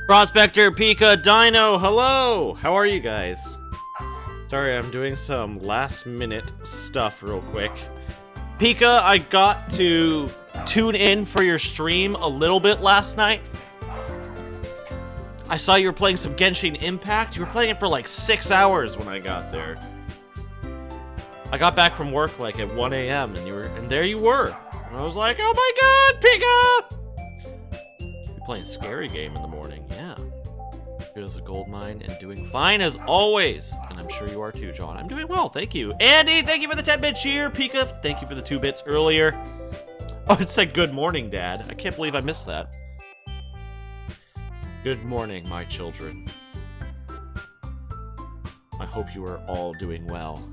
Prospector, Pika, Dino, hello! How are you guys? Sorry, I'm doing some last-minute stuff real quick. Pika, I got to tune in for your stream a little bit last night. I saw you were playing some Genshin Impact. You were playing it for like 6 hours when I got there. I got back from work like at 1 a.m. and there you were. And I was like, oh my god, Pika! You're playing Scary Game in the morning, yeah. Good as a gold mine and doing fine as always. And I'm sure you are too, John. I'm doing well, thank you. Andy, thank you for the 10-bit cheer. Pika, thank you for the 2 bits earlier. Oh, it said good morning, Dad. I can't believe I missed that. Good morning, my children. I hope you are all doing well.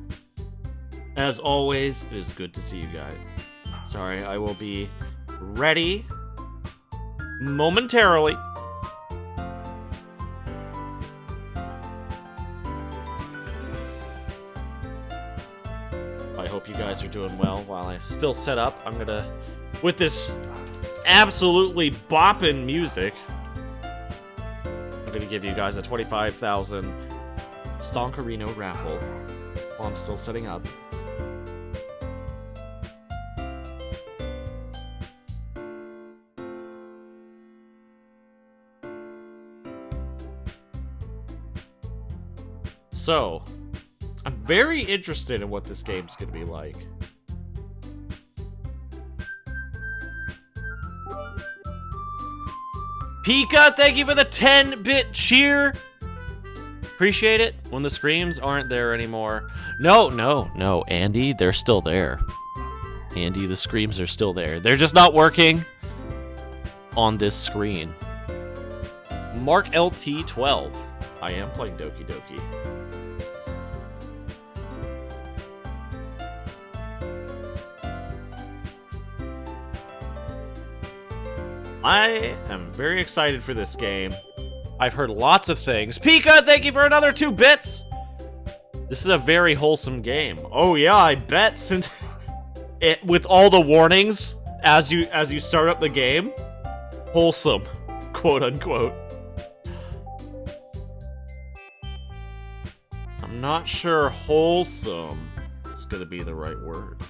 As always, it is good to see you guys. Sorry, I will be ready momentarily. I hope you guys are doing well while I still set up. I'm gonna, with this absolutely bopping music, I'm gonna give you guys a 25,000 Stonkerino raffle while I'm still setting up. So, I'm very interested in what this game's gonna be like. Pika, thank you for the 10-bit cheer! Appreciate it when the screams aren't there anymore. No, Andy, they're still there. Andy, the screams are still there. They're just not working on this screen. Mark LT12. I am playing Doki Doki. I am very excited for this game. I've heard lots of things. Pika, thank you for another 2 bits! This is a very wholesome game. Oh yeah, I bet, since with all the warnings as you start up the game. Wholesome, quote unquote. I'm not sure wholesome is gonna be the right word.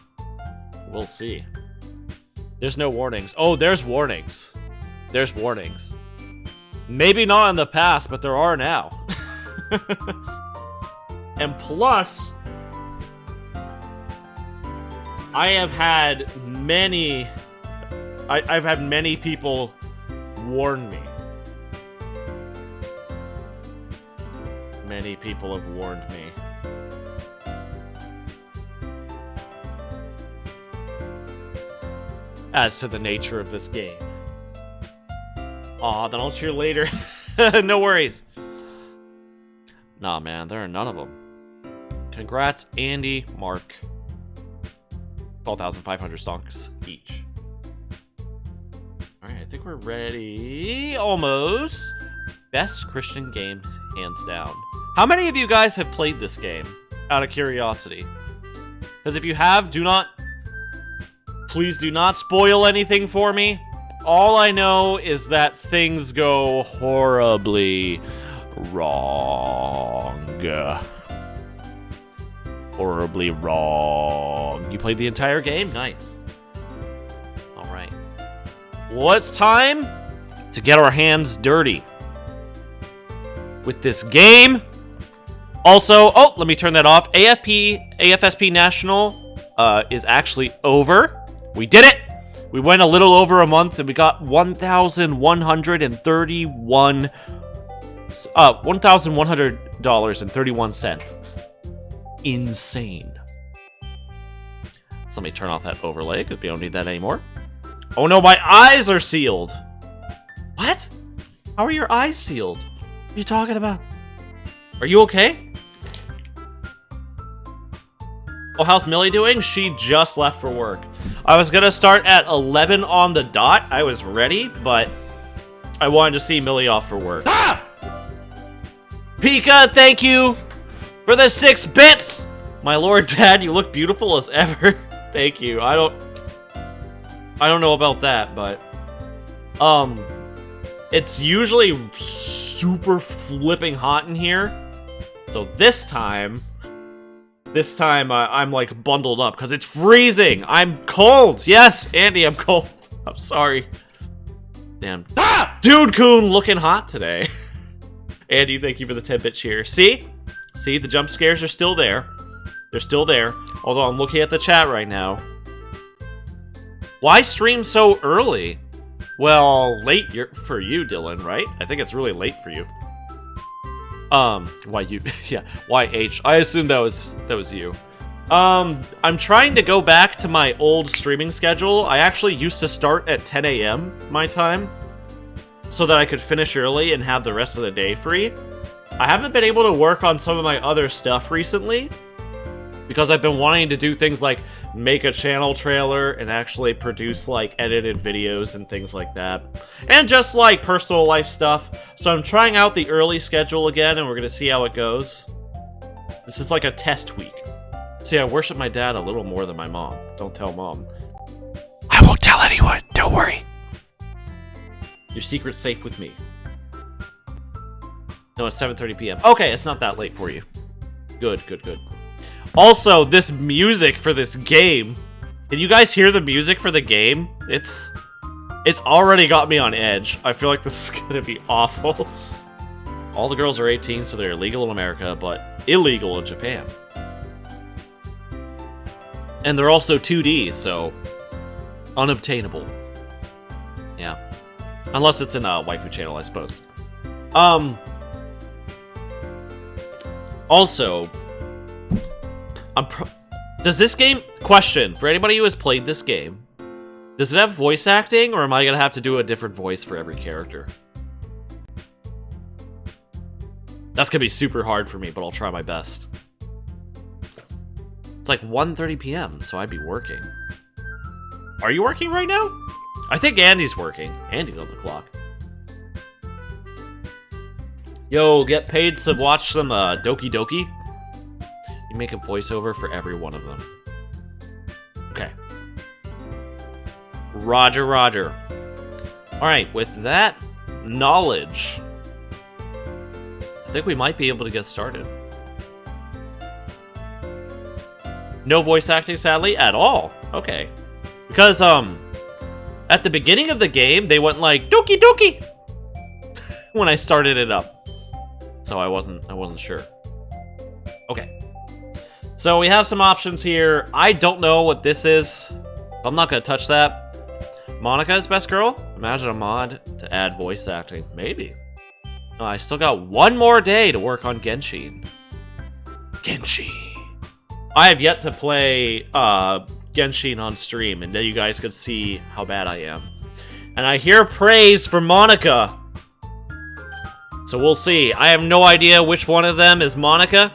We'll see. There's no warnings. Oh, there's warnings. There's warnings. Maybe not in the past, but there are now. And plus, I've had many people warn me. Many people have warned me. As to the nature of this game. Aw, then I'll cheer later. No worries. Nah, man, there are none of them. Congrats, Andy, Mark. 12,500 stonks each. Alright, I think we're ready. Almost. Best Christian game, hands down. How many of you guys have played this game? Out of curiosity. Because if you have, please do not spoil anything for me. All I know is that things go horribly wrong. Horribly wrong. You played the entire game? Nice. Alright. Well, it's time to get our hands dirty with this game. Also, oh, let me turn that off. AFSP National is actually over. We did it! We went a little over a month and we got $1,131. Insane. So let me turn off that overlay because we don't need that anymore. Oh no, my eyes are sealed. What? How are your eyes sealed? What are you talking about? Are you okay? Oh, how's Millie doing? She just left for work. I was gonna start at 11 on the dot. I was ready, but I wanted to see Millie off for work. Ah! Pika, thank you for the 6 bits! My lord, Dad, you look beautiful as ever. Thank you. I don't know about that, but it's usually super flipping hot in here. So this time I'm like bundled up because it's freezing. I'm cold. Yes, Andy, I'm cold. I'm sorry. Damn. Ah! Dude Coon looking hot today. Andy, thank you for the 10-bit cheer. See? See, the jump scares are still there. They're still there. Although I'm looking at the chat right now. Why stream so early? Well, late for you, Dylan, right? I think it's really late for you. Why you? Yeah, YH. I assume that was you. I'm trying to go back to my old streaming schedule. I actually used to start at 10 a.m. my time, so that I could finish early and have the rest of the day free. I haven't been able to work on some of my other stuff recently, because I've been wanting to do things like make a channel trailer and actually produce like edited videos and things like that. And just like personal life stuff. So I'm trying out the early schedule again and we're gonna see how it goes. This is like a test week. See, I worship my dad a little more than my mom. Don't tell mom. I won't tell anyone, don't worry. Your secret's safe with me. No, it's 7:30 p.m. Okay, it's not that late for you. Good, good, good. Also, this music for this game. Can you guys hear the music for the game? It's already got me on edge. I feel like this is gonna be awful. All the girls are 18, so they're legal in America, but illegal in Japan. And they're also 2D, so unobtainable. Yeah. Unless it's in a waifu channel, I suppose. Also, does this game... Question, for anybody who has played this game, does it have voice acting, or am I gonna have to do a different voice for every character? That's gonna be super hard for me, but I'll try my best. It's like 1:30 p.m., so I'd be working. Are you working right now? I think Andy's working. Andy's on the clock. Yo, get paid to watch some Doki Doki? You make a voiceover for every one of them. Okay. Roger, roger. Alright, with that knowledge, I think we might be able to get started. No voice acting, sadly, at all. Okay. Because, at the beginning of the game, they went like, Doki Doki! when I started it up. So I wasn't sure. Okay. So we have some options here. I don't know what this is. I'm not gonna touch that. Monica is best girl? Imagine a mod to add voice acting. Maybe. Oh, I still got one more day to work on Genshin. Genshin. I have yet to play Genshin on stream, and then you guys could see how bad I am. And I hear praise for Monica. So we'll see. I have no idea which one of them is Monica.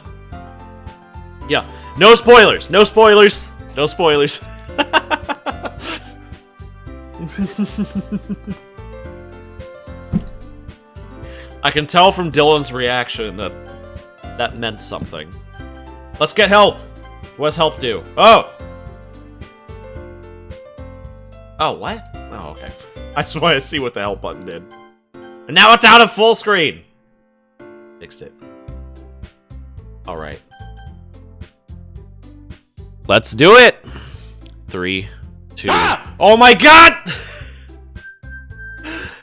Yeah. No spoilers. No spoilers. No spoilers. I can tell from Dylan's reaction that that meant something. Let's get help. What does help do? Oh! Oh, what? Oh, okay. I just want to see what the help button did. And now it's out of full screen! Fixed it. Alright. Let's do it! 3, 2... Ah! Oh my god!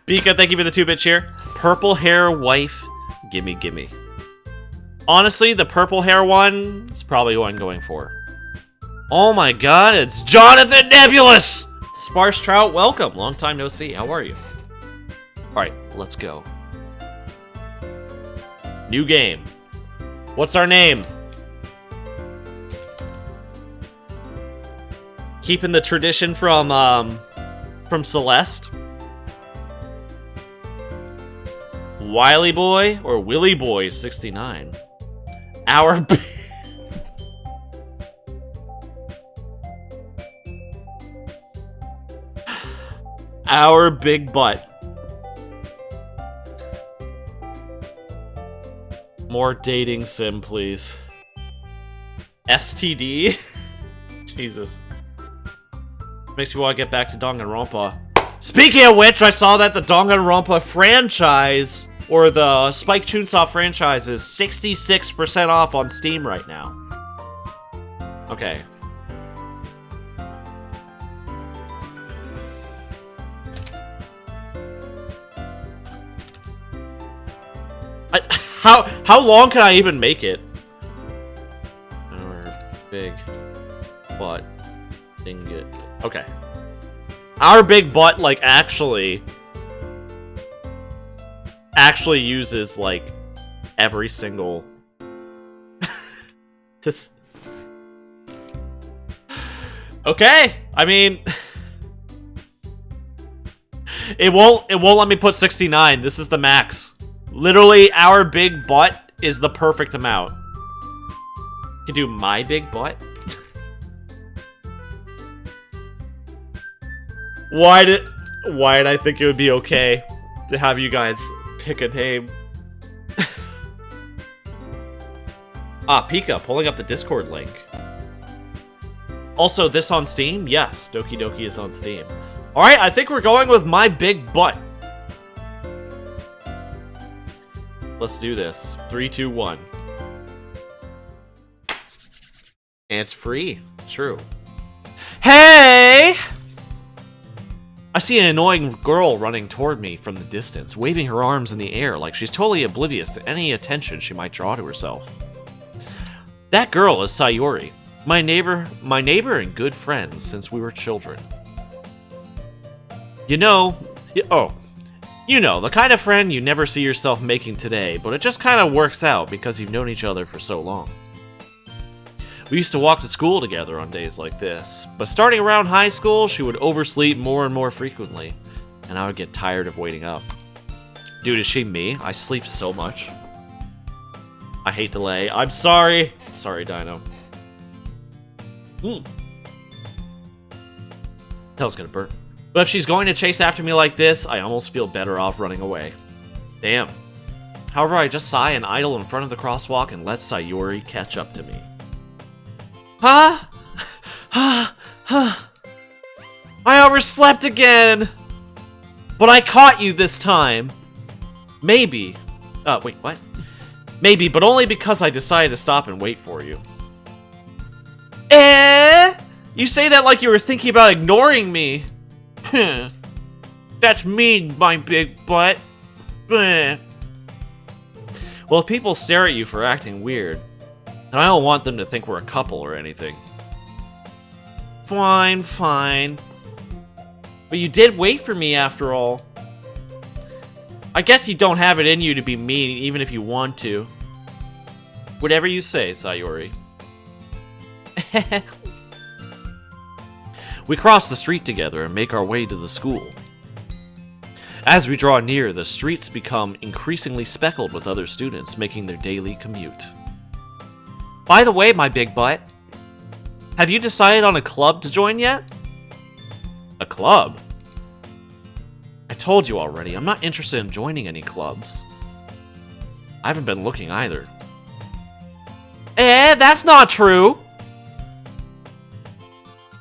Bika, thank you for the 2-bit cheer. Purple hair wife, gimme gimme. Honestly, the purple hair one is probably what I'm going for. Oh my god, it's Jonathan Nebulous! Sparse Trout, welcome. Long time no see. How are you? Alright, let's go. New game. What's our name? Keeping the tradition from Celeste. Wily Boy or Willy Boy 69. Our Our big butt. More dating sim, please. STD? Jesus. Makes me want to get back to Danganronpa. Speaking of which, I saw that the Danganronpa franchise, or the Spike Chunsoft franchise, is 66% off on Steam right now. Okay. How long can I even make it? Our big butt dinget. Okay. Our big butt, like, actually uses, like, every single... this... Okay, I mean... It won't let me put 69. This is the max. Literally, our big butt is the perfect amount. You can do my big butt? Why did I think it would be okay to have you guys pick a name? Pika, pulling up the Discord link. Also, this on Steam? Yes, Doki Doki is on Steam. Alright, I think we're going with my big butt. Let's do this. 3, 2, 1. And it's free. It's true. Hey! I see an annoying girl running toward me from the distance, waving her arms in the air like she's totally oblivious to any attention she might draw to herself. That girl is Sayori, my neighbor and good friend since we were children. You know, the kind of friend you never see yourself making today, but it just kind of works out because you've known each other for so long. We used to walk to school together on days like this, but starting around high school, she would oversleep more and more frequently, and I would get tired of waiting up. Dude, is she me? I sleep so much. I hate delay. I'm sorry. Sorry, Dino. That was gonna burn. But if she's going to chase after me like this, I almost feel better off running away. Damn. However, I just sigh and idle in front of the crosswalk and let Sayori catch up to me. Huh? I overslept again! But I caught you this time. Maybe. Wait, what? Maybe, but only because I decided to stop and wait for you. You say that like you were thinking about ignoring me. That's mean, my big butt. Well, if people stare at you for acting weird, and I don't want them to think we're a couple or anything. Fine, fine. But you did wait for me after all. I guess you don't have it in you to be mean even if you want to. Whatever you say, Sayori. We cross the street together and make our way to the school. As we draw near, the streets become increasingly speckled with other students making their daily commute. By the way, my big butt, have you decided on a club to join yet? A club? I told you already, I'm not interested in joining any clubs. I haven't been looking either. That's not true!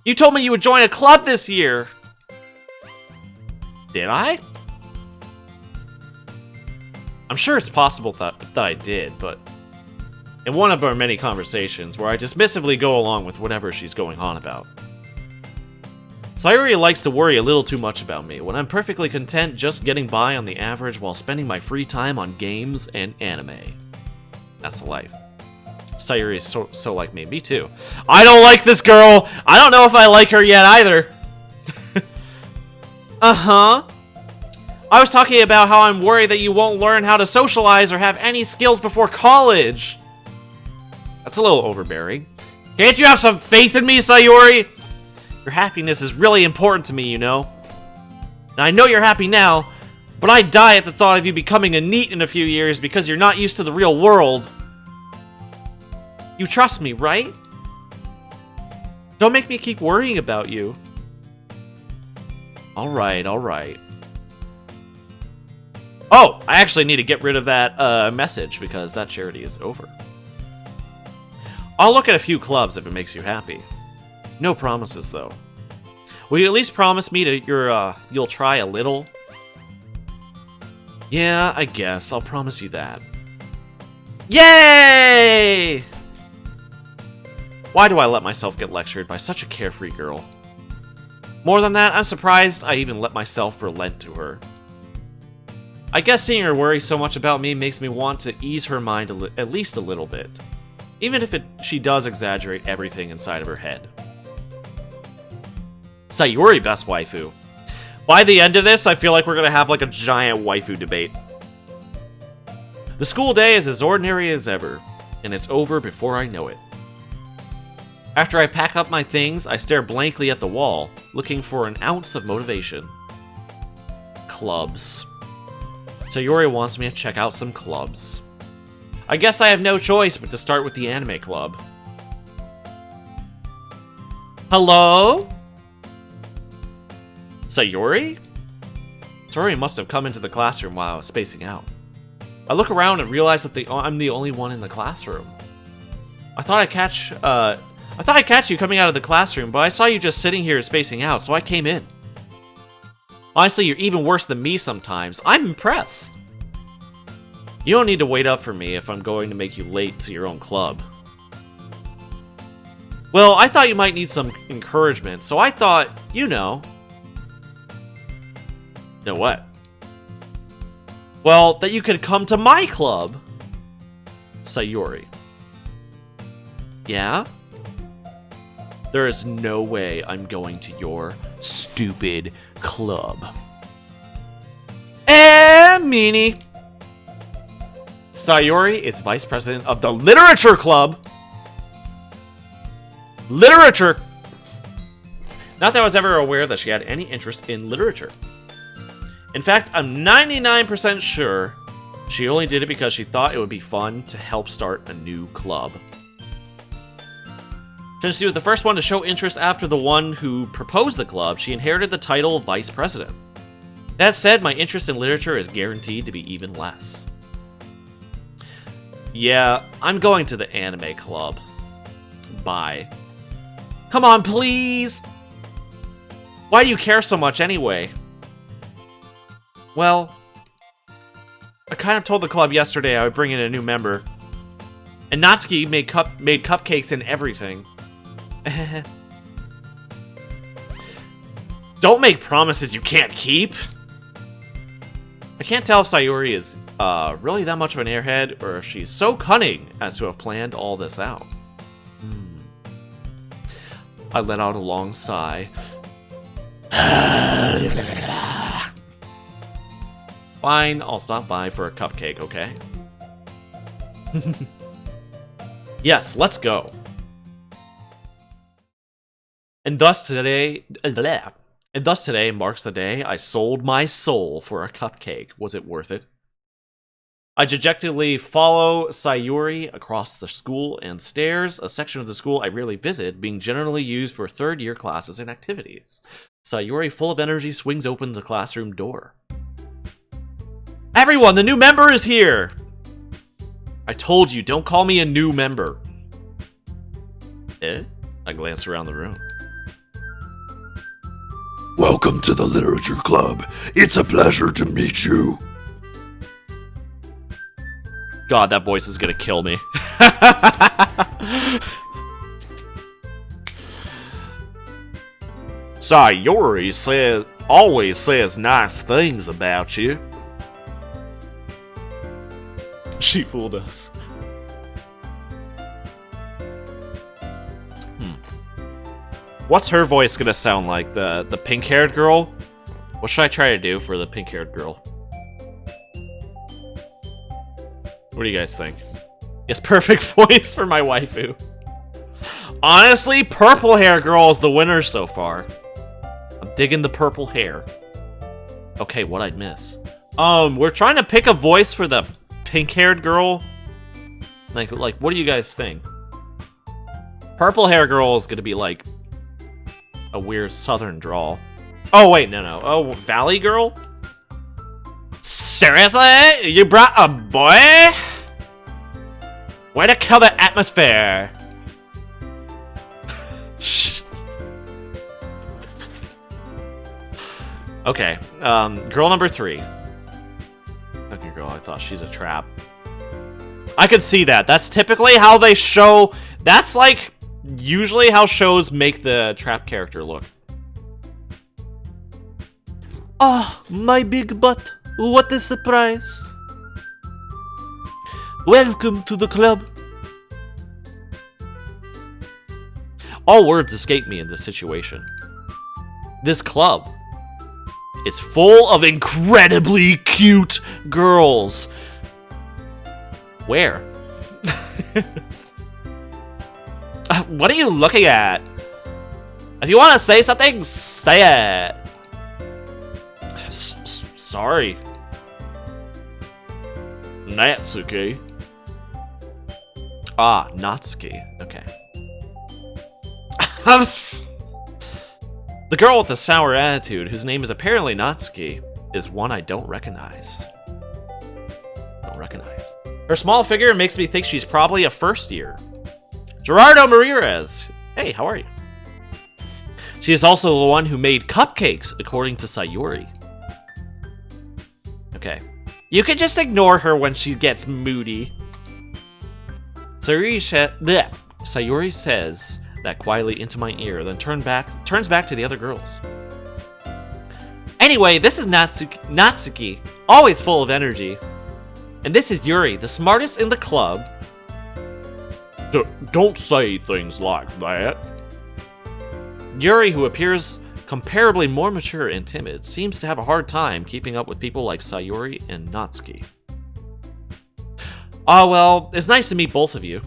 You told me you would join a club this year! Did I? I'm sure it's possible that I did, but in one of our many conversations where I dismissively go along with whatever she's going on about. Sayori likes to worry a little too much about me when I'm perfectly content just getting by on the average while spending my free time on games and anime. That's the life. Sayori is so like me. Me too. I don't like this girl! I don't know if I like her yet either! Uh-huh. I was talking about how I'm worried that you won't learn how to socialize or have any skills before college. That's a little overbearing. Can't you have some faith in me, Sayori? Your happiness is really important to me, you know. And I know you're happy now, but I'd die at the thought of you becoming a NEET in a few years because you're not used to the real world. You trust me, right? Don't make me keep worrying about you. Alright, alright. Oh, I actually need to get rid of that message because that charity is over. I'll look at a few clubs if it makes you happy. No promises, though. Will you at least promise me that you'll try a little? Yeah, I guess. I'll promise you that. Yay! Why do I let myself get lectured by such a carefree girl? More than that, I'm surprised I even let myself relent to her. I guess seeing her worry so much about me makes me want to ease her mind at least a little bit. Even if she does exaggerate everything inside of her head. Sayuri best waifu. By the end of this, I feel like we're gonna have like a giant waifu debate. The school day is as ordinary as ever, and it's over before I know it. After I pack up my things, I stare blankly at the wall, looking for an ounce of motivation. Clubs. Sayuri wants me to check out some clubs. I guess I have no choice but to start with the anime club. Hello? Sayuri? Sayuri must have come into the classroom while I was spacing out. I look around and realize that I'm the only one in the classroom. I thought I'd catch you coming out of the classroom, but I saw you just sitting here spacing out, so I came in. Honestly, you're even worse than me sometimes. I'm impressed. You don't need to wait up for me if I'm going to make you late to your own club. Well, I thought you might need some encouragement, so I thought, you know... Know what? Well, that you could come to my club. Sayuri. Yeah? There is no way I'm going to your stupid club. Meanie. Sayuri is vice president of the literature club. Literature. Not that I was ever aware that she had any interest in literature. In fact, I'm 99% sure she only did it because she thought it would be fun to help start a new club. Since she was the first one to show interest after the one who proposed the club, she inherited the title of vice president. That said, my interest in literature is guaranteed to be even less. Yeah, I'm going to the anime club. Bye. Come on, please! Why do you care so much anyway? Well, I kind of told the club yesterday I would bring in a new member. And Natsuki made cupcakes and everything. Don't make promises you can't keep! I can't tell if Sayuri is really that much of an airhead, or if she's so cunning as to have planned all this out. I let out a long sigh. Fine, I'll stop by for a cupcake, okay? Yes, let's go. And thus today marks the day I sold my soul for a cupcake. Was it worth it? I dejectedly follow Sayuri across the school and stairs, a section of the school I rarely visit, being generally used for third-year classes and activities. Sayuri, full of energy, swings open the classroom door. Everyone, the new member is here! I told you, don't call me a new member. I glance around the room. Welcome to the Literature Club. It's a pleasure to meet you. God, that voice is gonna kill me. Sayuri always says nice things about you. She fooled us. What's her voice gonna sound like? The pink-haired girl? What should I try to do for the pink-haired girl? What do you guys think? Yes, perfect voice for my waifu. Honestly, purple hair girl is the winner so far. I'm digging the purple hair. Okay, what I'd miss. We're trying to pick a voice for the pink-haired girl. Like, what do you guys think? Purple hair girl is gonna be like a weird southern drawl. Oh wait, no. Oh, Valley girl? Seriously? You brought a boy? Way to kill the atmosphere. Okay, girl number 3. Okay, girl, I thought she's a trap. I could see that. That's typically how they show... That's, like, usually how shows make the trap character look. Ah, my big butt. What a surprise. Welcome to the club. All words escape me in this situation. This club. It's full of incredibly cute girls. Where? What are you looking at? If you want to say something, say it. Sorry. Natsuki. Ah, Natsuki. Okay. The girl with the sour attitude, whose name is apparently Natsuki, is one I don't recognize. Her small figure makes me think she's probably a first year. Gerardo Ramirez. Hey, how are you? She is also the one who made cupcakes, according to Sayuri. Okay. You can just ignore her when she gets moody. Sayuri says that quietly into my ear, then turns back to the other girls. Anyway, this is Natsuki, always full of energy. And this is Yuri, the smartest in the club. Don't say things like that. Yuri, who appears comparably more mature and timid, seems to have a hard time keeping up with people like Sayuri and Natsuki. Ah, well, it's nice to meet both of you.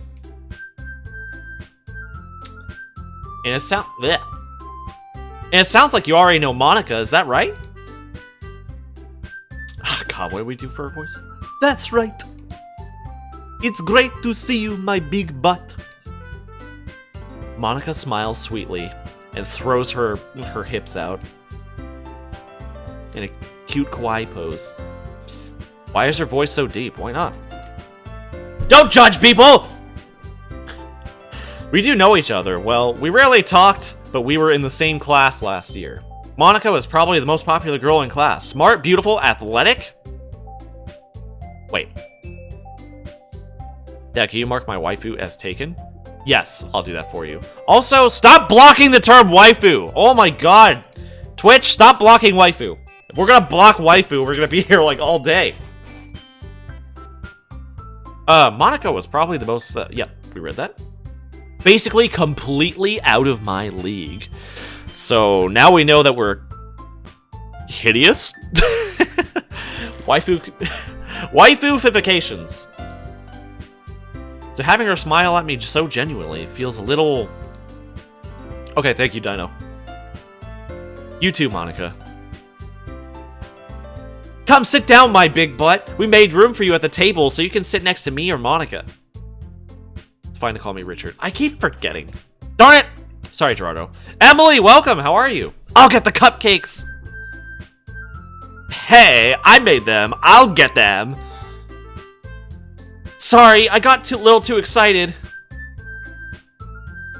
And it sounds like you already know Monica, is that right? Oh, God, what do we do for her voice? That's right. It's great to see you, my big butt. Monica smiles sweetly and throws her hips out in a cute kawaii pose. Why is her voice so deep? Why not? Don't judge people! We do know each other. Well, we rarely talked, but we were in the same class last year. Monica was probably the most popular girl in class. Smart, beautiful, athletic. Wait. Yeah, can you mark my waifu as taken? Yes, I'll do that for you. Also, stop blocking the term waifu! Oh my god! Twitch, stop blocking waifu. If we're gonna block waifu, we're gonna be here like all day. Monica was probably the most, yep, we read that. Basically completely out of my league. So now we know that we're hideous. Waifu-fifications. So having her smile at me so genuinely feels a little... Okay, thank you, Dino. You too, Monica. Come sit down, my big butt. We made room for you at the table so you can sit next to me or Monica. It's fine to call me Richard. I keep forgetting. Darn it! Sorry, Gerardo. Emily, welcome. How are you? I'll get the cupcakes. Hey, I made them. I'll get them. Sorry, I got a little too excited.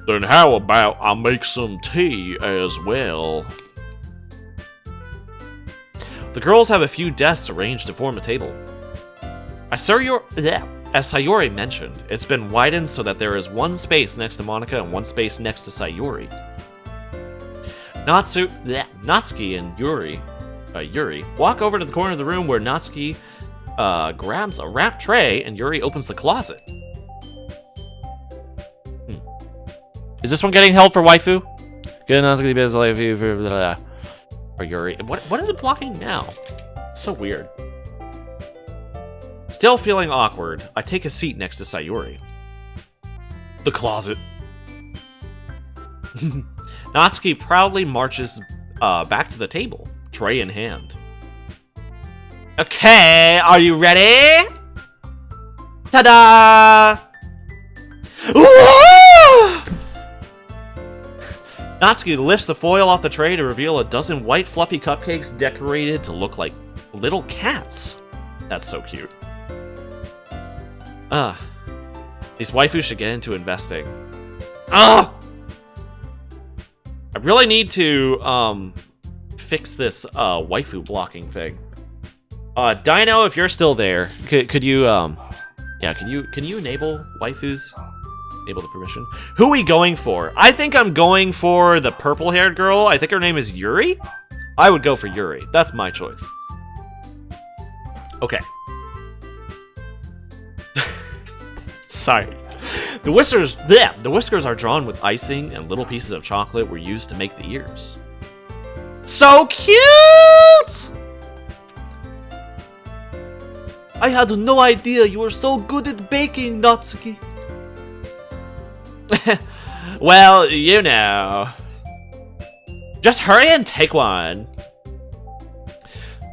Then how about I make some tea as well? The girls have a few desks arranged to form a table. As Sayuri mentioned, it's been widened so that there is one space next to Monica and one space next to Sayuri. Natsuki and Yuri walk over to the corner of the room where Natsuki grabs a wrapped tray and Yuri opens the closet. Is this one getting held for waifu? Good, Natsuki is waifu for blah, blah, blah. Or Yuri. What is it blocking now? It's so weird. Still feeling awkward, I take a seat next to Sayuri. The closet. Natsuki proudly marches back to the table, tray in hand. Okay, are you ready? Ta-da! Natsuki lifts the foil off the tray to reveal a dozen white fluffy cupcakes decorated to look like little cats. That's so cute. These waifus should get into investing. I really need to fix this waifu blocking thing. Dino, if you're still there, could you yeah, can you enable waifus? Enable the permission. Who are we going for? I think I'm going for the purple-haired girl. I think her name is Yuri. I would go for Yuri. That's my choice. Okay. Sorry. The whiskers are drawn with icing, and little pieces of chocolate were used to make the ears. So cute! I had no idea you were so good at baking, Natsuki. Well, you know. Just hurry and take one.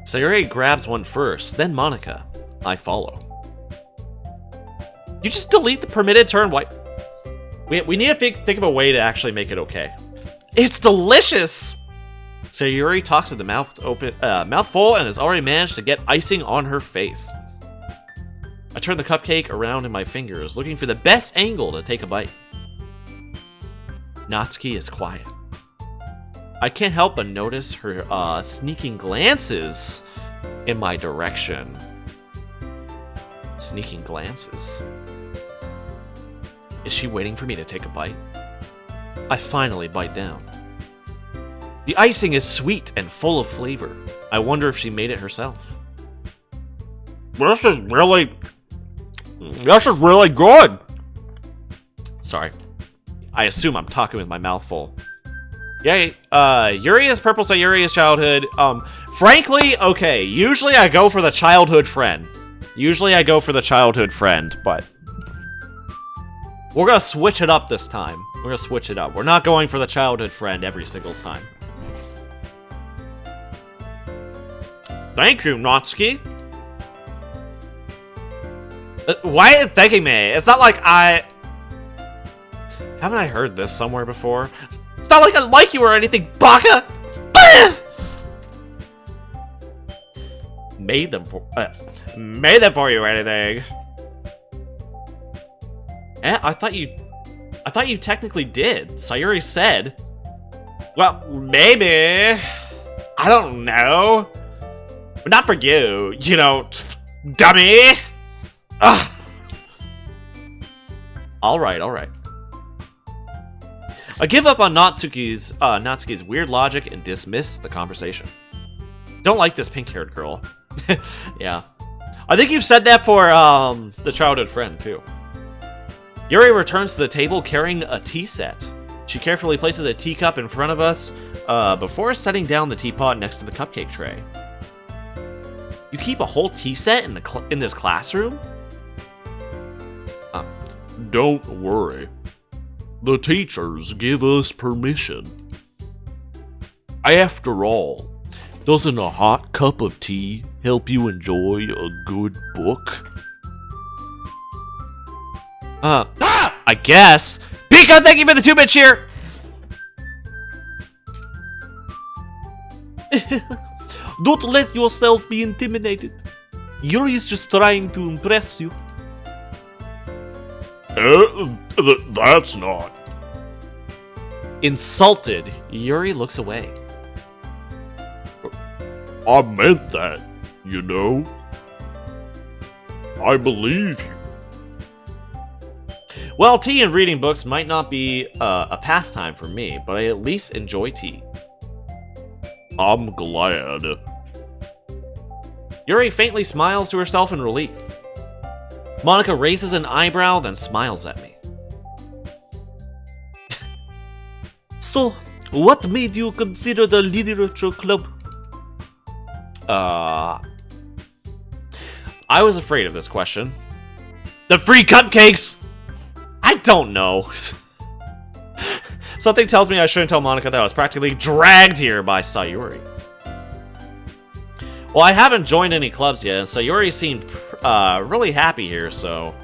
Sayuri grabs one first, then Monica. I follow. You just delete the permitted turn white. We need to think of a way to actually make it okay. It's delicious! Sayuri talks with the mouth full and has already managed to get icing on her face. I turn the cupcake around in my fingers, looking for the best angle to take a bite. Natsuki is quiet. I can't help but notice her sneaking glances in my direction. Sneaking glances. Is she waiting for me to take a bite? I finally bite down. The icing is sweet and full of flavor. I wonder if she made it herself. This is really good. Sorry. I assume I'm talking with my mouth full. Yeah, Yuri is Purple Sayuri's childhood. Frankly, okay, usually I go for the childhood friend. But we're gonna switch it up this time. We're not going for the childhood friend every single time. Thank you, Natsuki. Why are you thanking me? It's not like Haven't I heard this somewhere before? It's not like I like you or anything, Baka! Made them for you or anything. I thought you technically did. Sayuri said. Well, maybe. I don't know. But not for you, you know, dummy! Ugh. Alright. I give up on Natsuki's weird logic and dismiss the conversation. Don't like this pink-haired girl. Yeah. I think you've said that for the childhood friend, too. Yuri returns to the table carrying a tea set. She carefully places a teacup in front of us before setting down the teapot next to the cupcake tray. You keep a whole tea set in this classroom? Don't worry. The teachers give us permission. After all, doesn't a hot cup of tea help you enjoy a good book? I guess. Pika, thank you for the 2-bit cheer! Don't let yourself be intimidated. Yuri is just trying to impress you. That's not. Insulted, Yuri looks away. I meant that, you know? I believe you. Well, tea and reading books might not be a pastime for me, but I at least enjoy tea. I'm glad. Yuri faintly smiles to herself in relief. Monica raises an eyebrow, then smiles at me. So, what made you consider the literature club? I was afraid of this question. The free cupcakes! I don't know. Something tells me I shouldn't tell Monica that I was practically dragged here by Sayuri. Well, I haven't joined any clubs yet, and Sayuri seemed really happy here, so...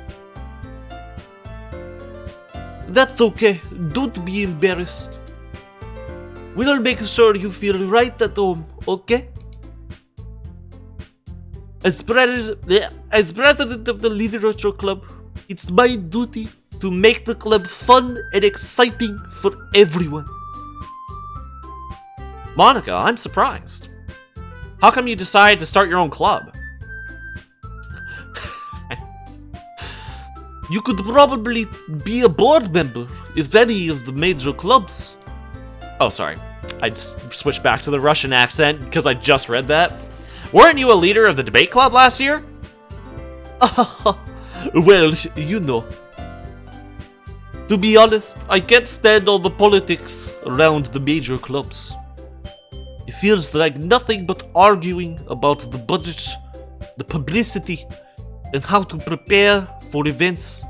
That's okay. Don't be embarrassed. We'll make sure you feel right at home, okay? As president of the literature club, it's my duty to make the club fun and exciting for everyone. Monica, I'm surprised. How come you decided to start your own club? You could probably be a board member if any of the major clubs. Oh, sorry. I switched back to the Russian accent because I just read that. Weren't you a leader of the debate club last year? Well, you know. To be honest, I can't stand all the politics around the major clubs. It feels like nothing but arguing about the budget, the publicity, and how to prepare for events.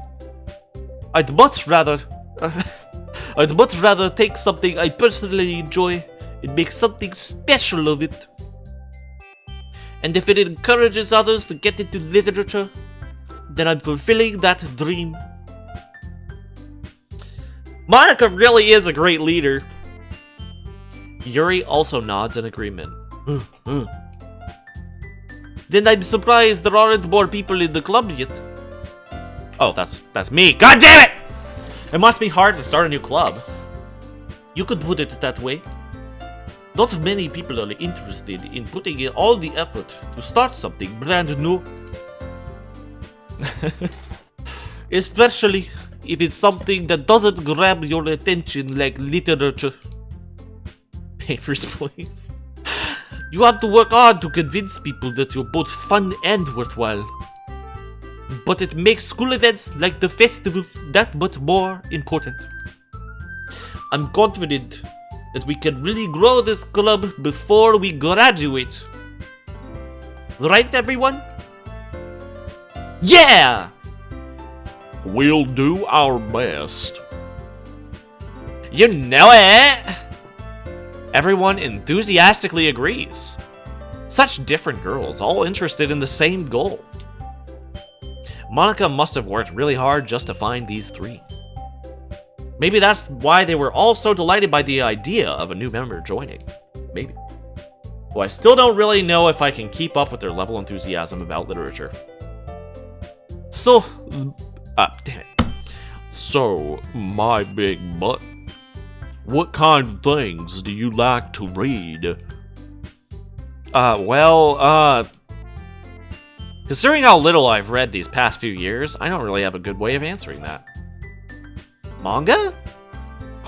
I'd much rather take something I personally enjoy and make something special of it. And if it encourages others to get into literature, then I'm fulfilling that dream. Monica really is a great leader. Yuri also nods in agreement. Then I'm surprised there aren't more people in the club yet. Oh, that's me. God damn it! It must be hard to start a new club. You could put it that way. Not many people are interested in putting in all the effort to start something brand new. Especially if it's something that doesn't grab your attention like literature. Papers, please. You have to work hard to convince people that you're both fun and worthwhile. But it makes school events like the festival that much more important. I'm confident that we can really grow this club before we graduate. Right, everyone? Yeah! We'll do our best. You know it! Everyone enthusiastically agrees. Such different girls, all interested in the same goal. Monica must have worked really hard just to find these three. Maybe that's why they were all so delighted by the idea of a new member joining. Maybe. Though I still don't really know if I can keep up with their level of enthusiasm about literature. So, Damn it. So, my big butt, what kind of things do you like to read? Considering how little I've read these past few years, I don't really have a good way of answering that. Manga?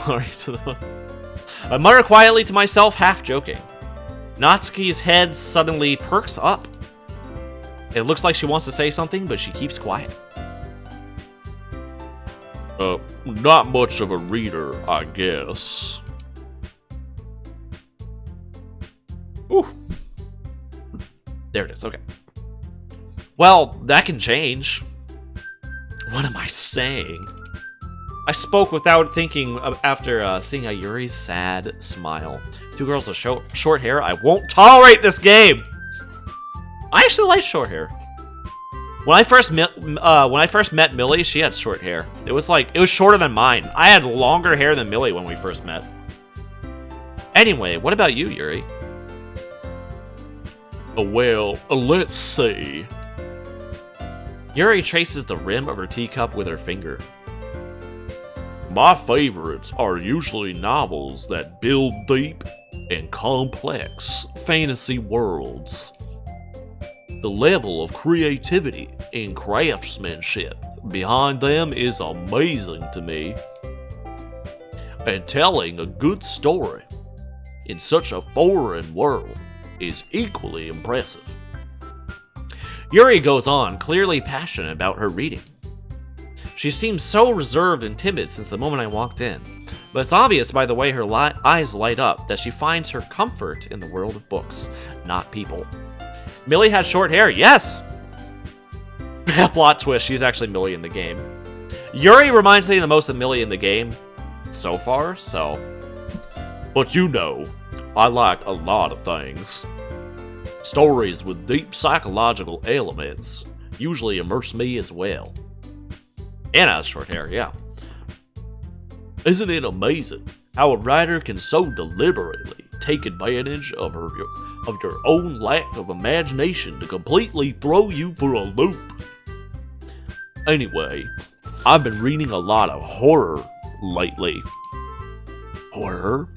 I mutter quietly to myself, half joking. Natsuki's head suddenly perks up. It looks like she wants to say something, but she keeps quiet. Not much of a reader, I guess. Ooh. There it is, okay. Well, that can change. What am I saying? I spoke without thinking after seeing Yuri's sad smile. Two girls with short hair. I won't tolerate this game! I actually like short hair. When I first met Millie, she had short hair. It was shorter than mine. I had longer hair than Millie when we first met. Anyway, what about you, Yuri? Well, let's see. Yuri traces the rim of her teacup with her finger. My favorites are usually novels that build deep and complex fantasy worlds. The level of creativity and craftsmanship behind them is amazing to me. And telling a good story in such a foreign world is equally impressive. Yuri goes on, clearly passionate about her reading. She seems so reserved and timid since the moment I walked in, but it's obvious by the way her eyes light up that she finds her comfort in the world of books, not people. Millie had short hair, yes! Plot twist, she's actually Millie in the game. Yuri reminds me the most of Millie in the game so far, so... But you know, I like a lot of things. Stories with deep psychological elements usually immerse me as well. Anna has short hair, yeah. Isn't it amazing how a writer can so deliberately take advantage of your own lack of imagination to completely throw you for a loop? Anyway, I've been reading a lot of horror lately. Horror?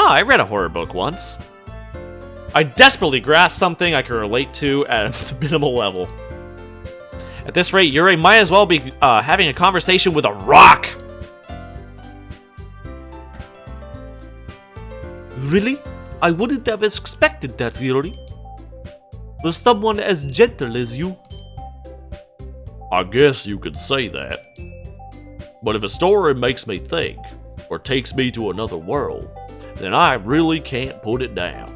Oh, I read a horror book once. I desperately grasped something I could relate to at the minimal level. At this rate, Yuri might as well be having a conversation with a rock! Really? I wouldn't have expected that, Yuri. For someone as gentle as you. I guess you could say that. But if a story makes me think, or takes me to another world, then I really can't put it down.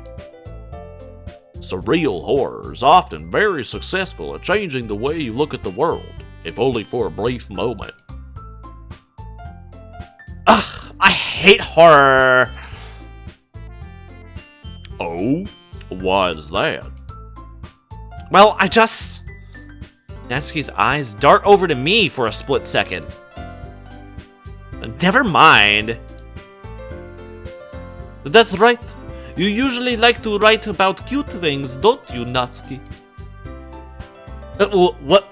Surreal horror is often very successful at changing the way you look at the world, if only for a brief moment. Ugh, I hate horror! Oh? Why is that? Well, Natsuki's eyes dart over to me for a split second. Never mind. That's right. You usually like to write about cute things, don't you, Natsuki? What?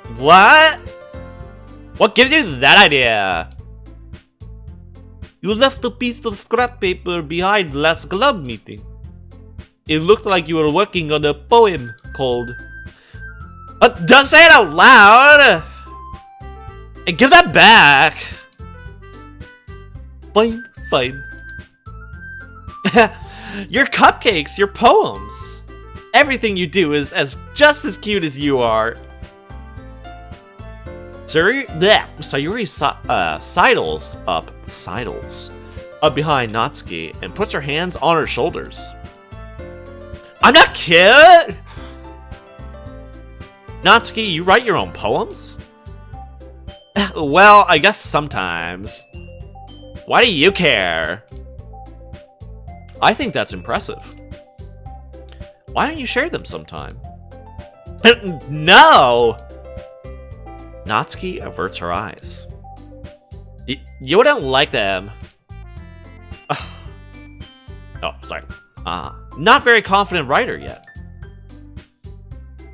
What gives you that idea? You left a piece of scrap paper behind last club meeting. It looked like you were working on a poem called... Don't say it out loud! And give that back! Fine, fine. Your cupcakes, your poems. Everything you do is just as cute as you are. Sayuri sidles up behind Natsuki and puts her hands on her shoulders. I'm not cute! Natsuki, you write your own poems? Well, I guess sometimes. Why do you care? I think that's impressive. Why don't you share them sometime? No! Natsuki averts her eyes. You wouldn't like them. Oh, sorry. Not very confident writer yet.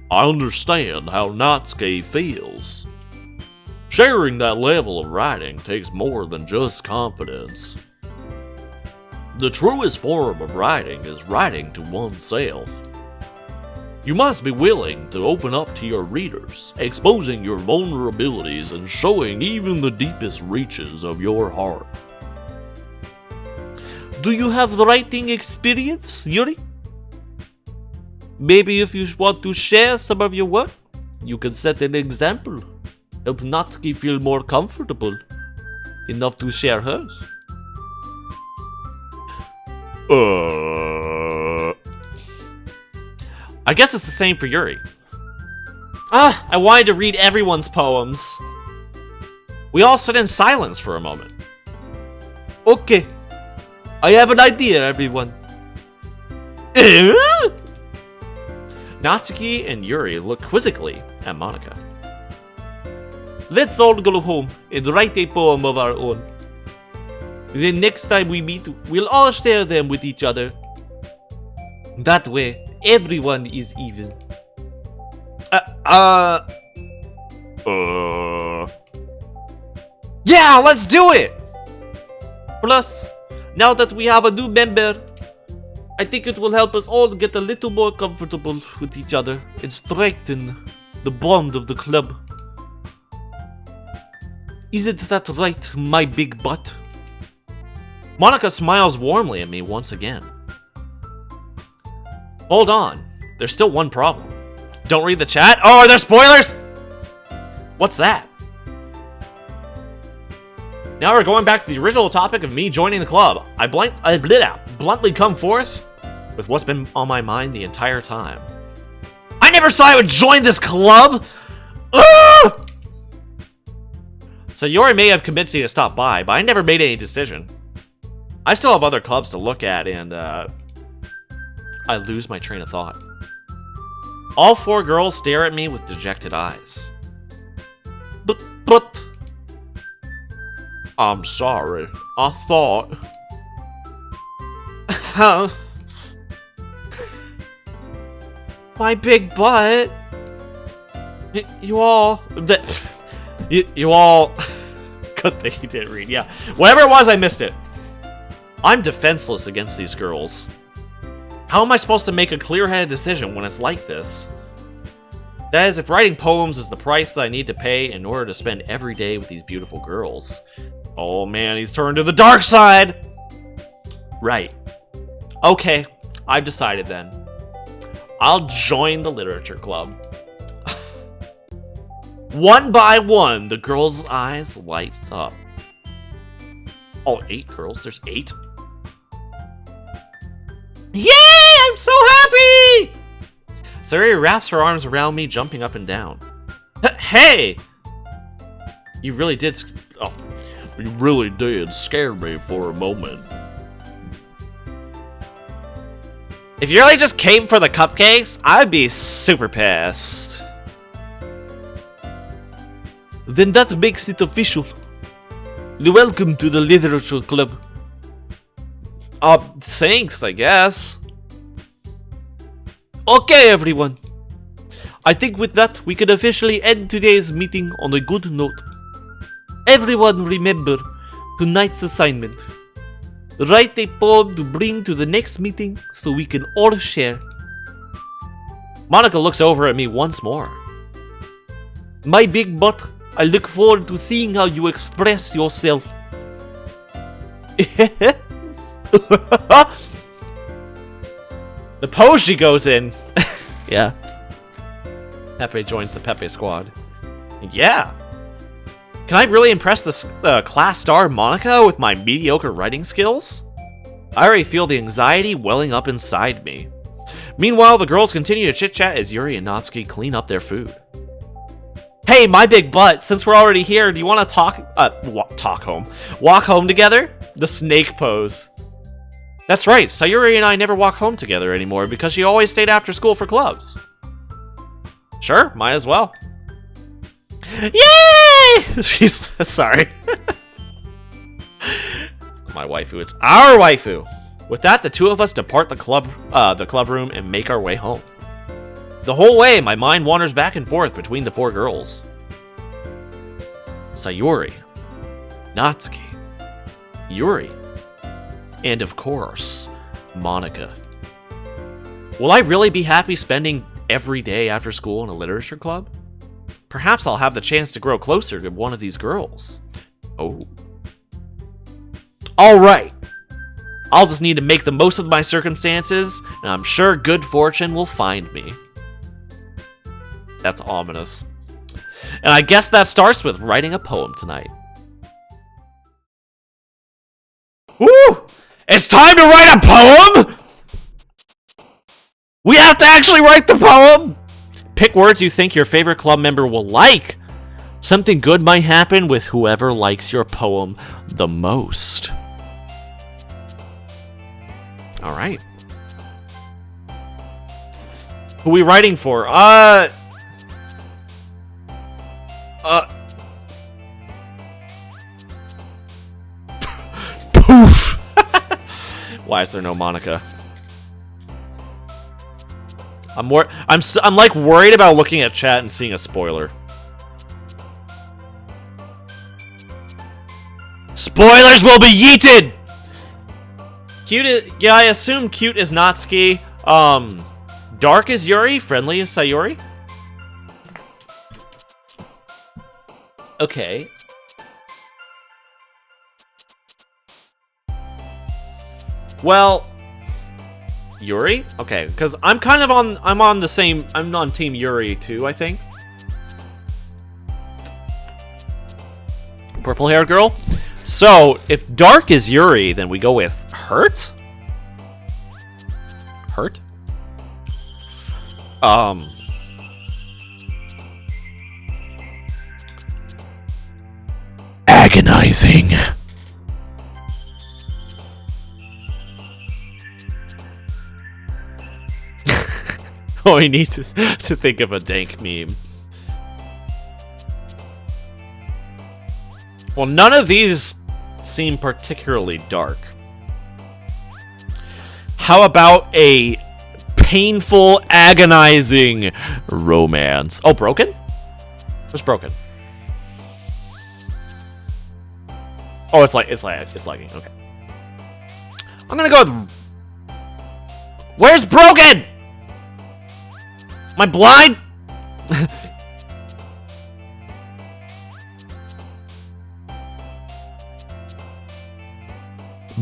I understand how Natsuki feels. Sharing that level of writing takes more than just confidence. The truest form of writing is writing to oneself. You must be willing to open up to your readers, exposing your vulnerabilities and showing even the deepest reaches of your heart. Do you have writing experience, Yuri? Maybe if you want to share some of your work, you can set an example. Help Natsuki feel more comfortable enough to share hers. I guess it's the same for Yuri. I wanted to read everyone's poems. We all sit in silence for a moment. Okay, I have an idea, everyone. Natsuki and Yuri look quizzically at Monika. Let's all go home and write a poem of our own. Then next time we meet, we'll all share them with each other. That way, everyone is even. Yeah, let's do it! Plus, now that we have a new member, I think it will help us all get a little more comfortable with each other and strengthen the bond of the club. Isn't that right, my big butt? Monika smiles warmly at me once again. Hold on, there's still one problem. Don't read the chat? Oh, are there spoilers? What's that? Now we're going back to the original topic of me joining the club. I bluntly come forth with what's been on my mind the entire time. I never saw I would join this club! Ugh! So Yuri may have convinced me to stop by, but I never made any decision. I still have other clubs to look at, and I lose my train of thought. All four girls stare at me with dejected eyes. But... I'm sorry. I thought... Huh? My big butt. You all... You all... Good thing you didn't read, yeah. Whatever it was, I missed it. I'm defenseless against these girls. How am I supposed to make a clear-headed decision when it's like this? That is, if writing poems is the price that I need to pay in order to spend every day with these beautiful girls. Oh man, he's turned to the dark side! Right. Okay, I've decided then. I'll join the literature club. One by one, the girls' eyes light up. Oh, 8 girls? There's 8? Yay! I'm so happy! Sayuri wraps her arms around me, jumping up and down. Hey! You really did... Oh. You really did scare me for a moment. If you really just came for the cupcakes, I'd be super pissed. Then that makes it official. Welcome to the literature club. Thanks, I guess. Okay, everyone. I think with that, we can officially end today's meeting on a good note. Everyone remember tonight's assignment. Write a poem to bring to the next meeting so we can all share. Monica looks over at me once more. My big butt, I look forward to seeing how you express yourself. The pose she goes in. Yeah. Pepe joins the Pepe squad. Yeah. Can I really impress the class star Monica with my mediocre writing skills? I already feel the anxiety welling up inside me. Meanwhile, the girls continue to chit-chat as Yuri and Natsuki clean up their food. Hey, my big butt, since we're already here, do you want to walk home together? The snake pose. That's right, Sayuri and I never walk home together anymore because she always stayed after school for clubs. Sure, might as well. Yay! She's sorry. My waifu, it's our waifu. With that, the two of us depart the club room and make our way home. The whole way, my mind wanders back and forth between the 4 girls. Sayuri, Natsuki, Yuri, and of course, Monica. Will I really be happy spending every day after school in a literature club? Perhaps I'll have the chance to grow closer to one of these girls. Oh. Alright. I'll just need to make the most of my circumstances, and I'm sure good fortune will find me. That's ominous. And I guess that starts with writing a poem tonight. Woo! It's time to write a poem? We have to actually write the poem? Pick words you think your favorite club member will like. Something good might happen with whoever likes your poem the most. Alright. Who are we writing for? Poof! Why is there no Monica? I'm like worried about looking at chat and seeing a spoiler. Spoilers will be yeeted! Yeah, I assume cute is Natsuki. Dark is Yuri, friendly is Sayuri. Okay. Well, Yuri? Okay, because I'm on team Yuri too, I think. Purple-haired girl. So, if Dark is Yuri, then we go with Hurt? Hurt? Agonizing. Oh, we need to think of a dank meme. Well, none of these seem particularly dark. How about a painful, agonizing romance? Oh, broken? What's broken? Oh, it's lagging. Okay. I'm gonna go with... Where's Broken? Am I blind?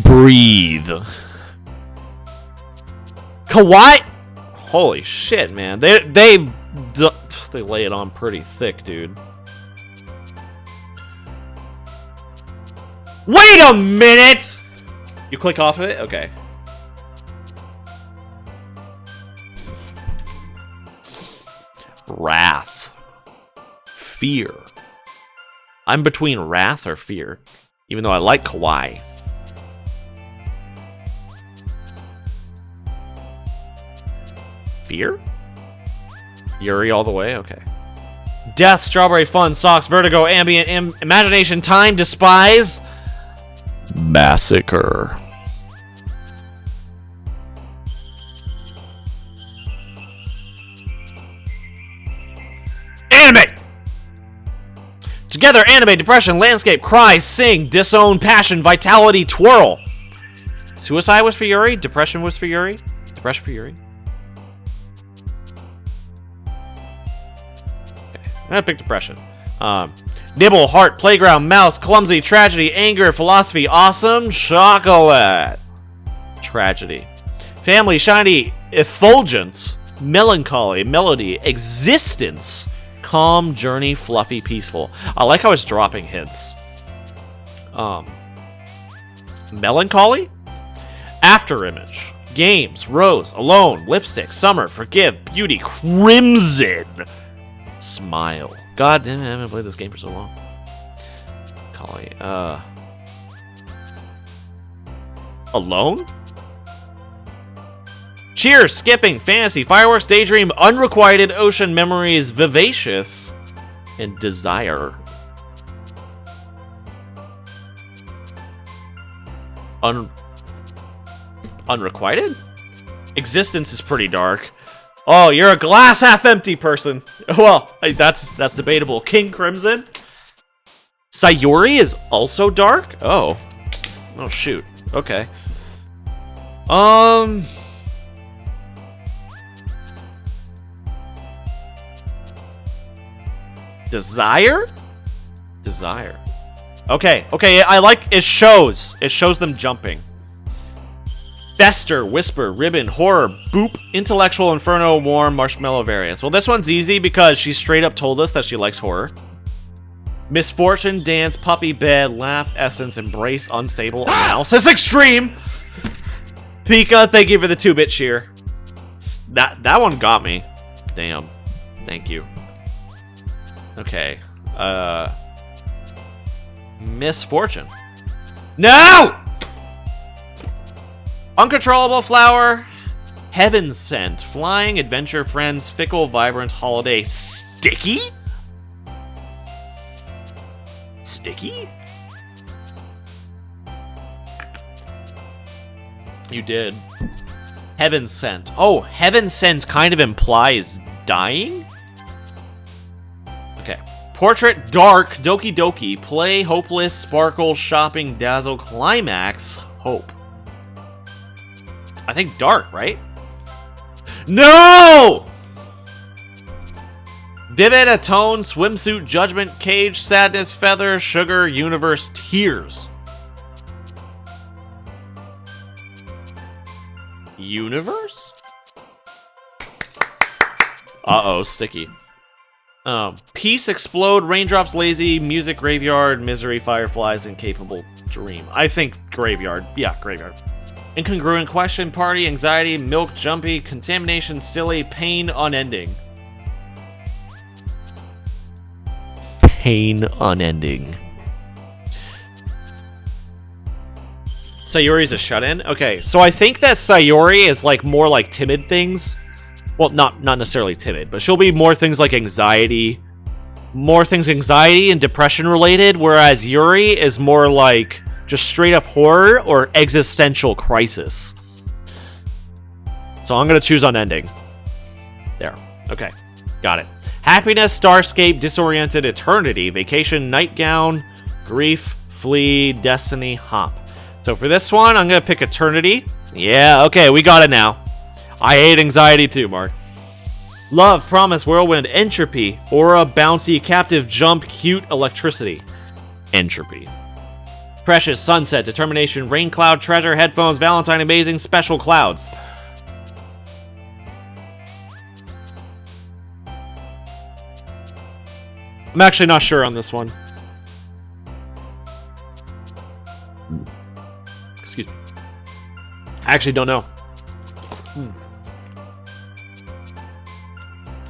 Breathe. Kawaii? Holy shit, man. They lay it on pretty thick, dude. Wait a minute! You click off of it? Okay. Wrath. Fear. I'm between wrath or fear. Even though I like Kawaii. Fear? Yuri all the way? Okay. Death, Strawberry, Fun, Socks, Vertigo, Ambient, Imagination, Time, Despise. Massacre. Anime! Together, anime, depression, landscape, cry, sing, disown, passion, vitality, twirl. Suicide was for Yuri. Depression was for Yuri. Depression for Yuri. I'm gonna pick depression. Nibble, heart, playground, mouse, clumsy, tragedy, anger, philosophy, awesome, chocolate. Tragedy. Family, shiny, effulgence, melancholy, melody, existence, calm, journey, fluffy, peaceful. I like how it's dropping hints. Melancholy? After image. Games, rose, alone, lipstick, summer, forgive, beauty, crimson. Smile. God damn it, I haven't played this game for so long. Collie. Alone? Cheers, skipping, fantasy, fireworks, daydream, unrequited, ocean, memories, vivacious, and desire. Unrequited? Existence is pretty dark. Oh, you're a glass half empty person. Well, that's debatable. King Crimson. Sayuri is also dark? Oh. Oh shoot. Okay. Desire? Desire. Okay, I like it shows. It shows them jumping. Fester, Whisper, Ribbon, Horror, Boop, Intellectual, Inferno, Warm, Marshmallow variants. Well, this one's easy because she straight up told us that she likes horror. Misfortune, Dance, Puppy, Bed, Laugh, Essence, Embrace, Unstable, Analysis, Extreme! Pika, thank you for the 2-bit cheer. That one got me. Damn. Thank you. Okay. Misfortune. No! Uncontrollable Flower, Heaven Sent, Flying, Adventure, Friends, Fickle, Vibrant, Holiday, Sticky? Sticky? You did. Heaven Sent. Oh, Heaven Sent kind of implies dying? Okay. Portrait, Dark, Doki Doki, Play, Hopeless, Sparkle, Shopping, Dazzle, Climax, Hope. I think dark, right? No! Vivid, Atone, Swimsuit, Judgment, Cage, Sadness, Feather, Sugar, Universe, Tears. Universe? Uh-oh, sticky. Peace, Explode, Raindrops, Lazy, Music, Graveyard, Misery, Fireflies, Incapable, Dream. I think Graveyard. Yeah, Graveyard. Incongruent, Question, Party, Anxiety, Milk, Jumpy, Contamination, Silly, Pain, Unending. Pain Unending. Sayuri's a shut-in? Okay, so I think that Sayuri is like more like timid things. Well, not necessarily timid, but she'll be more things like anxiety. More things anxiety and depression related, whereas Yuri is more like just straight up horror or existential crisis. So I'm going to choose Unending. There. Okay. Got it. Happiness, Starscape, Disoriented, Eternity, Vacation, Nightgown, Grief, Flee, Destiny, Hop. So for this one, I'm gonna pick Eternity. Yeah, okay, we got it now. I hate anxiety too, Mark. Love, Promise, Whirlwind, Entropy, Aura, Bounty, Captive, Jump, Cute, Electricity. Entropy. Precious, Sunset, Determination, Rain Cloud, Treasure, Headphones, Valentine, Amazing, Special Clouds. I'm actually not sure on this one. Excuse me. I actually don't know.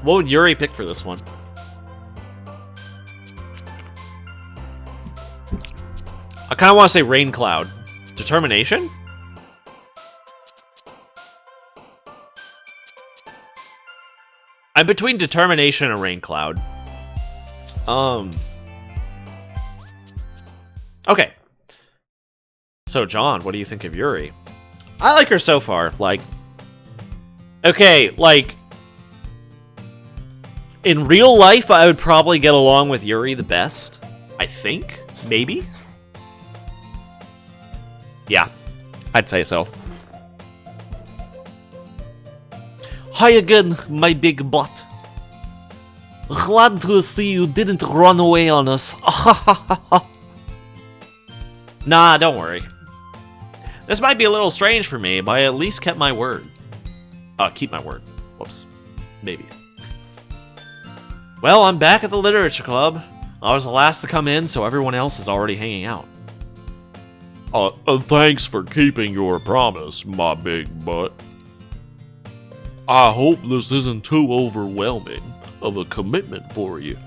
What would Yuri pick for this one? I kind of want to say Rain Cloud. Determination? I'm between Determination and Rain Cloud. Okay. So, John, what do you think of Yuri? I like her so far. Like, okay, like, in real life, I would probably get along with Yuri the best. I think. Maybe. Yeah, I'd say so. Hi again, my big butt. Glad to see you didn't run away on us. Nah, don't worry. This might be a little strange for me, but I at least kept my word. Keep my word. Whoops. Maybe. Well, I'm back at the Literature Club. I was the last to come in, so everyone else is already hanging out. Thanks for keeping your promise, my big butt. I hope this isn't too overwhelming of a commitment for you.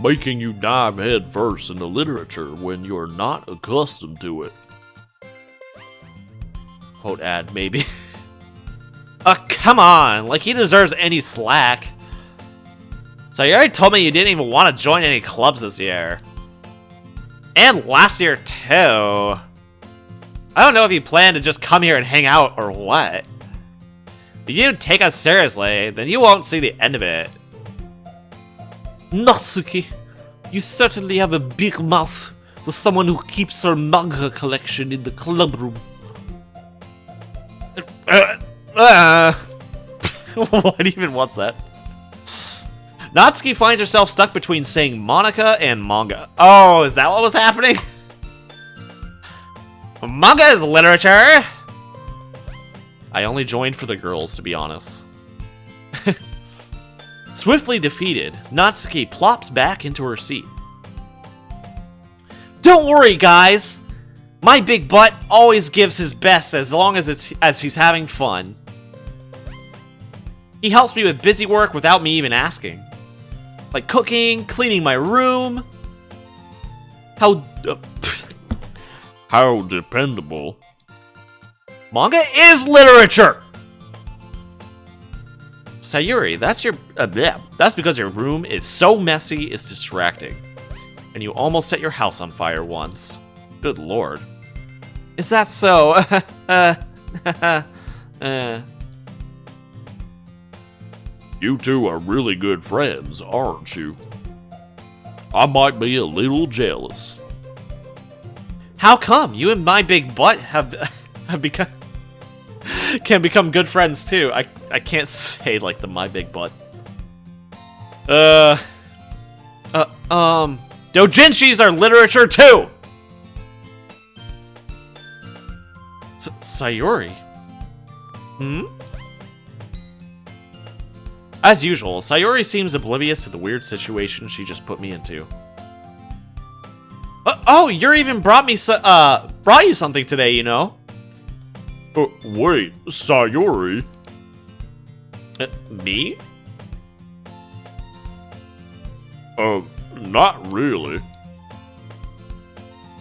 Making you dive head first into literature when you're not accustomed to it. Quote ad, maybe. Come on! Like, he deserves any slack. So you already told me you didn't even want to join any clubs this year. And last year, too. I don't know if you plan to just come here and hang out or what. If you don't take us seriously, then you won't see the end of it. Natsuki, you certainly have a big mouth for someone who keeps her manga collection in the club room. What even was that? Natsuki finds herself stuck between saying Monica and manga. Oh, is that what was happening? Manga is literature! I only joined for the girls, to be honest. Swiftly defeated, Natsuki plops back into her seat. Don't worry, guys! My big butt always gives his best as long as he's having fun. He helps me with busy work without me even asking. Like cooking, cleaning my room. How dependable. Manga is literature! Sayuri, that's because your room is so messy it's distracting. And you almost set your house on fire once. Good lord. Is that so? You two are really good friends, aren't you? I might be a little jealous. How come? You and my big butt have become can become good friends too. I can't say like the my big butt. Doujinshis are literature too. Sayuri. As usual, Sayuri seems oblivious to the weird situation she just put me into. Oh, Yuri even brought you something today, you know? Wait, Sayuri? Me? Not really.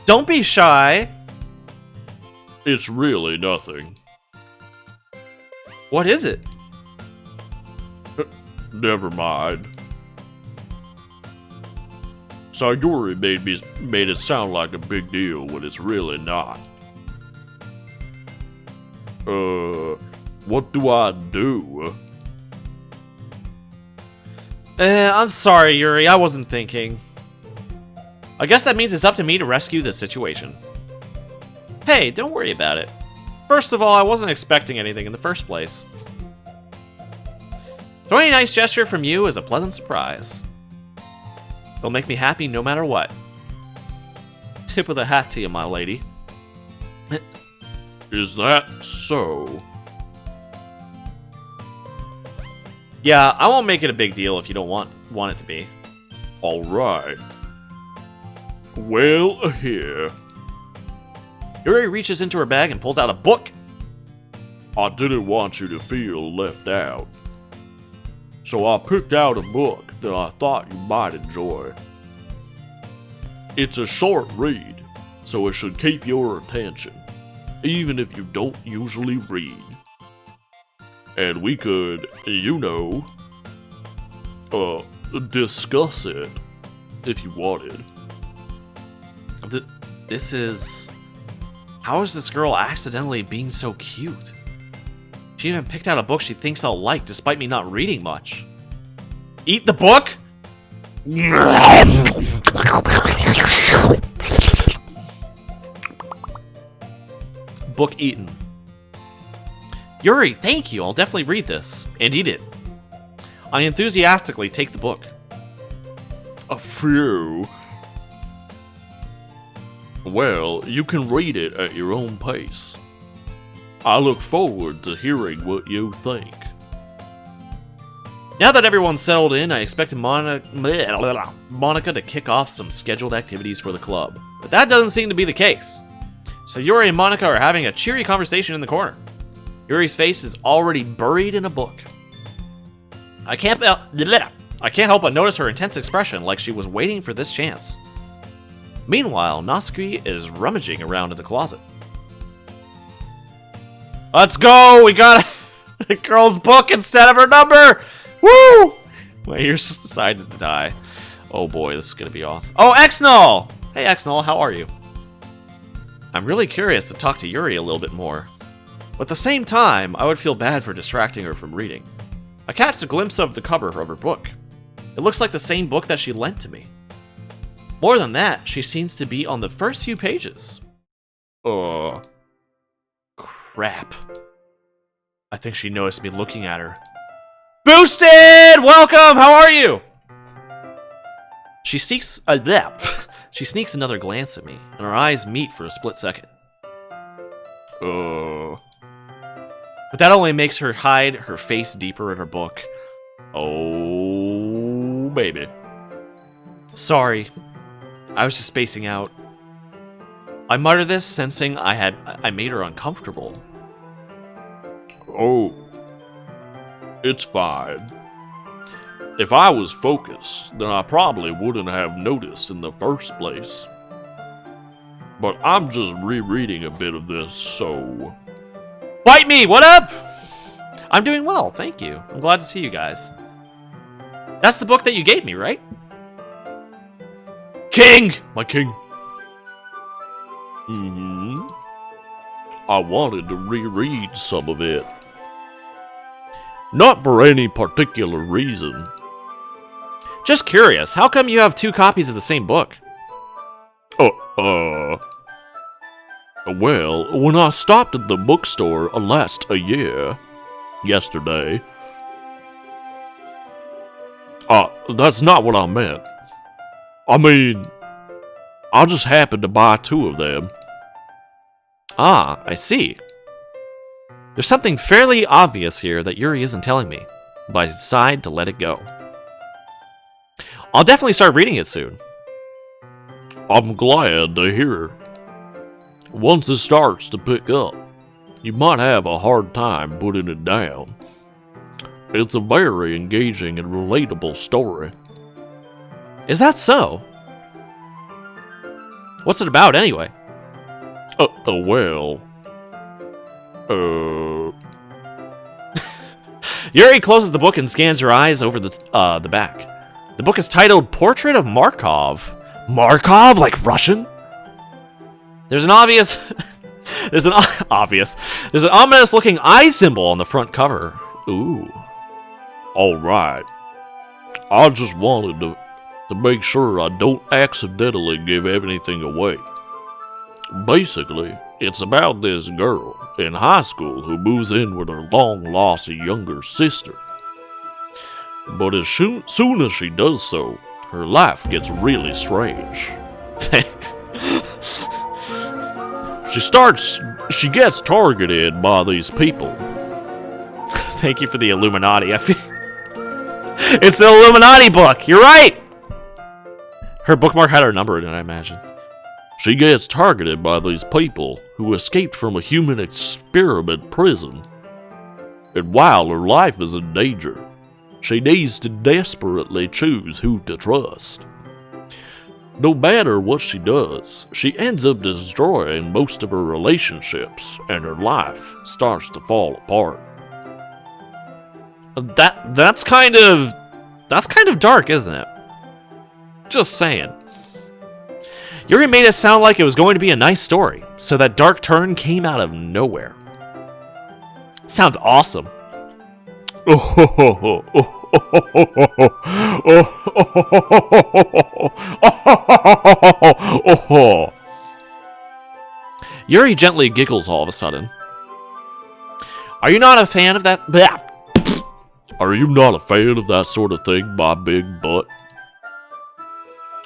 Don't be shy. It's really nothing. What is it? Never mind. Sayuri made it sound like a big deal when it's really not. What do I do? I'm sorry, Yuri. I wasn't thinking. I guess that means it's up to me to rescue this situation. Hey, don't worry about it. First of all, I wasn't expecting anything in the first place. So any nice gesture from you is a pleasant surprise. It'll make me happy no matter what. Tip of the hat to you, my lady. Is that so? Yeah, I won't make it a big deal if you don't want it to be. Alright. Well, here. Yuri reaches into her bag and pulls out a book. I didn't want you to feel left out. So I picked out a book that I thought you might enjoy. It's a short read, so it should keep your attention, even if you don't usually read. And we could, discuss it if you wanted. This is... How is this girl accidentally being so cute? She even picked out a book she thinks I'll like, despite me not reading much. Eat the book? Book eaten. Yuri, thank you. I'll definitely read this and eat it. I enthusiastically take the book. A few. Well, you can read it at your own pace. I look forward to hearing what you think. Now that everyone's settled in, I expect Monica to kick off some scheduled activities for the club. But that doesn't seem to be the case. So Yuri and Monica are having a cheery conversation in the corner. Yuri's face is already buried in a book. I can't help but notice her intense expression, like she was waiting for this chance. Meanwhile, Natsuki is rummaging around in the closet. Let's go! We got a girl's book instead of her number! Woo! My ears just decided to die. Oh boy, this is gonna be awesome. Oh, Xnull! Hey Xnull, how are you? I'm really curious to talk to Yuri a little bit more. But at the same time, I would feel bad for distracting her from reading. I catch a glimpse of the cover of her book. It looks like the same book that she lent to me. More than that, she seems to be on the first few pages. Crap. I think she noticed me looking at her. Boosted! Welcome! How are you? She sneaks another glance at me, and our eyes meet for a split second. But that only makes her hide her face deeper in her book. Oh, baby. Sorry. I was just spacing out. I mutter this, sensing I made her uncomfortable. Oh. It's fine. If I was focused, then I probably wouldn't have noticed in the first place. But I'm just rereading a bit of this, so... Bite me! What up? I'm doing well, thank you. I'm glad to see you guys. That's the book that you gave me, right? King! My king. I wanted to reread some of it. Not for any particular reason. Just curious, how come you have 2 copies of the same book? Well, when I stopped at the bookstore yesterday. That's not what I meant. I mean, I just happened to buy 2 of them. Ah, I see. There's something fairly obvious here that Yuri isn't telling me, but I decide to let it go. I'll definitely start reading it soon. I'm glad to hear. Once it starts to pick up, you might have a hard time putting it down. It's a very engaging and relatable story. Is that so? What's it about, anyway? Yuri closes the book and scans her eyes over the back. The book is titled Portrait of Markov. Markov? Like Russian? There's an ominous looking eye symbol on the front cover. Ooh. Alright. I just wanted to to make sure I don't accidentally give anything away. Basically, it's about this girl in high school who moves in with her long-lost younger sister. But as soon as she does so, her life gets really strange. She gets targeted by these people. Thank you for the Illuminati. It's the Illuminati book. You're right. Her bookmark had her number in it, I imagine. She gets targeted by these people who escaped from a human experiment prison. And while her life is in danger, she needs to desperately choose who to trust. No matter what she does, she ends up destroying most of her relationships, and her life starts to fall apart. That's kind of dark, isn't it? Just saying. Yuri made it sound like it was going to be a nice story, so that dark turn came out of nowhere. Sounds awesome. Yuri gently giggles all of a sudden. Are you not a fan of that? Are you not a fan of that sort of thing, my big butt?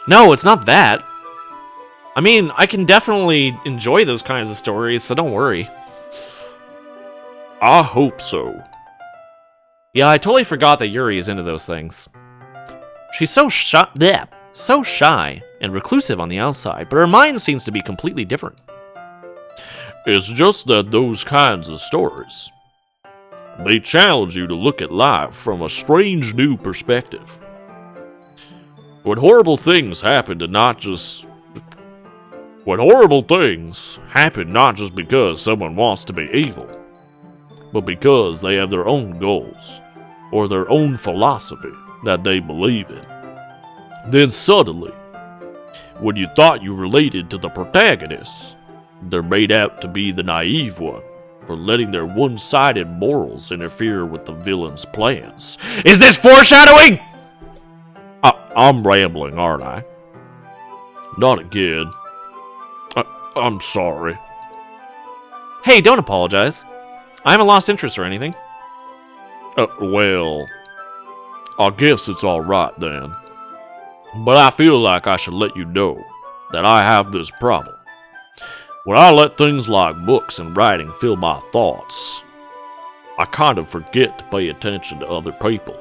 No, it's not that. I mean, I can definitely enjoy those kinds of stories, so don't worry. I hope so. Yeah, I totally forgot that Yuri is into those things. She's so shy and reclusive on the outside, but her mind seems to be completely different. It's just that those kinds of stories, they challenge you to look at life from a strange new perspective. When horrible things happen not just because someone wants to be evil, but because they have their own goals, or their own philosophy that they believe in. Then suddenly, when you thought you related to the protagonists, they're made out to be the naive one for letting their one-sided morals interfere with the villain's plans. Is this foreshadowing? I'm rambling, aren't I? Not again. I'm sorry. Hey, don't apologize. I haven't lost interest or anything. Well, I guess it's alright then. But I feel like I should let you know that I have this problem. When I let things like books and writing fill my thoughts, I kind of forget to pay attention to other people.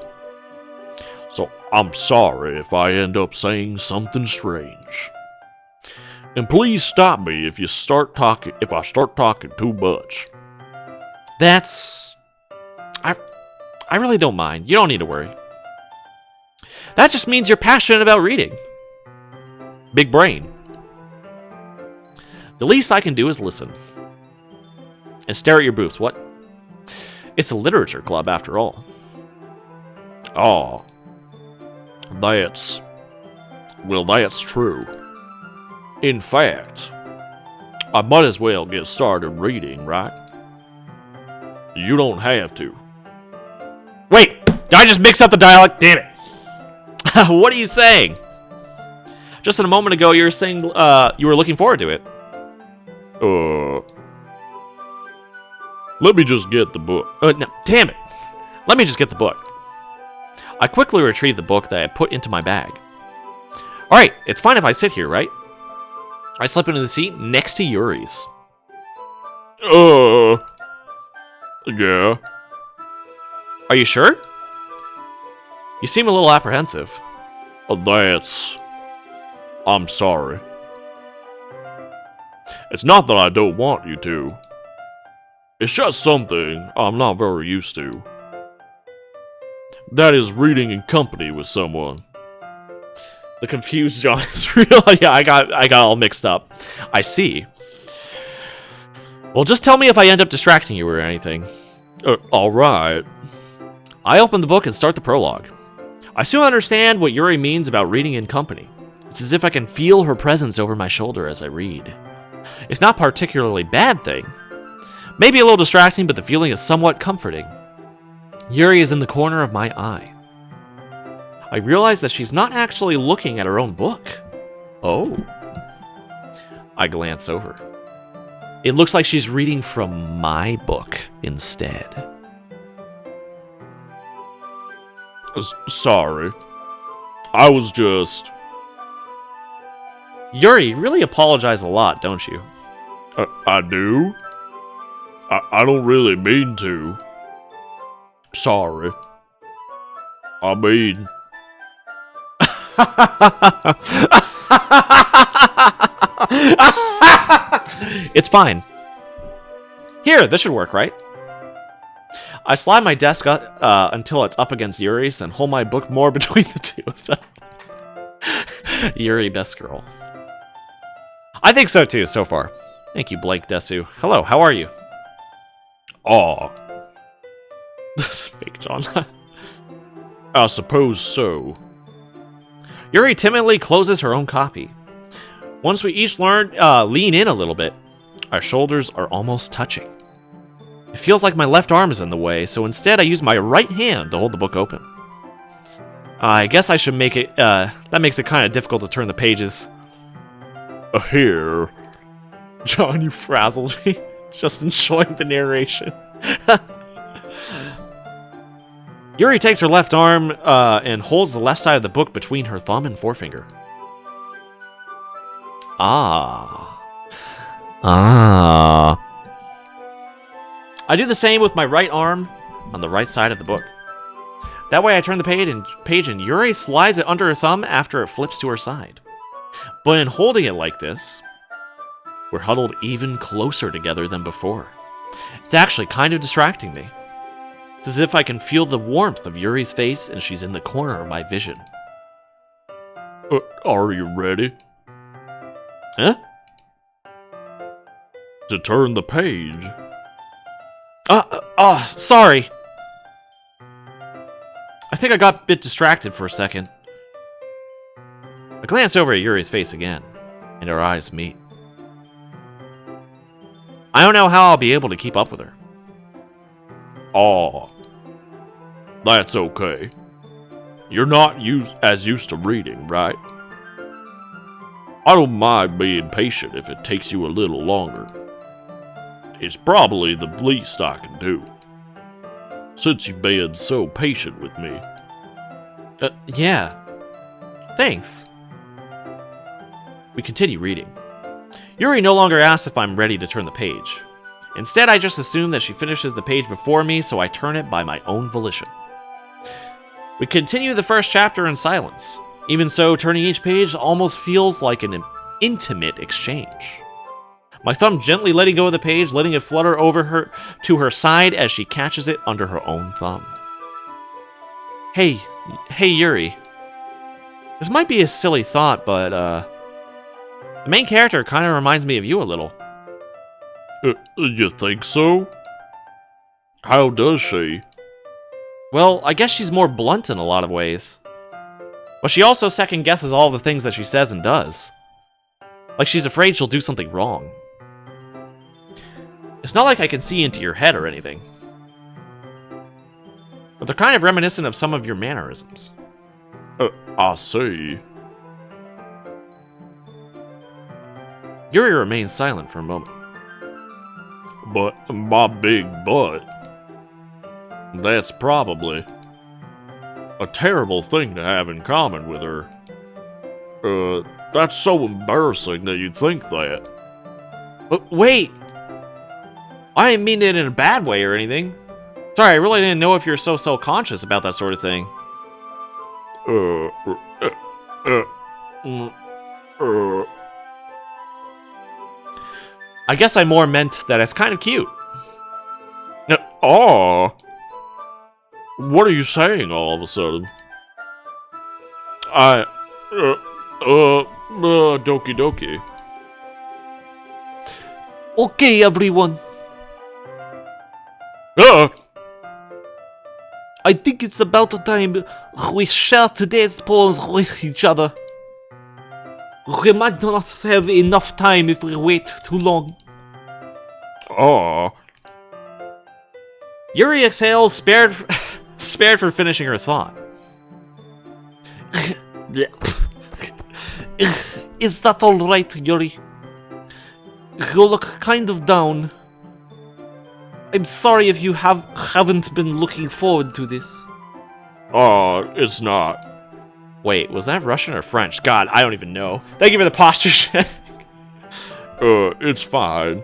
So I'm sorry if I end up saying something strange. And please stop me if I start talking too much. I really don't mind. You don't need to worry. That just means you're passionate about reading. Big brain. The least I can do is listen. And stare at your boobs. What? It's a literature club, after all. Oh. That's true. In fact, I might as well get started reading, right? You don't have to. Wait! Did I just mix up the dialect? Damn it! What are you saying? Just a moment ago, you were saying you were looking forward to it. Let me just get the book. No, damn it. Let me just get the book. I quickly retrieved the book that I had put into my bag. Alright, it's fine if I sit here, right? I slip into the seat next to Yuri's. Yeah. Are you sure? You seem a little apprehensive. I'm sorry. It's not that I don't want you to. It's just something I'm not very used to. That is reading in company with someone. The confused John is real. Yeah, I got all mixed up. I see. Well, just tell me if I end up distracting you or anything. Alright. I open the book and start the prologue. I soon understand what Yuri means about reading in company. It's as if I can feel her presence over my shoulder as I read. It's not a particularly bad thing. Maybe a little distracting, but the feeling is somewhat comforting. Yuri is in the corner of my eye. I realize that she's not actually looking at her own book. Oh. I glance over. It looks like she's reading from my book instead. Sorry. I was just... Yuri, you really apologize a lot, don't you? I do? I don't really mean to. Sorry. I mean... It's fine. Here, this should work, right? I slide my desk up, until it's up against Yuri's, then hold my book more between the two of them. Yuri, best girl. I think so too, so far. Thank you, Blake Desu. Hello, how are you? Aw. This fake John. I suppose so. Yuri timidly closes her own copy. Once we each lean in a little bit, our shoulders are almost touching. It feels like my left arm is in the way, so instead I use my right hand to hold the book open. I guess I should make it, that makes it kind of difficult to turn the pages. Here. John, you frazzled me. Just enjoying the narration. Yuri takes her left arm, and holds the left side of the book between her thumb and forefinger. Ah. I do the same with my right arm on the right side of the book. That way I turn the page and Yuri slides it under her thumb after it flips to her side. But in holding it like this, we're huddled even closer together than before. It's actually kind of distracting me. It's as if I can feel the warmth of Yuri's face and she's in the corner of my vision. Are you ready? Huh? To turn the page. Sorry. I think I got a bit distracted for a second. I glance over at Yuri's face again, and our eyes meet. I don't know how I'll be able to keep up with her. Aw. That's okay. You're not as used to reading, right? I don't mind being patient if it takes you a little longer. It's probably the least I can do, since you've been so patient with me. Yeah. Thanks. We continue reading. Yuri no longer asks if I'm ready to turn the page. Instead, I just assume that she finishes the page before me, so I turn it by my own volition. We continue the first chapter in silence. Even so, turning each page almost feels like an intimate exchange. My thumb gently letting go of the page, letting it flutter over her to her side as she catches it under her own thumb. Hey Yuri. This might be a silly thought, but the main character kind of reminds me of you a little. You think so? How does she? Well, I guess she's more blunt in a lot of ways. But she also second guesses all the things that she says and does. Like she's afraid she'll do something wrong. It's not like I can see into your head or anything. But they're kind of reminiscent of some of your mannerisms. I see. Yuri remains silent for a moment. But my big butt. That's probably a terrible thing to have in common with her. That's so embarrassing that you'd think that. Wait! I didn't mean it in a bad way or anything. Sorry, I really didn't know if you're so self-conscious about that sort of thing. I guess I more meant that it's kind of cute. Aw. What are you saying all of a sudden? Doki Doki. Okay, everyone. I think it's about time we share today's poems with each other. We might not have enough time if we wait too long. Aw. Yuri exhales, spared for finishing her thought. Is that alright, Yuri? You look kind of down. I'm sorry if you haven't been looking forward to this. It's not. Wait, was that Russian or French? God, I don't even know. Thank you for the posture check. It's fine.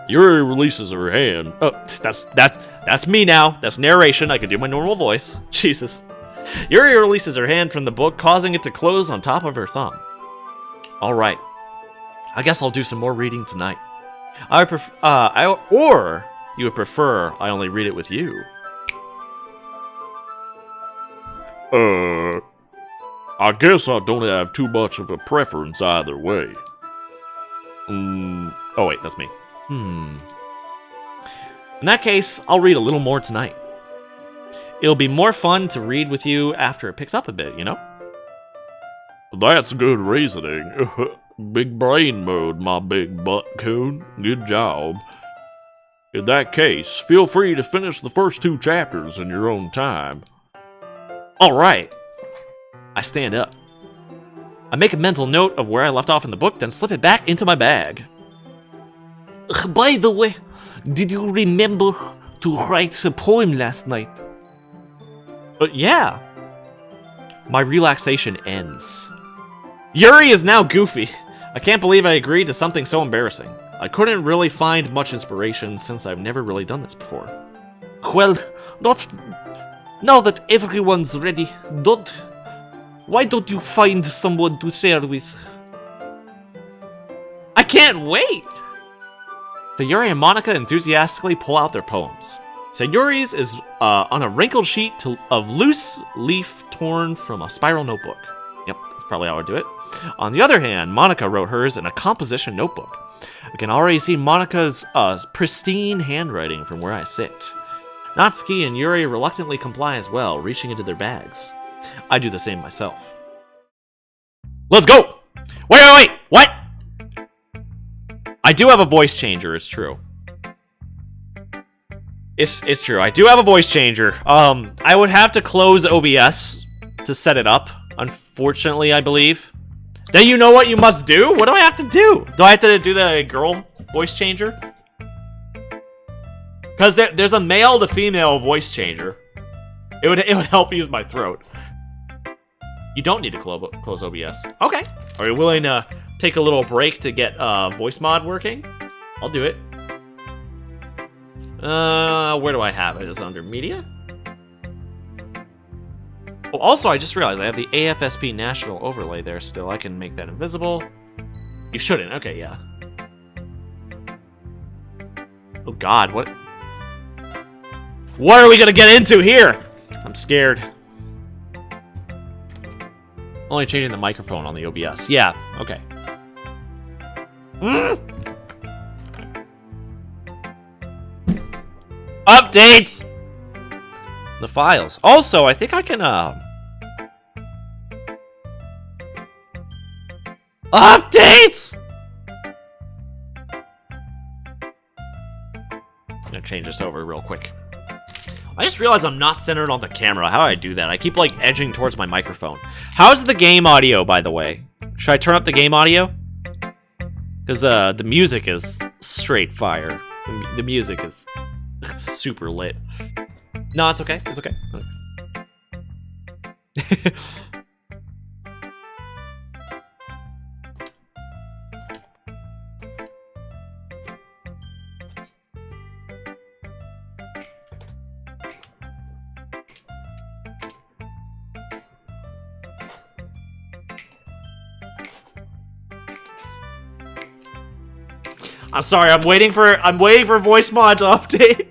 Yuri releases her hand. Oh, that's me now. That's narration. I can do my normal voice. Jesus. Yuri releases her hand from the book, causing it to close on top of her thumb. All right. I guess I'll do some more reading tonight. Or you would prefer I only read it with you. I guess I don't have too much of a preference either way. Oh wait, that's me. In that case, I'll read a little more tonight. It'll be more fun to read with you after it picks up a bit, you know? That's good reasoning. Big brain mode, my big butt coon. Good job. In that case, feel free to finish the first 2 chapters in your own time. Alright. I stand up. I make a mental note of where I left off in the book, then slip it back into my bag. By the way, did you remember to write a poem last night? Yeah. My relaxation ends. Yuri is now goofy. I can't believe I agreed to something so embarrassing. I couldn't really find much inspiration since I've never really done this before. Well, now that everyone's ready, why don't you find someone to share with? I can't wait! Sayuri and Monica enthusiastically pull out their poems. Sayuri's is on a wrinkled sheet of loose leaf torn from a spiral notebook. Yep, that's probably how I do it. On the other hand, Monica wrote hers in a composition notebook. I can already see Monica's pristine handwriting from where I sit. Natsuki and Yuri reluctantly comply as well, reaching into their bags. I do the same myself. Let's go! Wait! What? I do have a voice changer, it's true. It's true, I do have a voice changer. I would have to close OBS to set it up, unfortunately, I believe. Then you know what you must do? What do I have to do? Do I have to do the girl voice changer? Because there's a male to female voice changer. It would help use my throat. You don't need to close OBS. Okay. Are you willing to take a little break to get voice mod working? I'll do it. Where do I have it? Is it under media? Oh, also, I just realized I have the AFSP national overlay there still. I can make that invisible. You shouldn't. Okay, yeah. Oh God, what? What are we gonna get into here? I'm scared. Only changing the microphone on the OBS. Yeah, okay. Updates! The files. Also, I think I can, Updates! I'm gonna change this over real quick. I just realized I'm not centered on the camera. How do I do that? I keep, like, edging towards my microphone. How's the game audio, by the way? Should I turn up the game audio? Because, the music is straight fire. The music is super lit. No, it's okay. It's okay. I'm sorry, I'm waiting for voice mod to update.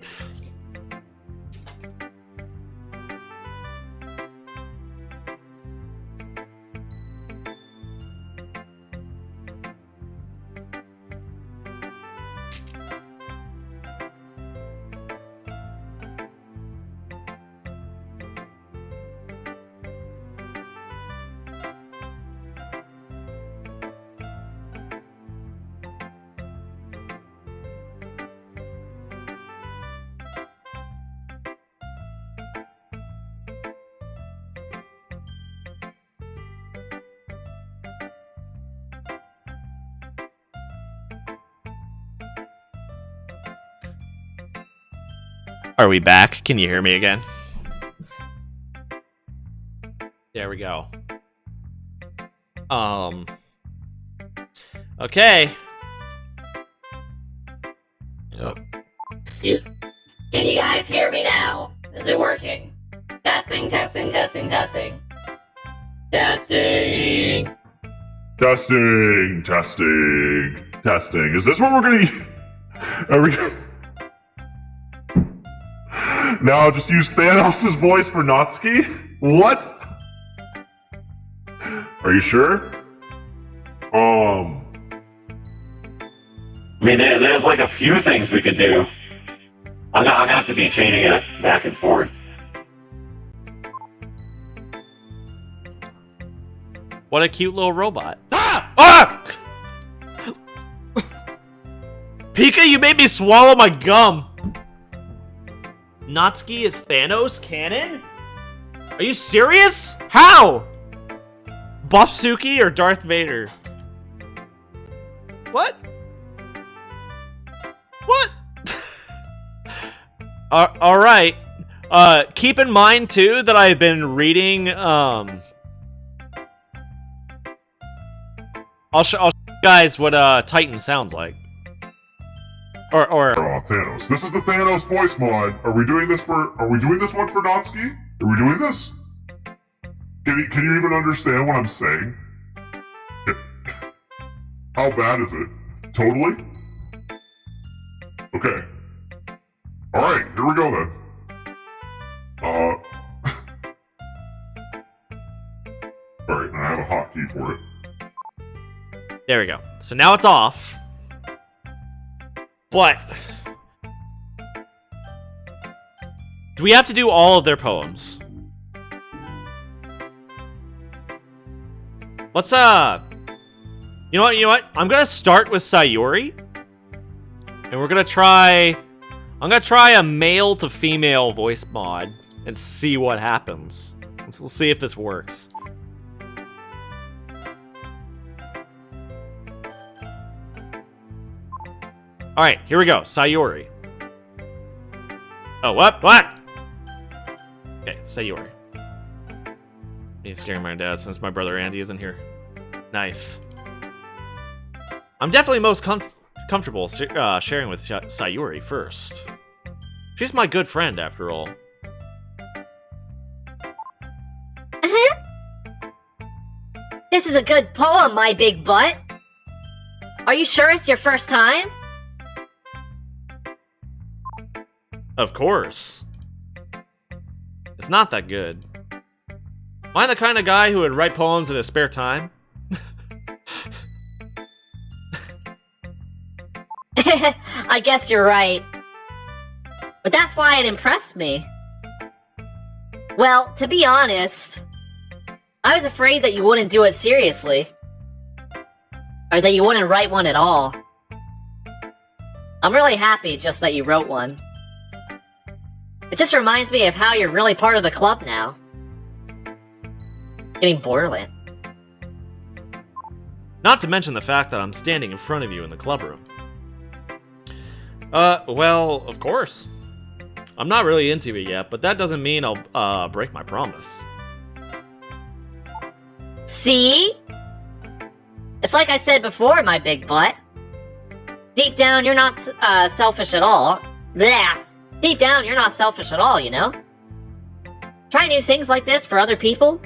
Are we back? Can you hear me again? There we go. Okay. Excuse me. Can you guys hear me now? Is it working? Testing, testing, testing, testing. Testing. Testing, testing, testing. Is this what we're gonna... Are we... Now just use Thanos' voice for Natsuki? What? Are you sure? I mean, there's like a few things we could do. I'm gonna have to be changing it back and forth. What a cute little robot. Ah! Ah! Pika, you made me swallow my gum. Natsuki is Thanos canon? Are you serious? How? Buff Suki or Darth Vader? What? What? Alright. Keep in mind, too, that I've been reading, I'll show you guys what, Titan sounds like. Or Thanos. This is the Thanos voice mod. Are we doing this one for Natsuki? Are we doing this? Can you even understand what I'm saying? How bad is it? Totally? Okay. Alright, here we go then. Alright, and I have a hotkey for it. there we go. So now it's off. But do we have to do all of their poems? Let's you know what? I'm gonna start with Sayuri. And we're gonna try I'm gonna try a male to female voice mod and see what happens. Let's see if this works. Alright, here we go. Sayuri. Oh, what? What? Okay, Sayuri. He's scaring my dad since my brother Andy isn't here. Nice. I'm definitely most comfortable sharing with Sayuri first. She's my good friend, after all. This is a good poem, my big butt. Are you sure it's your first time? Of course. It's not that good. Am I the kind of guy who would write poems in his spare time? I guess you're right. But that's why it impressed me. Well, to be honest, I was afraid that you wouldn't do it seriously. Or that you wouldn't write one at all. I'm really happy just that you wrote one. It just reminds me of how you're really part of the club now. Getting borderland. Not to mention the fact that I'm standing in front of you in the club room. Well, of course. I'm not really into it yet, but that doesn't mean I'll, break my promise. See? It's like I said before, my big butt. Deep down, you're not, selfish at all. Blah! Deep down, you're not selfish at all, you know? Try new things like this for other people.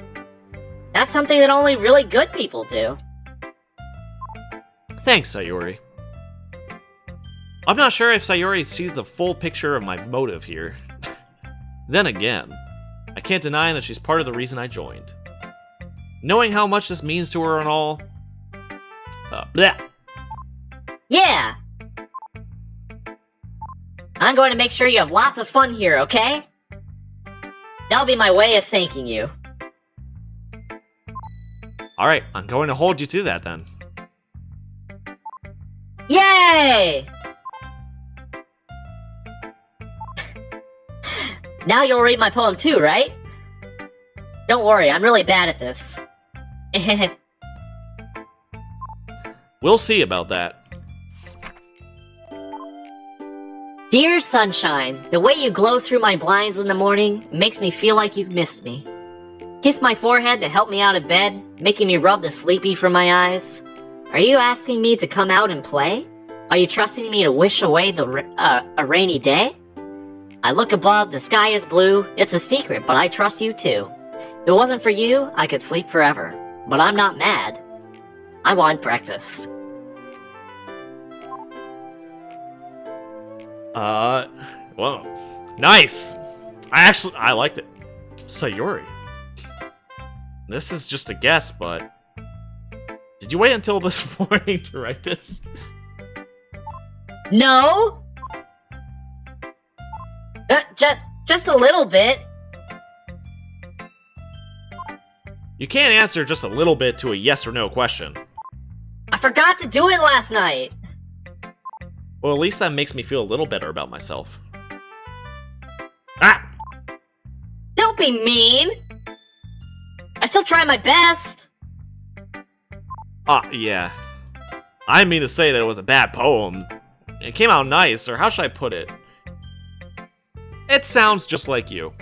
That's something that only really good people do. Thanks, Sayuri. I'm not sure if Sayuri sees the full picture of my motive here. Then again, I can't deny that she's part of the reason I joined. Knowing how much this means to her and all... blah. Yeah! I'm going to make sure you have lots of fun here, okay? That'll be my way of thanking you. Alright, I'm going to hold you to that then. Yay! Now you'll read my poem too, right? Don't worry, I'm really bad at this. We'll see about that. Dear sunshine, the way you glow through my blinds in the morning makes me feel like you've missed me. Kiss my forehead to help me out of bed, making me rub the sleepy from my eyes. Are you asking me to come out and play? Are you trusting me to wish away a rainy day? I look above, the sky is blue. It's a secret, but I trust you too. If it wasn't for you, I could sleep forever. But I'm not mad. I want breakfast. Whoa. Nice! I liked it. Sayori. This is just a guess, but... Did you wait until this morning to write this? No! Just a little bit. You can't answer just a little bit to a yes or no question. I forgot to do it last night. Well, at least that makes me feel a little better about myself. Ah! Don't be mean. I still try my best. Yeah. I didn't mean to say that it was a bad poem. It came out nice, or how should I put it? It sounds just like you.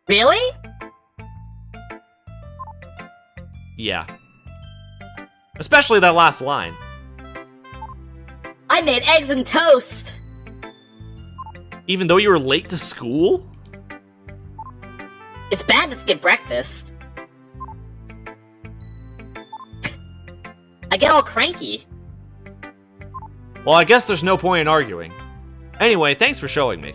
Really? Yeah. Especially that last line. I made eggs and toast. Even though you were late to school? It's bad to skip breakfast. I get all cranky. Well, I guess there's no point in arguing. Anyway, thanks for showing me.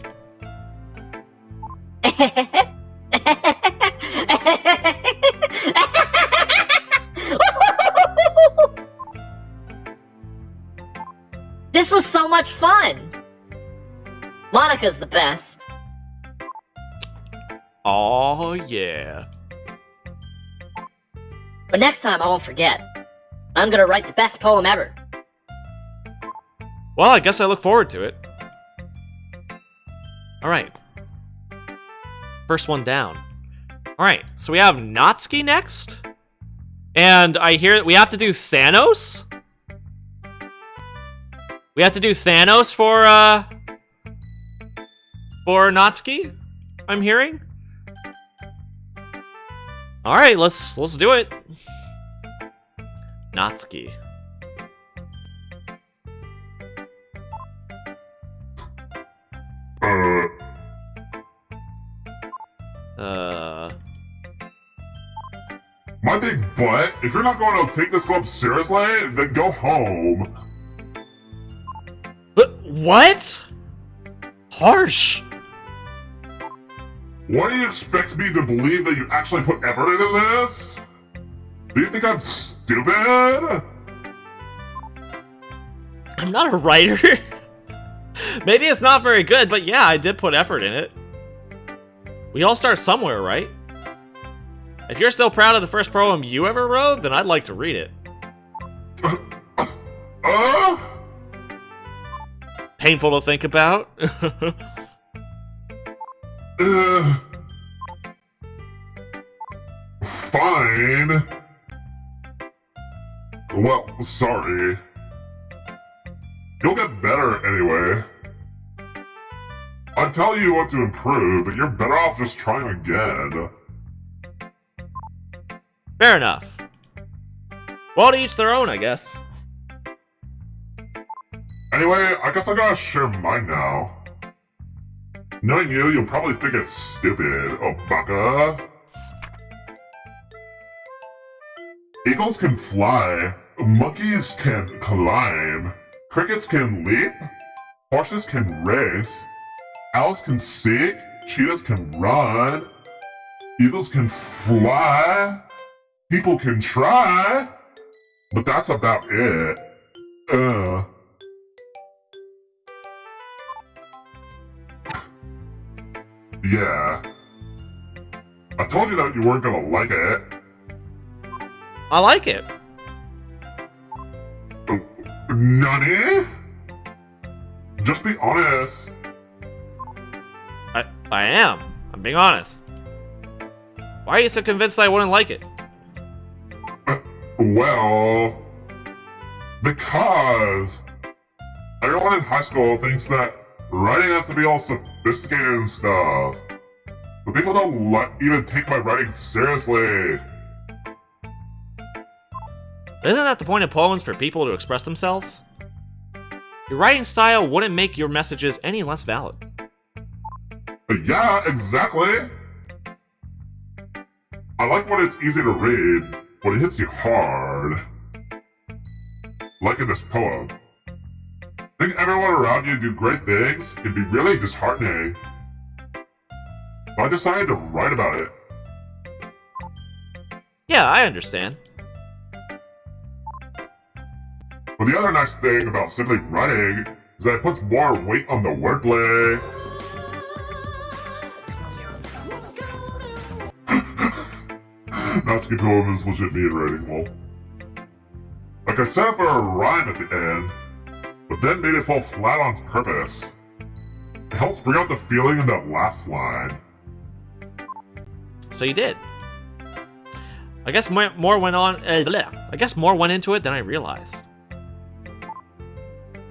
This was so much fun! Monica's the best. Oh yeah. But next time I won't forget. I'm gonna write the best poem ever. Well, I guess I look forward to it. Alright. First one down. Alright, so we have Natsuki next. And I hear that we have to do Thanos? We have to do Thanos for Natsuki, I'm hearing. Alright, let's do it. Natsuki. My big butt, if you're not going to take this club seriously, then go home. What? Harsh. What do you expect me to believe that you actually put effort into this? Do you think I'm stupid? I'm not a writer. Maybe it's not very good, but yeah, I did put effort in it. We all start somewhere, right? If you're still proud of the first poem you ever wrote, then I'd like to read it. Painful to think about. Fine. Well, sorry. You'll get better anyway. I'd tell you what to improve, but you're better off just trying again. Fair enough. Well, to each their own, I guess. Anyway, I guess I gotta share mine now. Knowing you, you'll probably think it's stupid, oh baka. Eagles can fly, monkeys can climb, crickets can leap, horses can race, owls can seek, cheetahs can run, eagles can fly, people can try, but that's about it. Yeah. I told you that you weren't gonna like it. I like it. Nani? Just be honest. I am. I'm being honest. Why are you so convinced I wouldn't like it? Well... Because... Everyone in high school thinks that writing has to be all sophisticated and stuff. But people don't even take my writing seriously. Isn't that the point of poems, for people to express themselves? Your writing style wouldn't make your messages any less valid. Yeah, exactly. I like when it's easy to read, when it hits you hard. Like in this poem. Think everyone around you do great things can be really disheartening. But I decided to write about it. Yeah, I understand. But the other nice thing about simply writing is that it puts more weight on the wordplay. Natsuki poem is legit me in writing, lol. Like I set it for a rhyme at the end, but then made it fall flat on purpose. It helps bring out the feeling in that last line. So you did. I guess more went on. I guess more went into it than I realized.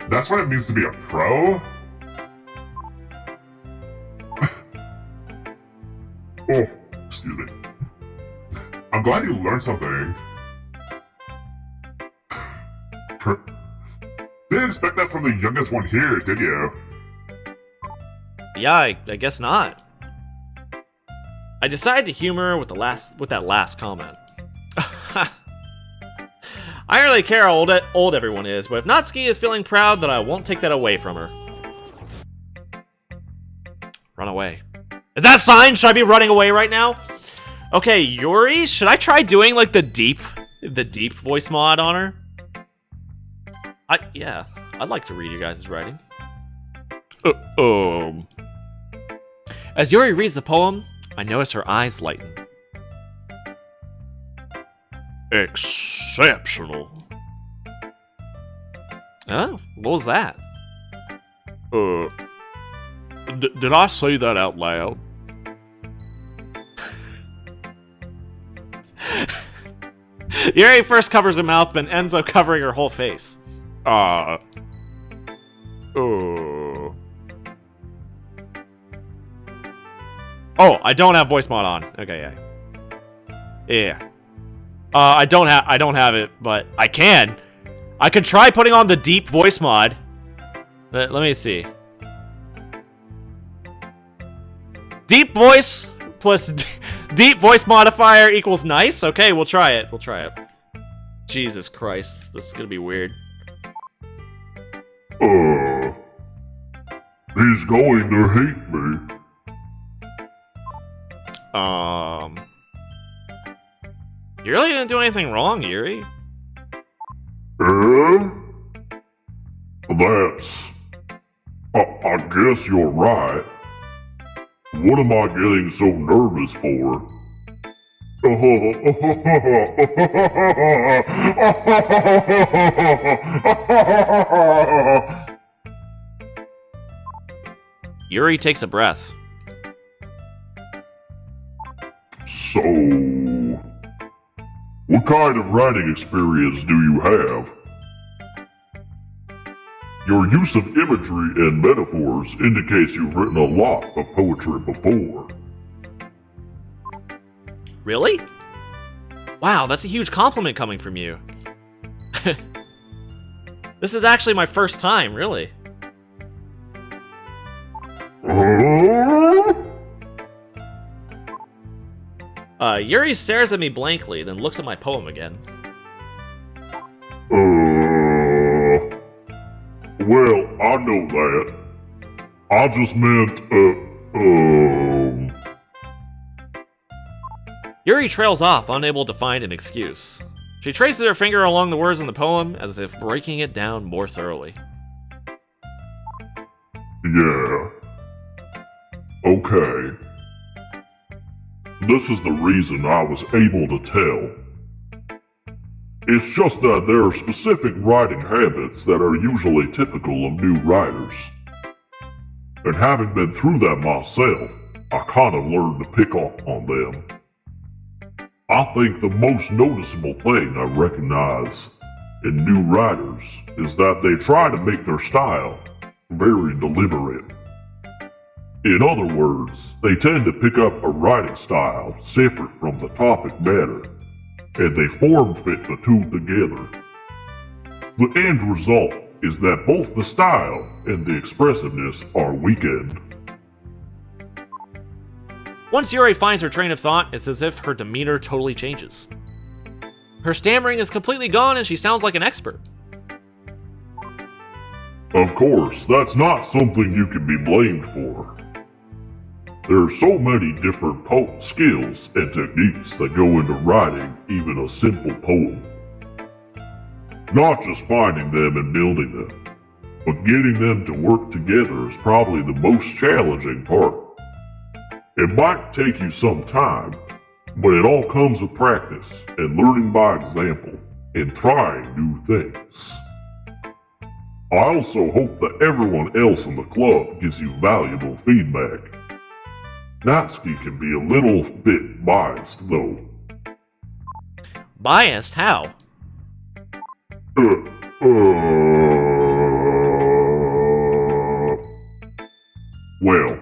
That's what it means to be a pro? Oh, excuse me. I'm glad you learned something. Didn't expect that from the youngest one here, did you? Yeah, I guess not. I decided to humor with that last comment. I don't really care how old everyone is, but if Natsuki is feeling proud, then I won't take that away from her. Run away. Is that a sign? Should I be running away right now? Okay, Yuri, should I try doing like the deep voice mod on her? Yeah, I'd like to read you guys' writing. As Yuri reads the poem, I notice her eyes lighten. Exceptional. Oh, what was that? Did I say that out loud? Yuri first covers her mouth, but ends up covering her whole face. Oh, I don't have voice mod on. Okay, yeah. I don't have it, but I can. I could try putting on the deep voice mod. Let me see. Deep voice plus deep voice modifier equals nice. Okay, we'll try it. Jesus Christ, this is gonna be weird. He's going to hate me. You really didn't do anything wrong, Yuri. That's... I guess you're right. What am I getting so nervous for? Yuri takes a breath. So... what kind of writing experience do you have? Your use of imagery and metaphors indicates you've written a lot of poetry before. Really? Wow, that's a huge compliment coming from you. This is actually my first time, really. Yuri stares at me blankly, then looks at my poem again. Well, I know that. I just meant, Yuri trails off, unable to find an excuse. She traces her finger along the words in the poem, as if breaking it down more thoroughly. Yeah. Okay. This is the reason I was able to tell. It's just that there are specific writing habits that are usually typical of new writers. And having been through that myself, I kind of learned to pick up on them. I think the most noticeable thing I recognize in new writers is that they try to make their style very deliberate. In other words, they tend to pick up a writing style separate from the topic matter, and they form fit the two together. The end result is that both the style and the expressiveness are weakened. Once Yuri finds her train of thought, it's as if her demeanor totally changes. Her stammering is completely gone and she sounds like an expert. Of course, that's not something you can be blamed for. There are so many different skills and techniques that go into writing even a simple poem. Not just finding them and building them, but getting them to work together is probably the most challenging part. It might take you some time, but it all comes with practice and learning by example and trying new things. I also hope that everyone else in the club gives you valuable feedback. Natsuki can be a little bit biased, though. Biased? How? Well,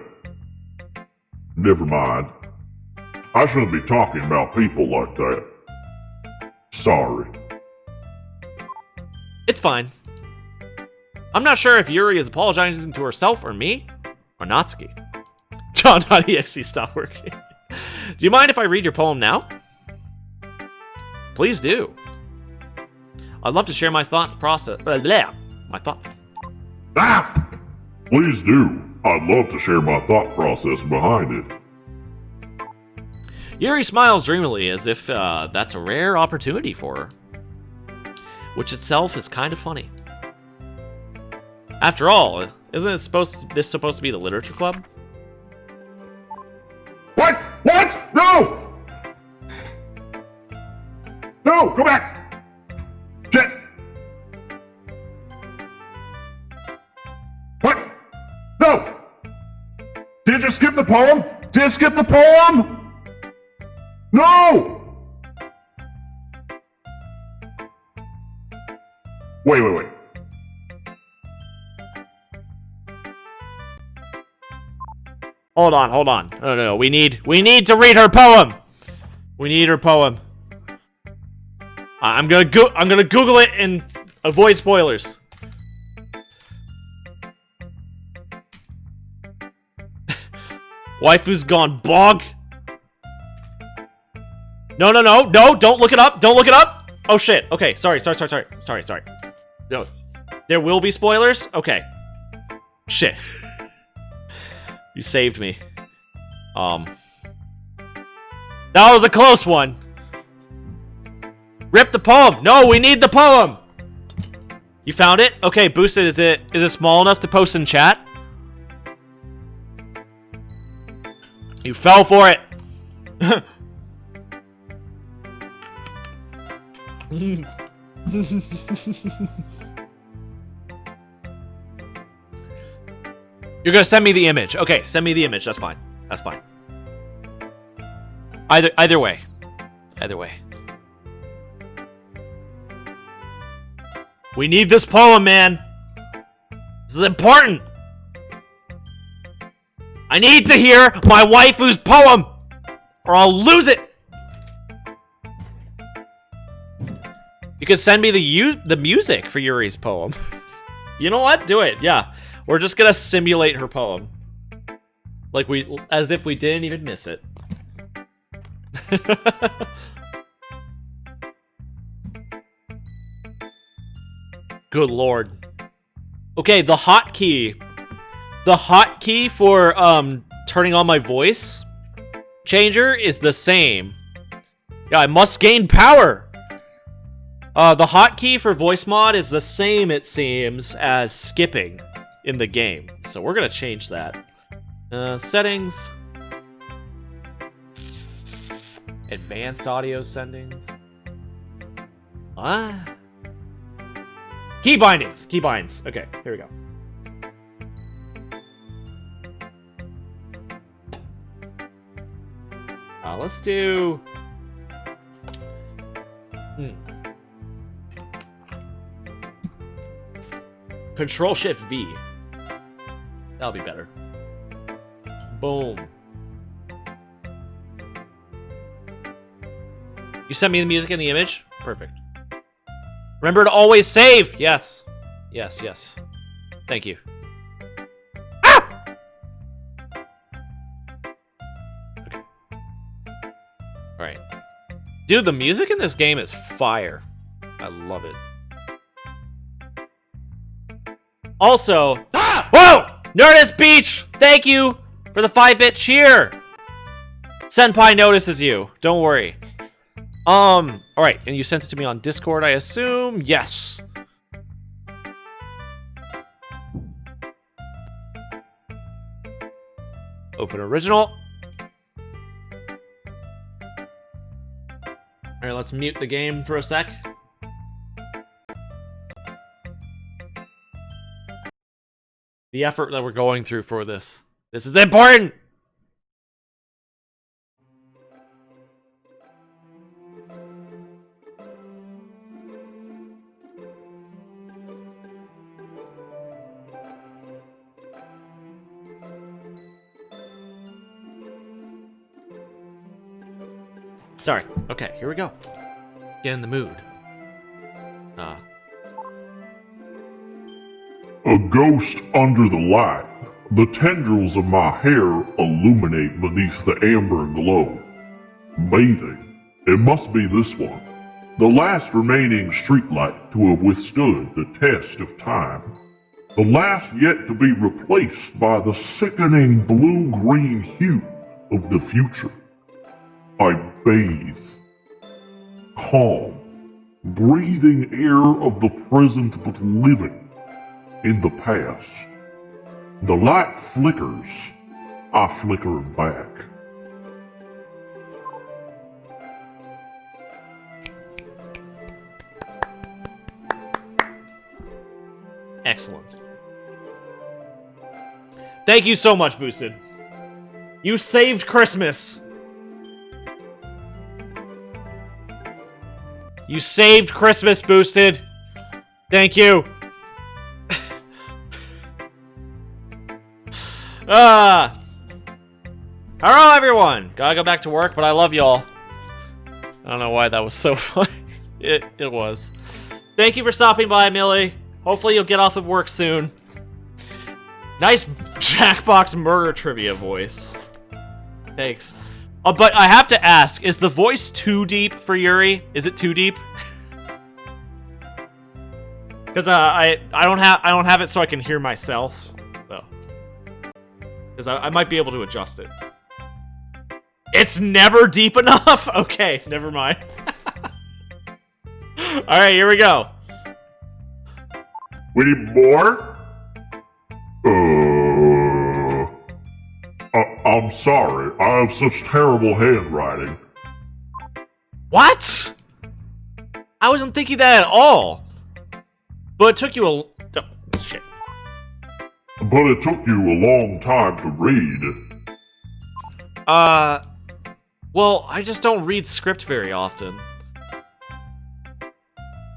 never mind. I shouldn't be talking about people like that. Sorry. It's fine. I'm not sure if Yuri is apologizing to herself or me, or Natsuki. John.exe stopped working. Do you mind if I read your poem now? Please do. I'd love to share my thoughts process. My thought. Ah! Please do. I'd love to share my thought process behind it. Yuri smiles dreamily as if that's a rare opportunity for her, which itself is kind of funny. After all, isn't this supposed to be the literature club? What? What? No! No, go back! Shit! What? No! Did you just skip the poem? Did you skip the poem? No! Wait. Hold on. No. We need to read her poem. We need her poem. I'm gonna Google it and avoid spoilers. Waifu's gone bog. No, don't look it up. Oh shit. Okay, sorry. No. There will be spoilers? Okay. Shit. You saved me. That was a close one. Rip the poem. No, we need the poem. You found it? Okay, Boosted, is it small enough to post in chat? You fell for it. You're gonna send me the image. Okay, send me the image. That's fine. Either way. We need this poem, man. This is important. I need to hear my waifu's poem, or I'll lose it. You can send me the music for Yuri's poem. You know what? Do it. Yeah. We're just gonna simulate her poem. As if we didn't even miss it. Good lord. Okay, the hotkey for turning on my voice changer is the same. Yeah, I must gain power. The hotkey for voice mod is the same, it seems, as skipping in the game. So we're gonna change that. Settings. Advanced audio settings. Key bindings. Okay, here we go. Let's do... Control-Shift-V. That'll be better. Boom. You sent me the music and the image? Perfect. Remember to always save! Yes. Yes, yes. Thank you. Ah! Okay. Alright. Dude, the music in this game is fire. I love it. Also... Ah! Whoa! Nerdist Beach! Thank you for the 5-bit cheer! Senpai notices you. Don't worry. Alright, and you sent it to me on Discord, I assume? Yes. Open original. Alright, let's mute the game for a sec. The effort that we're going through for this. This is important! Sorry. Okay, here we go. Get in the mood. A ghost under the light. The tendrils of my hair illuminate beneath the amber glow. Bathing. It must be this one. The last remaining streetlight to have withstood the test of time. The last yet to be replaced by the sickening blue-green hue of the future. I bathe. Calm. Breathing air of the present but living in the past. The light flickers. I flicker back. Excellent. Thank you so much, Boosted. You saved Christmas. You saved Christmas, Boosted. Thank you. Hello, everyone. Gotta go back to work, but I love y'all. I don't know why that was so funny. It was. Thank you for stopping by, Millie. Hopefully you'll get off of work soon. Nice Jackbox murder trivia voice. Thanks. But I have to ask, is the voice too deep for Yuri? Is it too deep? Because I don't have it so I can hear myself. So, because I might be able to adjust it. It's never deep enough. Okay, never mind. All right, here we go. We need more? I'm sorry. I have such terrible handwriting. What? I wasn't thinking that at all. But it took you a... Oh, shit. But it took you a long time to read. Well, I just don't read script very often.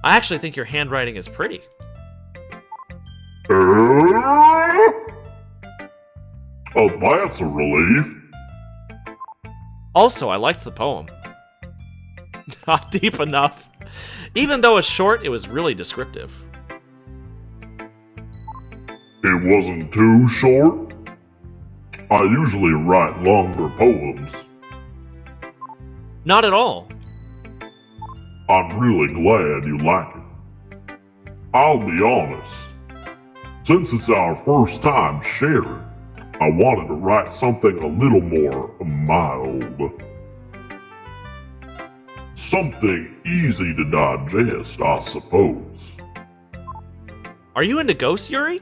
I actually think your handwriting is pretty. Oh, that's a relief. Also, I liked the poem. Not deep enough. Even though it's short, it was really descriptive. It wasn't too short. I usually write longer poems. Not at all. I'm really glad you like it. I'll be honest. Since it's our first time sharing, I wanted to write something a little more mild. Something easy to digest, I suppose. Are you into ghosts, Yuri?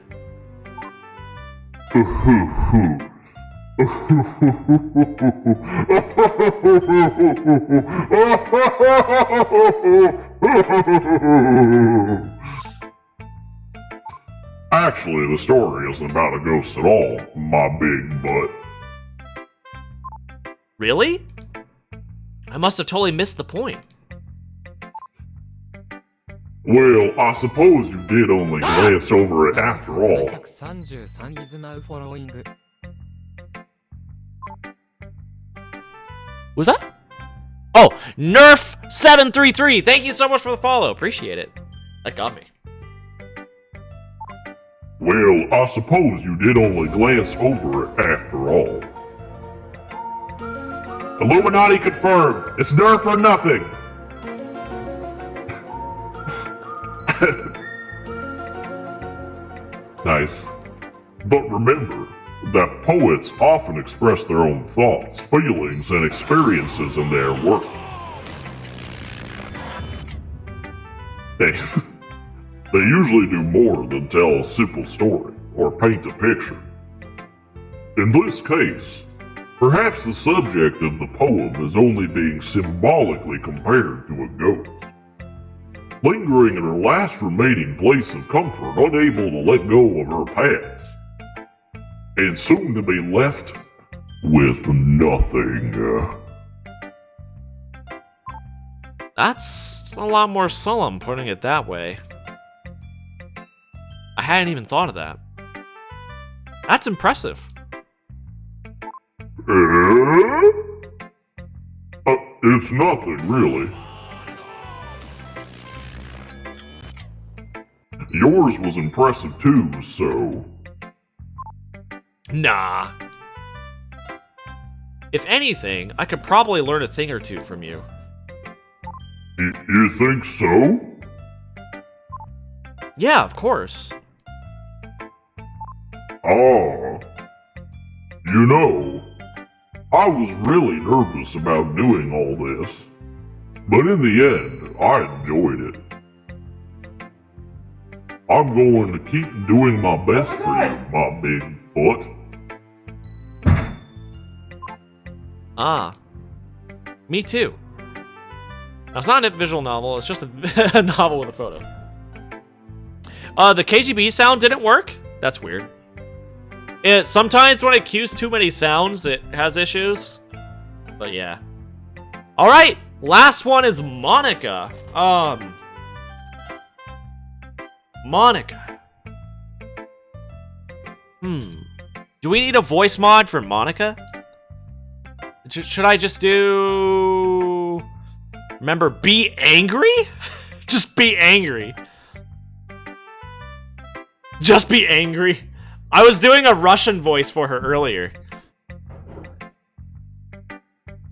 Actually, the story isn't about a ghost at all, my big butt. Really? I must have totally missed the point. Well, I suppose you did only glance over it after all. 133イズナウフォローイング Who's that? Oh, Nerf733. Thank you so much for the follow. Appreciate it. That got me. Well, I suppose you did only glance over it after all. Illuminati confirmed! It's Nerf or nothing! Nice. But remember that poets often express their own thoughts, feelings, and experiences in their work. Thanks. They usually do more than tell a simple story or paint a picture. In this case, perhaps the subject of the poem is only being symbolically compared to a ghost, lingering in her last remaining place of comfort, unable to let go of her past, and soon to be left with nothing. That's a lot more solemn, putting it that way. I hadn't even thought of that. That's impressive. It's nothing, really. Yours was impressive too, so... Nah. If anything, I could probably learn a thing or two from you. You think so? Yeah, of course. Ah. You know, I was really nervous about doing all this, but in the end, I enjoyed it. I'm going to keep doing my best for you, my big butt. Ah. Me too. Now, it's not a visual novel, it's just a novel with a photo. The KGB sound didn't work? That's weird. Sometimes when it cues too many sounds, it has issues. But yeah. Alright, last one is Monica. Monica. Do we need a voice mod for Monica? Should I just do... Remember, be angry? Just be angry. Just be angry. I was doing a Russian voice for her earlier.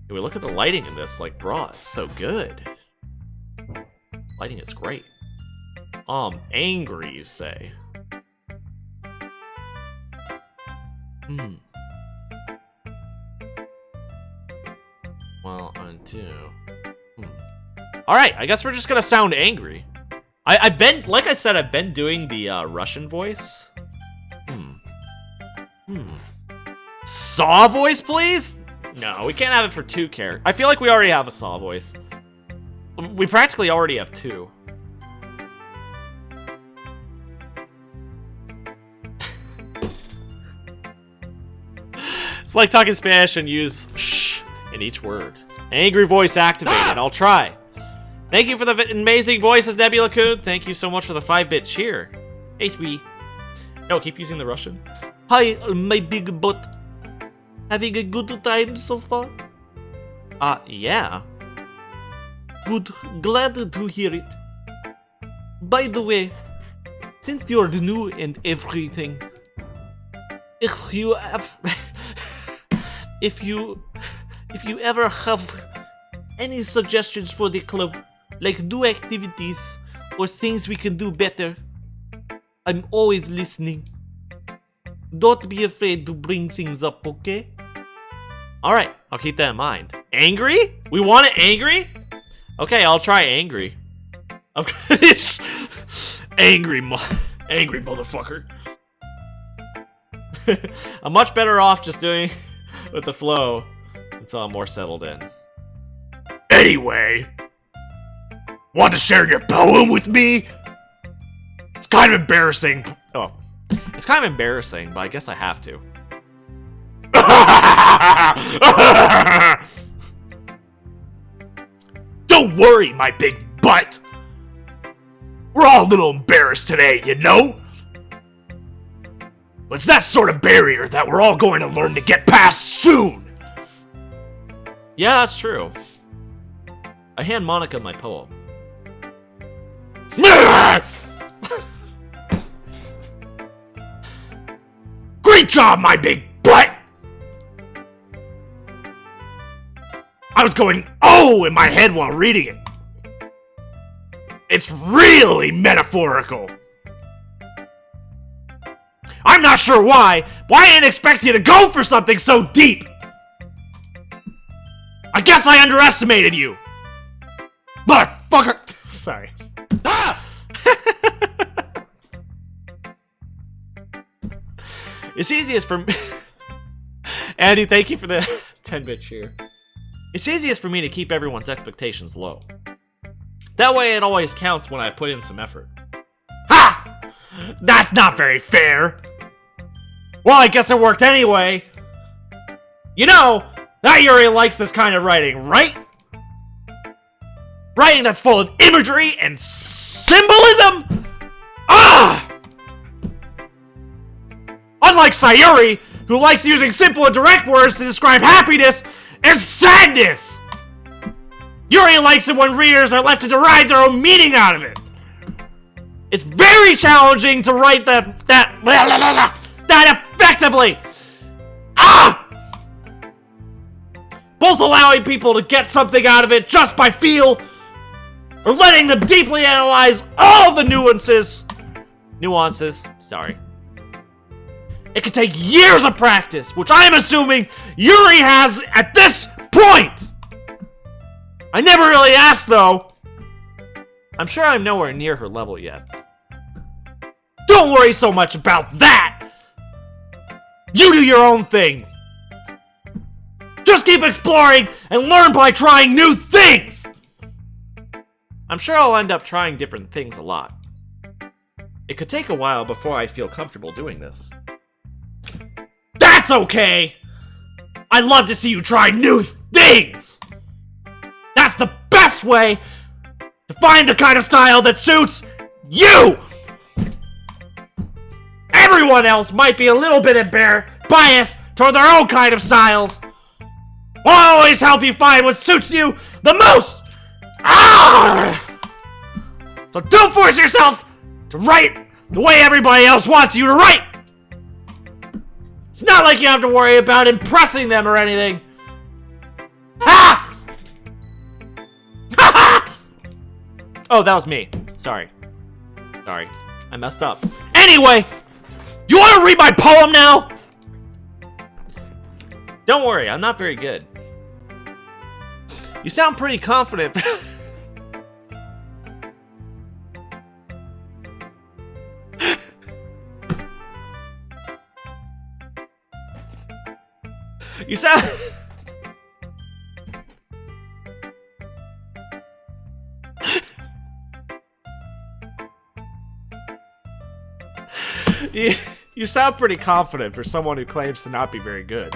We look at the lighting in this, like, bro, it's so good. Lighting is great. Angry, you say? Well, I do. Alright, I guess we're just gonna sound angry. I've been, like I said, I've been doing the Russian voice. Saw voice, please? No, we can't have it for 2 characters. I feel like we already have a Saw voice. We practically already have 2. It's like talking Spanish and use shh in each word. Angry voice activated. I'll try. Thank you for the amazing voices, Nebula Kun. Thank you so much for the 5-bit cheer. HB. No, keep using the Russian. Hi, my big butt. Having a good time so far? Yeah. Good. Glad to hear it. By the way, since you're new and everything, if you have... if you ever have any suggestions for the club, like new activities or things we can do better, I'm always listening. Don't be afraid to bring things up, okay? Alright, I'll keep that in mind. Angry? We want it angry? Okay, I'll try angry. Angry motherfucker. I'm much better off just doing with the flow until I'm more settled in. Anyway, want to share your poem with me? It's kind of embarrassing. Oh, it's kind of embarrassing, but I guess I have to. Don't worry, my big butt. We're all a little embarrassed today, you know? But it's that sort of barrier that we're all going to learn to get past soon. Yeah, that's true. I hand Monica my poem. Great job, my big butt! I was going, oh, in my head while reading it. It's really metaphorical. I'm not sure why, but I didn't expect you to go for something so deep. I guess I underestimated you. Motherfucker! Sorry. Ah! It's easiest for me. Andy, thank you for the 10-bit cheer. It's easiest for me to keep everyone's expectations low. That way it always counts when I put in some effort. Ha! That's not very fair. Well, I guess it worked anyway. You know, that Yuri likes this kind of writing, right? Writing that's full of imagery and symbolism? Ah! Unlike Sayuri, who likes using simple and direct words to describe happiness and sadness. Yuri likes it when readers are left to derive their own meaning out of it. It's very challenging to write that effectively. Ah! Both allowing people to get something out of it just by feel, or letting them deeply analyze all the nuances. Sorry. It could take years of practice, which I am assuming Yuri has at this point. I never really asked, though. I'm sure I'm nowhere near her level yet. Don't worry so much about that. You do your own thing. Just keep exploring and learn by trying new things. I'm sure I'll end up trying different things a lot. It could take a while before I feel comfortable doing this. That's okay! I'd love to see you try new things! That's the best way to find the kind of style that suits you! Everyone else might be a little bit biased toward their own kind of styles. I'll always help you find what suits you the most! Ah! So don't force yourself to write the way everybody else wants you to write! It's not like you have to worry about impressing them or anything. Ha! Ha ha! Oh, that was me. Sorry. I messed up. Anyway, do you want to read my poem now? Don't worry, I'm not very good. You sound pretty confident. You sound... You sound pretty confident for someone who claims to not be very good.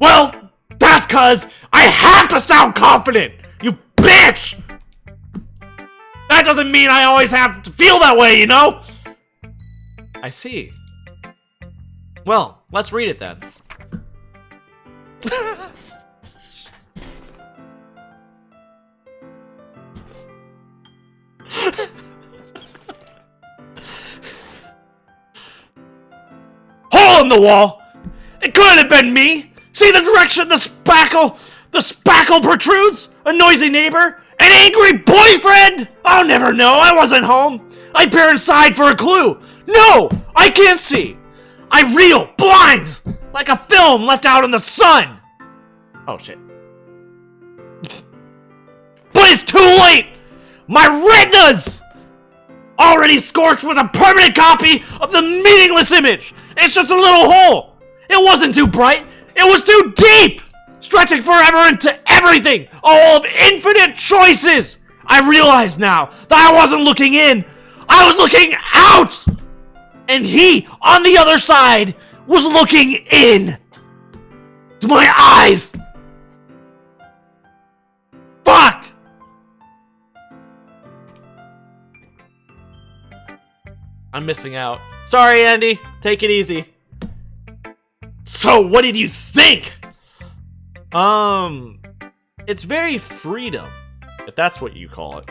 Well, that's cause I have to sound confident, you bitch! That doesn't mean I always have to feel that way, you know? I see. Well, let's read it then. Hole in the wall! It couldn't have been me! See the direction the spackle protrudes? A noisy neighbor? An angry boyfriend? I'll never know, I wasn't home. I peer inside for a clue. No! I can't see! I reel, blind! Like a film left out in the sun! Oh shit. But it's too late! My retina's already scorched with a permanent copy of the meaningless image! It's just a little hole! It wasn't too bright, it was too deep! Stretching forever into everything! All of infinite choices! I realize now that I wasn't looking in, I was looking out! And he, on the other side, was looking in! To my eyes! Fuck! I'm missing out. Sorry, Andy. Take it easy. So, what did you think? It's very freedom, if that's what you call it.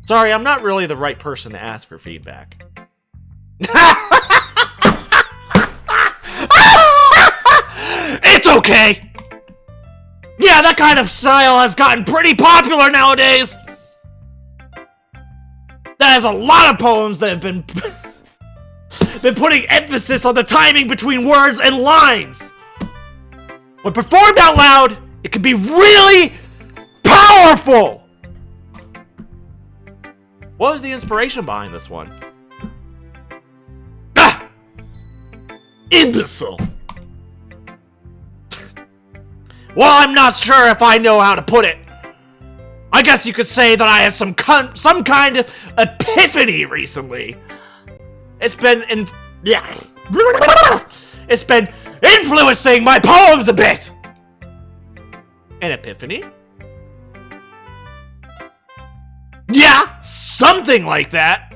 Sorry, I'm not really the right person to ask for feedback. It's okay! Yeah, that kind of style has gotten pretty popular nowadays! There's a lot of poems that have been putting emphasis on the timing between words and lines. When performed out loud, it can be really powerful! What was the inspiration behind this one? Ah! Imbecile! Well, I'm not sure if I know how to put it. I guess you could say that I had some kind of epiphany recently. It's been it's been influencing my poems a bit. An epiphany? Yeah, something like that.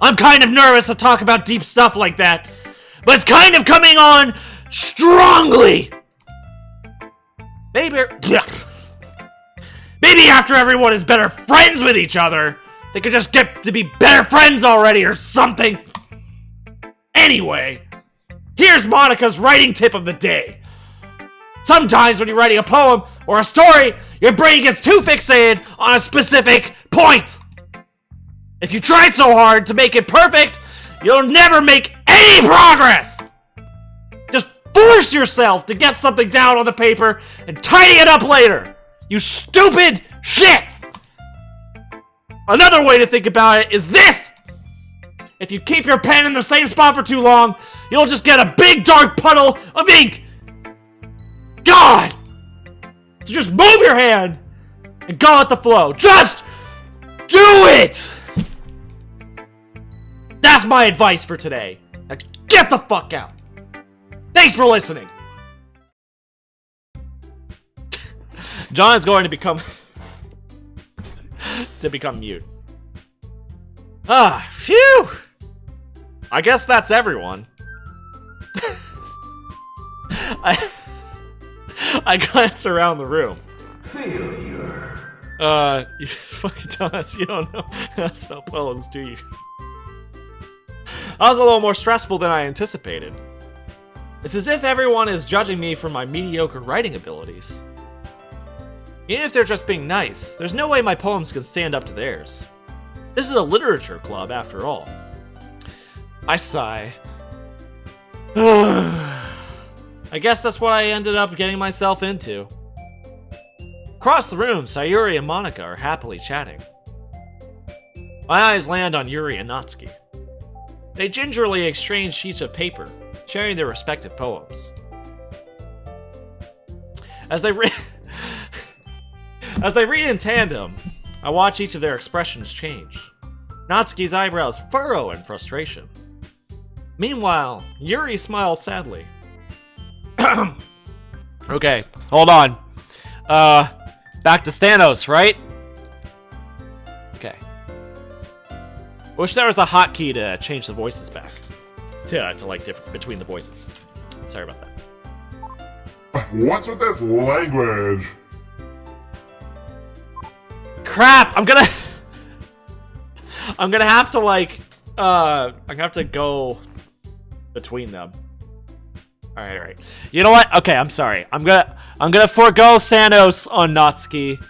I'm kind of nervous to talk about deep stuff like that, but it's kind of coming on strongly. Maybe after everyone is better friends with each other, they could just get to be better friends already or something. Anyway, here's Monica's writing tip of the day. Sometimes when you're writing a poem or a story, your brain gets too fixated on a specific point. If you try so hard to make it perfect, you'll never make any progress. Just force yourself to get something down on the paper and tidy it up later. You stupid shit! Another way to think about it is this! If you keep your pen in the same spot for too long, you'll just get a big dark puddle of ink! God! So just move your hand and go with the flow. Just do it! That's my advice for today. Now get the fuck out. Thanks for listening. John is going to become mute. Ah, phew! I guess that's everyone. I glance around the room. You fucking dumbass, you don't know how to spell poems, do you? That was a little more stressful than I anticipated. It's as if everyone is judging me for my mediocre writing abilities. Even if they're just being nice, there's no way my poems can stand up to theirs. This is a literature club, after all. I sigh. I guess that's what I ended up getting myself into. Across the room, Sayuri and Monica are happily chatting. My eyes land on Yuri and Natsuki. They gingerly exchange sheets of paper, sharing their respective poems. As they read in tandem, I watch each of their expressions change. Natsuki's eyebrows furrow in frustration. Meanwhile, Yuri smiles sadly. Okay, hold on. Back to Thanos, right? Okay. Wish there was a hotkey to change the voices back. To like different between the voices. Sorry about that. What's with this language? Crap! I'm gonna have to like I'm gonna have to go between them. Alright. You know what? Okay, I'm sorry. I'm gonna forego Thanos on Natsuki,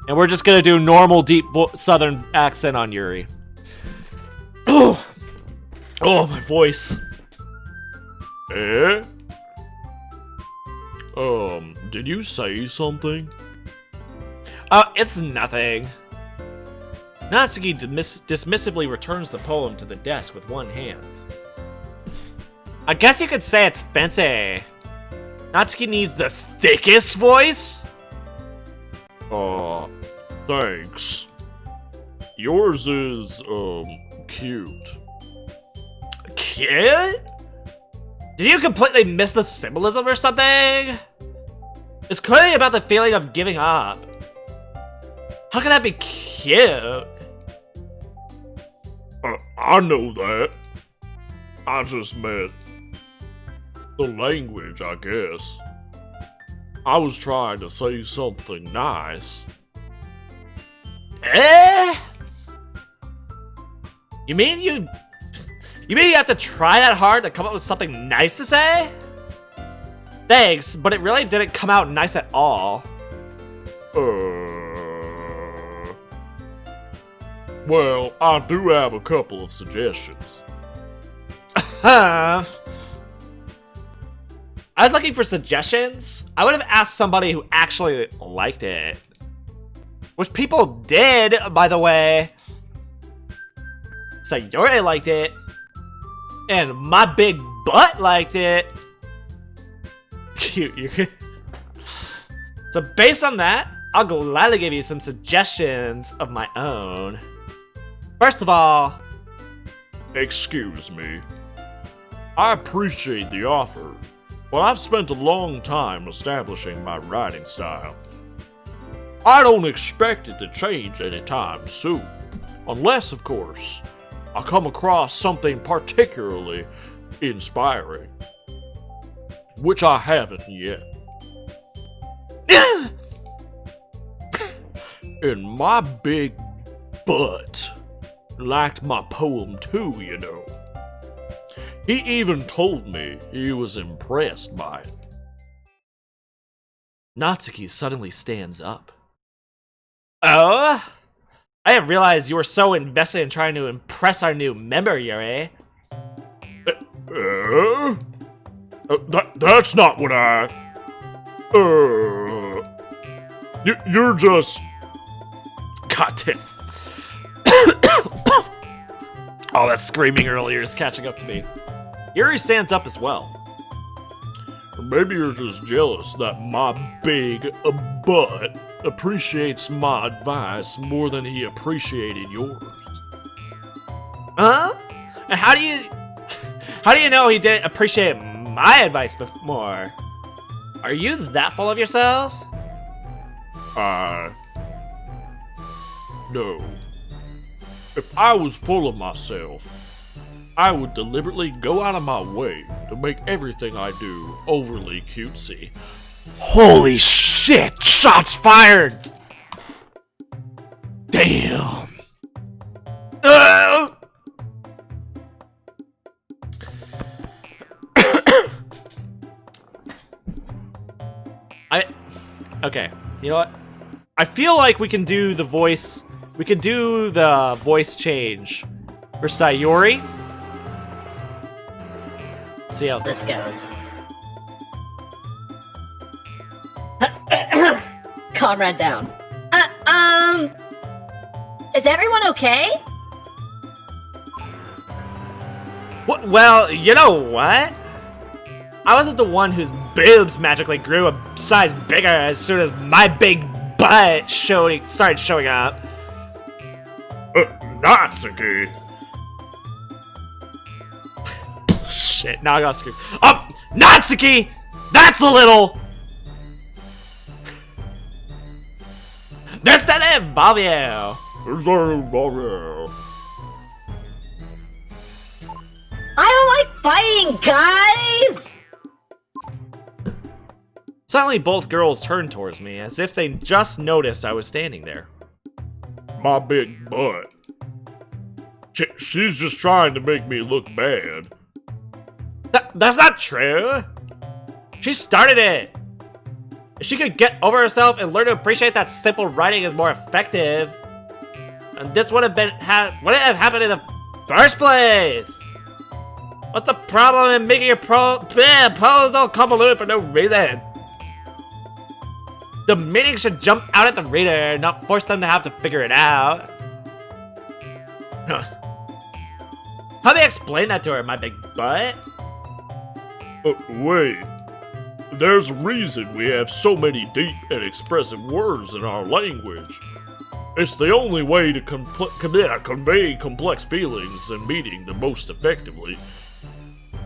and we're just gonna do normal deep southern accent on Yuri. Oh, my voice. Eh? Did you say something? It's nothing. Natsuki dismissively returns the poem to the desk with one hand. I guess you could say it's fancy. Natsuki needs the thickest voice? Thanks. Yours is, cute. Cute? Did you completely miss the symbolism or something? It's clearly about the feeling of giving up. How can that be cute? I know that. I just meant the language, I guess. I was trying to say something nice. You mean you have to try that hard to come up with something nice to say? Thanks, but it really didn't come out nice at all. Well, I do have a couple of suggestions. I was looking for suggestions. I would have asked somebody who actually liked it. Which people did, by the way. Sayori liked it. And my big butt liked it. Cute. So based on that, I'll gladly give you some suggestions of my own. First of all, excuse me. I appreciate the offer, but I've spent a long time establishing my writing style. I don't expect it to change anytime soon, unless, of course, I come across something particularly inspiring, which I haven't yet. And my big butt liked my poem too, you know. He even told me he was impressed by it. Natsuki suddenly stands up. Oh? I didn't realize you were so invested in trying to impress our new member, Yuri. That's not what I... You're just... God damn. Oh, that screaming earlier is catching up to me. Yuri stands up as well. Maybe you're just jealous that my big butt appreciates my advice more than he appreciated yours. Huh? And how do you know he didn't appreciate my advice more? Are you that full of yourself? No. If I was full of myself, I would deliberately go out of my way to make everything I do overly cutesy. Holy shit! Shots fired! Damn! Okay, you know what? I feel like we can do the voice. We could do the voice change for Sayori. See how This goes. Comrade down. Is everyone okay? What? Well, you know what? I wasn't the one whose boobs magically grew a size bigger as soon as my big butt started showing up. Natsuki! Shit, now I gotta scream. Up! Natsuki! That's a little! That's that Bobio! I don't like fighting, guys! Suddenly both girls turned towards me, as if they just noticed I was standing there. My big butt. She's just trying to make me look bad. That's not true! She started it! If she could get over herself and learn to appreciate that simple writing is more effective, and this wouldn't have happened in the first place! What's the problem in making your pose all convoluted for no reason? The meaning should jump out at the reader, not force them to have to figure it out. How do you explain that to her, my big butt? Wait. There's a reason we have so many deep and expressive words in our language. It's the only way to convey complex feelings and meaning the most effectively.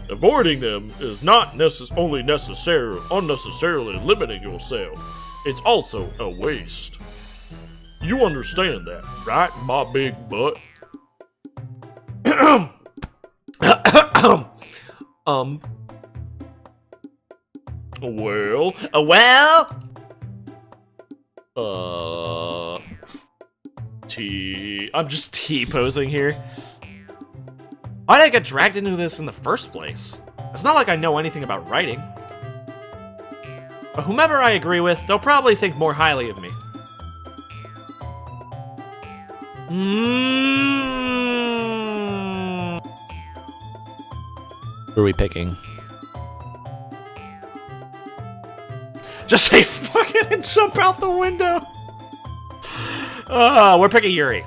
Avoiding them is not unnecessarily limiting yourself. It's also a waste. You understand that, right, my big butt? Well, I'm just T-posing here. Why did I get dragged into this in the first place? It's not like I know anything about writing. But whomever I agree with, they'll probably think more highly of me. Who are we picking? Just say fuck it and jump out the window. We're picking Yuri.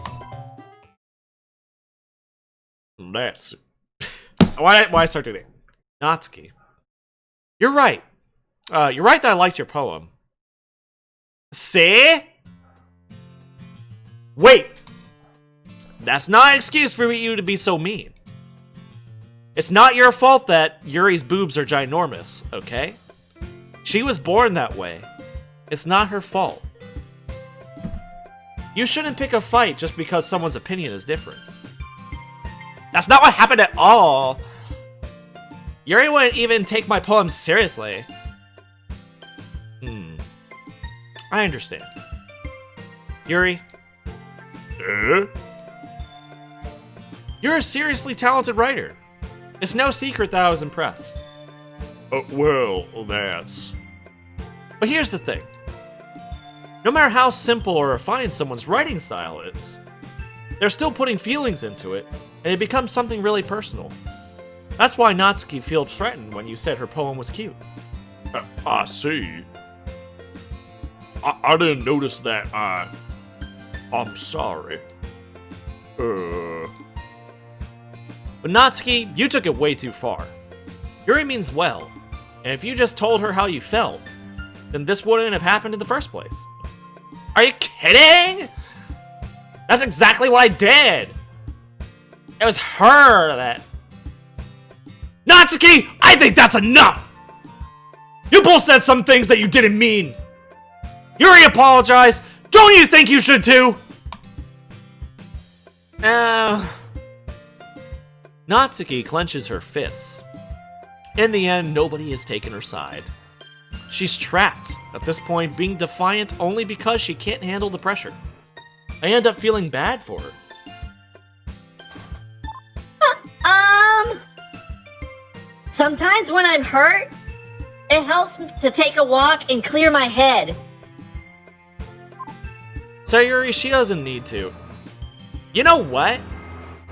that's Why start doing that? Natsuki. You're right. You're right that I liked your poem. See? Wait! That's not an excuse for you to be so mean. It's not your fault that Yuri's boobs are ginormous, okay? She was born that way. It's not her fault. You shouldn't pick a fight just because someone's opinion is different. That's not what happened at all. Yuri wouldn't even take my poems seriously. I understand. Yuri, you're a seriously talented writer. It's no secret that I was impressed. well, that's... But here's the thing. No matter how simple or refined someone's writing style is, they're still putting feelings into it, and it becomes something really personal. That's why Natsuki felt threatened when you said her poem was cute. I see. I didn't notice that. I'm sorry. But Natsuki, you took it way too far. Yuri means well, and if you just told her how you felt, then this wouldn't have happened in the first place. Are you kidding? That's exactly what I did. It was her that... Natsuki, I think that's enough! You both said some things that you didn't mean. Yuri apologized. Don't you think you should too? Natsuki clenches her fists. In the end, nobody has taken her side. She's trapped, at this point being defiant only because she can't handle the pressure. I end up feeling bad for her. Sometimes when I'm hurt, it helps to take a walk and clear my head. So Yuri, she doesn't need to. You know what?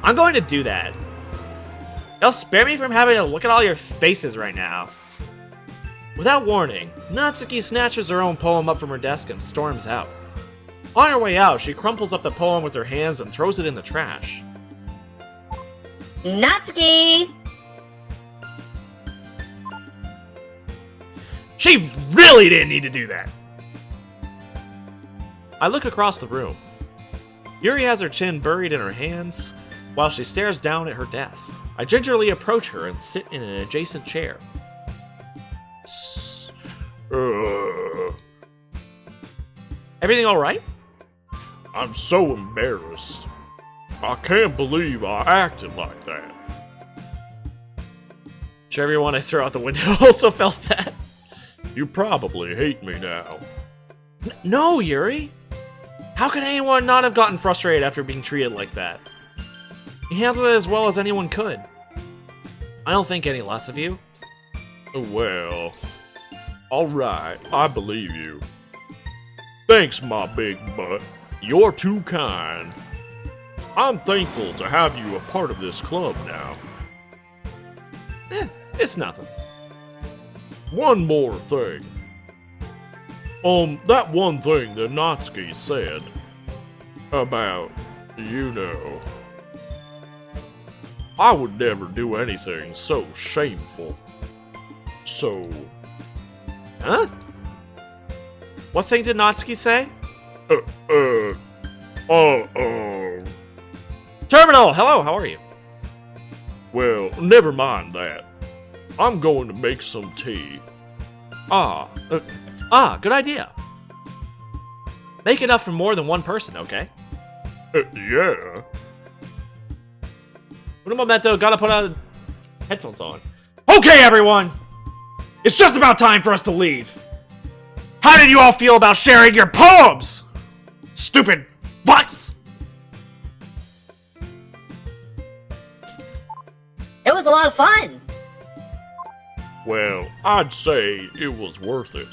I'm going to do that. It'll spare me from having to look at all your faces right now. Without warning, Natsuki snatches her own poem up from her desk and storms out. On her way out, she crumples up the poem with her hands and throws it in the trash. Natsuki! She really didn't need to do that! I look across the room. Yuri has her chin buried in her hands while she stares down at her desk. I gingerly approach her and sit in an adjacent chair. Everything alright? I'm so embarrassed. I can't believe I acted like that. Sure everyone I throw out the window also felt that. You probably hate me now. No, Yuri! How could anyone not have gotten frustrated after being treated like that? You handled it as well as anyone could. I don't think any less of you. Well, alright, I believe you. Thanks, my big butt. You're too kind. I'm thankful to have you a part of this club now. It's nothing. One more thing. That one thing that Natsuki said about, you know, I would never do anything so shameful. So... Huh? What thing did Natsuki say? Terminal! Hello, how are you? Well, never mind that. I'm going to make some tea. Good idea. Make enough for more than one person, okay? Yeah. Un momento, gotta put headphones on. Okay, everyone! It's just about time for us to leave. How did you all feel about sharing your poems? Stupid fucks! It was a lot of fun. Well, I'd say it was worth it.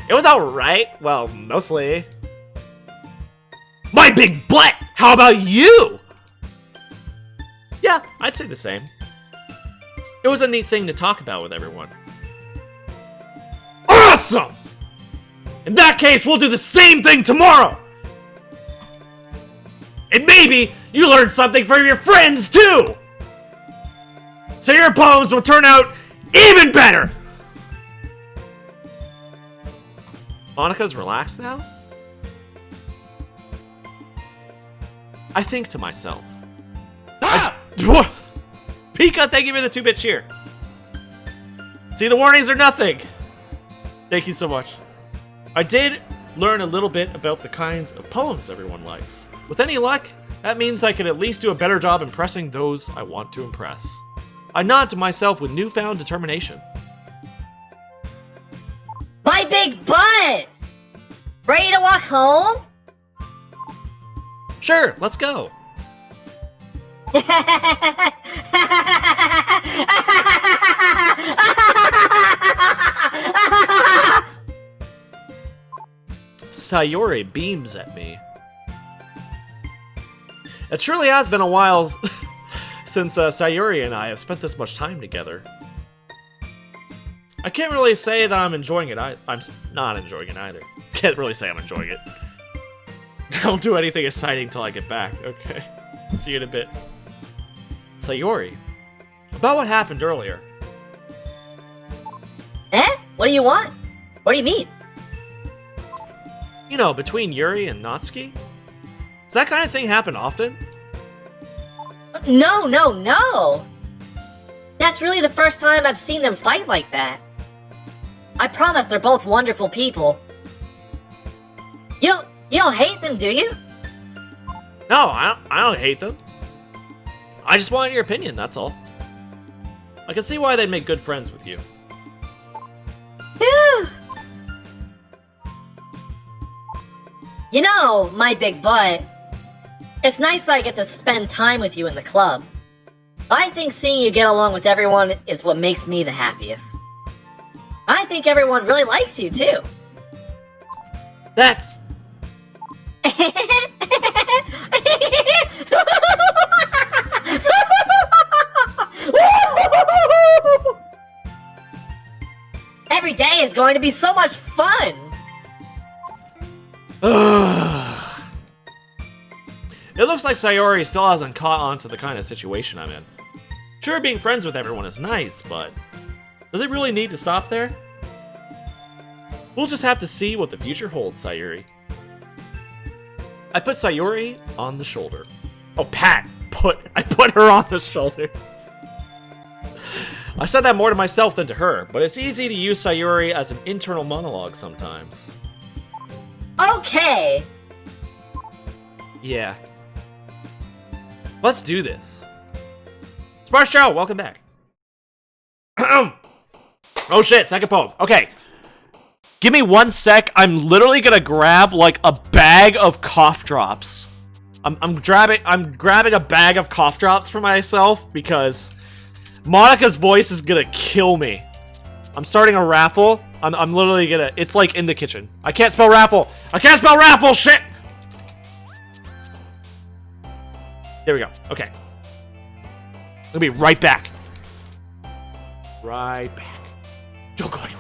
It was alright. Well, mostly. My big butt! How about you? Yeah, I'd say the same. It was a neat thing to talk about with everyone. Awesome! In that case, we'll do the same thing tomorrow! And maybe you learn something from your friends, too! So your poems will turn out even better! Monica's relaxed now? I think to myself. Ah! Pika, thank you for the 2-bit cheer. See, the warnings are nothing. Thank you so much. I did learn a little bit about the kinds of poems everyone likes. With any luck, that means I could at least do a better job impressing those I want to impress. I nod to myself with newfound determination. My big butt! Ready to walk home? Sure, let's go. Sayori beams at me. It truly has been a while since Sayori and I have spent this much time together. I can't really say that I'm enjoying it. I'm not enjoying it either. Can't really say I'm enjoying it. Don't do anything exciting till I get back. Okay. See you in a bit. Sayori, about what happened earlier. Eh? What do you want? What do you mean? You know, between Yuri and Natsuki? Does that kind of thing happen often? No! That's really the first time I've seen them fight like that. I promise they're both wonderful people. You don't hate them, do you? No, I don't hate them. I just wanted your opinion, that's all. I can see why they'd make good friends with you. Phew. You know, my big butt, it's nice that I get to spend time with you in the club. I think seeing you get along with everyone is what makes me the happiest. I think everyone really likes you, too. That's... Every day is going to be so much fun! It looks like Sayori still hasn't caught on to the kind of situation I'm in. Sure, being friends with everyone is nice, but does it really need to stop there? We'll just have to see what the future holds, Sayori. I put Sayori on the shoulder. Oh, Pat! I put her on the shoulder. I said that more to myself than to her, but it's easy to use Sayori as an internal monologue sometimes. Okay! Yeah. Let's do this. Smart Show, welcome back. Oh shit, second poem. Okay. Give me 1 sec. I'm literally gonna grab like a bag of cough drops. I'm grabbing a bag of cough drops for myself because Monica's voice is gonna kill me. I'm starting a raffle. I'm literally gonna... It's like in the kitchen. I can't spell raffle. I can't spell raffle, shit! There we go. Okay. I'll be right back. Right back. Don't go anywhere.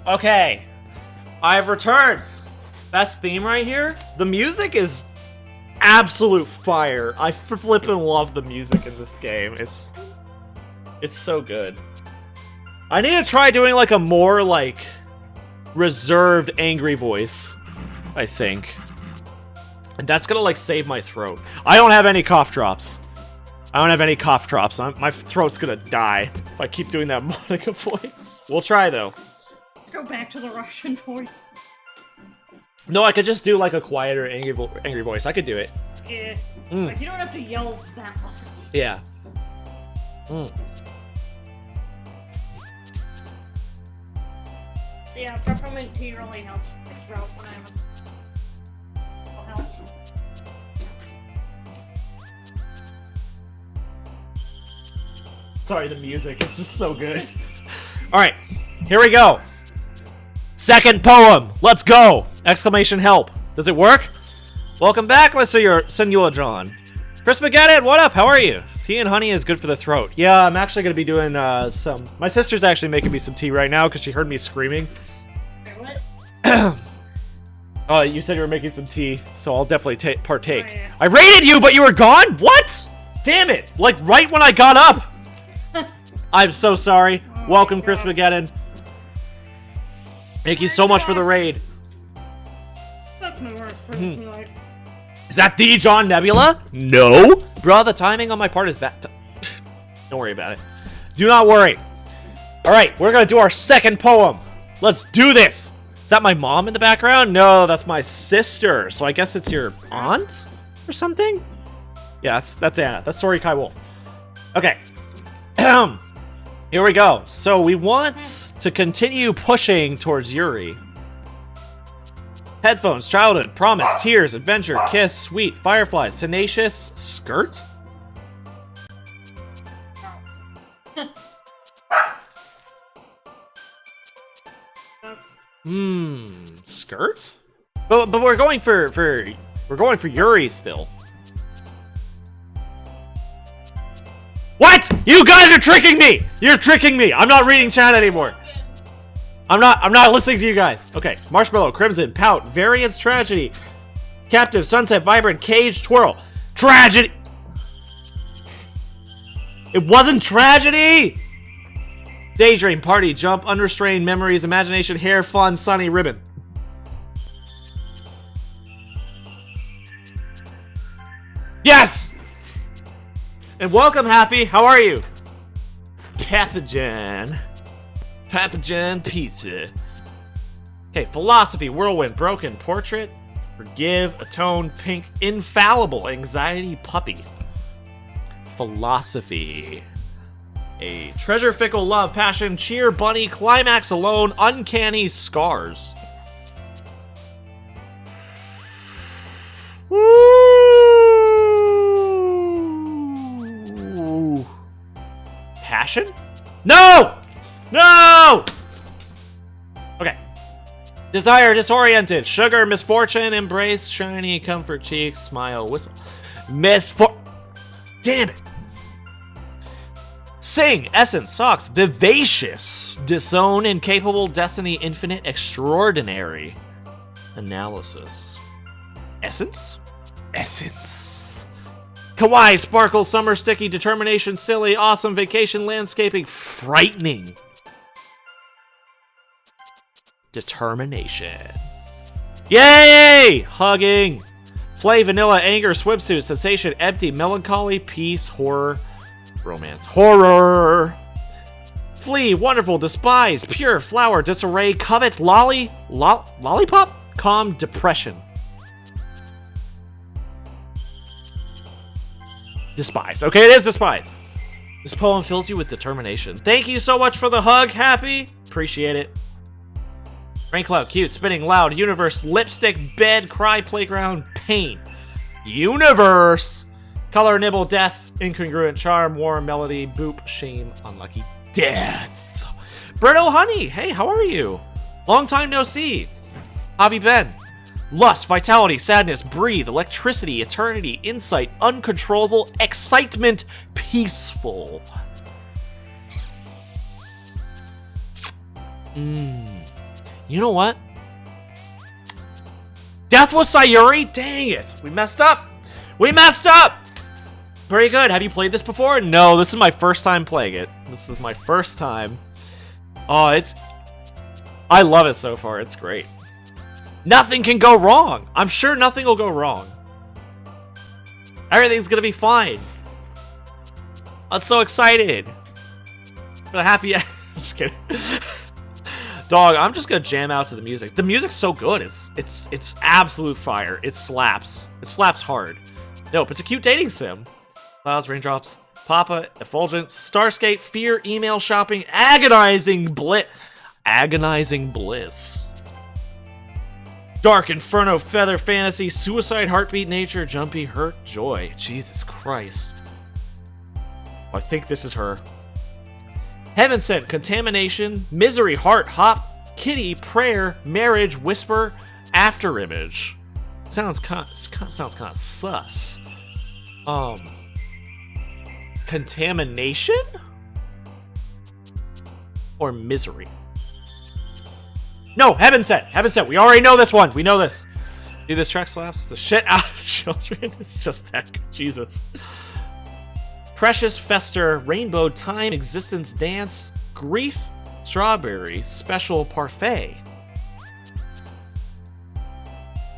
Okay, I've returned. Best theme right here. The music is absolute fire. I flippin' love the music in this game. It's so good. I need to try doing like a more like reserved angry voice, I think. And that's gonna like save my throat. I don't have any cough drops. My throat's gonna die if I keep doing that Monica voice. We'll try though. Go back to the Russian voice. No, I could just do like a quieter, angry voice. I could do it. Yeah. Like, you don't have to yell that much. Yeah. Yeah, peppermint tea really helps my throat when I'm... Sorry, the music. It's just so good. Alright, here we go. Second poem. Let's go! Exclamation help. Does it work? Welcome back, Senor John. Chris McGettin, what up? How are you? Tea and honey is good for the throat. Yeah, I'm actually going to be doing some... My sister's actually making me some tea right now because she heard me screaming. Wait, what? You said you were making some tea, so I'll definitely partake. Oh, yeah. I raided you, but you were gone? What? Damn it! Like, right when I got up! I'm so sorry. Oh, Welcome, Chris McGettin. Thank you so much for the raid. That's my worst friend tonight. Is that the John Nebula? No. Bruh, the timing on my part is that. Don't worry about it. Do not worry. Alright, we're gonna do our second poem. Let's do this. Is that my mom in the background? No, that's my sister. So I guess it's your aunt or something? Yes, that's Anna. That's Sori Kai Wolf. Okay. Here we go. So we want to continue pushing towards Yuri. Headphones, childhood, promise, tears, adventure, kiss, sweet, fireflies, tenacious, skirt? Skirt? But we're going for Yuri still. What? You guys are tricking me! You're tricking me! I'm not reading chat anymore. I'm not listening to you guys. Okay. Marshmallow, Crimson, Pout, Variance, Tragedy, Captive, Sunset, Vibrant, Cage, Twirl. Tragedy! It wasn't Tragedy! Daydream, Party, Jump, Unrestrained, Memories, Imagination, Hair, Fun, Sunny, Ribbon. Yes! And welcome, Happy. How are you? Pathogen. Pathogen Pizza. Okay, Philosophy, Whirlwind, Broken, Portrait, Forgive, Atone, Pink, Infallible, Anxiety, Puppy. Philosophy. A Treasure, Fickle, Love, Passion, Cheer, Bunny, Climax, Alone, Uncanny, Scars. Woo! Passion? No! No! Okay. Desire, Disoriented, Sugar, Misfortune, Embrace, Shiny, Comfort, Cheeks, Smile, Whistle. Damn it! Sing, Essence, Socks, Vivacious, Disown, Incapable, Destiny, Infinite, Extraordinary. Analysis. Essence? Essence. Kawaii, Sparkle, Summer, Sticky, Determination, Silly, Awesome, Vacation, Landscaping, Frightening. Determination. Yay! Hugging. Play, Vanilla, Anger, Swimsuit, Sensation, Empty, Melancholy, Peace, Horror, Romance. Horror! Flee, Wonderful, Despise, Pure, Flower, Disarray, Covet, Lollipop? Calm, Depression. Despise. Okay, it is Despise. This poem fills you with determination. Thank you so much for the hug, Happy. Appreciate it. Rain cloud, cute, spinning, loud, universe, lipstick, bed, cry, playground, pain. Universe! Color, nibble, death, incongruent, charm, warm, melody, boop, shame, unlucky, death. Berto Honey, hey, how are you? Long time no see. How have you been? Lust, vitality, sadness, breathe, electricity, eternity, insight, uncontrollable, excitement, peaceful. You know what? Death was Sayuri? Dang it. We messed up. We messed up. Very good. Have you played this before? No, this is my first time playing it. This is my first time. Oh, I love it so far. It's great. Nothing can go wrong. I'm sure nothing will go wrong. Everything's gonna be fine. I'm so excited. For the happy end. Just kidding. Dog, I'm just gonna jam out to the music. The music's so good. It's absolute fire. It slaps. It slaps hard. Nope, it's a cute dating sim. Clouds, raindrops, Papa, Effulgent, Starscape, Fear, Email Shopping, Agonizing Bliss. Agonizing Bliss. Dark Inferno, Feather, Fantasy, Suicide, Heartbeat, Nature, Jumpy, Hurt, Joy. Jesus Christ. I think this is her. Heaven Sent, Contamination, Misery, Heart, Hop, Kitty, Prayer, Marriage, Whisper, Afterimage. Sounds kind of sus. Contamination? Or Misery? No, Heaven Sent. Heaven Sent. We already know this one. We know this. Dude, this track slaps the shit out of children. It's just that good. Jesus. Precious, Fester, Rainbow, Time, Existence, Dance, Grief, Strawberry, Special, Parfait.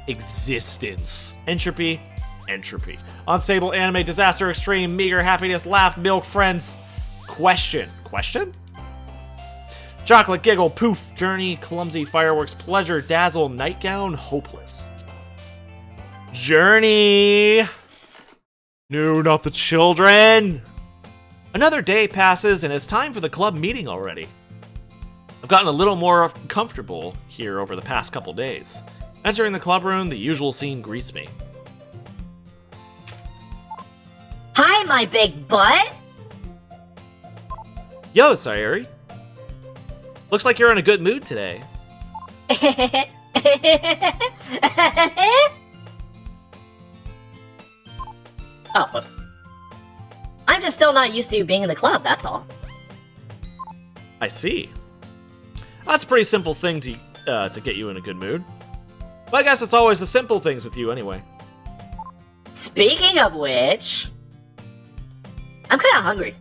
Existence. Entropy, Entropy. Unstable, Anime, Disaster, Extreme, Meager, Happiness, Laugh, Milk, Friends. Question. Question? Chocolate, Giggle, Poof, Journey, Clumsy, Fireworks, Pleasure, Dazzle, Nightgown, Hopeless. Journey! No, not the children! Another day passes and it's time for the club meeting already. I've gotten a little more comfortable here over the past couple days. Entering the club room, the usual scene greets me. Hi, my big butt! Yo, Sayuri. Looks like you're in a good mood today. Oh. I'm just still not used to being in the club, that's all. I see. That's a pretty simple thing to get you in a good mood. But I guess it's always the simple things with you anyway. Speaking of which, I'm kinda hungry.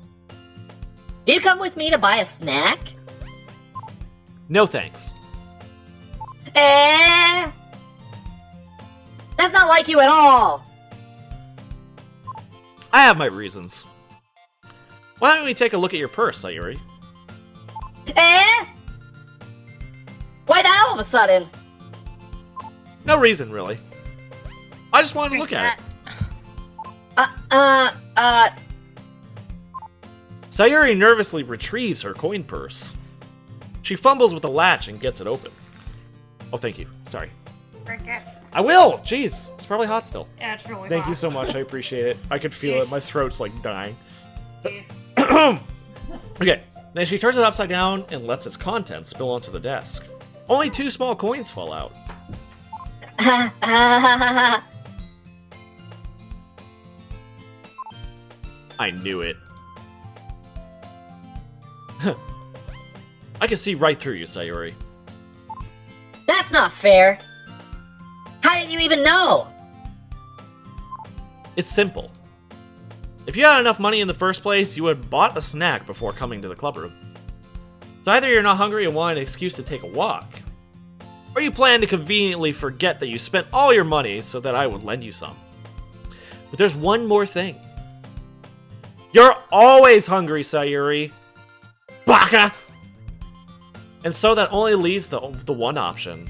You come with me to buy a snack? No thanks. That's not like you at all! I have my reasons. Why don't we take a look at your purse, Sayuri? Why that all of a sudden? No reason, really. I just wanted to look at it. Sayuri nervously retrieves her coin purse. She fumbles with the latch and gets it open. Oh, thank you. Sorry. Drink it. I will! Jeez, it's probably hot still. Yeah, it's really Thank hot. you so much, I appreciate it. I could feel it, my throat's like dying. Yeah. Okay, then she turns it upside down and lets its contents spill onto the desk. Only 2 small coins fall out. I knew it. I can see right through you, Sayuri. That's not fair. How did you even know? It's simple. If you had enough money in the first place, you would have bought a snack before coming to the club room. So either you're not hungry and want an excuse to take a walk, or you plan to conveniently forget that you spent all your money so that I would lend you some. But there's one more thing. You're always hungry, Sayuri. Baka! And so that only leaves the one option.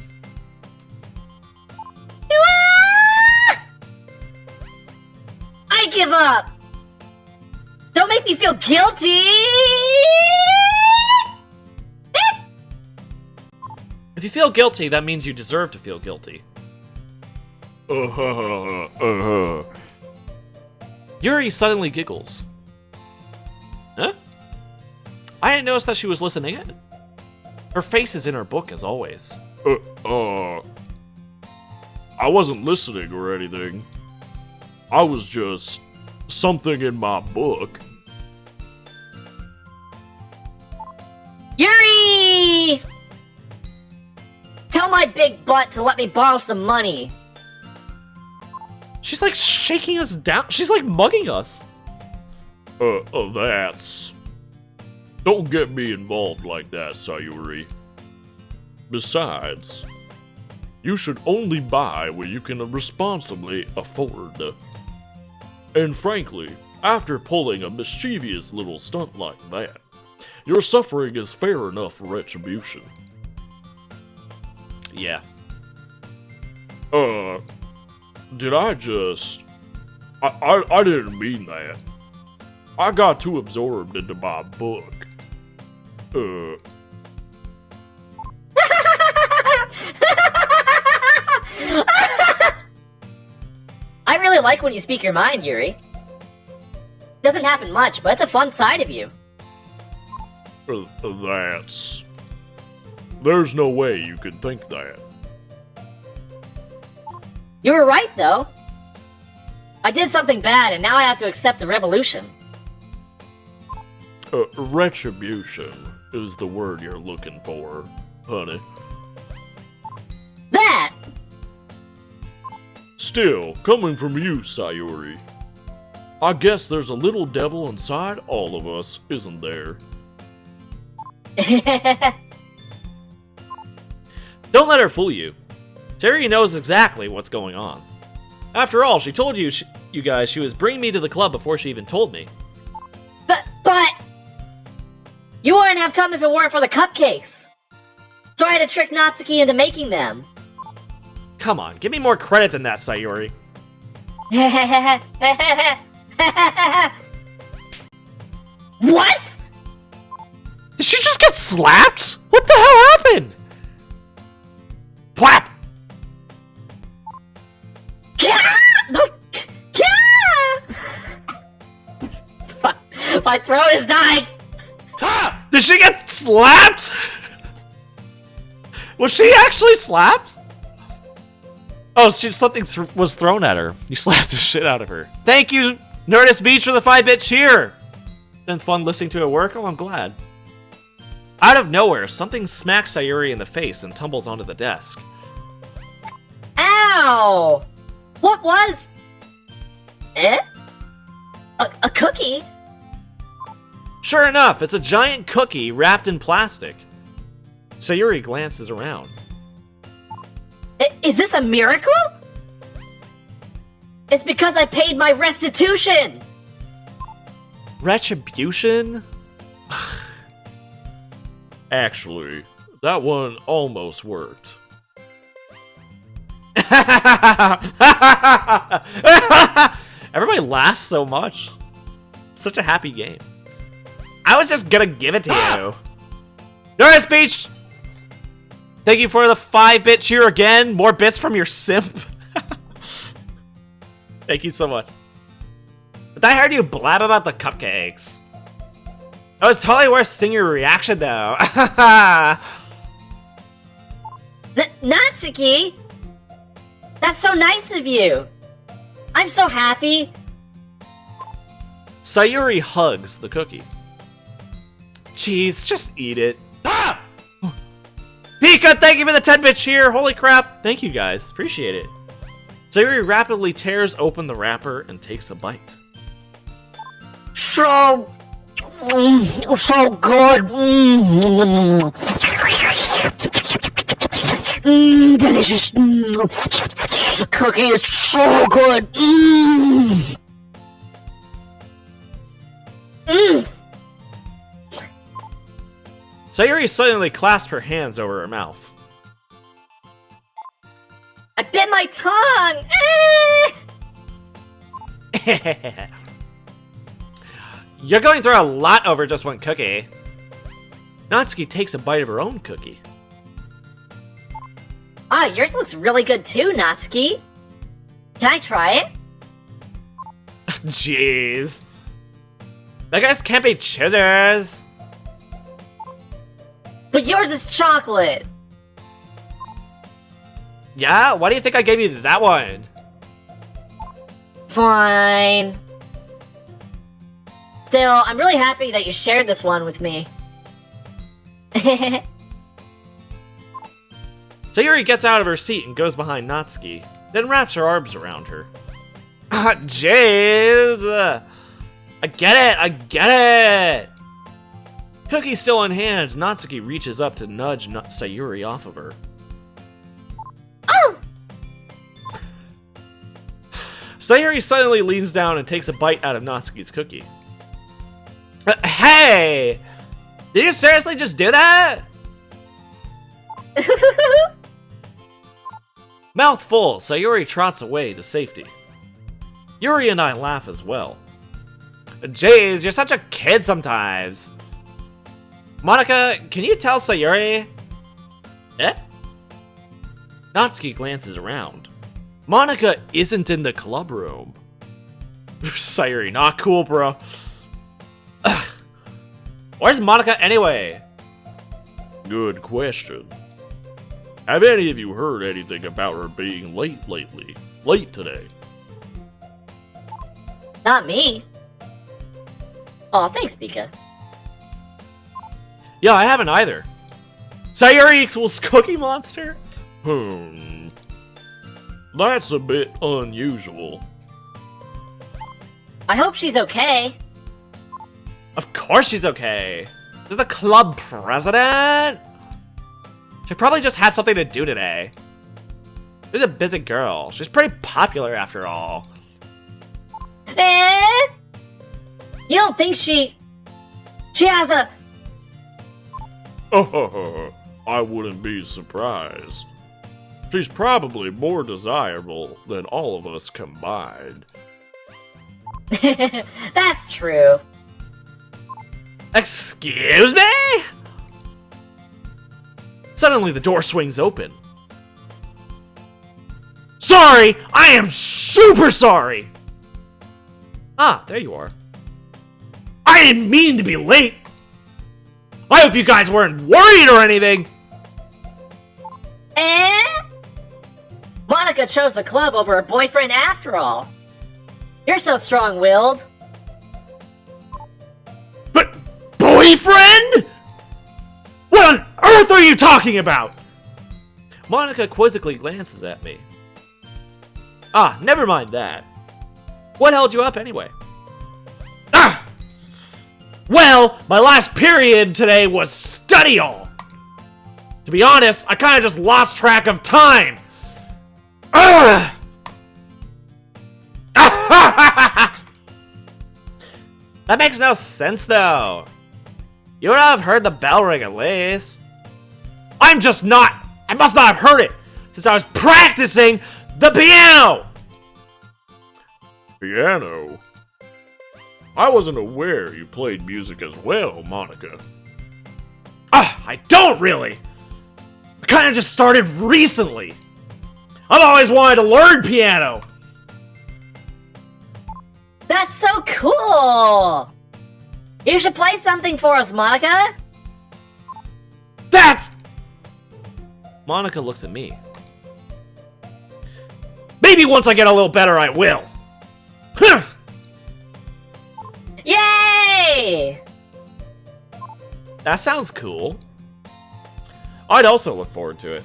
I give up! Don't make me feel guilty! If you feel guilty, that means you deserve to feel guilty. Yuri suddenly giggles. Huh? I didn't notice that she was listening in. Her face is in her book, as always. I wasn't listening or anything. I was just something in my book. Yuri! Tell my big butt to let me borrow some money. She's like shaking us down. She's like mugging us. That's... Don't get me involved like that, Sayuri. Besides, you should only buy what you can responsibly afford. And frankly, after pulling a mischievous little stunt like that, your suffering is fair enough retribution. Yeah. Did I just... I didn't mean that. I got too absorbed into my book. I really like when you speak your mind, Yuri. Doesn't happen much, but it's a fun side of you. That's... There's no way you could think that. You were right, though. I did something bad, and now I have to accept the revolution. Retribution is the word you're looking for, honey. That! Still, coming from you, Sayuri, I guess there's a little devil inside all of us, isn't there? Don't let her fool you. Terry knows exactly what's going on. After all, she told you guys she was bringing me to the club before she even told me. But... You wouldn't have come if it weren't for the cupcakes. So I had to trick Natsuki into making them. Come on, give me more credit than that, Sayuri. What? Did she just get slapped? What the hell happened? Plap! My throat is dying. Ah! Did she get slapped? Was she actually slapped? Oh, something was thrown at her. You slapped the shit out of her. Thank you, Nerdist Beach, for the 5-bit cheer. Been fun listening to it work. Oh, I'm glad. Out of nowhere, something smacks Sayuri in the face and tumbles onto the desk. Ow! What was... A cookie? Sure enough, it's a giant cookie wrapped in plastic. Sayuri glances around. Is this a miracle? It's because I paid my restitution! Retribution? Actually, that one almost worked. Everybody laughs so much. Such a happy game. I was just gonna give it to you. Nerdist Beach! Thank you for the 5-bit cheer again. More bits from your simp. Thank you so much. But I heard you blab about the cupcakes. That was totally worth seeing your reaction, though. Natsuki? That's so nice of you. I'm so happy. Sayuri hugs the cookie. Jeez, just eat it. Ah! Pika, thank you for the 10-bit cheer. Holy crap. Thank you, guys. Appreciate it. Sayuri rapidly tears open the wrapper and takes a bite. So good. Delicious. The cookie is so good. Sayuri suddenly clasps her hands over her mouth. I bit my tongue. You're going through a lot over just one cookie. Natsuki takes a bite of her own cookie. Wow, yours looks really good too, Natsuki. Can I try it? Jeez. That guy's can't be scissors. But yours is chocolate. Yeah? Why do you think I gave you that one? Fine. Still, I'm really happy that you shared this one with me. Sayuri gets out of her seat and goes behind Natsuki, then wraps her arms around her. Ah, jeez! I get it! Cookie still in hand, Natsuki reaches up to nudge Sayuri off of her. Oh! Sayuri suddenly leans down and takes a bite out of Natsuki's cookie. Hey! Did you seriously just do that? Mouth full, Sayuri trots away to safety. Yuri and I laugh as well. Jeez, you're such a kid sometimes. Monica, can you tell Sayuri? Eh? Natsuki glances around. Monica isn't in the club room. Sayuri, not cool, bro. Ugh. Where's Monica anyway? Good question. Have any of you heard anything about her being late lately? Late today? Not me. Aw, thanks, Pika. Yeah, I haven't either. Sayuri equals Cookie Monster? That's a bit unusual. I hope she's okay. Of course she's okay. She's the club president. She probably just had something to do today. She's a busy girl. She's pretty popular after all. Eh? You don't think she has a... I wouldn't be surprised. She's probably more desirable than all of us combined. That's true. Excuse me? Suddenly the door swings open. Sorry! I am super sorry! Ah, there you are. I didn't mean to be late! I hope you guys weren't worried or anything! Eh? Monica chose the club over her boyfriend after all. You're so strong-willed. But boyfriend? What on earth are you talking about? Monica quizzically glances at me. Ah, never mind that. What held you up anyway? Ah! Well, my last period today was study hall. To be honest, I kind of just lost track of time. Ugh! That makes no sense, though. You would have heard the bell ring at least. I must not have heard it, since I was practicing the piano! Piano? I wasn't aware you played music as well, Monica. I don't really. I kind of just started recently. I've always wanted to learn piano. That's so cool! You should play something for us, Monica! Monica looks at me. Maybe once I get a little better, I will. Yay! That sounds cool. I'd also look forward to it.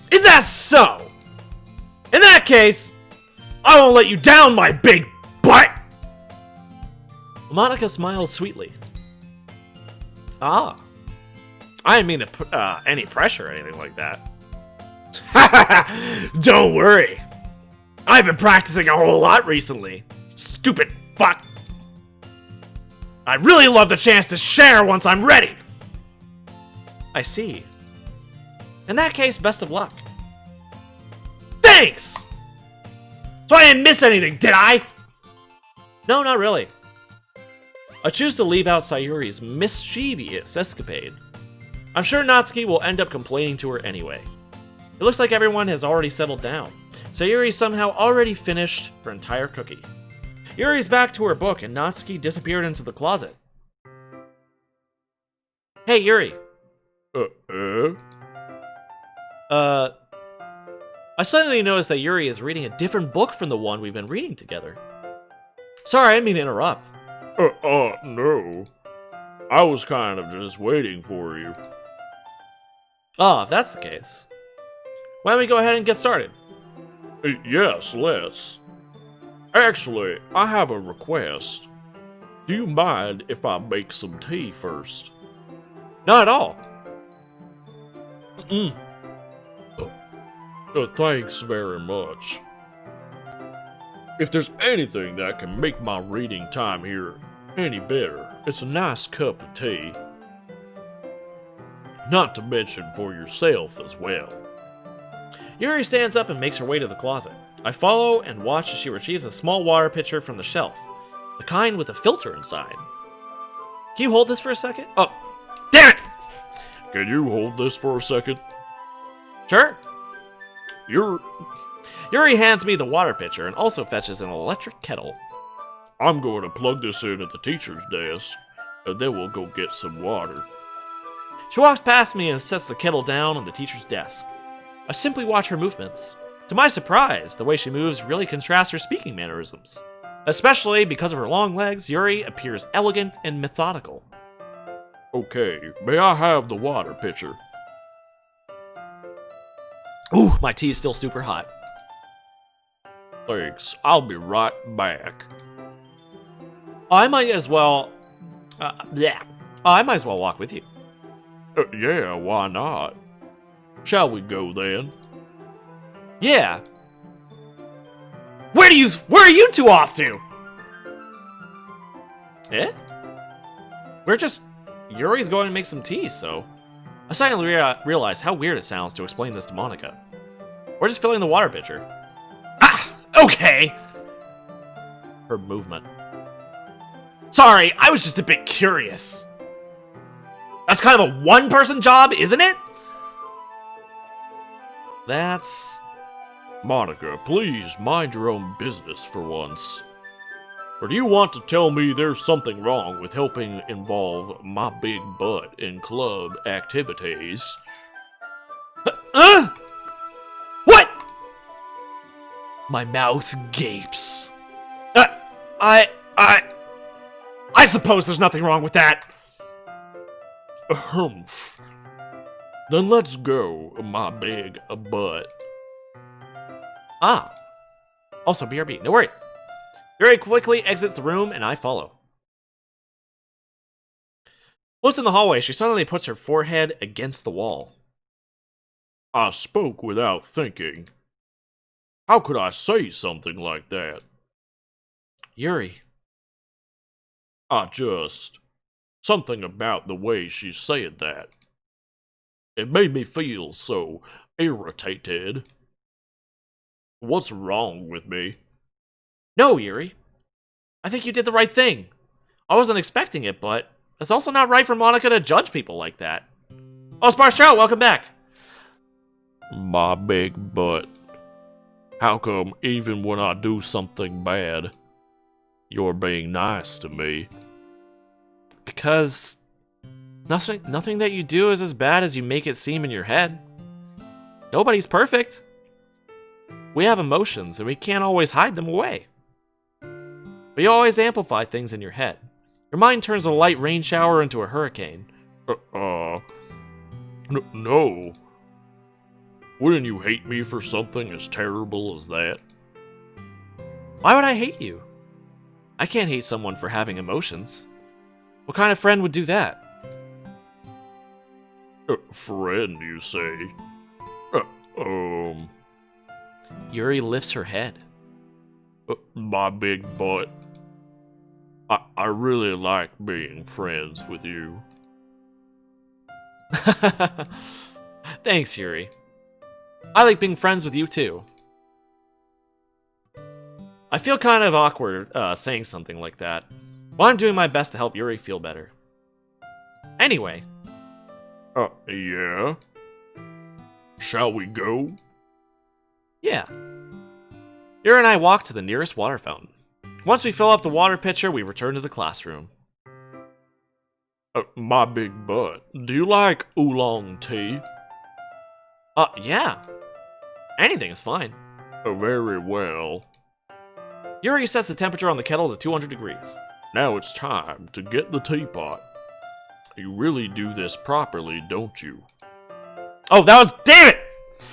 Is that so? In that case, I won't let you down, my big butt! Monica smiles sweetly. Ah. I didn't mean to put any pressure or anything like that. Don't worry. I've been practicing a whole lot recently. Stupid fuck. I'd really love the chance to share once I'm ready. I see. In that case, best of luck. Thanks! So I didn't miss anything, did I? No, not really. I choose to leave out Sayuri's mischievous escapade. I'm sure Natsuki will end up complaining to her anyway. It looks like everyone has already settled down. So Yuri somehow already finished her entire cookie. Yuri's back to her book and Natsuki disappeared into the closet. Hey, Yuri. I suddenly noticed that Yuri is reading a different book from the one we've been reading together. Sorry, I didn't mean to interrupt. No. I was kind of just waiting for you. Oh, if that's the case. Why don't we go ahead and get started? Yes, let's. Actually, I have a request. Do you mind if I make some tea first? Not at all. Thanks very much. If there's anything that can make my reading time here any better, it's a nice cup of tea. Not to mention for yourself as well. Yuri stands up and makes her way to the closet. I follow and watch as she retrieves a small water pitcher from the shelf. The kind with a filter inside. Can you hold this for a second? Oh, damn it! Can you hold this for a second? Sure. Yuri hands me the water pitcher and also fetches an electric kettle. I'm going to plug this in at the teacher's desk, and then we'll go get some water. She walks past me and sets the kettle down on the teacher's desk. I simply watch her movements. To my surprise, the way she moves really contrasts her speaking mannerisms. Especially because of her long legs, Yuri appears elegant and methodical. Okay, may I have the water pitcher? Ooh, my tea is still super hot. Thanks, I'll be right back. I might as well... I might as well walk with you. Yeah, why not? Shall we go then? Yeah. Where are you two off to? Eh? Yuri's going to make some tea, so... I suddenly realized how weird it sounds to explain this to Monica. We're just filling the water pitcher. Ah! Okay! Her movement. Sorry, I was just a bit curious. That's kind of a one-person job, isn't it? That's... Monica, please mind your own business for once. Or do you want to tell me there's something wrong with helping involve my big butt in club activities? What? My mouth gapes. I suppose there's nothing wrong with that. Humph. Then let's go, my big butt. Ah. Also, BRB, no worries. Yuri quickly exits the room, and I follow. Once in the hallway, she suddenly puts her forehead against the wall. I spoke without thinking. How could I say something like that? Yuri. Something about the way she said that. It made me feel so irritated. What's wrong with me? No, Yuri. I think you did the right thing. I wasn't expecting it, but it's also not right for Monica to judge people like that. Oh, Sparse Trout, welcome back. My big butt. How come even when I do something bad, you're being nice to me? Because nothing that you do is as bad as you make it seem in your head. Nobody's perfect. We have emotions, and we can't always hide them away. But you always amplify things in your head. Your mind turns a light rain shower into a hurricane. No. Wouldn't you hate me for something as terrible as that? Why would I hate you? I can't hate someone for having emotions. What kind of friend would do that? Friend, you say? Yuri lifts her head. My big butt. I really like being friends with you. Thanks, Yuri. I like being friends with you, too. I feel kind of awkward saying something like that. Well, I'm doing my best to help Yuri feel better. Anyway. Yeah? Shall we go? Yeah. Yuri and I walk to the nearest water fountain. Once we fill up the water pitcher, we return to the classroom. My big butt, do you like oolong tea? Yeah. Anything is fine. Very well. Yuri sets the temperature on the kettle to 200 degrees. Now it's time to get the teapot. You really do this properly, don't you? Oh, that was... Damn it!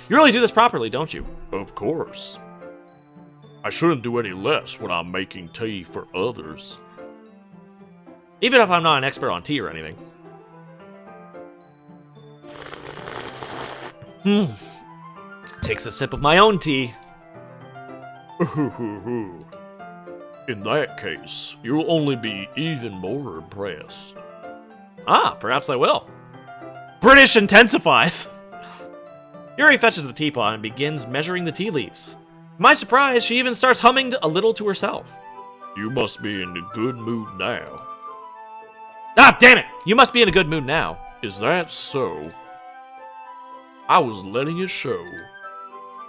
You really do this properly, don't you? Of course. I shouldn't do any less when I'm making tea for others. Even if I'm not an expert on tea or anything. Takes a sip of my own tea. In that case, you'll only be even more impressed. Ah, perhaps I will. British intensifies. Yuri fetches the teapot and begins measuring the tea leaves. To my surprise, she even starts humming a little to herself. You must be in a good mood now. Ah, damn it! You must be in a good mood now. Is that so? I was letting it show,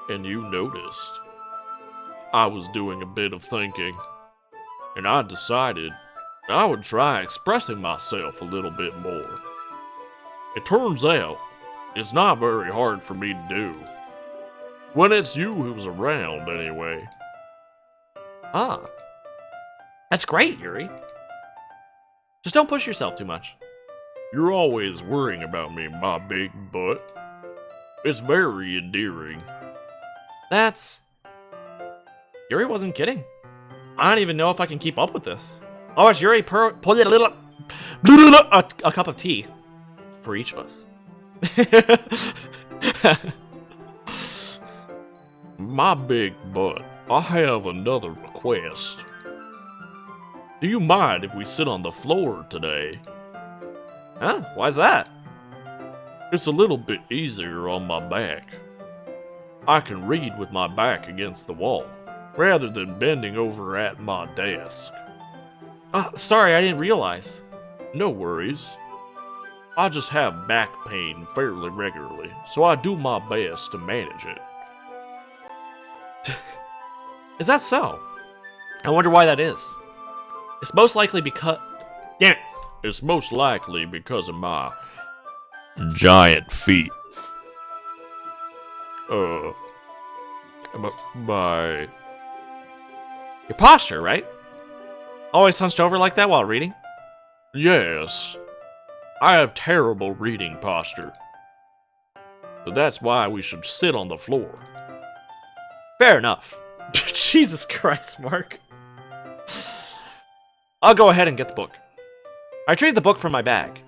and you noticed. I was doing a bit of thinking, and I decided I would try expressing myself a little bit more. It turns out, it's not very hard for me to do. When it's you who's around, anyway. Ah. That's great, Yuri. Just don't push yourself too much. You're always worrying about me, my big butt. It's very endearing. That's... Yuri wasn't kidding. I don't even know if I can keep up with this. I'll watch Yuri pour a cup of tea for each of us. My big butt, I have another request. Do you mind if we sit on the floor today? Huh? Why's that? It's a little bit easier on my back. I can read with my back against the wall, rather than bending over at my desk. Sorry, I didn't realize. No worries. I just have back pain fairly regularly, so I do my best to manage it. Is that so? I wonder why that is. It's most likely because... Damn it! It's most likely because of my giant feet. My... Your posture, right? Always hunched over like that while reading? Yes. I have terrible reading posture. But that's why we should sit on the floor. Fair enough. Jesus Christ, Mark. I'll go ahead and get the book. I retrieve the book from my bag.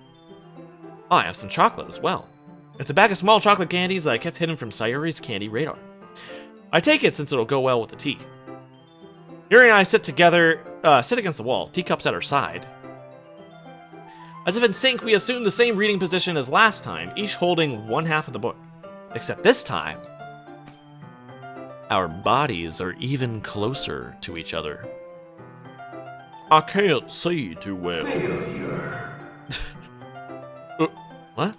Oh, I have some chocolate as well. It's a bag of small chocolate candies that I kept hidden from Sayuri's candy radar. I take it since it'll go well with the tea. Yuri and I sit against the wall, teacups at our side. As if in sync, we assume the same reading position as last time, each holding one half of the book. Except this time, our bodies are even closer to each other. I can't see too well. What?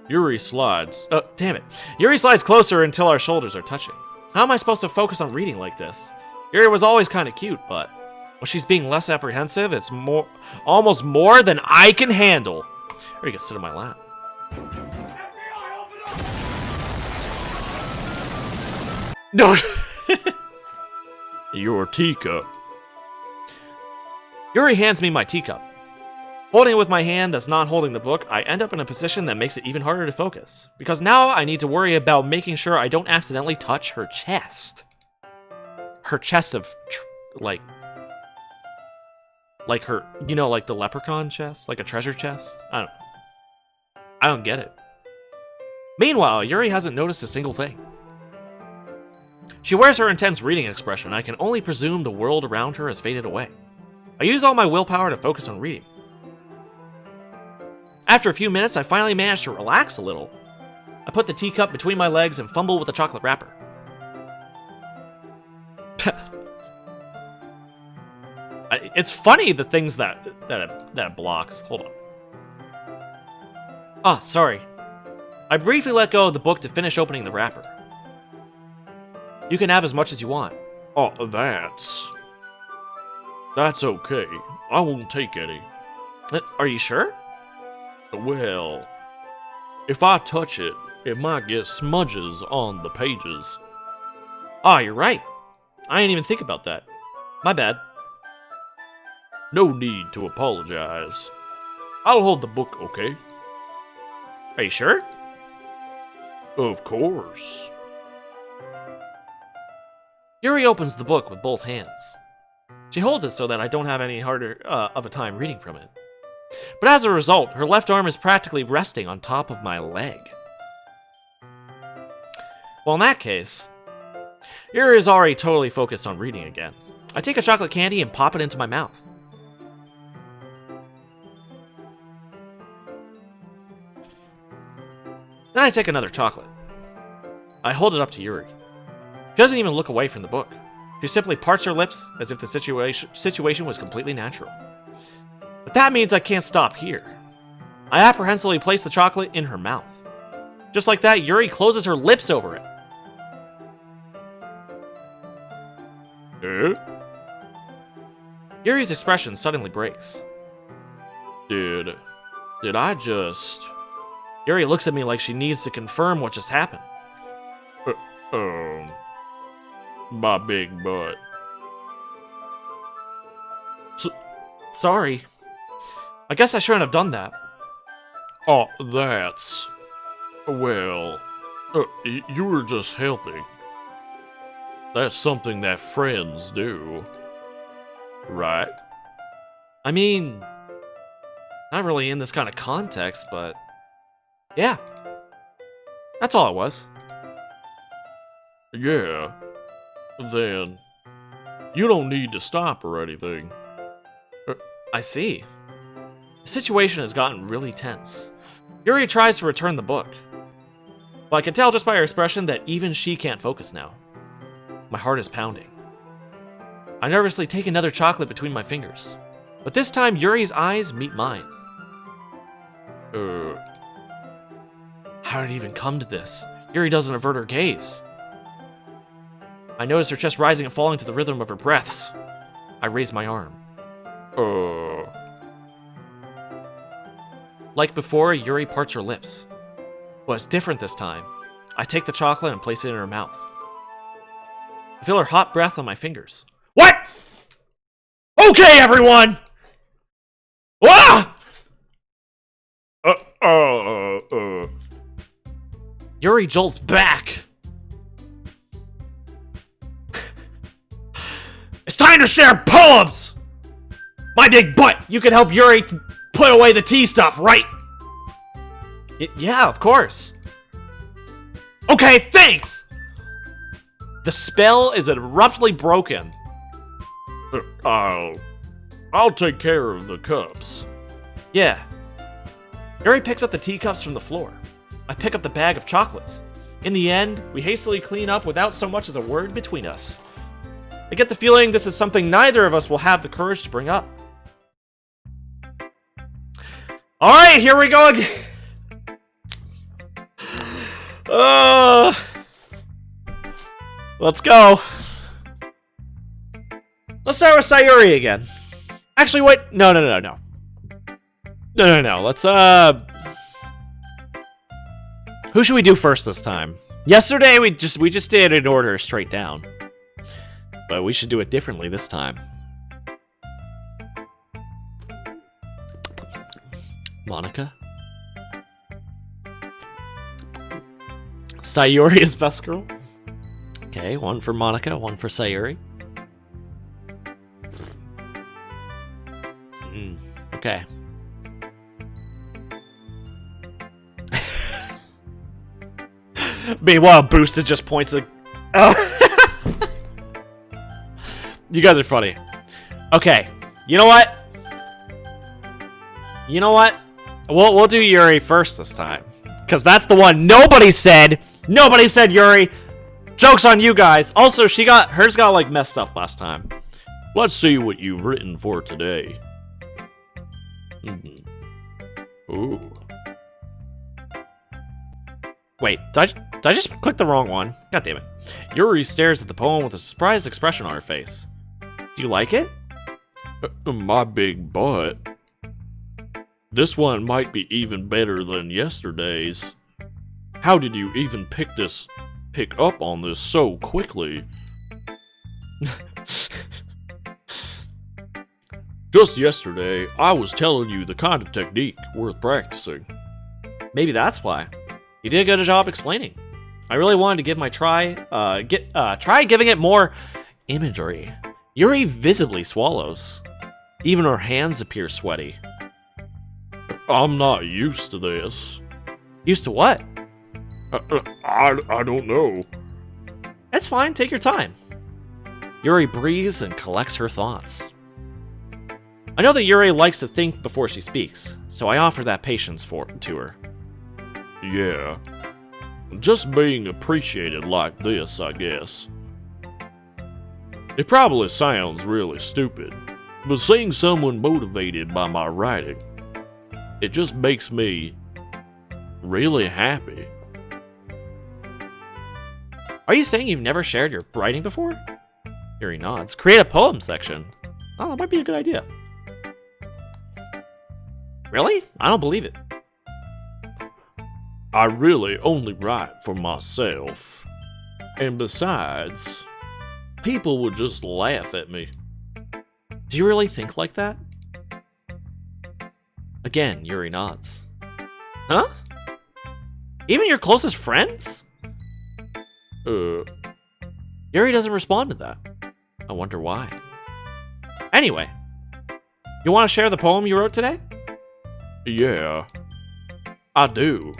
Yuri slides. Damn it. Yuri slides closer until our shoulders are touching. How am I supposed to focus on reading like this? Yuri was always kind of cute, but when she's being less apprehensive, it's almost more than I can handle. Or you can sit on my lap. No. Your teacup. Yuri hands me my teacup. Holding it with my hand that's not holding the book, I end up in a position that makes it even harder to focus. Because now I need to worry about making sure I don't accidentally touch her chest. Her chest of, like her, you know, like the leprechaun chest? Like a treasure chest? I don't get it. Meanwhile, Yuri hasn't noticed a single thing. She wears her intense reading expression. I can only presume the world around her has faded away. I use all my willpower to focus on reading. After a few minutes, I finally manage to relax a little. I put the teacup between my legs and fumble with the chocolate wrapper. It's funny the things that it blocks. Hold on. Ah, sorry. I briefly let go of the book to finish opening the wrapper. You can have as much as you want. Oh, that's okay. I won't take any. Are you sure? Well, if I touch it, it might get smudges on the pages. Ah, you're right. I didn't even think about that. My bad. No need to apologize. I'll hold the book, okay? Are you sure? Of course. Yuri opens the book with both hands. She holds it so that I don't have any harder of a time reading from it. But as a result, her left arm is practically resting on top of my leg. Well, in that case, Yuri is already totally focused on reading again. I take a chocolate candy and pop it into my mouth. Then I take another chocolate. I hold it up to Yuri. She doesn't even look away from the book. She simply parts her lips as if the situation was completely natural. But that means I can't stop here. I apprehensively place the chocolate in her mouth. Just like that, Yuri closes her lips over it. Eh? Yuri's expression suddenly breaks. Did I just... Yuri looks at me like she needs to confirm what just happened. My big butt. Sorry. I guess I shouldn't have done that. Oh, that's... Well, you were just helping. That's something that friends do. Right? I mean, not really in this kind of context, but yeah. That's all it was. Yeah. Then, you don't need to stop or anything. I see. The situation has gotten really tense. Yuri tries to return the book. But I can tell just by her expression that even she can't focus now. My heart is pounding. I nervously take another chocolate between my fingers. But this time, Yuri's eyes meet mine. How did it even come to this? Yuri doesn't avert her gaze. I notice her chest rising and falling to the rhythm of her breaths. I raise my arm. Like before, Yuri parts her lips. But it's different this time. I take the chocolate and place it in her mouth. I feel her hot breath on my fingers. What? Okay, everyone! Ah! Yuri jolts back. It's time to share poems! My big butt! You can help Yuri put away the tea stuff, right? Yeah, of course. Okay, thanks! The spell is abruptly broken. I'll take care of the cups. Yeah. Yuri picks up the teacups from the floor. I pick up the bag of chocolates. In the end, we hastily clean up without so much as a word between us. I get the feeling this is something neither of us will have the courage to bring up. Alright, here we go again. Let's go. Let's start with Sayuri again. Actually, wait. No. Let's, who should we do first this time? Yesterday, we just did it in order straight down. But we should do it differently this time. Monica? Sayuri is best girl? Okay, one for Monica, one for Sayuri. Okay. Meanwhile, Boosted just points a... Oh. You guys are funny. Okay, you know what? We'll do Yuri first this time. Because that's the one nobody said. Nobody said Yuri. Joke's on you guys. Also, hers got like messed up last time. Let's see what you've written for today. Ooh. Wait, did I just click the wrong one? God damn it. Yuri stares at the poem with a surprised expression on her face. Do you like it? My big butt. This one might be even better than yesterday's. How did you even pick up on this so quickly? Just yesterday, I was telling you the kind of technique worth practicing. Maybe that's why. You did a good job explaining. I really wanted to give my try giving it more imagery. Yuri visibly swallows. Even her hands appear sweaty. I'm not used to this. Used to what? I don't know. It's fine, take your time. Yuri breathes and collects her thoughts. I know that Yuri likes to think before she speaks, so I offer that patience to her. Yeah. Just being appreciated like this, I guess. It probably sounds really stupid, but seeing someone motivated by my writing, it just makes me really happy. Are you saying you've never shared your writing before? Yuri nods. Create a poem section. Oh, that might be a good idea. Really? I don't believe it. I really only write for myself. And besides, people would just laugh at me. Do you really think like that? Again, Yuri nods. Huh? Even your closest friends? Yuri doesn't respond to that. I wonder why. Anyway, you want to share the poem you wrote today? Yeah, I do.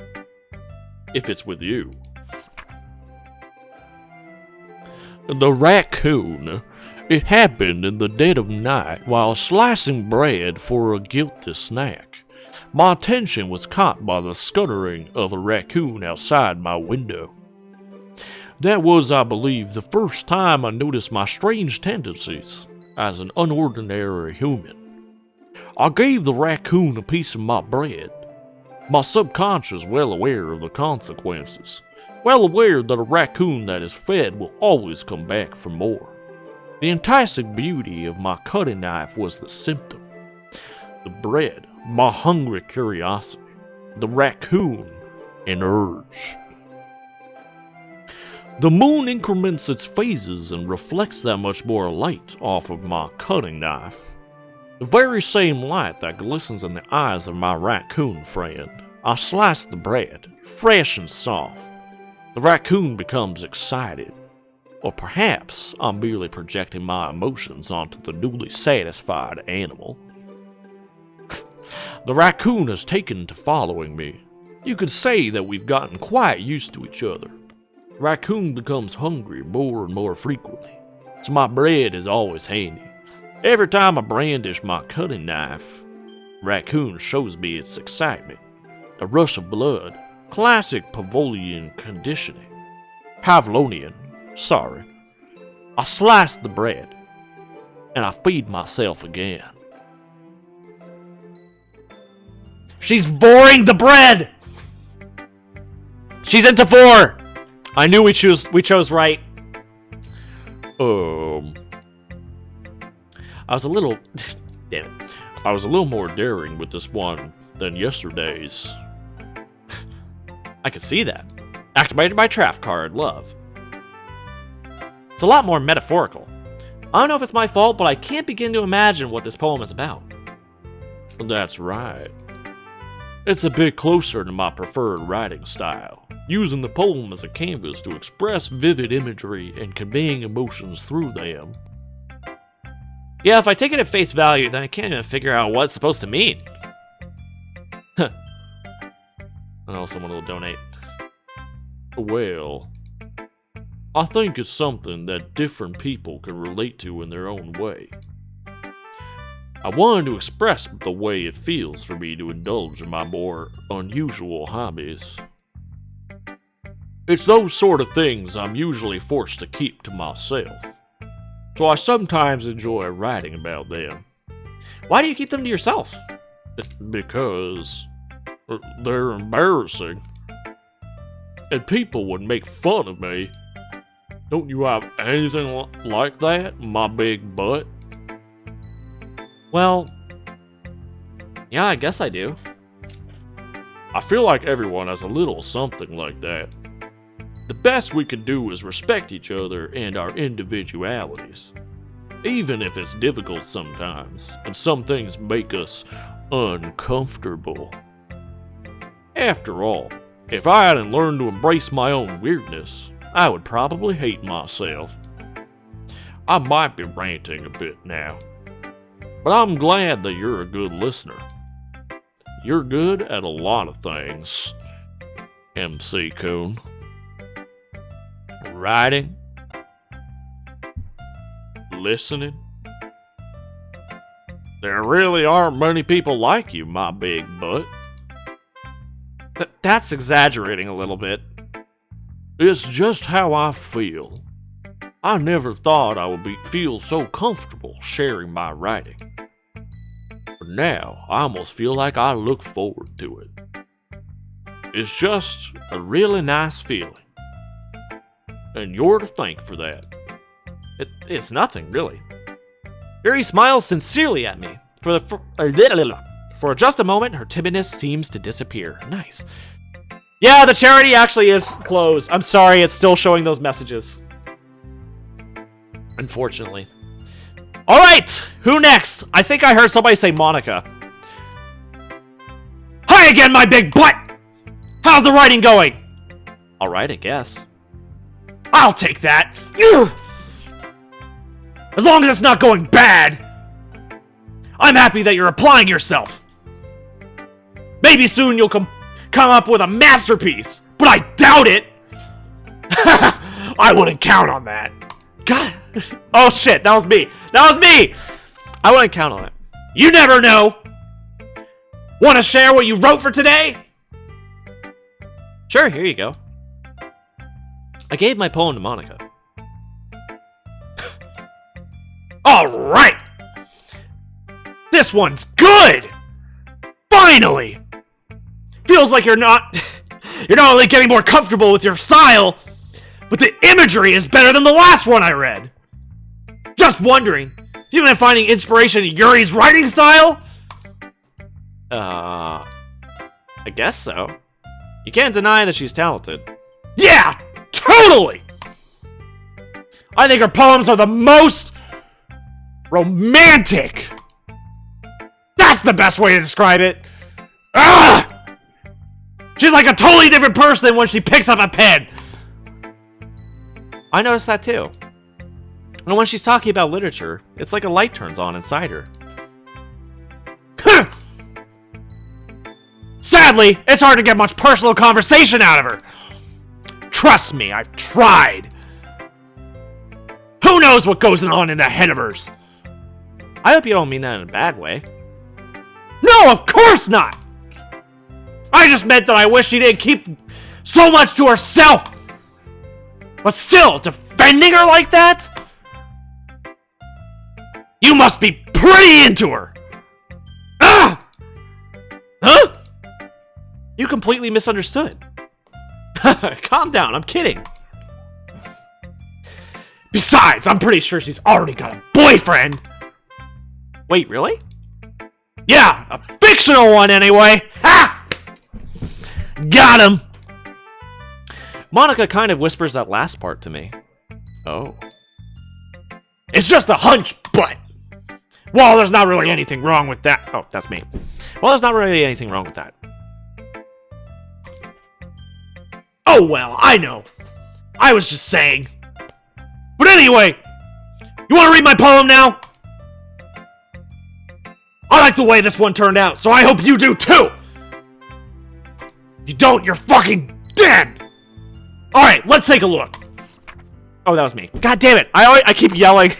If it's with you. The raccoon. It happened in the dead of night while slicing bread for a guilty snack. My attention was caught by the scuttering of a raccoon outside my window. That was, I believe, the first time I noticed my strange tendencies as an unordinary human. I gave the raccoon a piece of my bread. My subconscious well aware of the consequences, well aware that a raccoon that is fed will always come back for more. The enticing beauty of my cutting knife was the symptom. The bread, my hungry curiosity. The raccoon, an urge. The moon increments its phases and reflects that much more light off of my cutting knife. The very same light that glistens in the eyes of my raccoon friend. I slice the bread, fresh and soft. The raccoon becomes excited. Or perhaps I'm merely projecting my emotions onto the newly satisfied animal. The raccoon has taken to following me. You could say that we've gotten quite used to each other. The raccoon becomes hungry more and more frequently, so my bread is always handy. Every time I brandish my cutting knife, raccoon shows me its excitement. A rush of blood, classic Pavlovian conditioning. Pavlovian, sorry. I slice the bread, and I feed myself again. She's voring the bread! She's into 4! I knew we chose right. I was a little... damn it. I was a little more daring with this one than yesterday's. I could see that. Activated by Traff card, love. It's a lot more metaphorical. I don't know if it's my fault, but I can't begin to imagine what this poem is about. That's right. It's a bit closer to my preferred writing style, using the poem as a canvas to express vivid imagery and conveying emotions through them. Yeah, if I take it at face value, then I can't even figure out what it's supposed to mean. I know someone will donate. Well, I think it's something that different people can relate to in their own way. I wanted to express the way it feels for me to indulge in my more unusual hobbies. It's those sort of things I'm usually forced to keep to myself, so I sometimes enjoy writing about them. Why do you keep them to yourself? Because they're embarrassing. and people would make fun of me. Don't you have anything like that, my big butt? Well, yeah, I guess I do. I feel like everyone has a little something like that. The best we can do is respect each other and our individualities. Even if it's difficult sometimes, and some things make us uncomfortable. After all, if I hadn't learned to embrace my own weirdness, I would probably hate myself. I might be ranting a bit now, but I'm glad that you're a good listener. You're good at a lot of things, MC Coon. Writing, listening. There really aren't many people like you, my big butt. That's exaggerating a little bit. It's just how I feel. I never thought I would feel so comfortable sharing my writing. But now, I almost feel like I look forward to it. It's just a really nice feeling. And you're to thank for that. It's nothing, really. Yuri smiles sincerely at me. For just a moment, her timidness seems to disappear. Nice. Yeah, the charity actually is closed. I'm sorry, it's still showing those messages. Unfortunately. Alright, who next? I think I heard somebody say Monica. Hi again, my big butt! How's the writing going? Alright, I guess. I'll take that. As long as it's not going bad. I'm happy that you're applying yourself. Maybe soon you'll come up with a masterpiece, but I doubt it. I wouldn't count on that. God. Oh shit, that was me. That was me. I wouldn't count on it. You never know. Want to share what you wrote for today? Sure, here you go. I gave my poem to Monica. Alright! This one's good! Finally! Feels like you're not only getting more comfortable with your style, but the imagery is better than the last one I read. Just wondering, if you've been finding inspiration in Yuri's writing style? I guess so. You can't deny that she's talented. Yeah! Totally! I think her poems are the most romantic! That's the best way to describe it! Ah! She's like a totally different person when she picks up a pen! I noticed that too. And when she's talking about literature, it's like a light turns on inside her. Sadly, it's hard to get much personal conversation out of her. Trust me, I've tried. Who knows what goes on in the head of hers? I hope you don't mean that in a bad way. No, of course not! I just meant that I wish she didn't keep so much to herself. But still, defending her like that? You must be pretty into her! Ah! Huh? You completely misunderstood. Calm down, I'm kidding. Besides, I'm pretty sure she's already got a boyfriend. Wait, really? Yeah, a fictional one anyway. Ha! Got him. Monica kind of whispers that last part to me. Oh. It's just a hunch, but... Well, there's not really anything wrong with that. Oh, that's me. Well, there's not really anything wrong with that. Oh, well, I know. I was just saying. But anyway, you want to read my poem now? I like the way this one turned out, so I hope you do too! If you don't, you're fucking dead! Alright, let's take a look. Oh, that was me. God damn it, I keep yelling.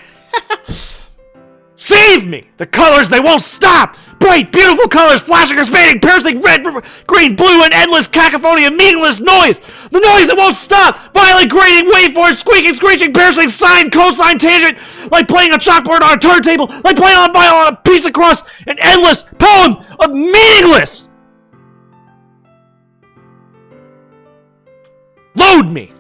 Save me! The colors, they won't stop! Bright, beautiful colors, flashing, expanding, piercing, red, green, blue, and endless cacophony of meaningless noise! The noise that won't stop! Violent, grating, waveforms, squeaking, screeching, piercing, sine, cosine, tangent, like playing a chalkboard on a turntable, like playing on violin on a piece of crust, an endless poem of meaningless! Load me!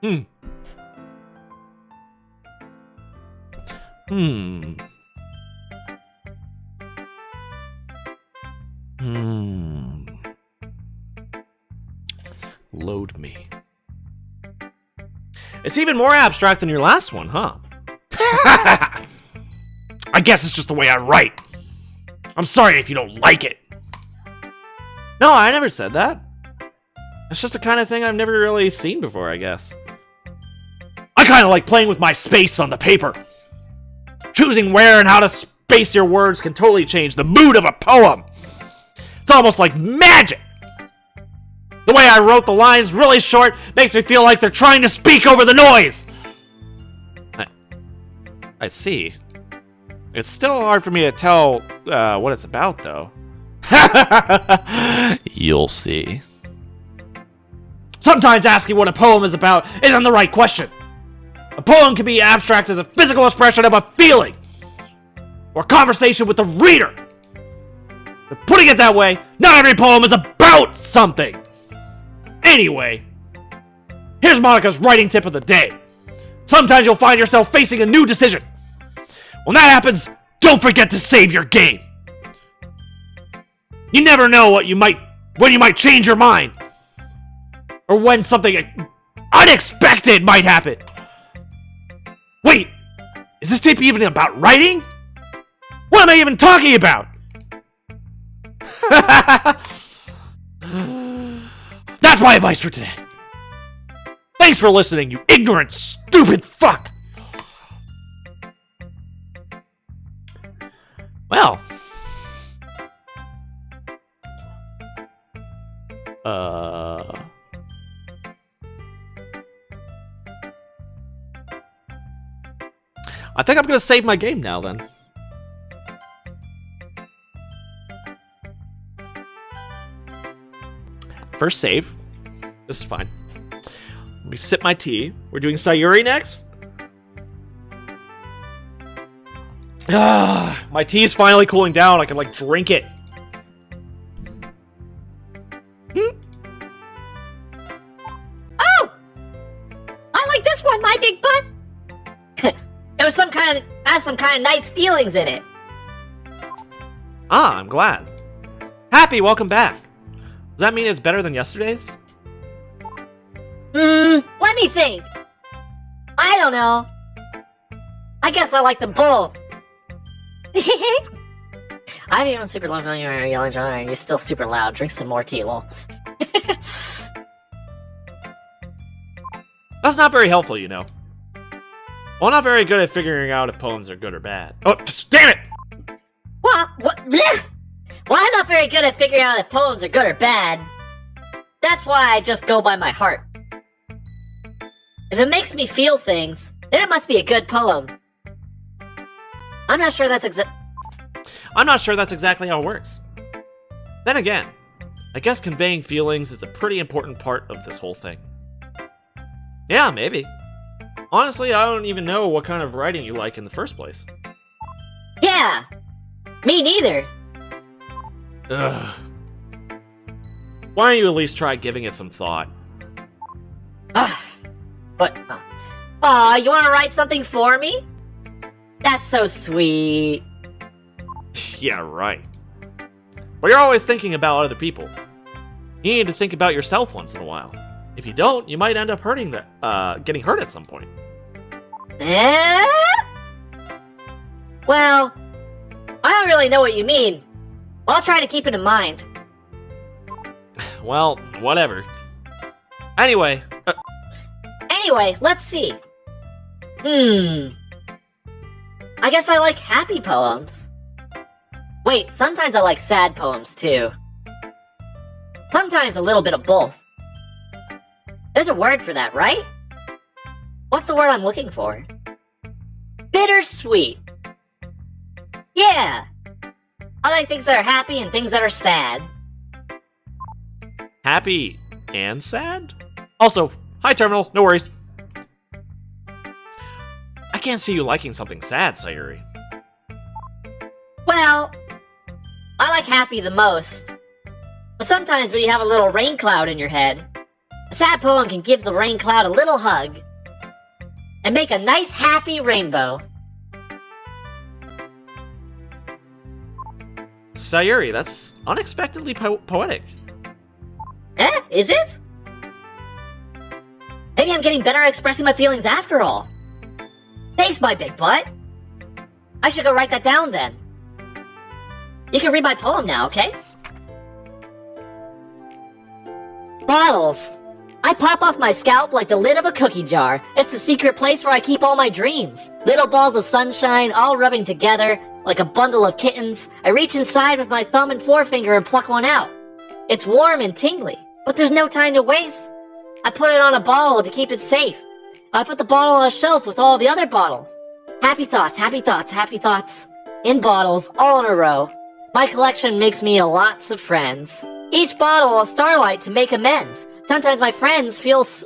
Hmm. Hmm. Hmm. Load me. It's even more abstract than your last one, huh? I guess it's just the way I write. I'm sorry if you don't like it. No, I never said that. It's just the kind of thing I've never really seen before, I guess. I kind of like playing with my space on the paper. Choosing where and how to space your words can totally change the mood of a poem. It's almost like magic. The way I wrote the lines really short makes me feel like they're trying to speak over the noise. I see. It's still hard for me to tell what it's about, though. You'll see. Sometimes asking what a poem is about isn't the right question. A poem can be abstract as a physical expression of a feeling or conversation with the reader. But putting it that way, not every poem is about something. Anyway, here's Monica's writing tip of the day. Sometimes you'll find yourself facing a new decision. When that happens, don't forget to save your game. You never know when you might change your mind. Or when something unexpected might happen. Wait, is this tip even about writing? What am I even talking about? That's my advice for today. Thanks for listening, you ignorant, stupid fuck. Well. I think I'm gonna save my game now, then. First save. This is fine. Let me sip my tea. We're doing Sayuri next? My tea's finally cooling down. I can, like, drink it. Oh! I like this one, my big butt! It was has some kind of nice feelings in it. Ah, I'm glad. Happy, welcome back. Does that mean it's better than yesterday's? Let me think. I don't know. I guess I like them both. I'm even super loud when you're yelling, and you're still super loud. Drink some more tea, lol. That's not very helpful, you know. Well, I'm not very good at figuring out if poems are good or bad. Oh, damn it! What? Blech. Well, I'm not very good at figuring out if poems are good or bad. That's why I just go by my heart. If it makes me feel things, then it must be a good poem. I'm not sure that's exactly how it works. Then again, I guess conveying feelings is a pretty important part of this whole thing. Yeah, maybe. Honestly, I don't even know what kind of writing you like in the first place. Yeah! Me neither! Ugh. Why don't you at least try giving it some thought? But, aw, you wanna write something for me? That's so sweet. Yeah, right. Well, you're always thinking about other people. You need to think about yourself once in a while. If you don't, you might end up getting hurt at some point. Well, I don't really know what you mean. I'll try to keep it in mind. Well, whatever. Anyway, let's see. I guess I like happy poems. Wait, sometimes I like sad poems too. Sometimes a little bit of both. There's a word for that, right? What's the word I'm looking for? Bittersweet. Yeah! I like things that are happy and things that are sad. Happy and sad? Also, hi Terminal, no worries. I can't see you liking something sad, Sayuri. Well, I like happy the most. But sometimes when you have a little rain cloud in your head, a sad poem can give the rain cloud a little hug and make a nice happy rainbow. Sayuri, that's unexpectedly poetic. Is it? Maybe I'm getting better at expressing my feelings after all. Thanks, my big butt. I should go write that down then. You can read my poem now, okay? Bottles. I pop off my scalp like the lid of a cookie jar. It's the secret place where I keep all my dreams. Little balls of sunshine all rubbing together like a bundle of kittens. I reach inside with my thumb and forefinger and pluck one out. It's warm and tingly, but there's no time to waste. I put it on a bottle to keep it safe. I put the bottle on a shelf with all the other bottles. Happy thoughts, happy thoughts, happy thoughts. In bottles, all in a row. My collection makes me lots of friends. Each bottle a starlight to make amends. Sometimes my friend feels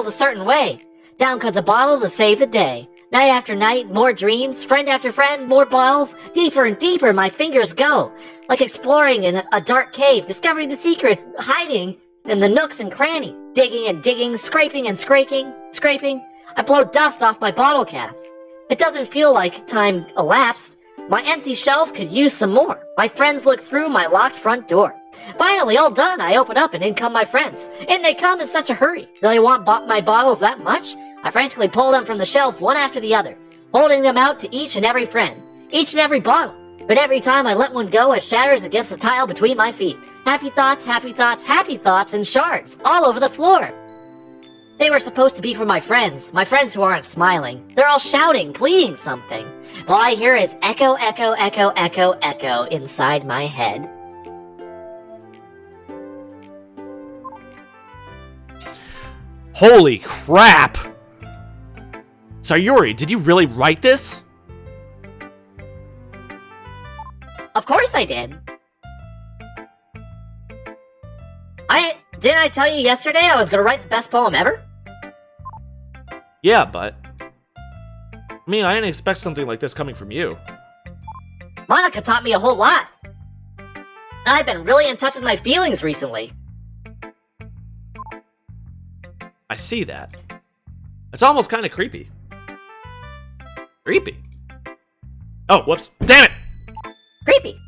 a certain way. Down comes a bottle to save the day. Night after night, more dreams. Friend after friend, more bottles. Deeper and deeper my fingers go. Like exploring in a dark cave, discovering the secrets hiding in the nooks and crannies. Digging and digging, scraping and scraping. I blow dust off my bottle caps. It doesn't feel like time elapsed. My empty shelf could use some more. My friends look through my locked front door. Finally, all done, I open up and in come my friends. In they come in such a hurry. Do they want my bottles that much? I frantically pull them from the shelf one after the other, holding them out to each and every friend, each and every bottle. But every time I let one go, it shatters against the tile between my feet. Happy thoughts, happy thoughts, happy thoughts, and shards all over the floor. They were supposed to be for my friends who aren't smiling. They're all shouting, pleading something. All I hear is echo, echo, echo, echo, echo inside my head. Holy crap! Sayuri, did you really write this? Of course I did. Didn't I tell you yesterday I was gonna write the best poem ever? Yeah, but... I mean, I didn't expect something like this coming from you. Monica taught me a whole lot. I've been really in touch with my feelings recently. I see that. It's almost kind of creepy. Creepy? Oh, whoops. Damn it! Creepy.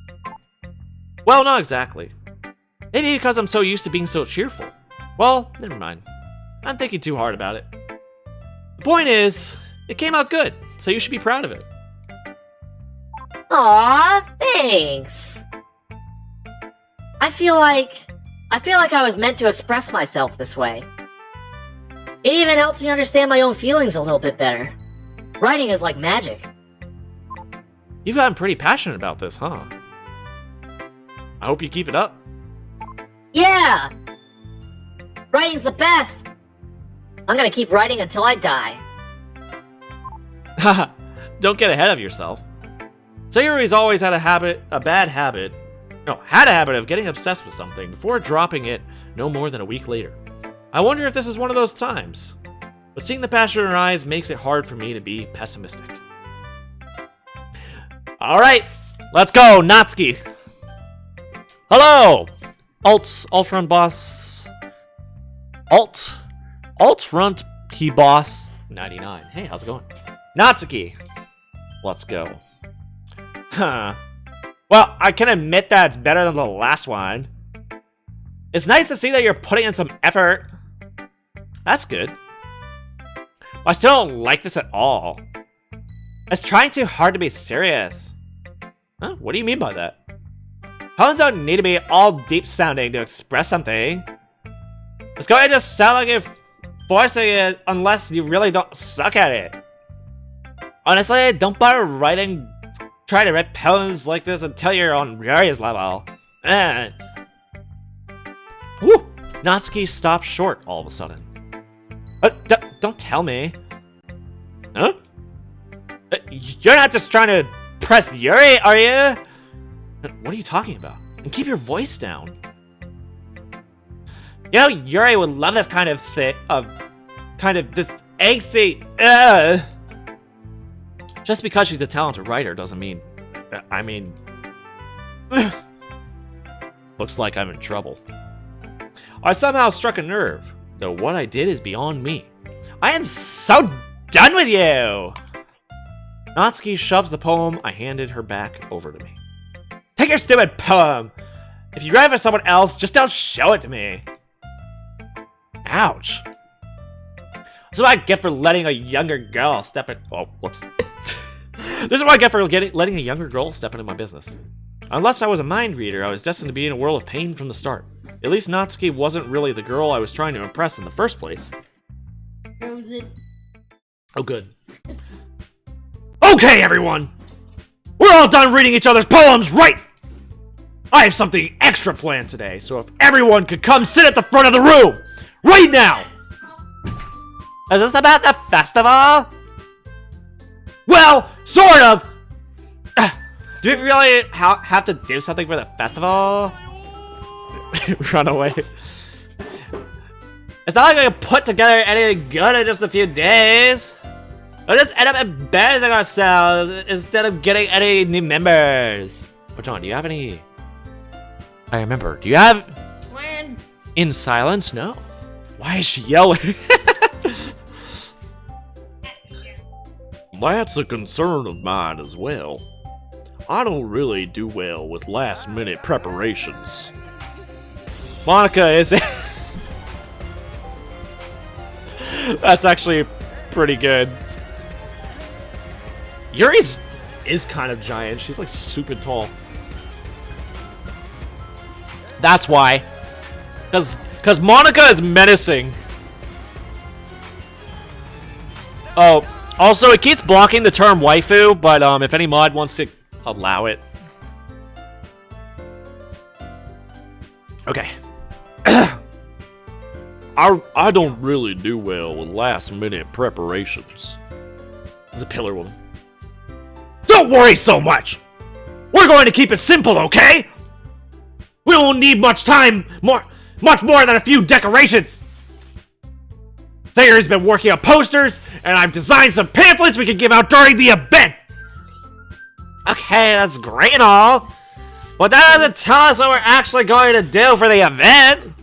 Well, not exactly. Maybe because I'm so used to being so cheerful. Well, never mind. I'm thinking too hard about it. The point is, it came out good, so you should be proud of it. Aw, thanks. I feel like I was meant to express myself this way. It even helps me understand my own feelings a little bit better. Writing is like magic. You've gotten pretty passionate about this, huh? I hope you keep it up. Yeah! Writing's the best! I'm gonna keep writing until I die. Haha, don't get ahead of yourself. Sayuri's always had a habit of getting obsessed with something before dropping it no more than a week later. I wonder if this is one of those times. But seeing the passion in her eyes makes it hard for me to be pessimistic. Alright, let's go, Natsuki! Hello! Alt-Run Boss... Alt-Run Boss 99. Hey, how's it going? Natsuki! Let's go. Huh. Well, I can admit that it's better than the last one. It's nice to see that you're putting in some effort. That's good. I still don't like this at all. It's trying too hard to be serious. Huh? What do you mean by that? Poems don't need to be all deep sounding to express something. It's going to just sound like you're forcing it unless you really don't suck at it. Honestly, don't bother try to write poems like this until you're on Ryori's level. Woo! Natsuki stopped short all of a sudden. Don't tell me. Huh? You're not just trying to press Yuri, are you? What are you talking about? And keep your voice down. You know, Yuri would love this kind of thing, this angsty, Just because she's a talented writer doesn't mean I mean... looks like I'm in trouble. I somehow struck a nerve, though what I did is beyond me. I am so done with you! Natsuki shoves the poem I handed her back over to me. Take your stupid poem! If you write for someone else, just don't show it to me. Ouch. This is what I get for letting a younger girl step in... Oh, whoops. This is what I get for letting a younger girl step into my business. Unless I was a mind reader, I was destined to be in a world of pain from the start. At least Natsuki wasn't really the girl I was trying to impress in the first place. Oh, good. Okay, everyone! We're all done reading each other's poems, right? I have something extra planned today, so if everyone could come sit at the front of the room, right now! Is this about the festival? Well, sort of! Do we really have to do something for the festival? Run away. It's not like I can put together anything good in just a few days. I'll just end up embarrassing ourselves instead of getting any new members. Oh, John, do you have any... I remember. Do you have... When? In silence? No. Why is she yelling? That's a concern of mine as well. I don't really do well with last-minute preparations. Monica is... That's actually pretty good. Yuri's is kind of giant. She's like super tall. That's why. Because Monica is menacing. Oh, also it keeps blocking the term waifu, but if any mod wants to allow it. Okay. I don't really do well with last-minute preparations. The pillar woman. Don't worry so much! We're going to keep it simple, okay? We won't need much more than a few decorations! Sayer's been working on posters, and I've designed some pamphlets we can give out during the event! Okay, that's great and all, but that doesn't tell us what we're actually going to do for the event!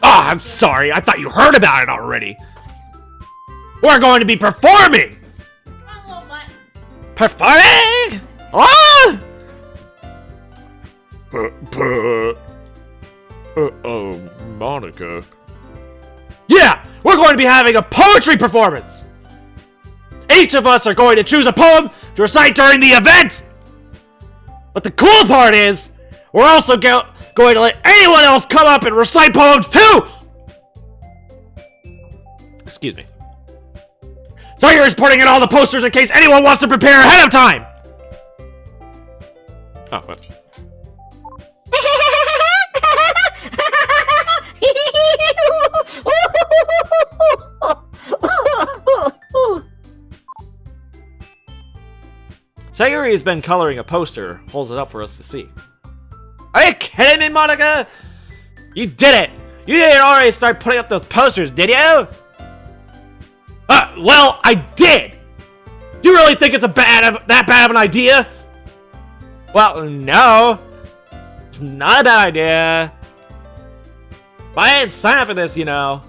Oh, I'm sorry, I thought you heard about it already! We're going to be performing! Performing? Ah! Monica. Yeah, we're going to be having a poetry performance! Each of us are going to choose a poem to recite during the event! But the cool part is, we're also going to let anyone else come up and recite poems too! Excuse me. Sawyer is putting in all the posters in case anyone wants to prepare ahead of time! Oh, well. Sayuri has been coloring a poster, holds it up for us to see. Are you kidding me, Monica? You did it! You didn't already start putting up those posters, did you? Well, I did! Do you really think it's that bad of an idea? Well, no. It's not a bad idea. But I didn't sign up for this, you know.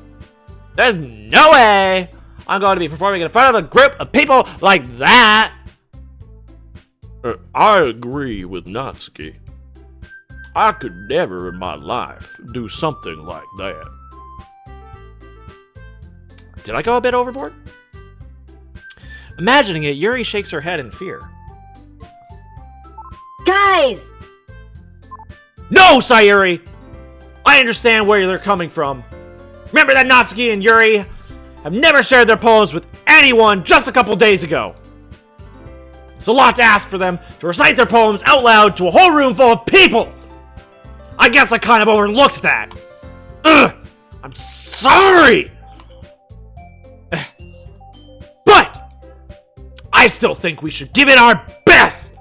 There's no way I'm going to be performing in front of a group of people like that. I agree with Natsuki. I could never in my life do something like that. Did I go a bit overboard? Imagining it, Yuri shakes her head in fear. Guys! No, Sayuri! I understand where they're coming from. Remember that Natsuki and Yuri have never shared their poems with anyone just a couple days ago. It's a lot to ask for them to recite their poems out loud to a whole room full of people! I guess I kind of overlooked that. Ugh! I'm sorry! But! I still think we should give it our best!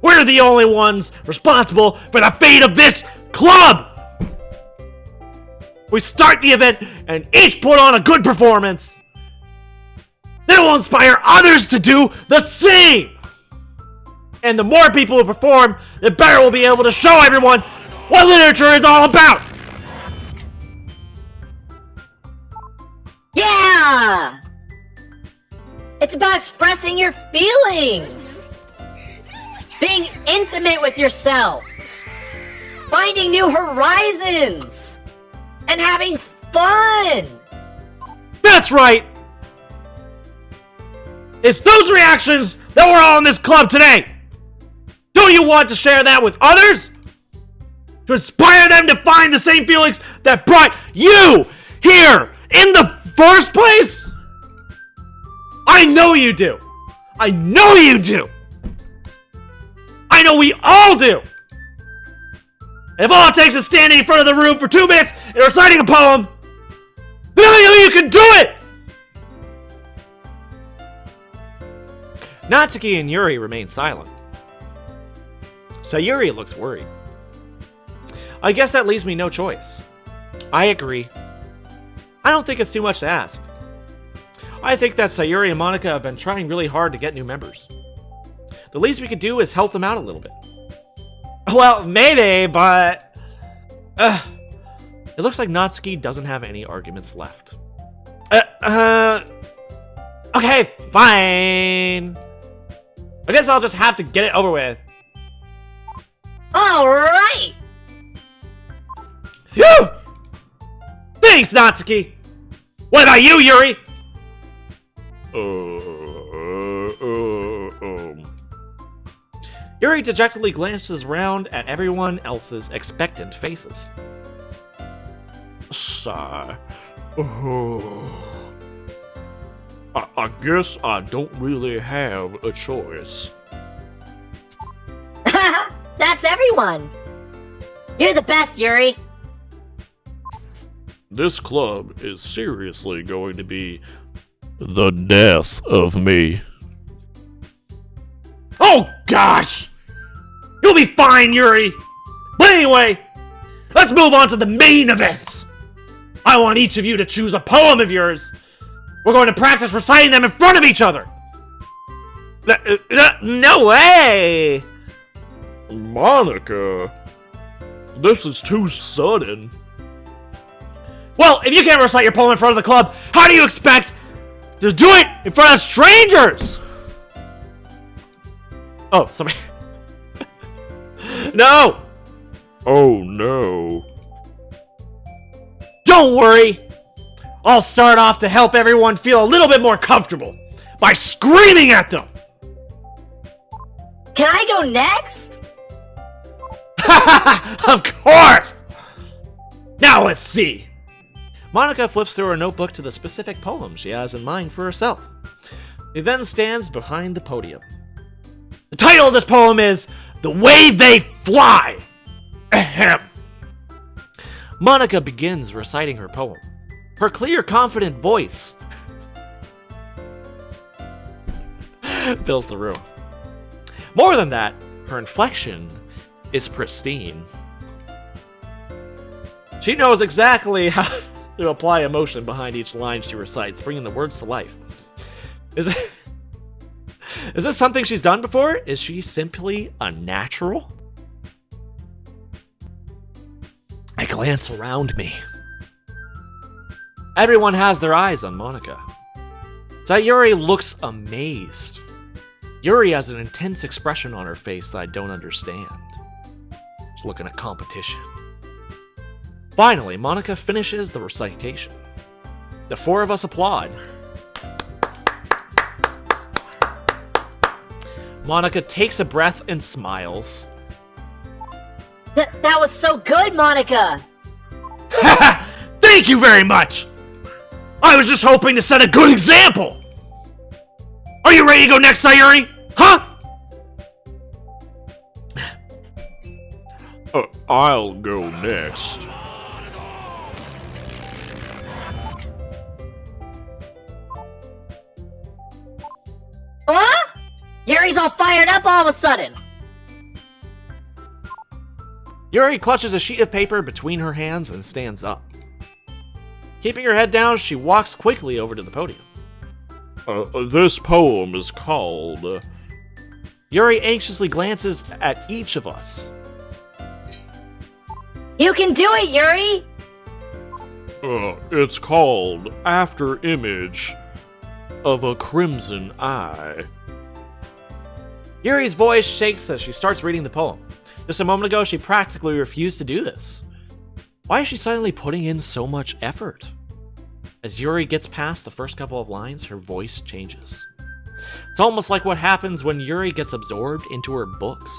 We're the only ones responsible for the fate of this club! We start the event and each put on a good performance. That will inspire others to do the same! And the more people who perform, the better we'll be able to show everyone what literature is all about! Yeah! It's about expressing your feelings! Being intimate with yourself! Finding new horizons! And having fun! That's right! It's those reactions that we're all in this club today! Don't you want to share that with others? To inspire them to find the same feelings that brought you here in the first place? I know you do! I know you do! I know we all do! And if all it takes is standing in front of the room for 2 minutes and reciting a poem, then I know you can do it! Natsuki and Yuri remain silent. Sayuri looks worried. I guess that leaves me no choice. I agree. I don't think it's too much to ask. I think that Sayuri and Monica have been trying really hard to get new members. The least we could do is help them out a little bit. Well, maybe, but... It looks like Natsuki doesn't have any arguments left. Okay, fine. I guess I'll just have to get it over with. Alright! Phew! Thanks, Natsuki! What about you, Yuri? Yuri dejectedly glances around at everyone else's expectant faces. Sigh. I guess I don't really have a choice. That's everyone! You're the best, Yuri! This club is seriously going to be the death of me. Oh, gosh! You'll be fine, Yuri! But anyway, let's move on to the main event! I want each of you to choose a poem of yours. We're going to practice reciting them in front of each other. No way! Monica, this is too sudden. Well, if you can't recite your poem in front of the club, how do you expect to do it in front of strangers? Oh, sorry. No! Oh no. Don't worry! I'll start off to help everyone feel a little bit more comfortable by screaming at them! Can I go next? Of course! Now let's see. Monica flips through her notebook to the specific poem she has in mind for herself. She then stands behind the podium. The title of this poem is The Way They Fly! Ahem. Monica begins reciting her poem. Her clear, confident voice fills the room. More than that, her inflection is pristine. She knows exactly how to apply emotion behind each line she recites, bringing the words to life. Is this something she's done before? Is she simply a natural? I glance around me. Everyone has their eyes on Monica. Sayuri looks amazed. Yuri has an intense expression on her face that I don't understand. She's looking at competition. Finally, Monica finishes the recitation. The four of us applaud. Monica takes a breath and smiles. That was so good, Monica! Thank you very much! I was just hoping to set a good example! Are you ready to go next, Sayuri? Huh? I'll go next. Huh? Yuri's all fired up all of a sudden! Yuri clutches a sheet of paper between her hands and stands up. Keeping her head down, she walks quickly over to the podium. This poem is called Yuri anxiously glances at each of us. You can do it, Yuri! It's called After Image of a Crimson Eye. Yuri's voice shakes as she starts reading the poem. Just a moment ago, she practically refused to do this. Why is she suddenly putting in so much effort? As Yuri gets past the first couple of lines, her voice changes. It's almost like what happens when Yuri gets absorbed into her books.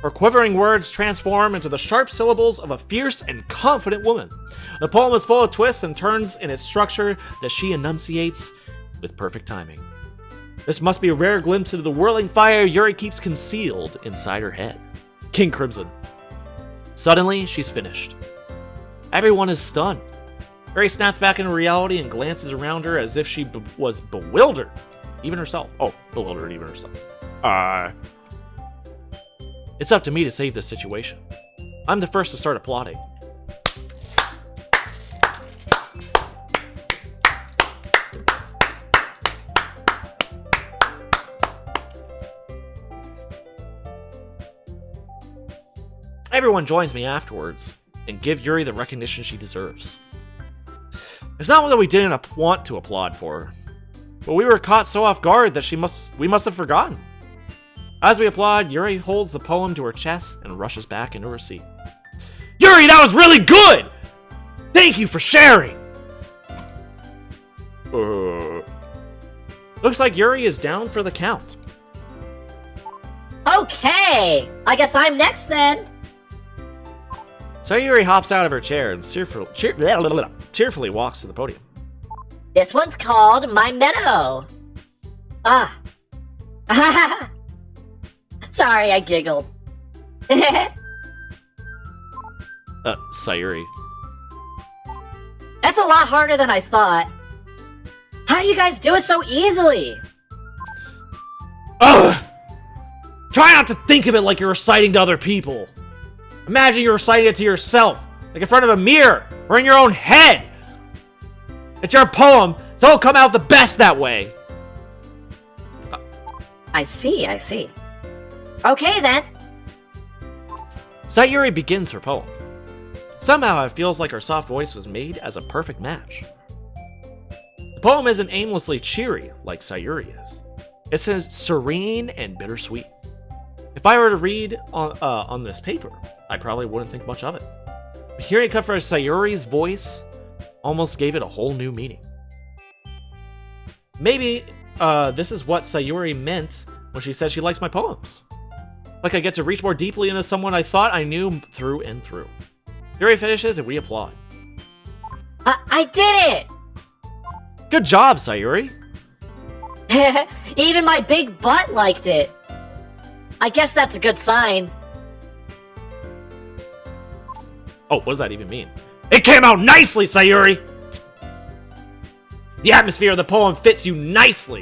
Her quivering words transform into the sharp syllables of a fierce and confident woman. The poem is full of twists and turns in its structure that she enunciates with perfect timing. This must be a rare glimpse into the whirling fire Yuri keeps concealed inside her head. King Crimson. Suddenly, she's finished. Everyone is stunned. Yuri snaps back into reality and glances around her as if she was bewildered. Even herself. Oh, bewildered even herself. It's up to me to save this situation. I'm the first to start applauding. Everyone joins me afterwards and give Yuri the recognition she deserves. It's not that we didn't want to applaud for her, but we were caught so off guard that we must have forgotten. As we applaud, Yuri holds the poem to her chest and rushes back into her seat. Yuri, that was really good! Thank you for sharing! Looks like Yuri is down for the count. Okay! I guess I'm next then! So Yuri hops out of her chair and cheerfully walks to the podium. This one's called My Meadow. Sorry, I giggled. Sayuri. That's a lot harder than I thought. How do you guys do it so easily? Ugh! Try not to think of it like you're reciting to other people. Imagine you're reciting it to yourself, like in front of a mirror, or in your own head. It's your poem, so it'll come out the best that way. I see. Okay then. Sayuri begins her poem. Somehow it feels like her soft voice was made as a perfect match. The poem isn't aimlessly cheery like Sayuri is. It's serene and bittersweet. If I were to read on this paper, I probably wouldn't think much of it. But hearing it come from Sayuri's voice almost gave it a whole new meaning. Maybe this is what Sayuri meant when she said she likes my poems. Like I get to reach more deeply into someone I thought I knew through and through. Yuri finishes and we applaud. I did it! Good job, Sayuri. Even my big butt liked it. I guess that's a good sign. Oh, what does that even mean? It came out nicely, Sayuri! The atmosphere of the poem fits you nicely.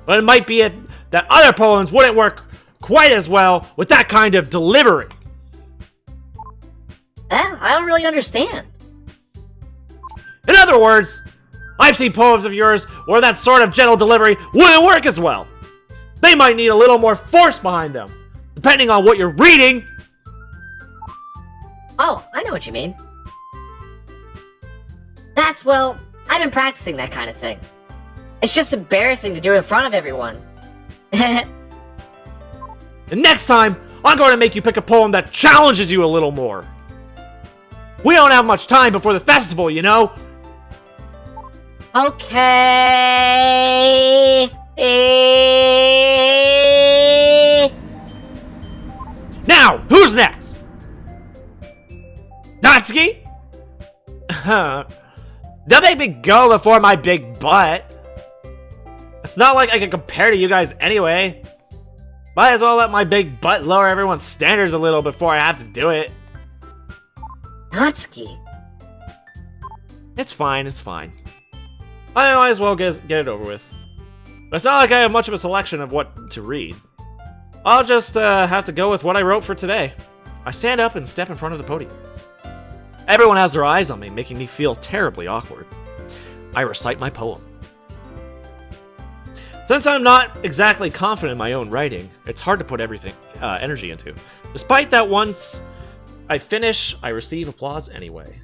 But it might be that other poems wouldn't work quite as well with that kind of delivery. I don't really understand. In other words, I've seen poems of yours where that sort of gentle delivery wouldn't work as well. They might need a little more force behind them, depending on what you're reading. Oh, I know what you mean. I've been practicing that kind of thing. It's just embarrassing to do it in front of everyone. And next time, I'm going to make you pick a poem that challenges you a little more. We don't have much time before the festival, you know? Okay. Now, who's next? Natsuki? Don't make me go before my big butt. It's not like I can compare to you guys anyway. Might as well let my big butt lower everyone's standards a little before I have to do it. Natsuki. It's fine. I might as well get it over with. But it's not like I have much of a selection of what to read. I'll just have to go with what I wrote for today. I stand up and step in front of the podium. Everyone has their eyes on me, making me feel terribly awkward. I recite my poem. Since I'm not exactly confident in my own writing, it's hard to put everything energy into. Despite that, once I finish, I receive applause anyway.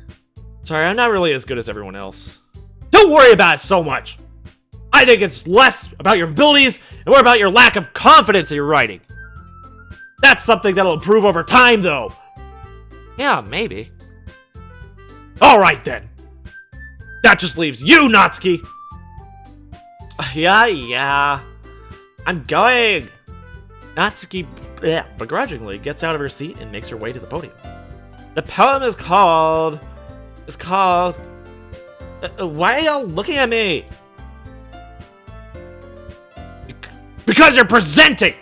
Sorry, I'm not really as good as everyone else. Don't worry about it so much! I think it's less about your abilities and more about your lack of confidence in your writing. That's something that'll improve over time, though. Yeah, maybe. Alright then. That just leaves you, Natsuki! Yeah. I'm going! Natsuki begrudgingly gets out of her seat and makes her way to the podium. The poem is called... why are y'all looking at me? Because you're presenting!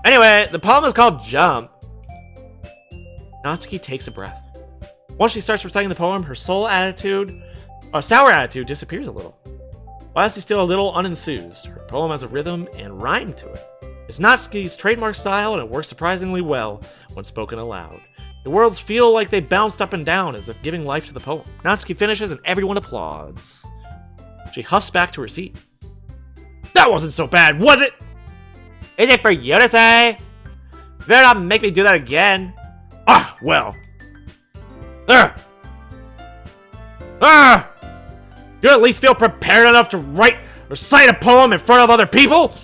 Anyway, the poem is called Jump. Natsuki takes a breath. Once she starts reciting the poem, her sour attitude disappears a little. While she's still a little unenthused, her poem has a rhythm and rhyme to it. It's Natsuki's trademark style, and it works surprisingly well when spoken aloud. The words feel like they bounced up and down as if giving life to the poem. Natsuki finishes and everyone applauds. She huffs back to her seat. That wasn't so bad, was it? Is it for you to say? You better not make me do that again. Ah, well. You at least feel prepared enough to recite a poem in front of other people?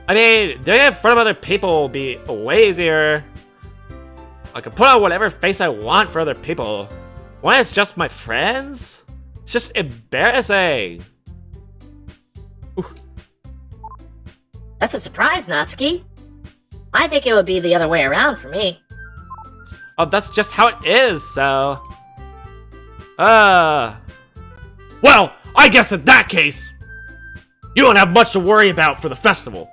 I mean, doing it in front of other people will be way easier. I can put on whatever face I want for other people. When it's just my friends? It's just embarrassing. Oof. That's a surprise, Natsuki. I think it would be the other way around for me. Oh, that's just how it is, so... Well, I guess in that case, you don't have much to worry about for the festival.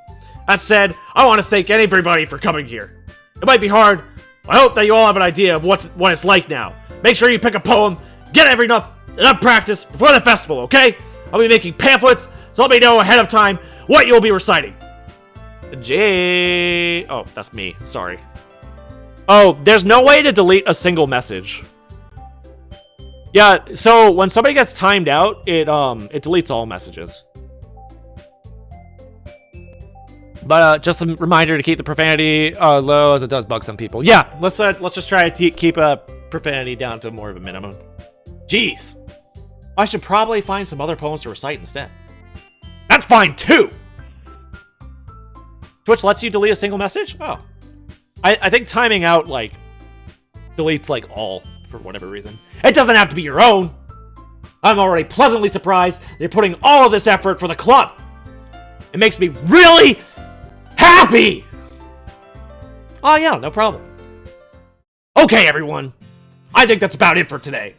That said, I want to thank everybody for coming here. It might be hard, but I hope that you all have an idea of what it's like now. Make sure you pick a poem, get enough practice before the festival, okay? I'll be making pamphlets, so let me know ahead of time what you'll be reciting. Oh, that's me. Sorry. Oh, there's no way to delete a single message. Yeah, so when somebody gets timed out, it deletes all messages. But just a reminder to keep the profanity low, as it does bug some people. Yeah, let's just try to keep profanity down to more of a minimum. Jeez, I should probably find some other poems to recite instead. That's fine too. Twitch lets you delete a single message? Oh, I think timing out like deletes like all for whatever reason. It doesn't have to be your own. I'm already pleasantly surprised that you're putting all of this effort for the club. It makes me really happy! Oh yeah, no problem. Okay, everyone. I think that's about it for today.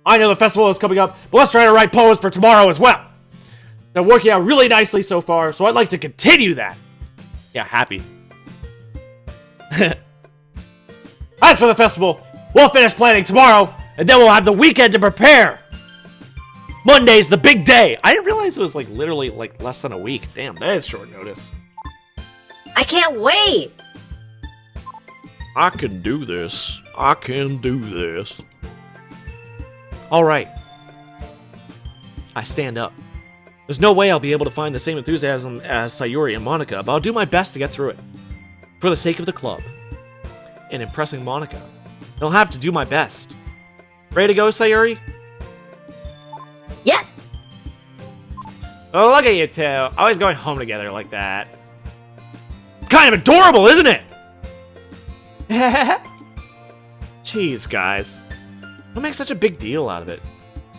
I know the festival is coming up, but let's try to write poems for tomorrow as well. They're working out really nicely so far, so I'd like to continue that. Yeah, happy. As for the festival, we'll finish planning tomorrow, and then we'll have the weekend to prepare. Monday's the big day. I didn't realize it was like literally like less than a week. Damn, that is short notice. I can't wait! I can do this. I can do this. Alright. I stand up. There's no way I'll be able to find the same enthusiasm as Sayuri and Monica, but I'll do my best to get through it. For the sake of the club. And impressing Monica. I'll have to do my best. Ready to go, Sayuri? Yeah! Oh, look at you two. Always going home together like that. It's kind of adorable, isn't it? Jeez, guys. Don't make such a big deal out of it.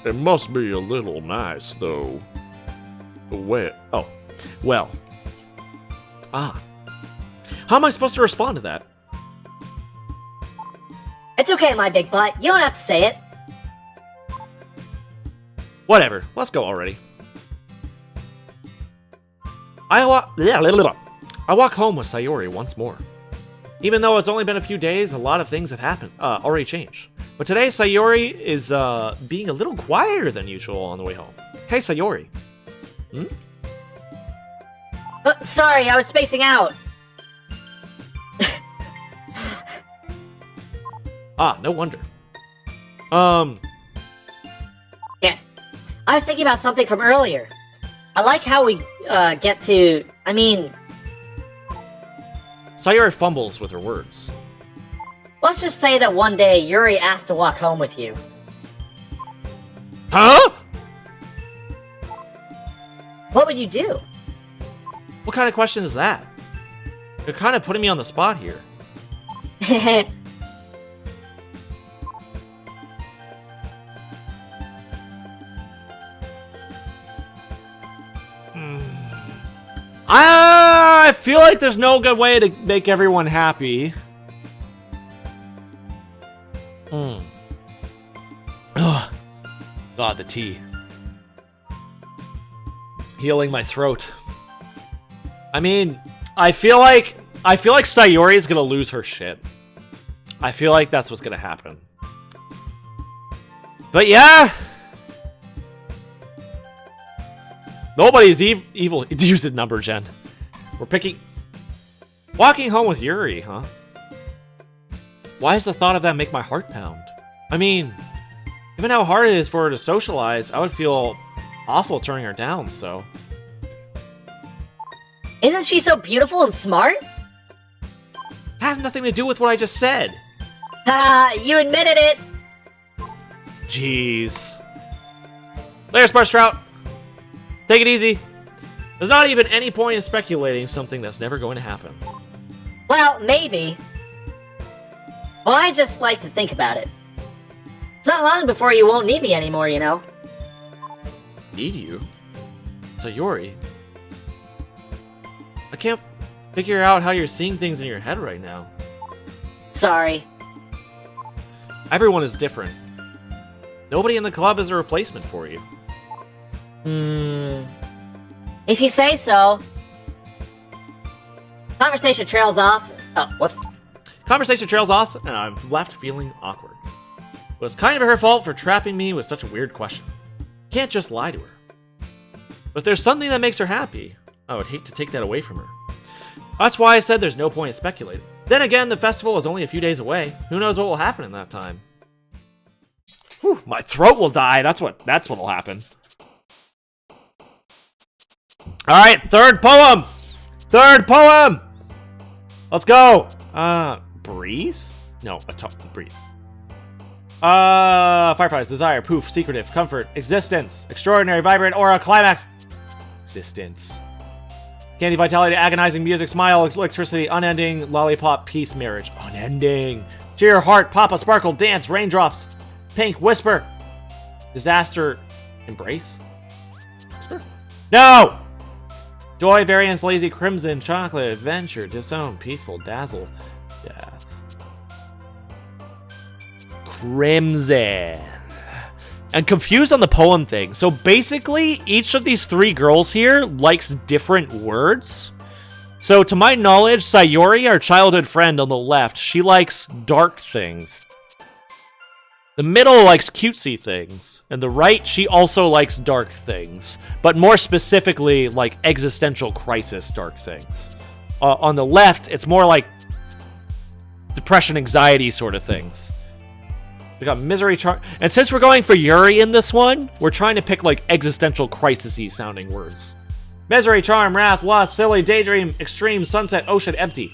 It must be a little nice, though. Oh, well. Ah. How am I supposed to respond to that? It's okay, my big butt. You don't have to say it. Whatever. Let's go already. I walk home with Sayuri once more. Even though it's only been a few days, a lot of things have happened, already changed. But today, Sayuri is being a little quieter than usual on the way home. Hey, Sayuri. Hmm? Sorry, I was spacing out. Ah, no wonder. Yeah. I was thinking about something from earlier. I like how we get to. I mean, Sayori fumbles with her words. let's just say that one day Yuri asked to walk home with you. Huh? What would you do? What kind of question is that? You're kind of putting me on the spot here. I feel like there's no good way to make everyone happy. Ugh. God, the tea. Healing my throat. I mean, I feel like Sayori is gonna lose her shit. I feel like that's what's gonna happen. But yeah. Nobody's evil. Use a number, Jen. We're picking... Walking home with Yuri, huh? Why does the thought of that make my heart pound? I mean, given how hard it is for her to socialize, I would feel awful turning her down, so... Isn't she so beautiful and smart? It has nothing to do with what I just said. Haha, you admitted it! Jeez. Later, Sparkstrout. Take it easy. There's not even any point in speculating something that's never going to happen. Well, maybe. Well, I just like to think about it. It's not long before you won't need me anymore, you know? Need you? Sayori? I can't figure out how you're seeing things in your head right now. Sorry. Everyone is different. Nobody in the club is a replacement for you. If you say so. Conversation trails off. Oh, whoops. Conversation trails off, and I'm left feeling awkward. It was kind of her fault for trapping me with such a weird question. Can't just lie to her. But if there's something that makes her happy, I would hate to take that away from her. That's why I said there's no point in speculating. Then again, the festival is only a few days away. Who knows what will happen in that time? Whew, my throat will die. That's what'll happen. All right, third poem. Third poem. Let's go. Breathe? No, breathe. Fireflies, desire, poof, secretive, comfort, existence, extraordinary, vibrant, aura, climax. Existence. Candy, vitality, agonizing music, smile, electricity, unending, lollipop, peace, marriage, unending. Cheer, heart, papa, sparkle, dance, raindrops, pink, whisper, disaster, embrace? Whisper? No! Joy, variance, lazy, crimson, chocolate, adventure, disown, peaceful, dazzle, death. Crimson. And confused on the poem thing. So basically, each of these three girls here likes different words. So to my knowledge, Sayori, our childhood friend on the left, she likes dark things. The middle likes cutesy things. And the right, she also likes dark things. But more specifically, like existential crisis dark things. On the left, it's more like depression, anxiety sort of things. We got misery, and since we're going for Yuri in this one, we're trying to pick like existential crisis-y sounding words. Misery, charm, wrath, lust, silly, daydream, extreme, sunset, ocean, empty.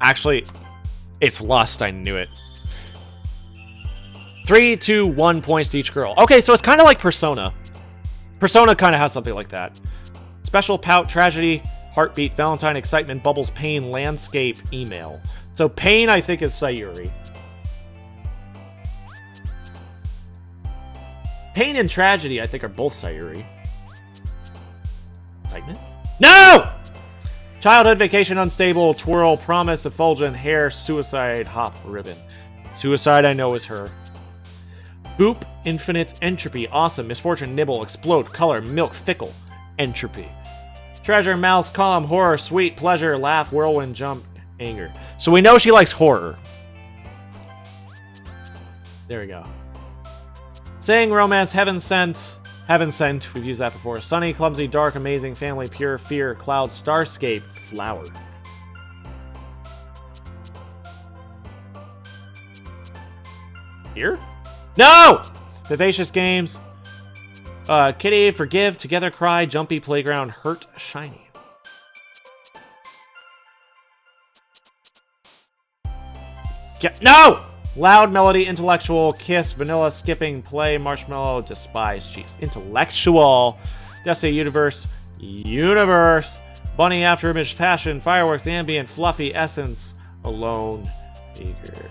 Actually, it's lust. I knew it. 3, 2, 1 points to each girl. Okay, so it's kind of like Persona. Persona kind of has something like that. Special, pout, tragedy, heartbeat, Valentine, excitement, bubbles, pain, landscape, email. So pain, I think, is Sayuri. Pain and tragedy, I think, are both Sayuri. Excitement? No! Childhood, vacation, unstable, twirl, promise, effulgent, hair, suicide, hop, ribbon. Suicide, I know, is her. Boop, infinite, entropy, awesome, misfortune, nibble, explode, color, milk, fickle, entropy. Treasure, mouse, calm, horror, sweet, pleasure, laugh, whirlwind, jump, anger. So we know she likes horror. There we go. Sing, romance, heaven sent. Heaven sent, we've used that before. Sunny, clumsy, dark, amazing, family, pure, fear, cloud, starscape, flower. Here? No! Vivacious Games. Kitty, Forgive, Together Cry, Jumpy Playground, Hurt, Shiny. No! Loud Melody, Intellectual, Kiss, Vanilla, Skipping, Play, Marshmallow, Despise, Cheese. Intellectual. Destiny, Universe, Bunny, Afterimage, Passion, Fireworks, Ambient, Fluffy, Essence, Alone, Eager.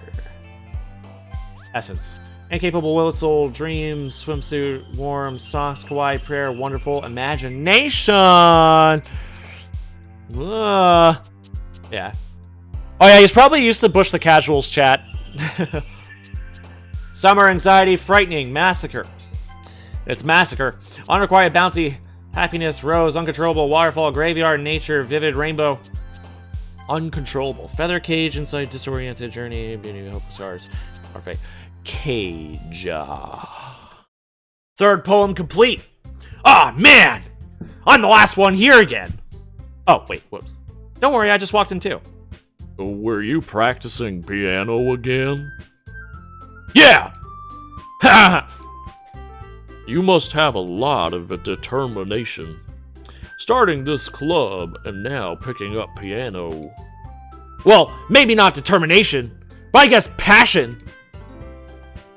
Essence. Incapable, Whistle, Dreams, Swimsuit, Warm, Socks, Kawaii, Prayer, Wonderful, Imagination. Yeah. Oh yeah, he's probably used to Bush the Casuals chat. Summer, Anxiety, Frightening, Massacre. It's Massacre. Unrequited, Bouncy, Happiness, Rose, Uncontrollable, Waterfall, Graveyard, Nature, Vivid, Rainbow. Uncontrollable. Feather Cage, Inside, Disoriented, Journey, Beauty, Hope, Stars, Parfait. Cage. Third poem complete. Ah, man! I'm the last one here again. Oh, wait, whoops. Don't worry, I just walked in too. Were you practicing piano again? Yeah! You must have a lot of determination. Starting this club and now picking up piano. Well, maybe not determination, but I guess passion.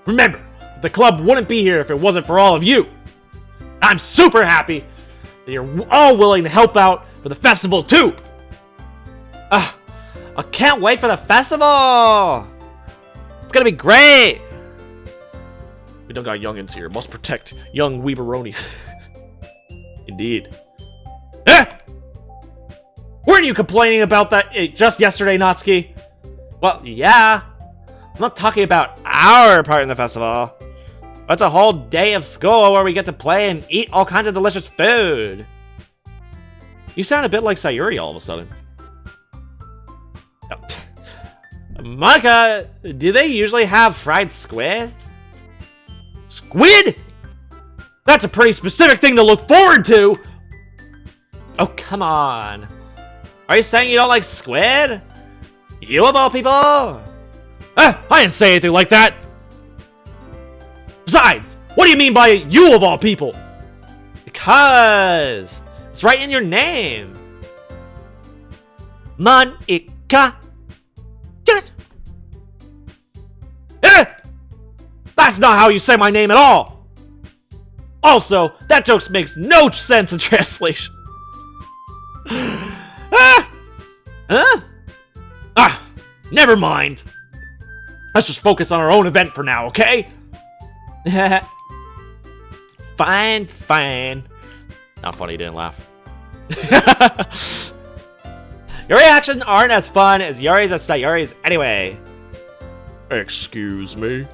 Remember, the club wouldn't be here if it wasn't for all of you. I'm super happy that you're all willing to help out for the festival too. I can't wait for the festival. It's gonna be great. We don't got youngins here. Must protect young weeberonis. Indeed. Weren't you complaining about that just yesterday, Natsuki? Well, yeah. I'm not talking about our part in the festival. That's a whole day of school where we get to play and eat all kinds of delicious food. You sound a bit like Sayuri all of a sudden. Monica, do they usually have fried squid? Squid? That's a pretty specific thing to look forward to! Oh, come on. Are you saying you don't like squid? You of all people? I didn't say anything like that! Besides, what do you mean by you of all people? Because it's right in your name. Monica. That's not how you say my name at all! Also, that joke makes no sense in translation. Never mind. Let's just focus on our own event for now, okay? Fine. Not funny, didn't laugh. Your reactions aren't as fun as Yuri's as Sayuri's anyway. Excuse me?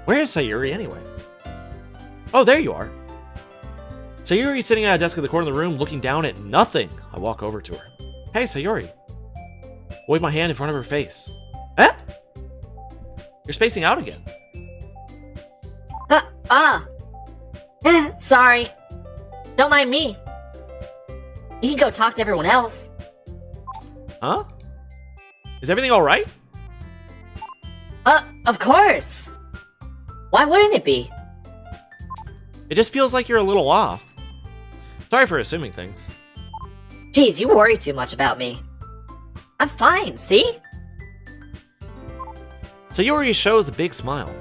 Where is Sayuri anyway? Oh, there you are. Sayuri's sitting at a desk in the corner of the room looking down at nothing. I walk over to her. Hey, Sayuri. Wave my hand in front of her face. Eh? You're spacing out again. Sorry. Don't mind me. You can go talk to everyone else. Huh? Is everything alright? Of course. Why wouldn't it be? It just feels like you're a little off. Sorry for assuming things. Jeez, you worry too much about me. I'm fine, see? Sayuri shows a big smile.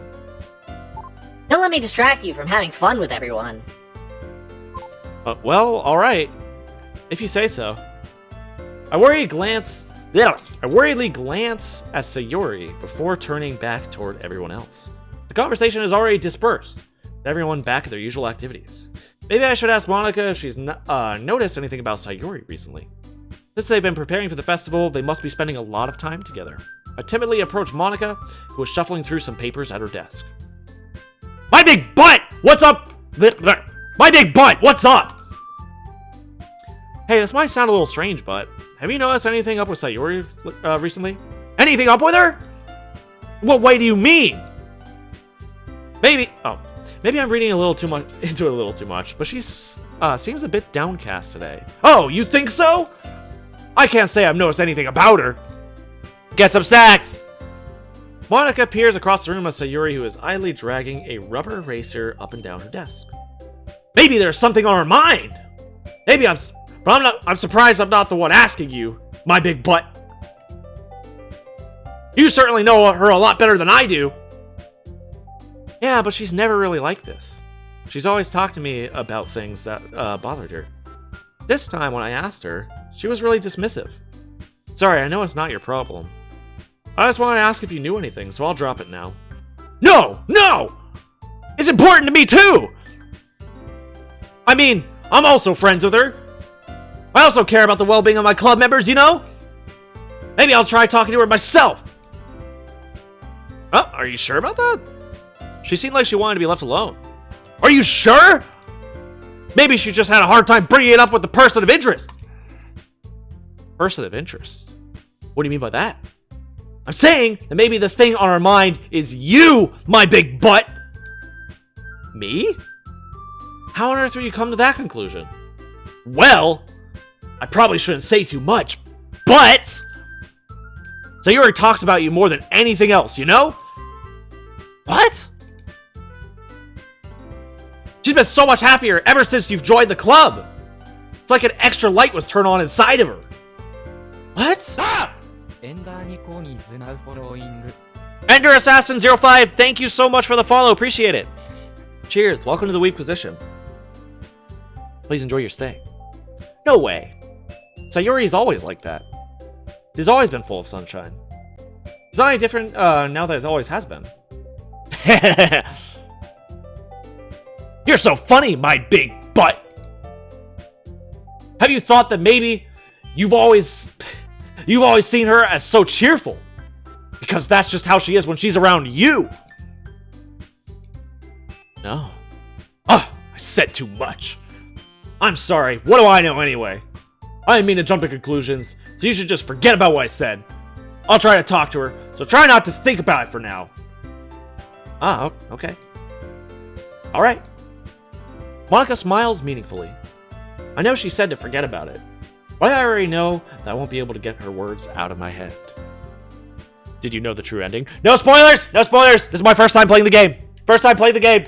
Don't let me distract you from having fun with everyone. Well, alright. If you say so. I worriedly glance at Sayuri before turning back toward everyone else. The conversation is already dispersed, with everyone back at their usual activities. Maybe I should ask Monica if she's noticed anything about Sayuri recently. Since they've been preparing for the festival, they must be spending a lot of time together. I timidly approach Monica, who was shuffling through some papers at her desk. My big butt! What's up? My big butt! What's up? Hey, this might sound a little strange, but have you noticed anything up with Sayuri recently? Anything up with her? What way do you mean? Maybe I'm reading a little too much into it a little too much, but she's seems a bit downcast today. Oh, you think so? I can't say I've noticed anything about her. Get some snacks. Monica peers across the room at Sayuri, who is idly dragging a rubber eraser up and down her desk. Maybe there's something on her mind! I'm surprised I'm not the one asking you, my big butt. You certainly know her a lot better than I do. Yeah, but she's never really like this. She's always talked to me about things that bothered her. This time when I asked her, she was really dismissive. Sorry, I know it's not your problem. I just wanted to ask if you knew anything, so I'll drop it now. No! No! It's important to me too! I mean, I'm also friends with her. I also care about the well-being of my club members, you know? Maybe I'll try talking to her myself. Oh, are you sure about that? She seemed like she wanted to be left alone. Are you sure? Maybe she just had a hard time bringing it up with the person of interest. Person of interest? What do you mean by that? I'm saying that maybe the thing on her mind is you, my big butt. Me? How on earth would you come to that conclusion? Well, I probably shouldn't say too much, but Sayuri talks about you more than anything else, you know? What? She's been so much happier ever since you've joined the club. It's like an extra light was turned on inside of her. What? Ah! Ender Assassin 05, thank you so much for the follow. Appreciate it. Cheers. Welcome to the Weak Position. Please enjoy your stay. No way. Sayuri's always like that. She's always been full of sunshine. It's not any different now that it always has been. You're so funny, my big butt. Have you thought that maybe you've always seen her as so cheerful? Because that's just how she is when she's around you. No. Ah, I said too much. I'm sorry. What do I know anyway? I didn't mean to jump to conclusions, so you should just forget about what I said. I'll try to talk to her, so try not to think about it for now. Ah, okay. Alright. Monica smiles meaningfully. I know she said to forget about it, but I already know that I won't be able to get her words out of my head. Did you know the true ending? No spoilers! No spoilers! This is my first time playing the game! First time playing the game!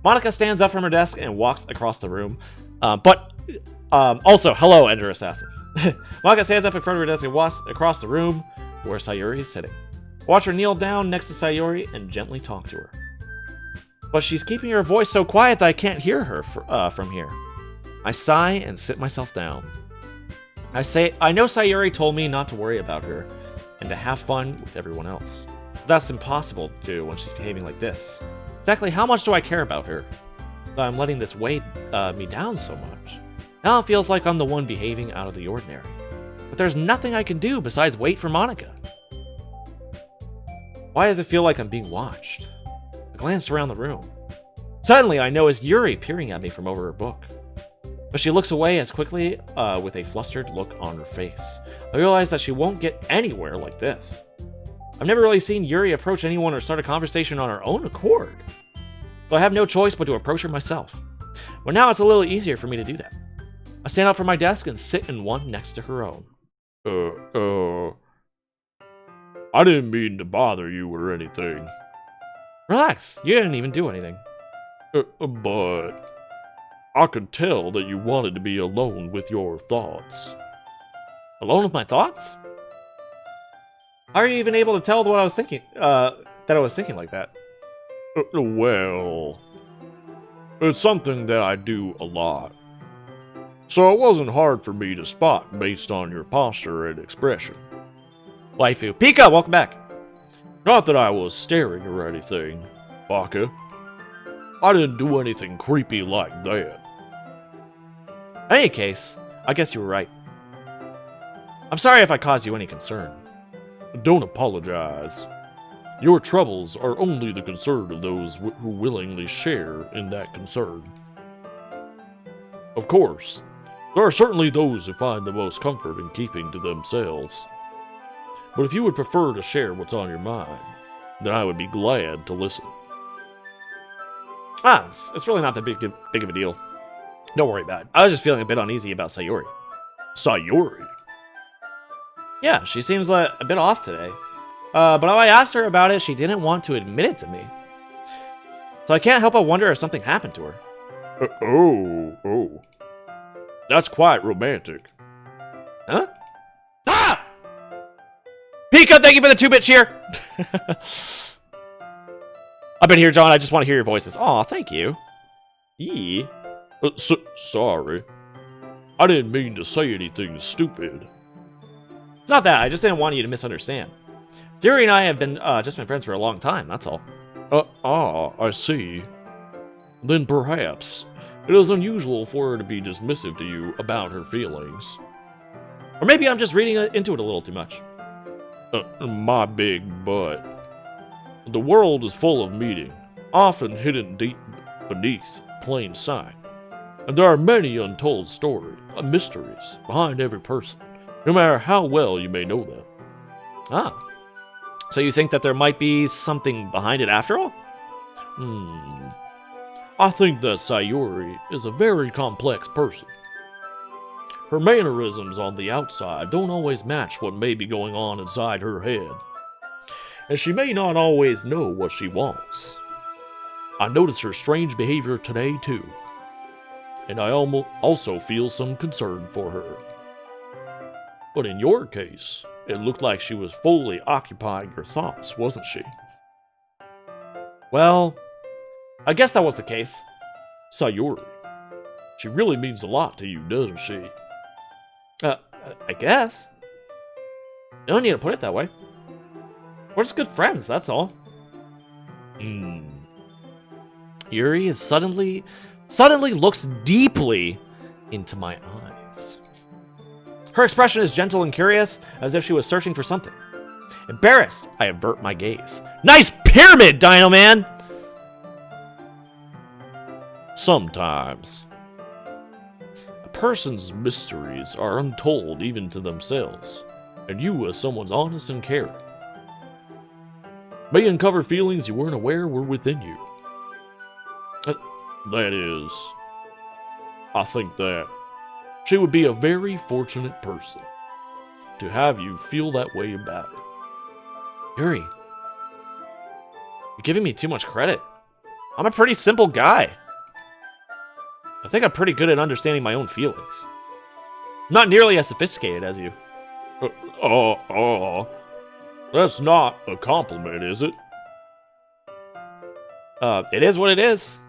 Monica stands up from her desk and walks across the room. Also, hello, Ender Assassin. Monica stands up in front of her desk and walks across the room where Sayuri is sitting. Watch her kneel down next to Sayuri and gently talk to her. But she's keeping her voice so quiet that I can't hear her from here. I sigh and sit myself down. I know Sayuri told me not to worry about her and to have fun with everyone else. But that's impossible to do when she's behaving like this. Exactly how much do I care about her? That I'm letting this weigh me down so much. Now it feels like I'm the one behaving out of the ordinary. But there's nothing I can do besides wait for Monica. Why does it feel like I'm being watched? I glance around the room. Suddenly I notice Yuri peering at me from over her book. But she looks away as quickly with a flustered look on her face. I realize that she won't get anywhere like this. I've never really seen Yuri approach anyone or start a conversation on her own accord. So I have no choice but to approach her myself. But now it's a little easier for me to do that. I stand up from my desk and sit in one next to her own. I didn't mean to bother you or anything. Relax, you didn't even do anything. But I could tell that you wanted to be alone with your thoughts. Alone with my thoughts? How are you even able to tell what I was thinking, that I was thinking like that? Well, it's something that I do a lot. So it wasn't hard for me to spot based on your posture and expression. Waifu. Pika, welcome back. Not that I was staring or anything, Baka. I didn't do anything creepy like that. In any case, I guess you were right. I'm sorry if I caused you any concern. Don't apologize. Your troubles are only the concern of those who willingly share in that concern. Of course, there are certainly those who find the most comfort in keeping to themselves. But if you would prefer to share what's on your mind, then I would be glad to listen. It's really not that big of a deal. Don't worry about it. I was just feeling a bit uneasy about Sayuri. Sayuri? Yeah, she seems a bit off today. But when I asked her about it, she didn't want to admit it to me. So I can't help but wonder if something happened to her. Oh. That's quite romantic. Huh? Ah! Pika, thank you for the 2-bit cheer! I've been here, John. I just want to hear your voices. Aw, thank you. Yee. Sorry. I didn't mean to say anything stupid. It's not that. I just didn't want you to misunderstand. Yuri and I have been just been friends for a long time, that's all. I see. Then perhaps it is unusual for her to be dismissive to you about her feelings. Or maybe I'm just reading into it a little too much. My big butt. The world is full of meaning, often hidden deep beneath plain sight. And there are many untold stories, mysteries, behind every person, no matter how well you may know them. Ah. So you think that there might be something behind it after all? I think that Sayuri is a very complex person. Her mannerisms on the outside don't always match what may be going on inside her head. And she may not always know what she wants. I noticed her strange behavior today, too. And I also feel some concern for her. But in your case, it looked like she was fully occupying her thoughts, wasn't she? Well, I guess that was the case. Sayuri, she really means a lot to you, doesn't she? I guess. You don't need to put it that way. We're just good friends, that's all. Yuri is suddenly looks deeply into my eyes. Her expression is gentle and curious, as if she was searching for something. Embarrassed, I avert my gaze. Nice pyramid, Dino Man! Sometimes. A person's mysteries are untold even to themselves, and you, as someone's honest and caring, may uncover feelings you weren't aware were within you. That is, I think that she would be a very fortunate person to have you feel that way about her. Yuri, you're giving me too much credit. I'm a pretty simple guy. I think I'm pretty good at understanding my own feelings. I'm not nearly as sophisticated as you. That's not a compliment, is it? It is what it is.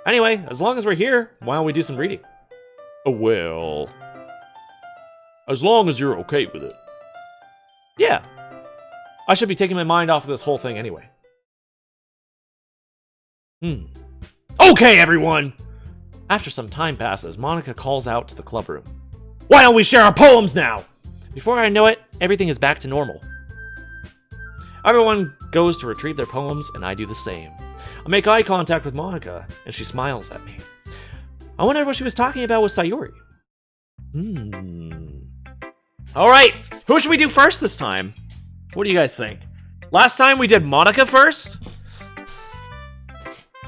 Anyway, as long as we're here, why don't we do some reading? Well, as long as you're okay with it. Yeah. I should be taking my mind off of this whole thing anyway. Okay, everyone! After some time passes, Monica calls out to the club room. Why don't we share our poems now? Before I know it, everything is back to normal. Everyone goes to retrieve their poems, and I do the same. I make eye contact with Monica, and she smiles at me. I wonder what she was talking about with Sayuri. Alright, who should we do first this time? What do you guys think? Last time we did Monica first?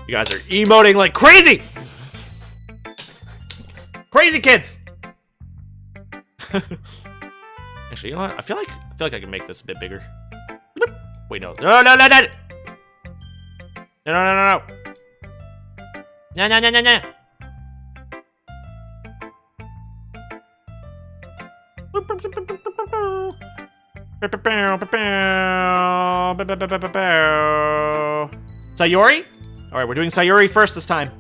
You guys are emoting like crazy! Crazy kids! Actually, you know what? I feel like I can make this a bit bigger. Wait, no. No. No. Sayuri? Alright, we're doing Sayuri first this time.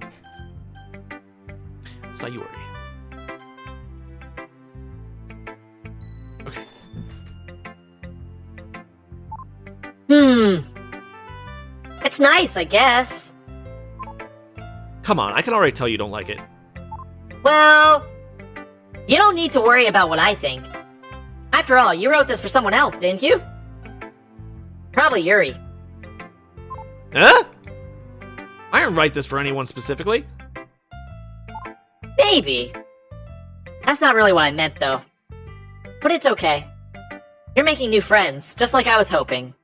Sayuri. Okay. It's nice, I guess. Come on, I can already tell you don't like it. Well, you don't need to worry about what I think. After all, you wrote this for someone else, didn't you? Probably Yuri. Huh? I didn't write this for anyone specifically. Maybe. That's not really what I meant, though. But it's okay. You're making new friends, just like I was hoping.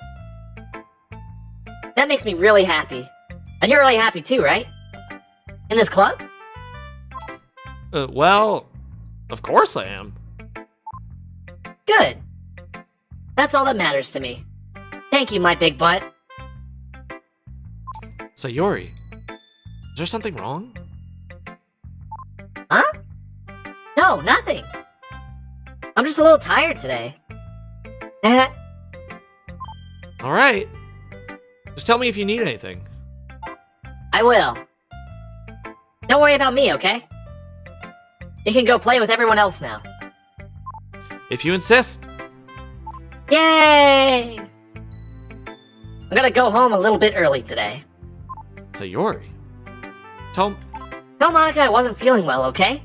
That makes me really happy. And you're really happy too, right? In this club? Well, of course I am. Good. That's all that matters to me. Hey, Thank you, my big butt. Sayori, is there something wrong? Huh? No, nothing. I'm just a little tired today. Alright. Just tell me if you need anything. I will. Don't worry about me, okay? You can go play with everyone else now. If you insist. Yay! I'm gonna go home a little bit early today. Sayori. Tell Monica I wasn't feeling well, okay?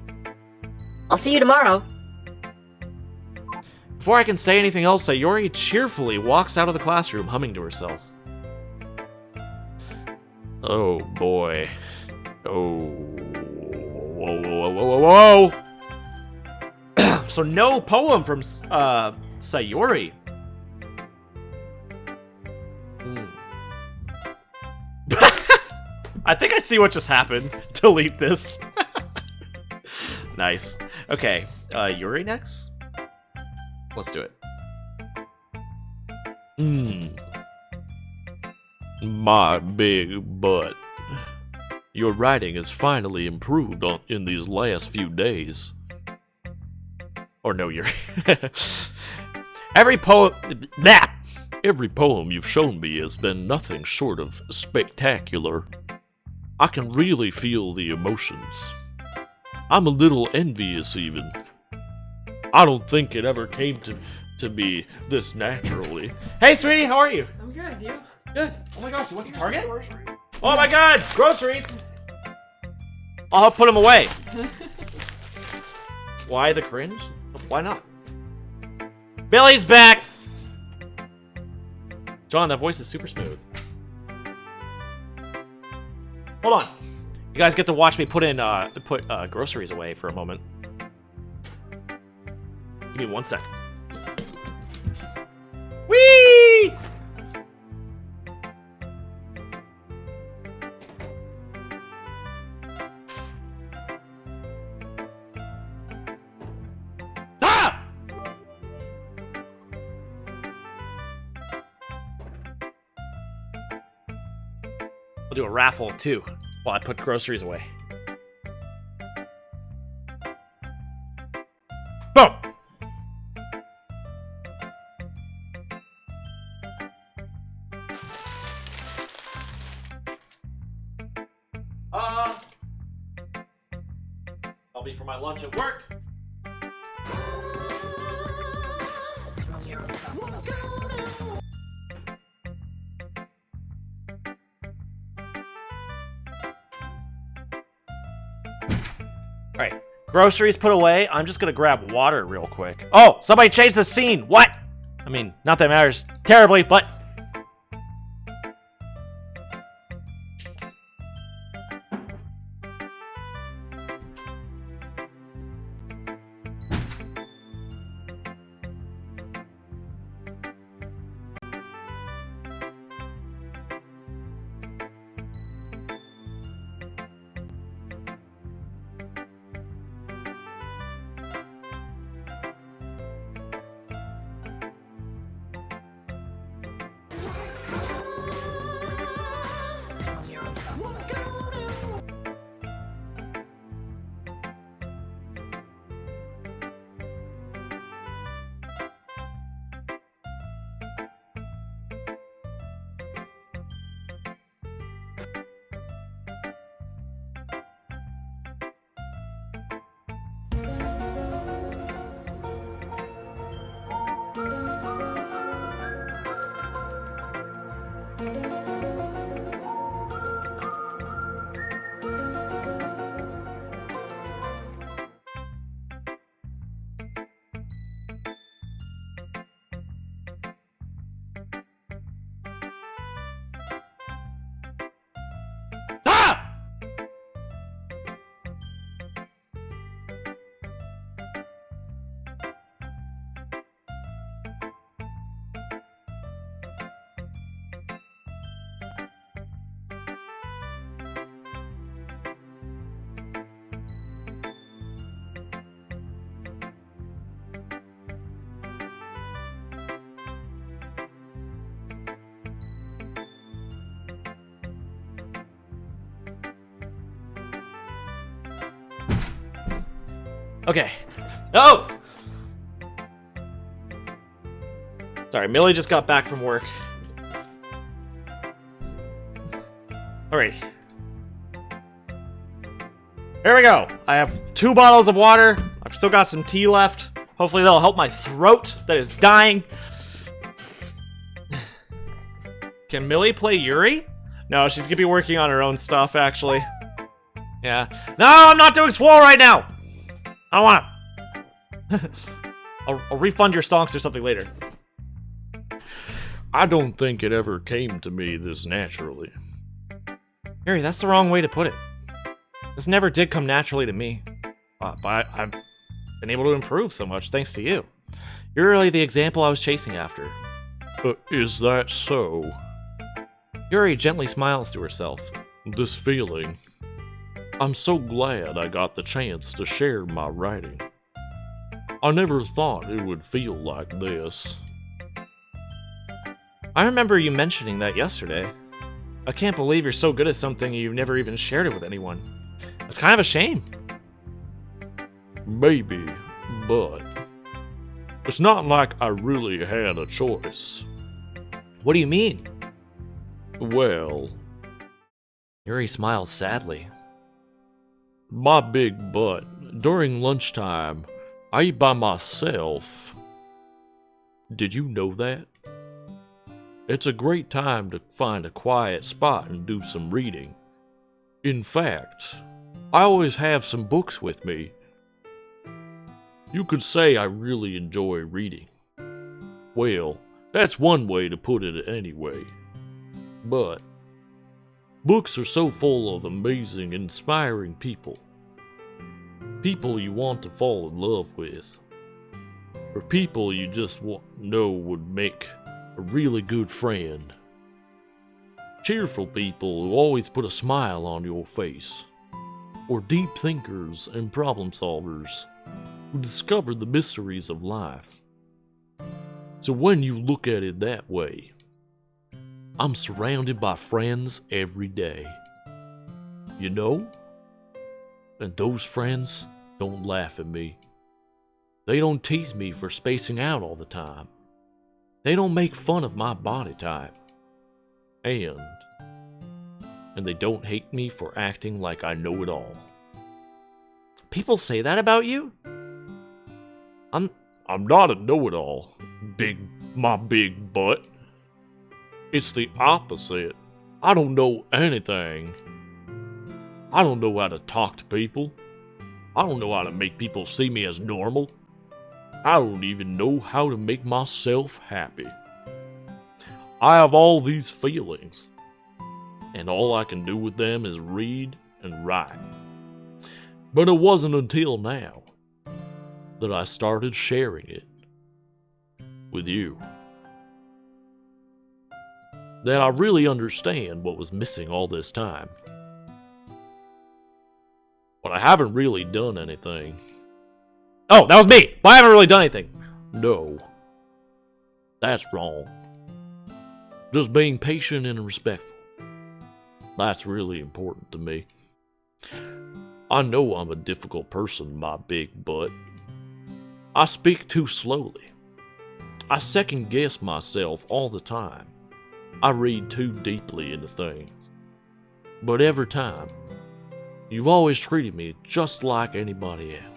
I'll see you tomorrow. Before I can say anything else, Sayori cheerfully walks out of the classroom, humming to herself. Oh boy. Oh. Whoa, whoa, whoa, whoa, whoa! So no poem from Sayori. I think I see what just happened. Delete this. Nice. Okay, Yuri next? Let's do it. My big butt. Your writing has finally improved in these last few days. Or no, Yuri. Every poem you've shown me has been nothing short of spectacular. I can really feel the emotions. I'm a little envious even. I don't think it ever came to me this naturally. Hey, sweetie, how are you? I'm good, you? Good. Oh my gosh, you went to Target? Grocery. Oh my god, groceries! I'll put them away. Why the cringe? Why not? Billy's back! John, that voice is super smooth. Hold on. You guys get to watch me put groceries away for a moment. Give me 1 second. Whee! Ah! We'll do a raffle too while I put groceries away. Boom! I'll be for my lunch at work. Alright, groceries put away. I'm just gonna grab water real quick. Oh, somebody changed the scene. What? I mean, not that it matters terribly, but... Okay. Oh! Sorry, Millie just got back from work. Alright. Here we go. I have 2 bottles of water. I've still got some tea left. Hopefully that'll help my throat that is dying. Can Millie play Yuri? No, she's gonna be working on her own stuff, actually. Yeah. No, I'm not doing Swole right now! I don't wanna. I'll refund your stonks or something later. I don't think it ever came to me this naturally. Yuri, that's the wrong way to put it. This never did come naturally to me. But I've been able to improve so much thanks to you. You're really the example I was chasing after. Is that so? Yuri gently smiles to herself. This feeling. I'm so glad I got the chance to share my writing. I never thought it would feel like this. I remember you mentioning that yesterday. I can't believe you're so good at something and you've never even shared it with anyone. It's kind of a shame. Maybe, but it's not like I really had a choice. What do you mean? Well, Yuri smiles sadly. My big butt, during lunchtime, I eat by myself. Did you know that? It's a great time to find a quiet spot and do some reading. In fact, I always have some books with me. You could say I really enjoy reading. Well, that's one way to put it anyway. But books are so full of amazing, inspiring people. People you want to fall in love with. Or people you just know would make a really good friend. Cheerful people who always put a smile on your face. Or deep thinkers and problem solvers who discover the mysteries of life. So when you look at it that way, I'm surrounded by friends every day. You know? And those friends don't laugh at me. They don't tease me for spacing out all the time. They don't make fun of my body type. And they don't hate me for acting like I know it all. People say that about you? I'm not a know-it-all, my big butt. It's the opposite. I don't know anything. I don't know how to talk to people. I don't know how to make people see me as normal. I don't even know how to make myself happy. I have all these feelings, and all I can do with them is read and write. But it wasn't until now that I started sharing it with you that I really understand what was missing all this time. But I haven't really done anything. Oh, that was me! But I haven't really done anything. No. That's wrong. Just being patient and respectful. That's really important to me. I know I'm a difficult person, my big butt. I speak too slowly. I second guess myself all the time. I read too deeply into things. But every time, you've always treated me just like anybody else.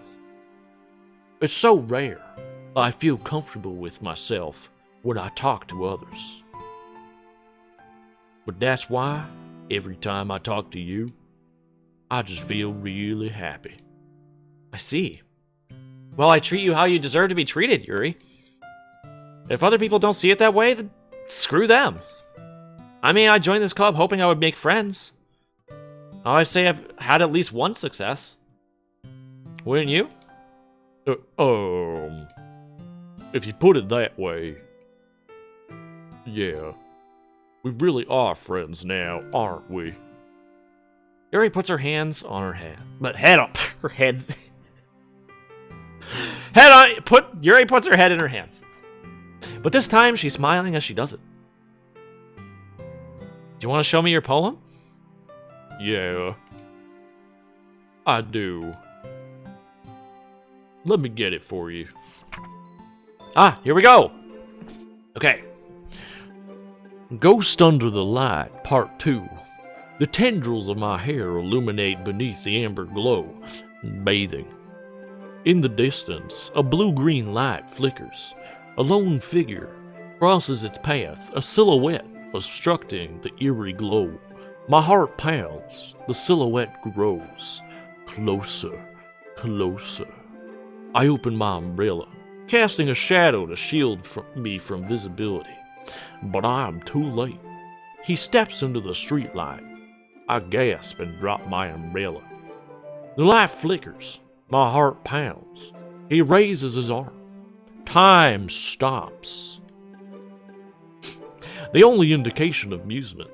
It's so rare that I feel comfortable with myself when I talk to others. But that's why, every time I talk to you, I just feel really happy. I see. Well, I treat you how you deserve to be treated, Yuri. If other people don't see it that way, then screw them. I mean, I joined this club hoping I would make friends. I say I've had at least one success. Wouldn't you? If you put it that way, yeah. We really are friends now, aren't we? Yuri puts her hands on her head. But head up. Her head's... head on... Yuri puts her head in her hands. But this time, she's smiling as she does it. Do you want to show me your poem? Yeah. I do. Let me get it for you. Ah, here we go. Okay. Ghost Under the Light, Part 2. The tendrils of my hair illuminate beneath the amber glow, bathing. In the distance, a blue-green light flickers. A lone figure crosses its path, a silhouette obstructing the eerie glow. My heart pounds, the silhouette grows. Closer, closer. I open my umbrella, casting a shadow to shield me from visibility. But I am too late. He steps into the streetlight. I gasp and drop my umbrella. The light flickers. My heart pounds. He raises his arm. Time stops. The only indication of movement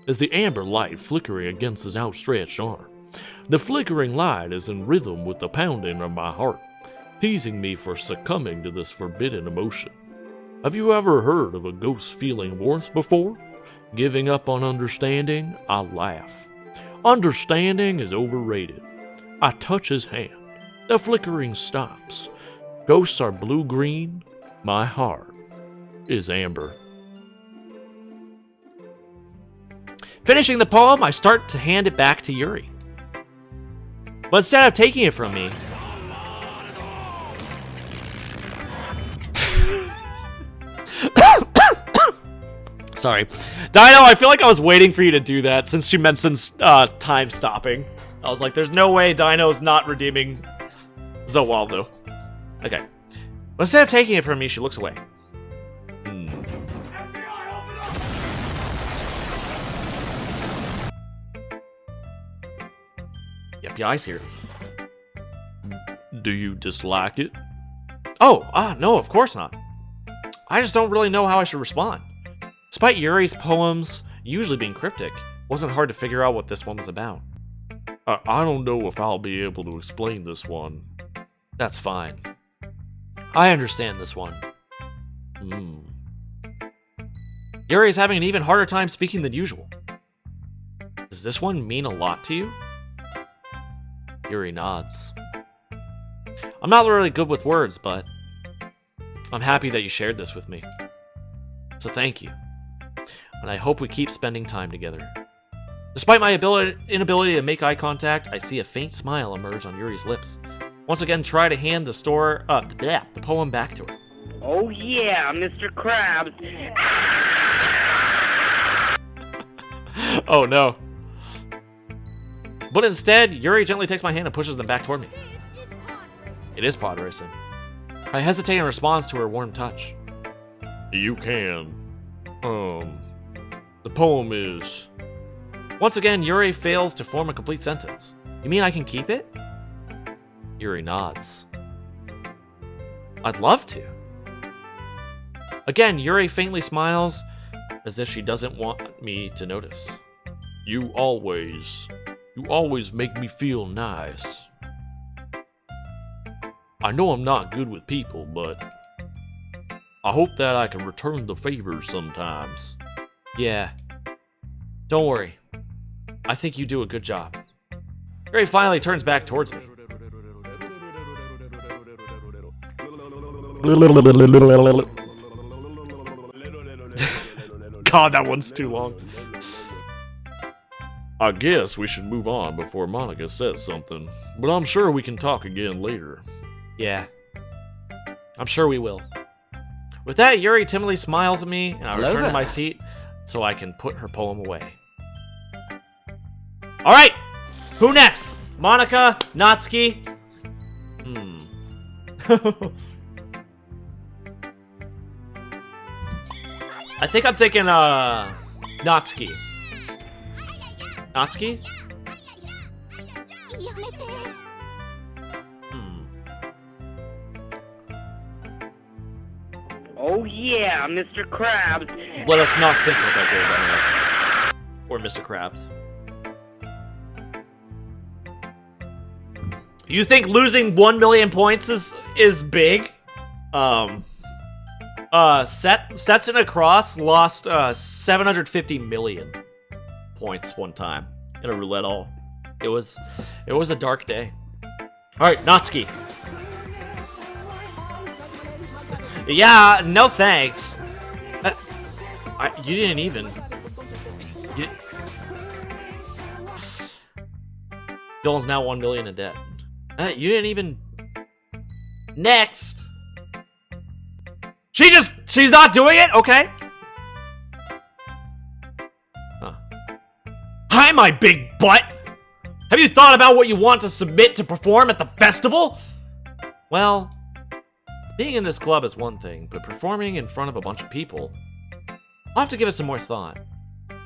is the amber light flickering against his outstretched arm. The flickering light is in rhythm with the pounding of my heart, teasing me for succumbing to this forbidden emotion. Have you ever heard of a ghost feeling warmth before? Giving up on understanding? I laugh. Understanding is overrated. I touch his hand. The flickering stops. Ghosts are blue-green. My heart is amber. Finishing the poem, I start to hand it back to Yuri. But instead of taking it from me, sorry. Dino, I feel like I was waiting for you to do that since she mentioned time stopping. I was like, there's no way Dino's not redeeming Zawaldo. Okay. But instead of taking it from me, she looks away. The FBI's here. Do you dislike it? Oh, no, of course not. I just don't really know how I should respond. Despite Yuri's poems usually being cryptic, it wasn't hard to figure out what this one was about. I don't know if I'll be able to explain this one. That's fine. I understand this one. Yuri's having an even harder time speaking than usual. Does this one mean a lot to you? Yuri nods. I'm not really good with words, but I'm happy that you shared this with me. So thank you. And I hope we keep spending time together. Despite my inability to make eye contact, I see a faint smile emerge on Yuri's lips. Once again, try to hand the poem back to her. Oh yeah, Mr. Krabs. Oh no. But instead, Yuri gently takes my hand and pushes them back toward me. It is pod racing. I hesitate in response to her warm touch. You can. The poem is... Once again, Yuri fails to form a complete sentence. You mean I can keep it? Yuri nods. I'd love to. Again, Yuri faintly smiles, as if she doesn't want me to notice. You always make me feel nice. I know I'm not good with people, but I hope that I can return the favor sometimes. Yeah. Don't worry. I think you do a good job. Yuri finally turns back towards me. God, that one's too long. I guess we should move on before Monica says something, but I'm sure we can talk again later. Yeah. I'm sure we will. With that, Yuri timidly smiles at me, and I return to my seat so I can put her poem away. Alright! Who next? Monica? Natsuki? I think I'm thinking, Natsuki. Natsuki? Oh yeah, Mr. Krabs. Let us not think about that. Or Mr. Krabs. You think losing 1 million points is big? Setsun Across lost 750 million points one time in a roulette all. It was a dark day. Alright, Natsuki. Yeah, no thanks. You didn't even... Dylan's now 1 million in debt. You didn't even... Next! She's not doing it? Okay. Huh. Hi, my big butt! Have you thought about what you want to submit to perform at the festival? Well, being in this club is one thing, but performing in front of a bunch of people, I'll have to give it some more thought.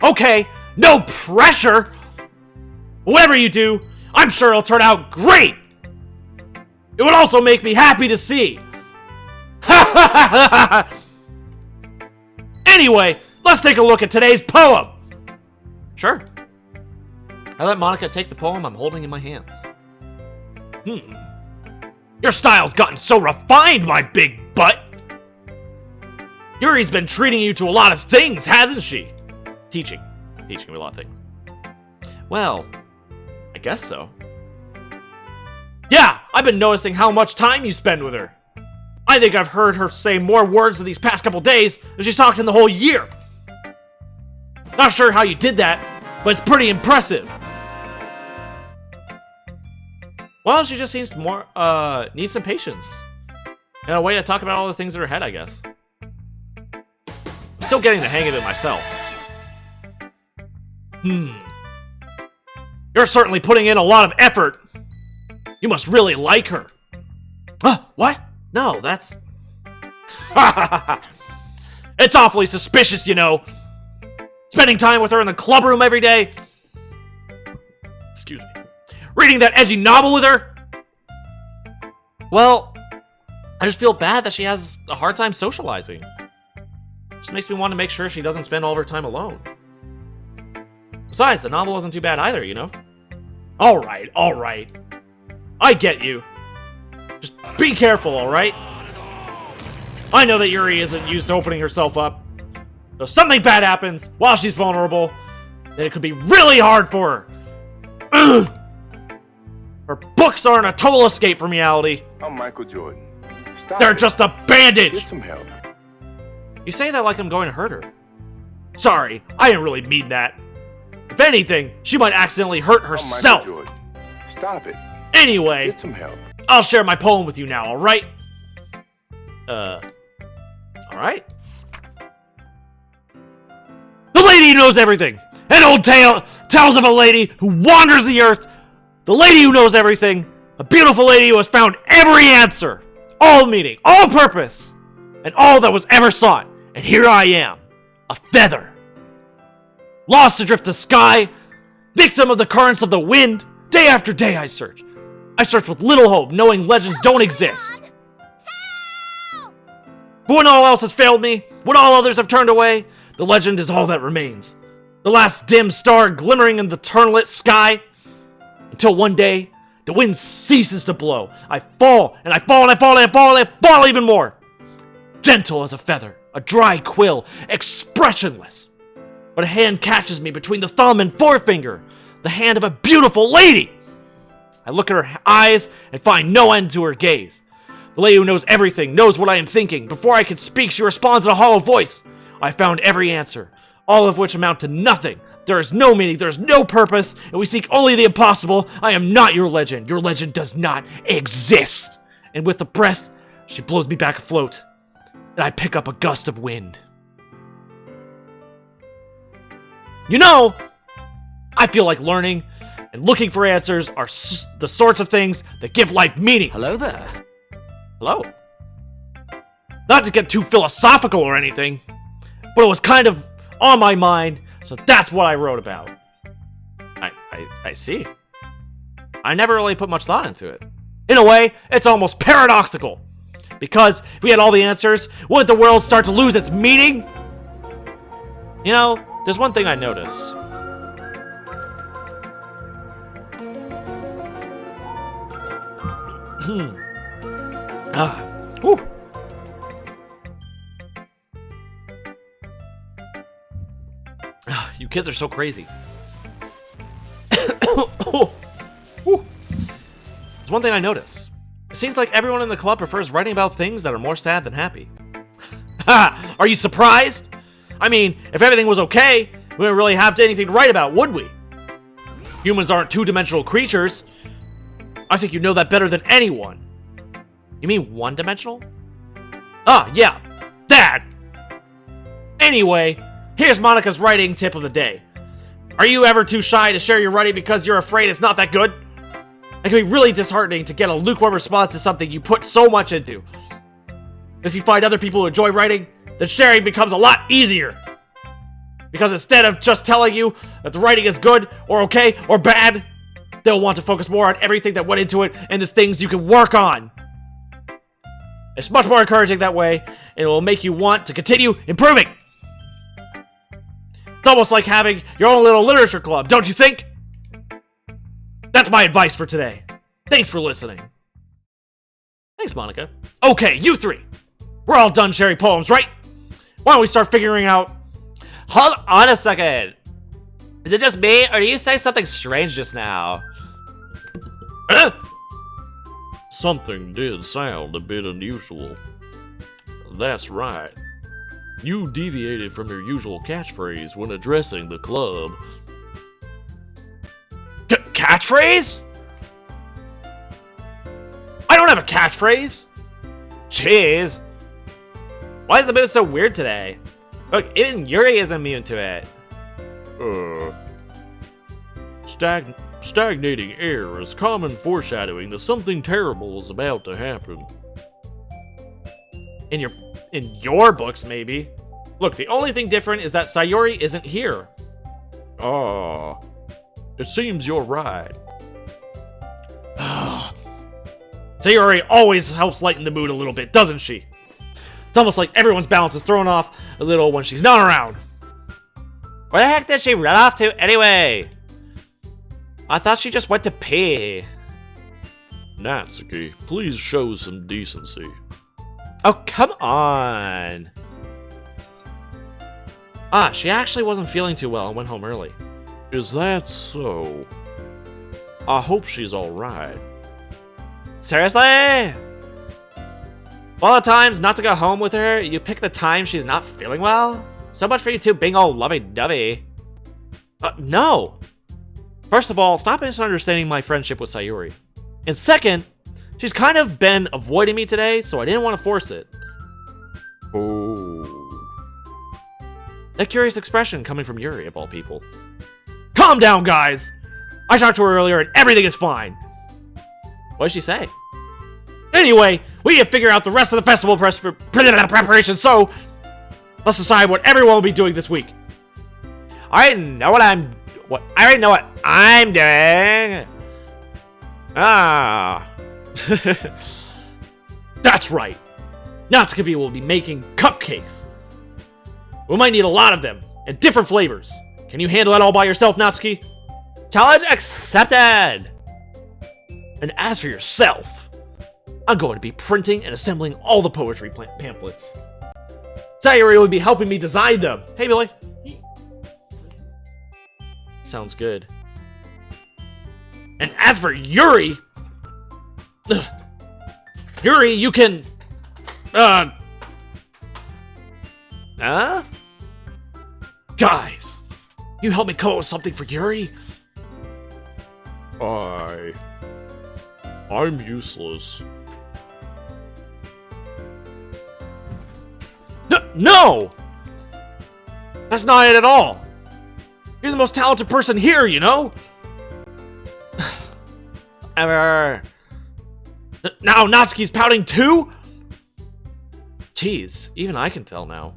Okay, no pressure! Whatever you do, I'm sure it'll turn out great! It would also make me happy to see. Anyway, let's take a look at today's poem. Sure. I let Monica take the poem I'm holding in my hands. Your style's gotten so refined, my big butt! Yuri's been treating you to a lot of things, hasn't she? Teaching me a lot of things. Well, I guess so. Yeah, I've been noticing how much time you spend with her. I think I've heard her say more words in these past couple days than she's talked in the whole year. Not sure how you did that, but it's pretty impressive. Well, she just seems more, needs some patience. And a way to talk about all the things in her head, I guess. I'm still getting the hang of it myself. You're certainly putting in a lot of effort. You must really like her. What? No, that's... It's awfully suspicious, you know. Spending time with her in the club room every day. Excuse me. Reading that edgy novel with her? Well, I just feel bad that she has a hard time socializing. Just makes me want to make sure she doesn't spend all of her time alone. Besides, the novel wasn't too bad either, you know? Alright. I get you. Just be careful, alright? I know that Yuri isn't used to opening herself up. So if something bad happens while she's vulnerable, then it could be really hard for her. Ugh. Her books aren't a total escape from reality. I'm Michael Jordan. Stop They're it. just a bandage! Get some help. You say that like I'm going to hurt her. Sorry, I didn't really mean that. If anything, she might accidentally hurt herself. I'm Michael Jordan. Stop it. Anyway, Get some help. I'll share my poem with you now, alright? Alright? The lady who knows everything! An old tale tells of a lady who wanders the earth. The lady who knows everything. A beautiful lady who has found every answer. All meaning, all purpose, and all that was ever sought. And here I am, a feather. Lost adrift the sky, victim of the currents of the wind. Day after day I search. I search with little hope, knowing legends don't exist. But when all else has failed me, when all others have turned away, the legend is all that remains. The last dim star glimmering in the turnlit sky. Until one day, the wind ceases to blow. I fall, and I fall, and I fall, and I fall, and I fall even more. Gentle as a feather, a dry quill, expressionless. But a hand catches me between the thumb and forefinger. The hand of a beautiful lady. I look at her eyes and find no end to her gaze. The lady who knows everything knows what I am thinking. Before I can speak, she responds in a hollow voice. I found every answer, all of which amount to nothing. There is no meaning, there is no purpose, and we seek only the impossible. I am not your legend. Your legend does not exist. And with a breath, she blows me back afloat, and I pick up a gust of wind. You know, I feel like learning and looking for answers are the sorts of things that give life meaning. Hello there. Hello. Not to get too philosophical or anything, but it was kind of on my mind, so that's what I wrote about. I see. I never really put much thought into it. In a way, it's almost paradoxical. Because if we had all the answers, wouldn't the world start to lose its meaning? You know, there's one thing I notice. Whew. You kids are so crazy. There's one thing I notice. It seems like everyone in the club prefers writing about things that are more sad than happy. Ha! Are you surprised? I mean, if everything was okay, we wouldn't really have anything to write about, would we? Humans aren't two-dimensional creatures. I think you know that better than anyone. You mean one-dimensional? Ah, yeah, that! Anyway, here's Monica's writing tip of the day. Are you ever too shy to share your writing because you're afraid it's not that good? It can be really disheartening to get a lukewarm response to something you put so much into. If you find other people who enjoy writing, then sharing becomes a lot easier. Because instead of just telling you that the writing is good, or okay, or bad, they'll want to focus more on everything that went into it and the things you can work on. It's much more encouraging that way, and it will make you want to continue improving. It's almost like having your own little literature club, don't you think? That's my advice for today. Thanks for listening. Thanks, Monica. Okay, you three. We're all done sharing poems, right? Why don't we start figuring out... Hold on a second. Is it just me, or do you say something strange just now? Something did sound a bit unusual. That's right. You deviated from your usual catchphrase when addressing the club. Catchphrase? I don't have a catchphrase. Jeez. Why is the mood so weird today? Look, even Yuri is immune to it. Stagnating air is common foreshadowing that something terrible is about to happen. In your books, maybe. Look, the only thing different is that Sayuri isn't here. Ah, it seems you're right. Sayuri always helps lighten the mood a little bit, doesn't she? It's almost like everyone's balance is thrown off a little when she's not around. Where the heck did she run off to anyway? I thought she just went to pee. Natsuki, please show some decency. Oh, come on. Ah, she actually wasn't feeling too well and went home early. Is that so? I hope she's alright. Seriously? All the times not to go home with her, you pick the time she's not feeling well? So much for you two being all lovey-dovey. No. First of all, stop misunderstanding my friendship with Sayuri. And second, she's kind of been avoiding me today, so I didn't want to force it. Oh. That curious expression coming from Yuri, of all people. Calm down, guys! I talked to her earlier and everything is fine. What did she say? Anyway, we need to figure out the rest of the festival preparation, so let's decide what everyone will be doing this week. I already know what I'm doing. Ah. That's right. Natsuki will be making cupcakes. We might need a lot of them, and different flavors. Can you handle that all by yourself, Natsuki? Challenge accepted! And as for yourself, I'm going to be printing and assembling all the poetry pamphlets. Sayuri will be helping me design them. Hey, Billy. Sounds good. And as for Yuri... Yuri, you can... Guys, you help me come up with something for Yuri? I'm useless. No! That's not it at all. You're the most talented person here, you know? Ever. Now Natsuki's pouting too? Jeez, even I can tell now.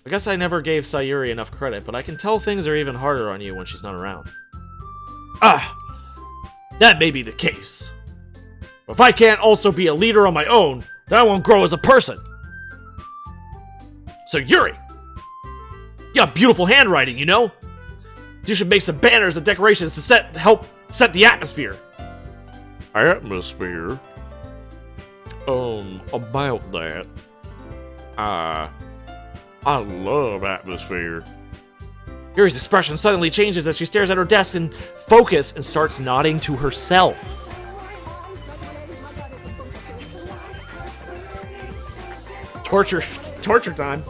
I guess I never gave Sayuri enough credit, but I can tell things are even harder on you when she's not around. That may be the case. But if I can't also be a leader on my own, then I won't grow as a person. So Yuri, you got beautiful handwriting, you know? You should make some banners and decorations to help set the atmosphere. Atmosphere? About that. I love atmosphere. Yuri's expression suddenly changes as she stares at her desk in focus and starts nodding to herself. Torture time.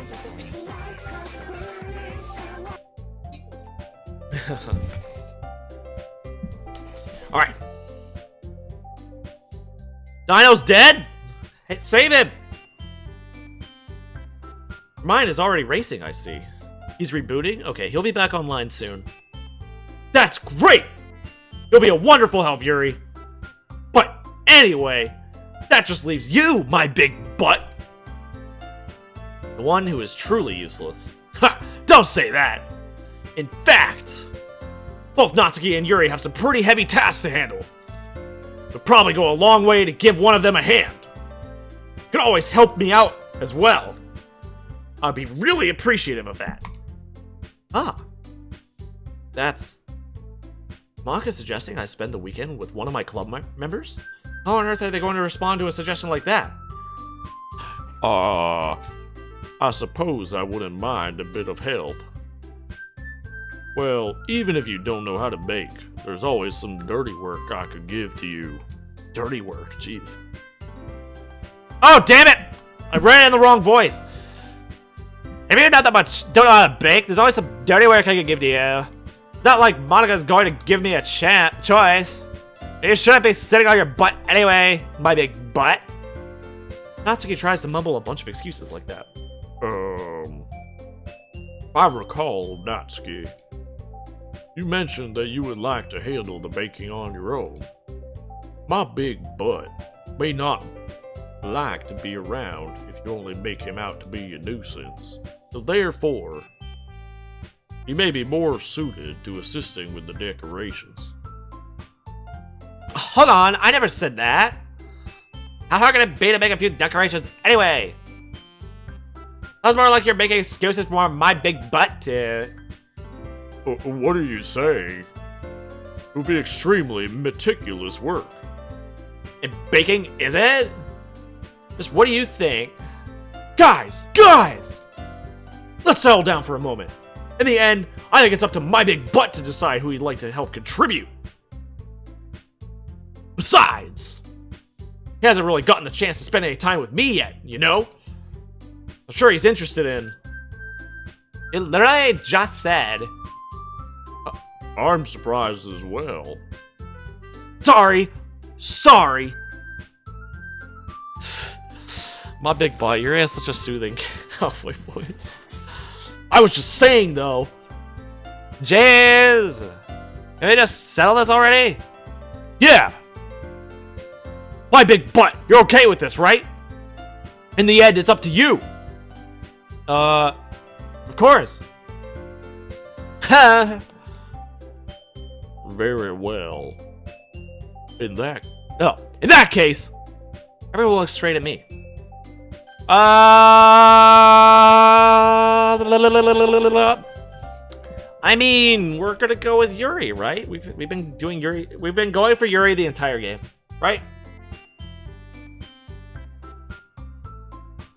Alright. Dino's dead? Hey, save him! Mine is already racing, I see. He's rebooting? Okay, he'll be back online soon. That's great! You'll be a wonderful help, Yuri. But anyway, that just leaves you, my big butt. The one who is truly useless. Ha! Don't say that! In fact, both Natsuki and Yuri have some pretty heavy tasks to handle. It'll probably go a long way to give one of them a hand. You can always help me out as well. I'd be really appreciative of that. Ah. That's... Monica suggesting I spend the weekend with one of my club members? How on earth are they going to respond to a suggestion like that? I suppose I wouldn't mind a bit of help. Well, even if you don't know how to bake, there's always some dirty work I could give to you. Dirty work, jeez. Oh, damn it! I ran in the wrong voice. If you're not that much don't know how to bake, there's always some dirty work I can give to you. It's not like Monica's going to give me a choice. You shouldn't be sitting on your butt anyway, my big butt. Natsuki tries to mumble a bunch of excuses like that. If I recall, Natsuki, you mentioned that you would like to handle the baking on your own. My big butt may not like to be around if you only make him out to be a nuisance. So therefore, he may be more suited to assisting with the decorations. Hold on, I never said that. How hard can it be to make a few decorations anyway? Sounds more like you're making excuses for my big butt to... What are you saying? It would be extremely meticulous work. And baking, is it? Just what do you think? Guys! Let's settle down for a moment. In the end, I think it's up to my big butt to decide who he'd like to help contribute. Besides, he hasn't really gotten the chance to spend any time with me yet, you know? I'm sure he's interested in... It literally just said... I'm surprised as well. Sorry. My big butt, your ass is such a soothing halfway voice. I was just saying, though. Jazz! Can we just settle this already? Yeah! My big butt, you're okay with this, right? In the end, it's up to you. Of course. Ha! Very well. In that case, everyone will look straight at me. I mean, we're gonna go with Yuri, right? We've been doing Yuri. We've been going for Yuri the entire game, right?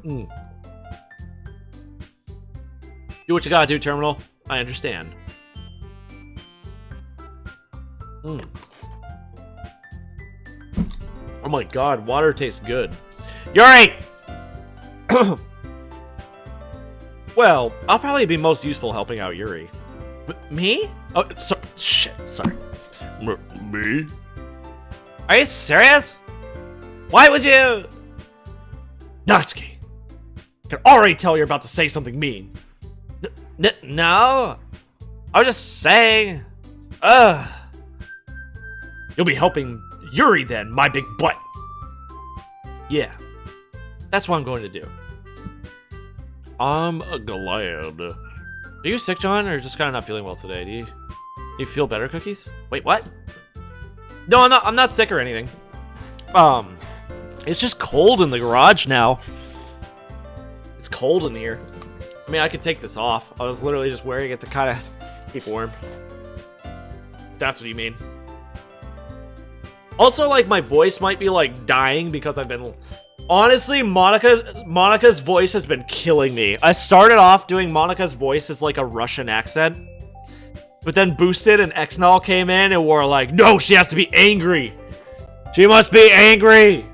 Do what you gotta do, Terminal. I understand. Oh my god, water tastes good. Yuri! Well, I'll probably be most useful helping out Yuri. Me? Oh, shit, sorry. Me? Are you serious? Why would you... Natsuki! I can already tell you're about to say something mean. No? I was just saying... You'll be helping Yuri then, my big butt. Yeah. That's what I'm going to do. I'm glad. Are you sick, John, or just kind of not feeling well today? Do you feel better, Cookies? Wait, what? No, I'm not sick or anything. It's just cold in the garage now. It's cold in here. I mean, I could take this off. I was literally just wearing it to kind of keep warm. If that's what you mean. Also, like, my voice might be, like, dying because I've been... Honestly, Monica's voice has been killing me. I started off doing Monica's voice as, like, a Russian accent. But then Boosted and Xnall came in and were like, no, she has to be angry. She must be angry.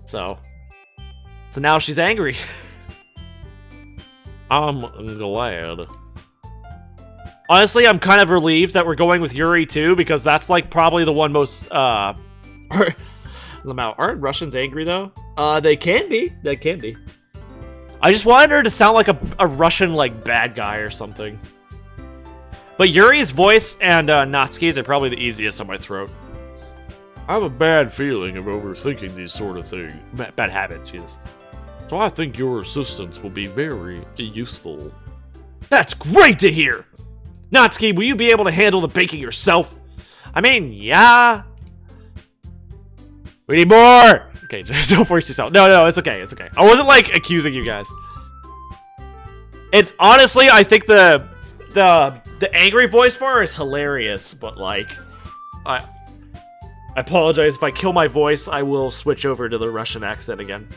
So, So now she's angry. I'm glad. Honestly, I'm kind of relieved that we're going with Yuri too, because that's like probably the one most aren't Russians angry though? They can be. They can be. I just wanted her to sound like a Russian like bad guy or something. But Yuri's voice and Natsuki's are probably the easiest on my throat. I have a bad feeling of overthinking these sort of things. Bad habit, Jesus. So I think your assistance will be very useful. That's great to hear! Natsuki, will you be able to handle the baking yourself? I mean, yeah. We need more! Okay, just don't force yourself. No, it's okay, it's okay. I wasn't, like, accusing you guys. It's, honestly, I think the angry voice for her is hilarious, but, like, I apologize if I kill my voice, I will switch over to the Russian accent again.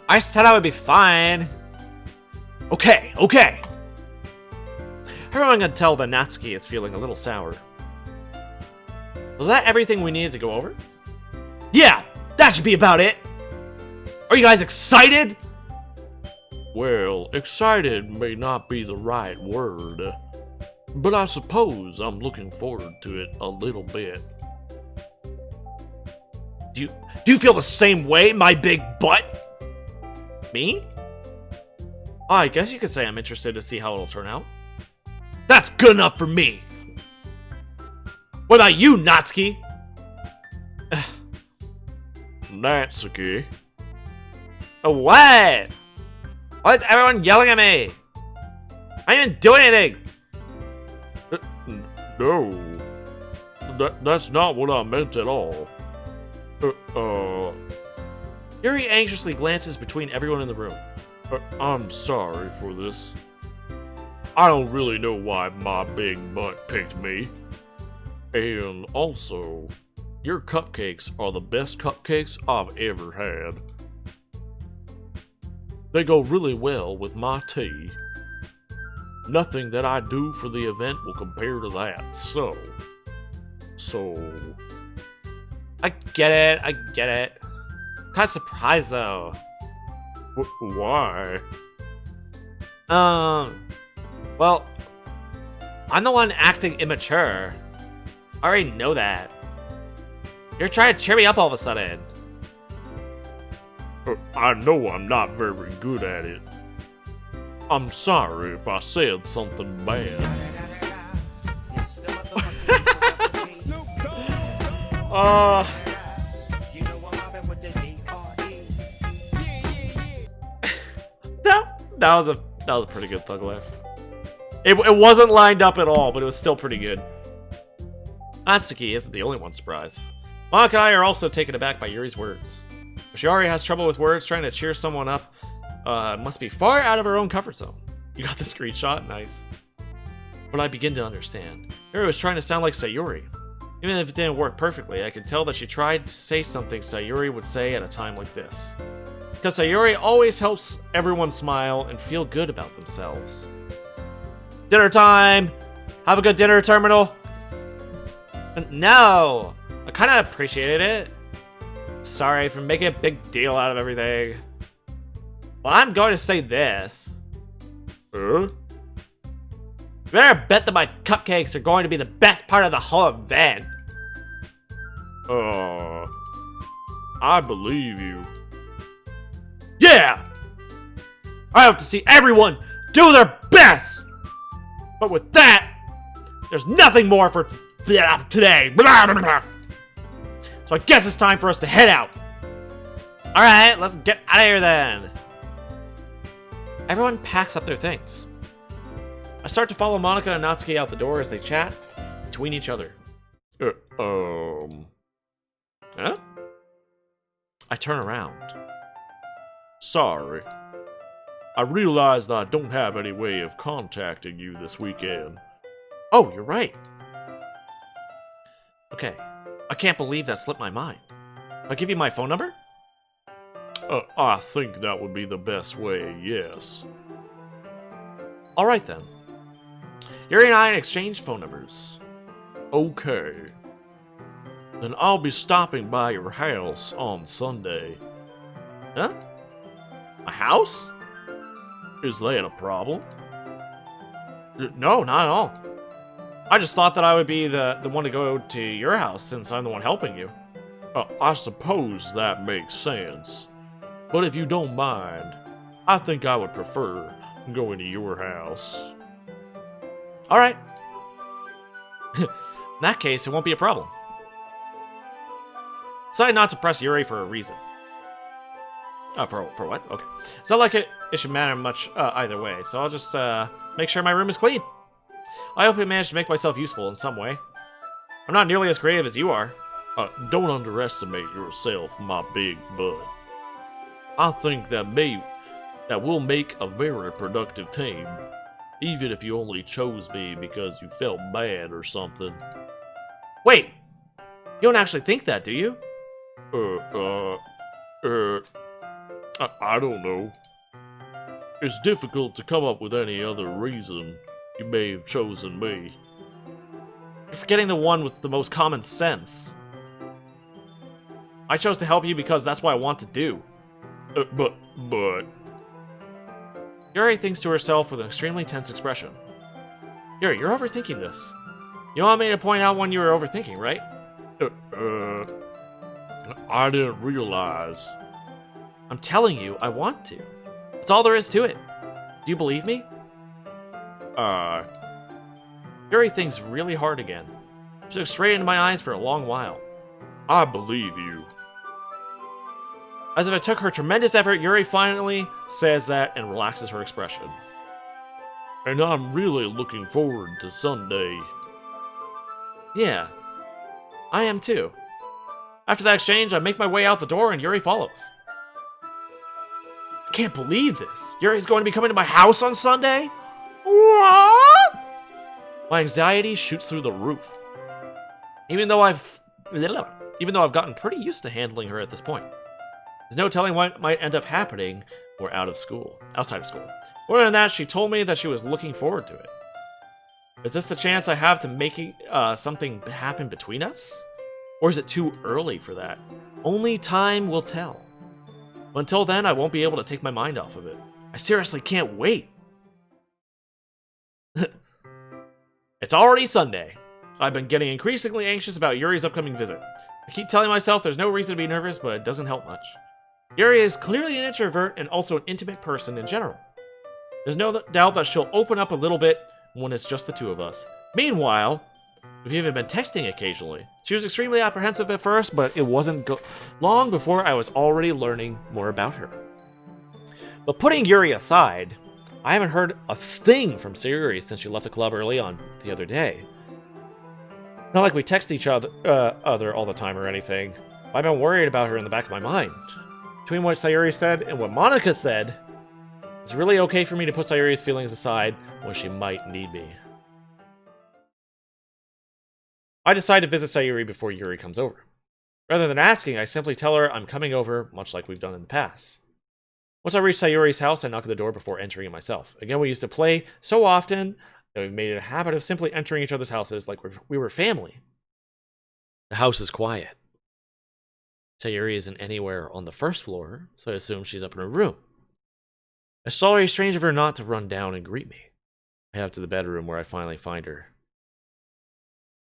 I said I would be fine. Okay. Everyone can tell that Natsuki is feeling a little sour. Was that everything we needed to go over? Yeah, that should be about it. Are you guys excited? Well, excited may not be the right word, but I suppose I'm looking forward to it a little bit. Do you feel the same way, my big butt? Me? Oh, I guess you could say I'm interested to see how it'll turn out. That's good enough for me! What about you, Natsuki? Natsuki? What? Why is everyone yelling at me? I didn't even do anything! No. That's not what I meant at all. Yuri anxiously glances between everyone in the room. I'm sorry for this. I don't really know why my big butt picked me. And also, your cupcakes are the best cupcakes I've ever had. They go really well with my tea. Nothing that I do for the event will compare to that, so... I get it. Kind of surprised, though. Why? Well, I'm the one acting immature. I already know that. You're trying to cheer me up all of a sudden. I know I'm not very good at it. I'm sorry if I said something bad. That was a pretty good thug laugh. It wasn't lined up at all, but it was still pretty good. Natsuki isn't the only one surprised. Monika and I are also taken aback by Yuri's words. If she already has trouble with words, trying to cheer someone up must be far out of her own comfort zone. You got the screenshot? Nice. But I begin to understand. Yuri was trying to sound like Sayuri. Even if it didn't work perfectly, I could tell that she tried to say something Sayuri would say at a time like this. Because Sayuri always helps everyone smile and feel good about themselves. Dinner time! Have a good dinner, Terminal! No! I kind of appreciated it. Sorry for making a big deal out of everything. But I'm going to say this. Huh? You better bet that my cupcakes are going to be the best part of the whole event. I believe you. Yeah! I hope to see everyone do their best! But with that, there's nothing more for today. So I guess it's time for us to head out. Alright, let's get out of here then. Everyone packs up their things. I start to follow Monika and Natsuki out the door as they chat between each other. Huh? I turn around. Sorry. I realized I don't have any way of contacting you this weekend. Oh, you're right. Okay. I can't believe that slipped my mind. I'll give you my phone number? I think that would be the best way, yes. Alright then. Yuri and I exchange phone numbers. Okay. Then I'll be stopping by your house on Sunday. Huh? A house? Is that a problem? No, not at all. I just thought that I would be the one to go to your house since I'm the one helping you. I suppose that makes sense. But if you don't mind, I think I would prefer going to your house. Alright. In that case, it won't be a problem. Decided not to press Yuri for a reason. For what? Okay. It's not like it should matter much either way, so I'll just make sure my room is clean. I hope I managed to make myself useful in some way. I'm not nearly as creative as you are. Don't underestimate yourself, my big bud. I think that we'll make a very productive team, even if you only chose me because you felt bad or something. Wait! You don't actually think that, do you? I don't know. It's difficult to come up with any other reason you may have chosen me. You're forgetting the one with the most common sense. I chose to help you because that's what I want to do. But... Yuri thinks to herself with an extremely tense expression. Yuri, you're overthinking this. You want me to point out when you were overthinking, right? I didn't realize. I'm telling you, I want to. That's all there is to it. Do you believe me? Yuri thinks really hard again. She looks straight into my eyes for a long while. I believe you. As if it took her tremendous effort, Yuri finally says that and relaxes her expression. And I'm really looking forward to Sunday. Yeah, I am too. After that exchange, I make my way out the door and Yuri follows. I can't believe this. Yuri's going to be coming to my house on Sunday? What? My anxiety shoots through the roof. Even though I've gotten pretty used to handling her at this point. There's no telling what might end up happening when we're outside of school. More than that, she told me that she was looking forward to it. Is this the chance I have to making something happen between us? Or is it too early for that? Only time will tell. But until then, I won't be able to take my mind off of it. I seriously can't wait. It's already Sunday. I've been getting increasingly anxious about Yuri's upcoming visit. I keep telling myself there's no reason to be nervous, but it doesn't help much. Yuri is clearly an introvert and also an intimate person in general. There's no doubt that she'll open up a little bit when it's just the two of us. Meanwhile, we've even been texting occasionally. She was extremely apprehensive at first, but it wasn't long before I was already learning more about her. But putting Yuri aside, I haven't heard a thing from Sayuri since she left the club early on the other day. Not like we text each other all the time or anything. I've been worried about her in the back of my mind. Between what Sayuri said and what Monica said, it's really okay for me to put Sayuri's feelings aside when she might need me. I decide to visit Sayuri before Yuri comes over. Rather than asking, I simply tell her I'm coming over, much like we've done in the past. Once I reach Sayuri's house, I knock at the door before entering it myself. Again, we used to play so often that we've made it a habit of simply entering each other's houses like we were family. The house is quiet. Sayuri isn't anywhere on the first floor, so I assume she's up in her room. It's already strange of her not to run down and greet me. I head up to the bedroom where I finally find her.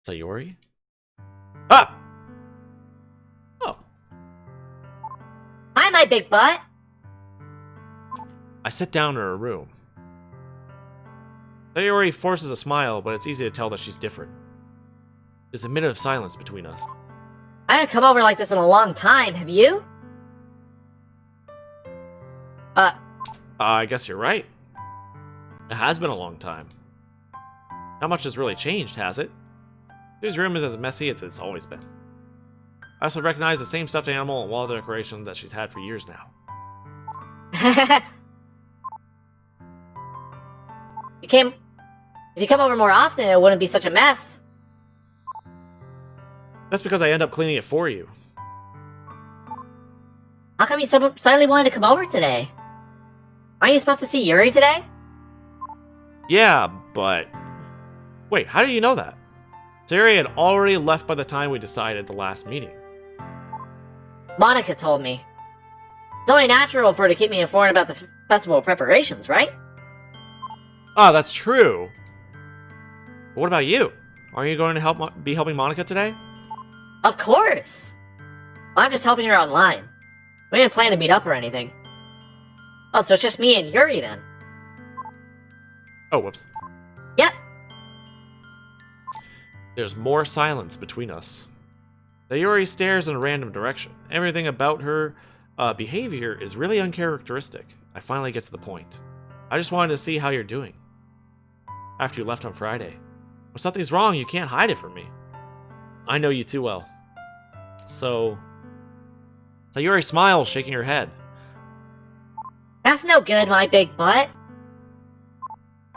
Sayuri? Ah! Oh. Hi, my big butt. I sit down in her room. Sayuri forces a smile, but it's easy to tell that she's different. There's a minute of silence between us. I haven't come over like this in a long time, have you? I guess you're right. It has been a long time. Not much has really changed, has it? His room is as messy as it's always been. I also recognize the same stuffed animal and wall decoration that she's had for years now. If you come over more often, it wouldn't be such a mess. That's because I end up cleaning it for you. How come you suddenly wanted to come over today? Aren't you supposed to see Yuri today? Yeah, but... Wait, how do you know that? Sayuri had already left by the time we decided the last meeting. Monica told me. It's only natural for her to keep me informed about the festival preparations, right? Oh, that's true. But what about you? Aren't you going to be helping Monica today? Of course! I'm just helping her online. We didn't plan to meet up or anything. Oh, so it's just me and Yuri then? Oh, whoops. Yep. There's more silence between us. Sayuri stares in a random direction. Everything about her behavior is really uncharacteristic. I finally get to the point. I just wanted to see how you're doing. After you left on Friday. If something's wrong, you can't hide it from me. I know you too well. So... Sayuri smiles, shaking her head. That's no good, my big butt.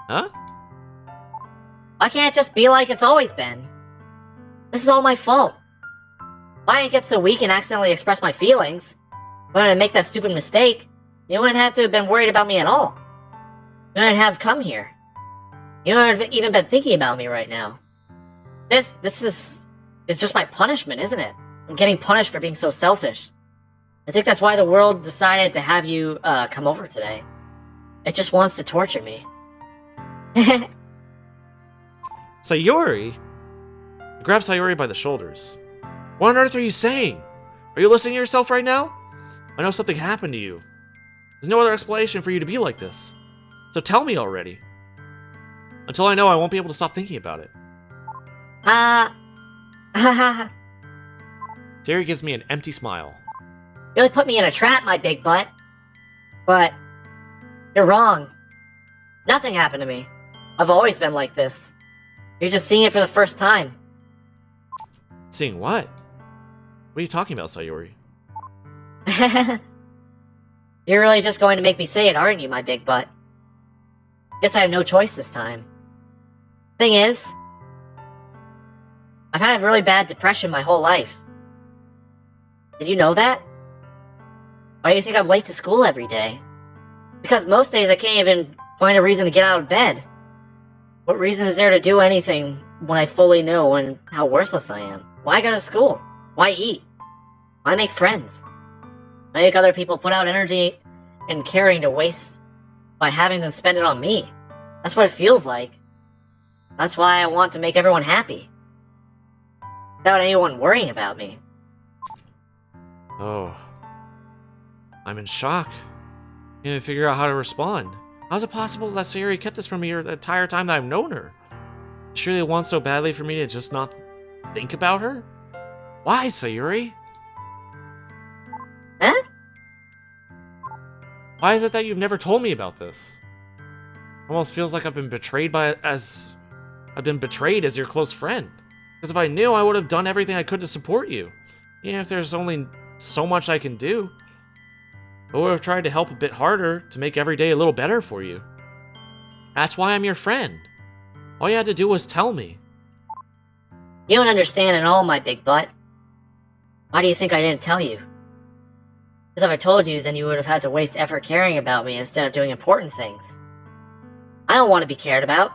Huh? Why can't it just be like it's always been? This is all my fault. Why I get so weak and accidentally express my feelings? When I make that stupid mistake, you wouldn't have to have been worried about me at all. You wouldn't have come here. You wouldn't have even been thinking about me right now. This is... It's just my punishment, isn't it? I'm getting punished for being so selfish. I think that's why the world decided to have you, come over today. It just wants to torture me. Sayuri? I grab Sayuri by the shoulders. What on earth are you saying? Are you listening to yourself right now? I know something happened to you. There's no other explanation for you to be like this. So tell me already. Until I know, I won't be able to stop thinking about it. Sayuri gives me an empty smile. You really put me in a trap, my big butt. But you're wrong. Nothing happened to me. I've always been like this. You're just seeing it for the first time. Seeing what? What are you talking about, Sayuri? You're really just going to make me say it, aren't you, my big butt? Guess I have no choice this time. Thing is, I've had a really bad depression my whole life. Did you know that? Why do you think I'm late to school every day? Because most days I can't even find a reason to get out of bed. What reason is there to do anything when I fully know how worthless I am? Why go to school? Why eat? Why make friends? Why make other people put out energy and caring to waste by having them spend it on me? That's what it feels like. That's why I want to make everyone happy. Without anyone worrying about me. Oh. I'm in shock. I can't even figure out how to respond. How is it possible that Sayuri kept this from me the entire time that I've known her? Surely it wants so badly for me to just not think about her? Why, Sayuri? Huh? Why is it that you've never told me about this? Almost feels like I've been betrayed as your close friend. Because if I knew, I would have done everything I could to support you. Even if there's only so much I can do. I would have tried to help a bit harder to make every day a little better for you. That's why I'm your friend. All you had to do was tell me. You don't understand at all, my big butt. Why do you think I didn't tell you? Because if I told you, then you would have had to waste effort caring about me instead of doing important things. I don't want to be cared about.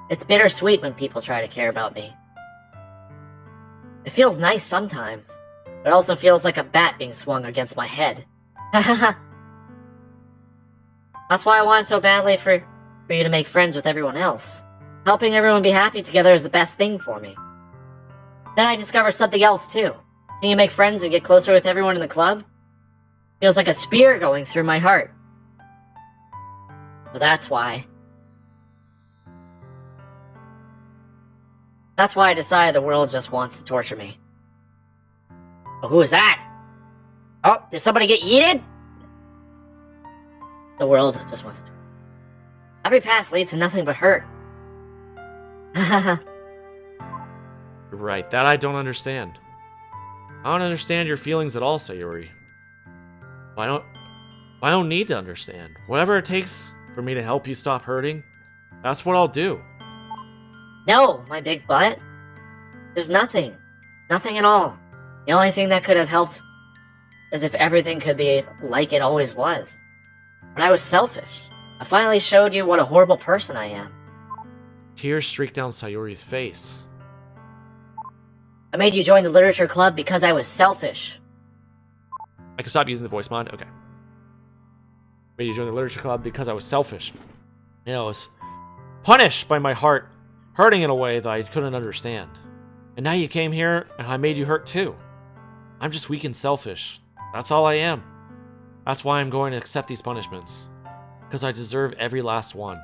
It's bittersweet when people try to care about me. It feels nice sometimes, but it also feels like a bat being swung against my head. That's why I want so badly for you to make friends with everyone else. Helping everyone be happy together is the best thing for me. Then I discovered something else too. Seeing you make friends and get closer with everyone in the club feels like a spear going through my heart. So that's why. That's why I decided the world just wants to torture me. Oh, who is that? Oh, did somebody get yeeted? The world just wants to torture me. Every path leads to nothing but hurt. Right, that I don't understand. I don't understand your feelings at all, Sayuri. I don't need to understand. Whatever it takes for me to help you stop hurting, that's what I'll do. No, my big butt. There's nothing. Nothing at all. The only thing that could have helped is if everything could be like it always was. But I was selfish. I finally showed you what a horrible person I am. Tears streak down Sayuri's face. I made you join the literature club because I was selfish. I can stop using the voice mod? Okay. Made you join the literature club because I was selfish. You know, I was punished by my heart hurting in a way that I couldn't understand. And now you came here and I made you hurt too. I'm just weak and selfish. That's all I am. That's why I'm going to accept these punishments. Because I deserve every last one.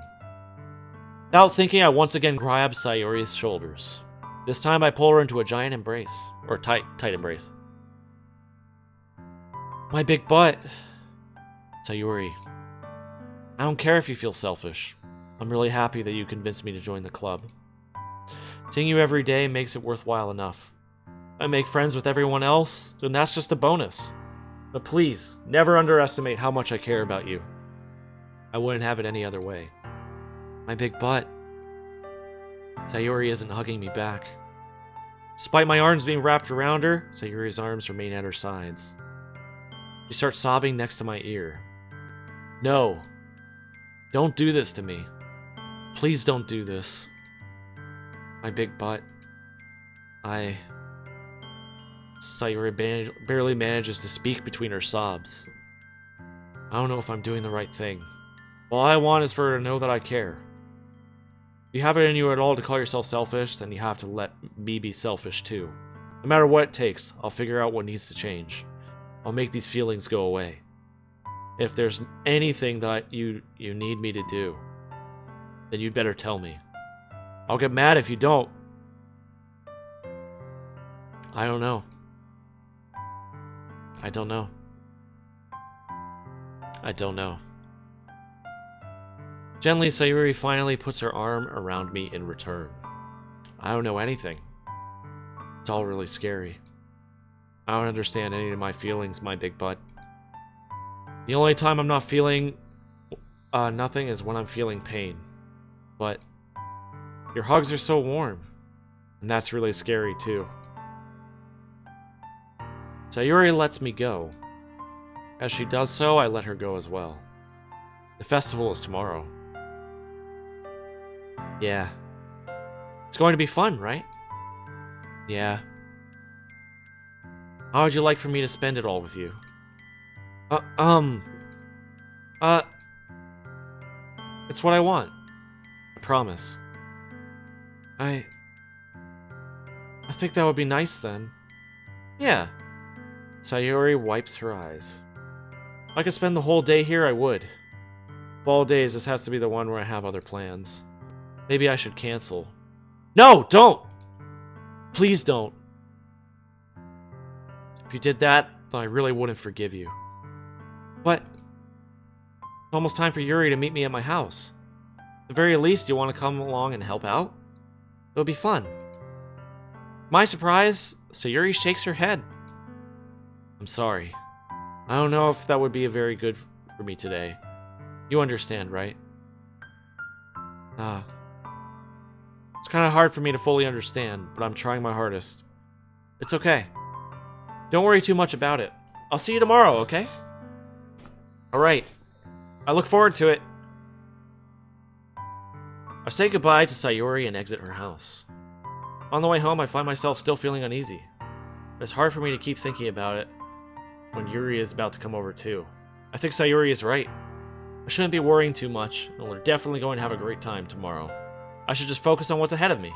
Without thinking, I once again grabbed Sayori's shoulders. This time I pull her into a giant embrace. Or tight embrace. My big butt. Sayori. I don't care if you feel selfish. I'm really happy that you convinced me to join the club. Seeing you every day makes it worthwhile enough. I make friends with everyone else, then that's just a bonus. But please, never underestimate how much I care about you. I wouldn't have it any other way. My big butt. Sayori isn't hugging me back. Despite my arms being wrapped around her, Sayori's arms remain at her sides. She starts sobbing next to my ear. No. Don't do this to me. Please don't do this. My big butt. Sayori barely manages to speak between her sobs. I don't know if I'm doing the right thing. All I want is for her to know that I care. If you have it in you at all to call yourself selfish, then you have to let me be selfish too. No matter what it takes, I'll figure out what needs to change. I'll make these feelings go away. If there's anything that you need me to do, then you'd better tell me. I'll get mad if you don't. I don't know. I don't know. I don't know. Gently, Sayori finally puts her arm around me in return. I don't know anything. It's all really scary. I don't understand any of my feelings, my big butt. The only time I'm not feeling nothing is when I'm feeling pain. But your hugs are so warm, and that's really scary too. Sayori lets me go. As she does so, I let her go as well. The festival is tomorrow. Yeah. It's going to be fun, right? Yeah. How would you like for me to spend it all with you? It's what I want. I promise. I think that would be nice then. Yeah. Sayori wipes her eyes. If I could spend the whole day here, I would. Of all days, this has to be the one where I have other plans. Maybe I should cancel. No, don't! Please don't. If you did that, then I really wouldn't forgive you. But it's almost time for Yuri to meet me at my house. At the very least, you want to come along and help out? It'll be fun. My surprise, Sayori shakes her head. I'm sorry. I don't know if that would be a very good for me today. You understand, right? It's kind of hard for me to fully understand, but I'm trying my hardest. It's okay. Don't worry too much about it. I'll see you tomorrow, okay? Alright. I look forward to it. I say goodbye to Sayori and exit her house. On the way home, I find myself still feeling uneasy. It's hard for me to keep thinking about it when Yuri is about to come over too. I think Sayori is right. I shouldn't be worrying too much, and we're definitely going to have a great time tomorrow. I should just focus on what's ahead of me.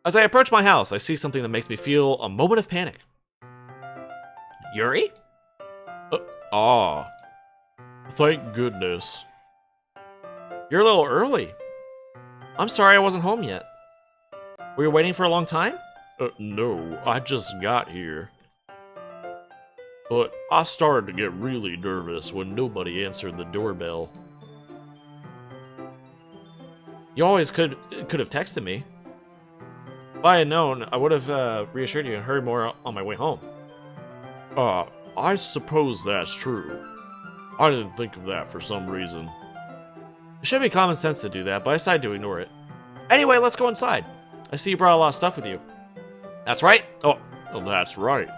As I approach my house, I see something that makes me feel a moment of panic. Yuri? Thank goodness. You're a little early. I'm sorry I wasn't home yet. Were you waiting for a long time? No, I just got here. But I started to get really nervous when nobody answered the doorbell. You always could have texted me. If I had known, I would have reassured you and hurried more on my way home. I suppose that's true. I didn't think of that for some reason. It should be common sense to do that, but I decided to ignore it. Anyway, let's go inside. I see you brought a lot of stuff with you. That's right. Oh, that's right.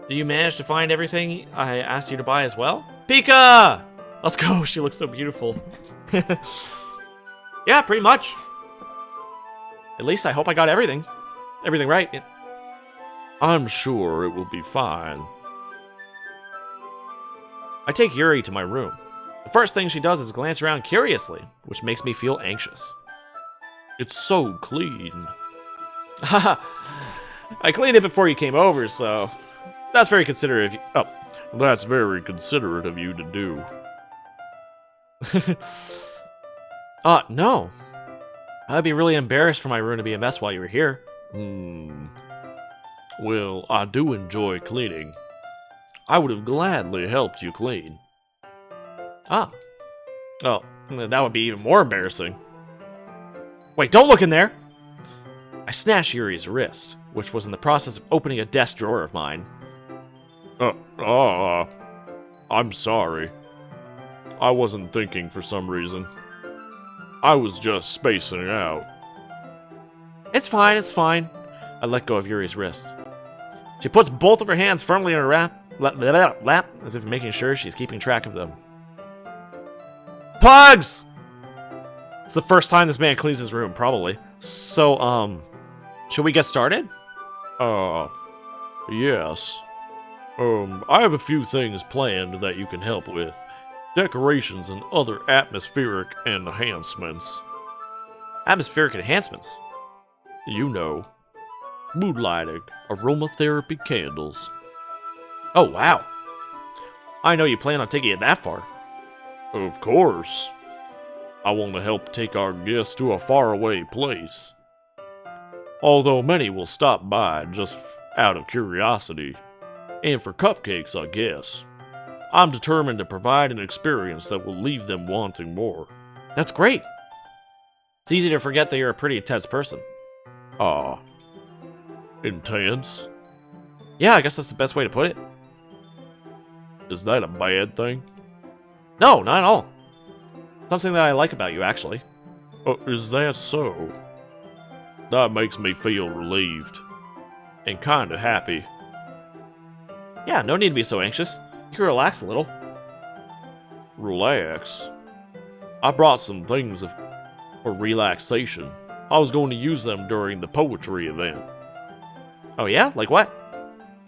Did you manage to find everything I asked you to buy as well? Pika! Let's go. She looks so beautiful. Yeah, pretty much. At least I hope I got everything. Everything right. Yeah. I'm sure it will be fine. I take Yuri to my room. The first thing she does is glance around curiously, which makes me feel anxious. It's so clean. Haha, I cleaned it before you came over, so that's very considerate of you. Oh, That's very considerate of you to do. No. I'd be really embarrassed for my room to be a mess while you were here. Well, I do enjoy cleaning. I would have gladly helped you clean. Ah. Oh, that would be even more embarrassing. Wait, don't look in there! I snatched Yuri's wrist, which was in the process of opening a desk drawer of mine. I'm sorry. I wasn't thinking for some reason. I was just spacing out. It's fine, it's fine. I let go of Yuri's wrist. She puts both of her hands firmly in her lap, as if making sure she's keeping track of them. Pugs! It's the first time this man cleans his room, probably. So, should we get started? Yes. I have a few things planned that you can help with. Decorations and other atmospheric enhancements. Atmospheric enhancements? You know. Mood lighting, aromatherapy candles. Oh, wow. I know you plan on taking it that far. Of course. I want to help take our guests to a faraway place. Although many will stop by just out of curiosity. And for cupcakes, I guess. I'm determined to provide an experience that will leave them wanting more. That's great. It's easy to forget that you're a pretty intense person. Intense? Yeah, I guess that's the best way to put it. Is that a bad thing? No, not at all. Something that I like about you, actually. Is that so? That makes me feel relieved. And kinda happy. Yeah, no need to be so anxious. You can relax a little. Relax? I brought some things for relaxation. I was going to use them during the poetry event. Oh yeah? Like what?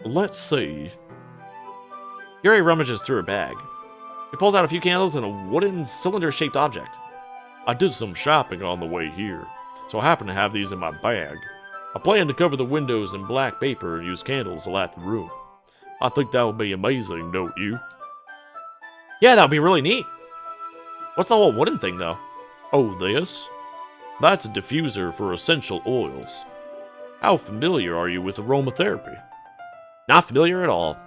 Let's see. Yuri rummages through her bag. He pulls out a few candles and a wooden cylinder-shaped object. I did some shopping on the way here, so I happen to have these in my bag. I plan to cover the windows in black paper and use candles to light the room. I think that would be amazing, don't you? Yeah, that would be really neat. What's the whole wooden thing, though? Oh, this? That's a diffuser for essential oils. How familiar are you with aromatherapy? Not familiar at all.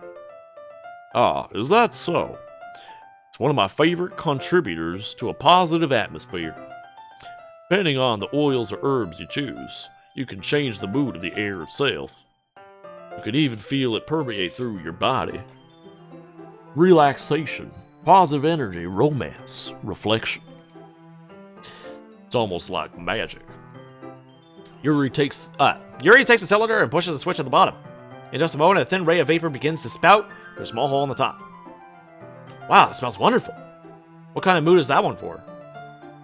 Is that so? It's one of my favorite contributors to a positive atmosphere. Depending on the oils or herbs you choose, you can change the mood of the air itself. You can even feel it permeate through your body. Relaxation, positive energy, romance, reflection. It's almost like magic. Yuri takes the cylinder and pushes the switch at the bottom. In just a moment, a thin ray of vapor begins to spout through a small hole on the top. Wow, it smells wonderful. What kind of mood is that one for?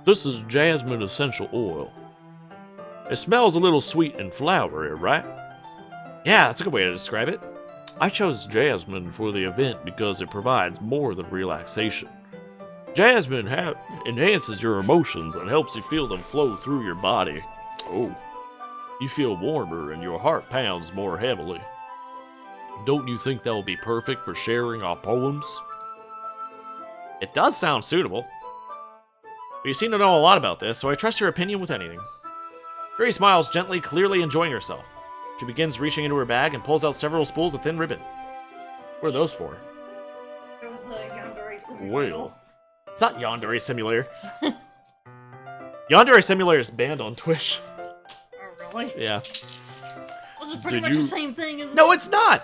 This is jasmine essential oil. It smells a little sweet and flowery, right? Yeah, that's a good way to describe it. I chose jasmine for the event because it provides more than relaxation. Jasmine enhances your emotions and helps you feel them flow through your body. Oh, you feel warmer and your heart pounds more heavily. Don't you think that will be perfect for sharing our poems? It does sound suitable. But you seem to know a lot about this, so I trust your opinion with anything. Yuri smiles gently, clearly enjoying herself. She begins reaching into her bag and pulls out several spools of thin ribbon. What are those for? It was the Yandere Simulator. Well, It's not Yandere Simulator. Yandere Simulator is banned on Twitch. Oh, really? Yeah. This is pretty Did much you- the same thing, isn't No, it? it's not!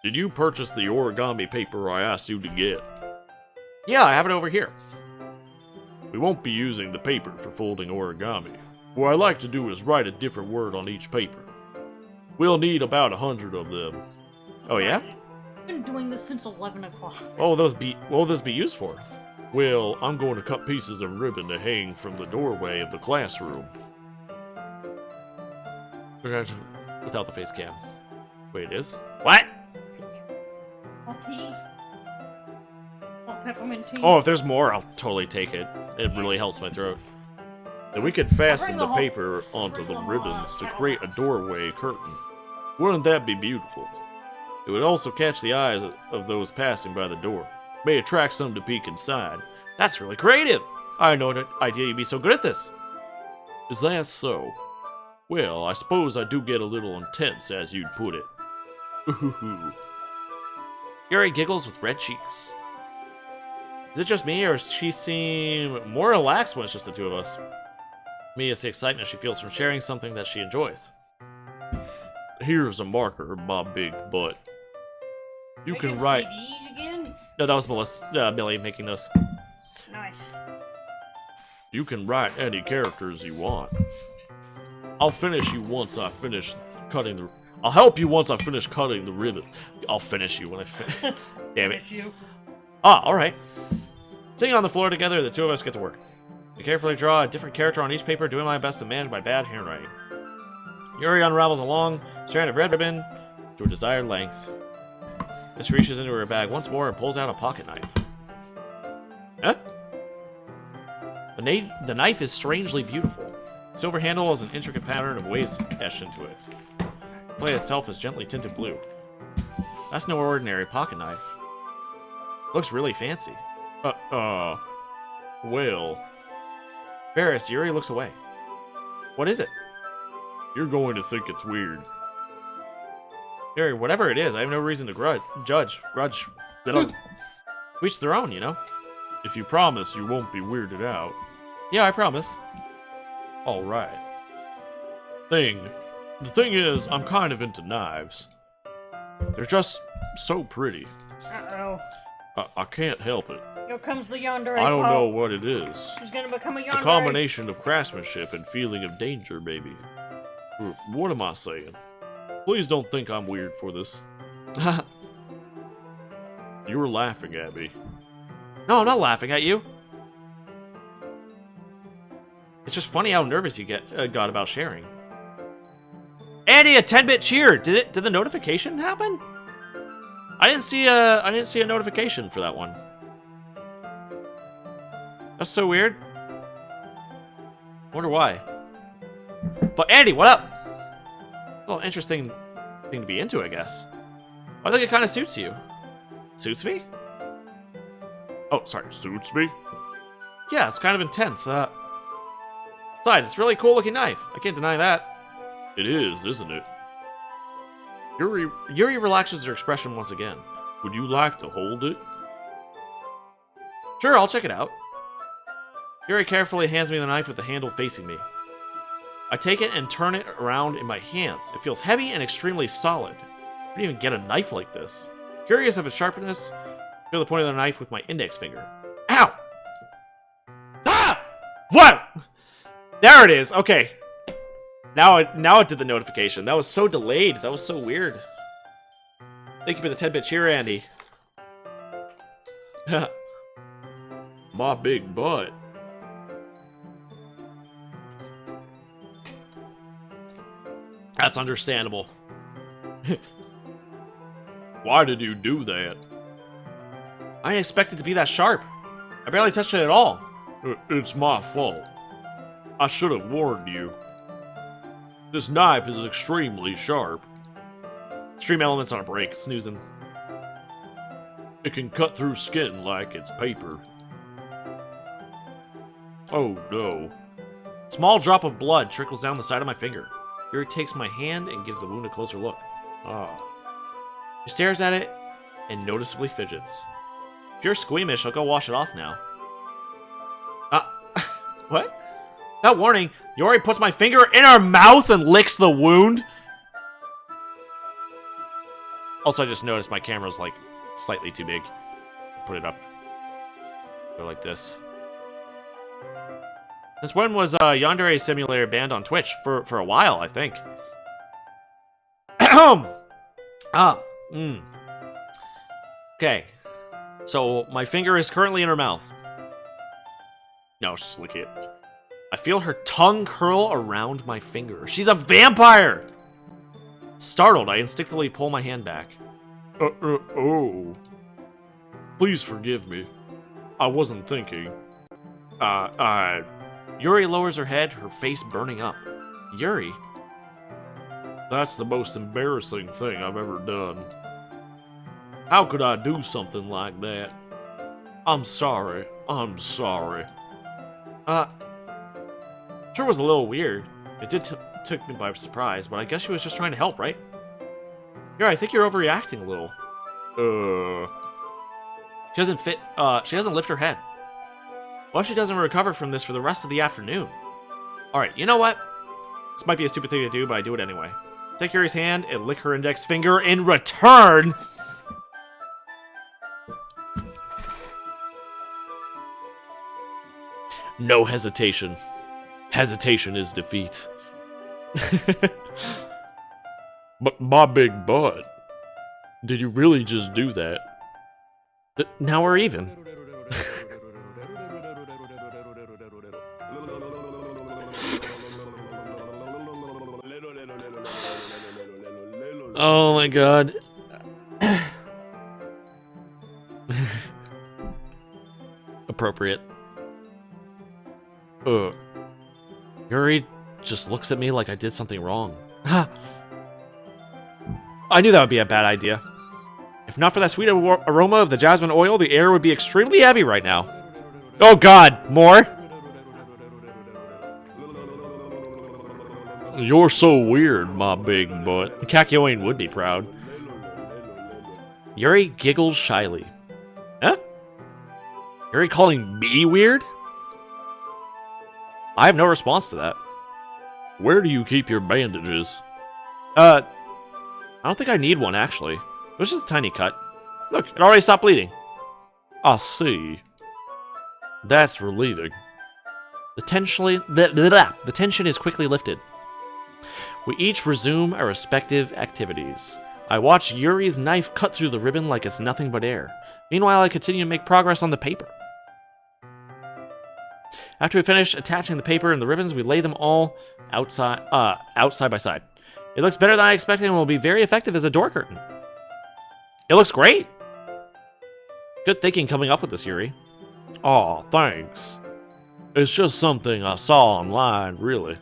did you purchase the origami paper I asked you to get? Yeah, I have it over here. We won't be using the paper for folding origami. What I like to do is write a different word on each paper. We'll need about 100 of them. Oh yeah? I've been doing this since 11 o'clock. What will those be used for? Well, I'm going to cut pieces of ribbon to hang from the doorway of the classroom. Without the face cam. Wait, it is? What? Okay. peppermint tea. Oh, if there's more, I'll totally take it. It really helps my throat. And we could fasten the paper onto the ribbons to create a doorway curtain. Wouldn't that be beautiful? It would also catch the eyes of those passing by the door. May attract some to peek inside. That's really creative. I had no idea you'd be so good at this. Is that so? Well, I suppose I do get a little intense, as you'd put it. Ooh. Yuri giggles with red cheeks. Is it just me, or does she seem more relaxed when it's just the two of us? Me is the excitement she feels from sharing something that she enjoys. Here's a marker, my big butt. You can Making write. CDs again? No, that was Millie making those. Nice. You can write any characters you want. I'll finish you once I finish cutting the. I'll help you once I finish cutting the ribbon. I'll finish you when I finish. Damn it. Miss you. Ah, alright. Sitting on the floor together, the two of us get to work. I carefully draw a different character on each paper, doing my best to manage my bad handwriting. Yuri unravels a long strand of red ribbon to a desired length. This reaches into her bag once more and pulls out a pocket knife. Huh? The knife is strangely beautiful. The silver handle has an intricate pattern of waves etched into it. The blade itself is gently tinted blue. That's no ordinary pocket knife. Looks really fancy. Well, Varys, Yuri looks away. What is it? you're going to think it's weird. Yuri, whatever it is, I have no reason to grudge. They don't. Each their own, you know? If you promise you won't be weirded out. Yeah, I promise. Alright. The thing is, I'm kind of into knives. They're just so pretty. Uh-oh. I can't help it. Here comes the yandere. I don't know what it is. She's gonna become a A yandere. combination of craftsmanship and feeling of danger, maybe. What am I saying? Please don't think I'm weird for this. You were laughing at me. No, I'm not laughing at you. It's just funny how nervous you got about sharing. Andy, a 10-bit cheer. Did the notification happen? I didn't see a notification for that one. That's so weird. Wonder why. But Andy, what up? Well, interesting thing to be into, I guess. I think it kind of suits you. Suits me? Oh, sorry. Suits me? Yeah, it's kind of intense. Besides, it's a really cool looking knife. I can't deny that. It is, isn't it? Yuri relaxes her expression once again. Would you like to hold it? Sure, I'll check it out. Yuri carefully hands me the knife with the handle facing me. I take it and turn it around in my hands. It feels heavy and extremely solid. I didn't even get a knife like this. Curious of its sharpness, I feel the point of the knife with my index finger. Ow! Ah! What? There it is. Okay. Now it did the notification. That was so delayed. That was so weird. Thank you for the 10-bit cheer, Andy. My big butt. That's understandable. Why did you do that? I didn't expect it to be that sharp. I barely touched it at all. It's my fault. I should have warned you. This knife is extremely sharp. Extreme elements on a break. Snoozing. It can cut through skin like it's paper. Oh no. Small drop of blood trickles down the side of my finger. Yuri takes my hand and gives the wound a closer look. Ah. She stares at it and noticeably fidgets. If you're squeamish, I'll go wash it off now. What? That warning, Yuri puts my finger in her mouth and licks the wound? Also, I just noticed my camera's like slightly too big. Put it up. Go like this. This one was Yandere Simulator banned on Twitch for a while, I think. Okay. So, my finger is currently in her mouth. No, she's licking it. I feel her tongue curl around my finger. She's a vampire! Startled, I instinctively pull my hand back. Oh. Please forgive me. I wasn't thinking. Yuri lowers her head, her face burning up. Yuri? That's the most embarrassing thing I've ever done. How could I do something like that? I'm sorry. I'm sorry. Sure was a little weird. It did took me by surprise, but I guess she was just trying to help, right? Yuri, I think you're overreacting a little. She doesn't lift her head. What if she doesn't recover from this for the rest of the afternoon? Alright, you know what? This might be a stupid thing to do, but I do it anyway. Take Yuri's hand and lick her index finger in return! No hesitation. Hesitation is defeat. But my big butt. Did you really just do that? Now we're even. Oh my god. Appropriate. Yuri just looks at me like I did something wrong. Ha! I knew that would be a bad idea. If not for that sweet aroma of the jasmine oil, the air would be extremely heavy right now. Oh god, more? You're so weird, my big butt. Kakyoin would be proud. Yuri giggles shyly. Huh? Yuri calling me weird? I have no response to that. Where do you keep your bandages? I don't think I need one, actually. It was just a tiny cut. Look, it already stopped bleeding. I see. That's relieving. The tension is quickly lifted. We each resume our respective activities. I watch Yuri's knife cut through the ribbon like it's nothing but air. Meanwhile, I continue to make progress on the paper. After we finish attaching the paper and the ribbons, we lay them all out side by side. It looks better than I expected and will be very effective as a door curtain. It looks great! Good thinking coming up with this, Yuri. Aw, thanks. It's just something I saw online, really.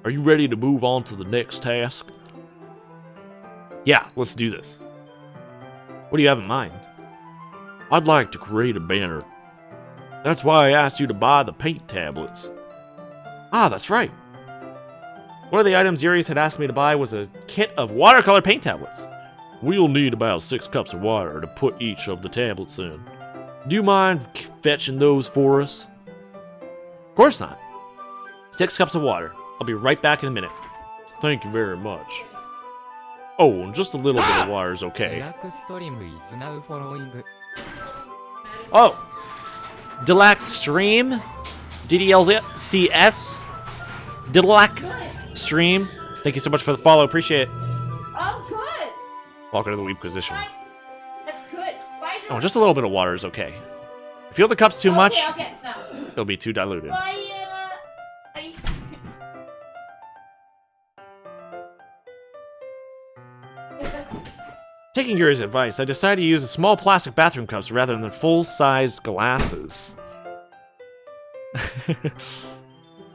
Are you ready to move on to the next task? Yeah, let's do this. What do you have in mind? I'd like to create a banner. That's why I asked you to buy the paint tablets. Ah, that's right. One of the items Yuri's had asked me to buy was a kit of watercolor paint tablets. We'll need about 6 cups of water to put each of the tablets in. Do you mind fetching those for us? Of course not. 6 cups of water. I'll be right back in a minute. Thank you very much. Oh, and just a little bit of water is okay. Oh! Dilac Stream? DDLCS? Dilac Stream? Thank you so much for the follow. Appreciate it. Oh, good. Welcome to the Weepquisition. That's good. Bye. Oh, just a little bit of water is okay. If you feel the cup's too much, I'll get some. it'll be too diluted. Bye. Taking Yuri's advice, I decided to use a small plastic bathroom cups rather than full-sized glasses.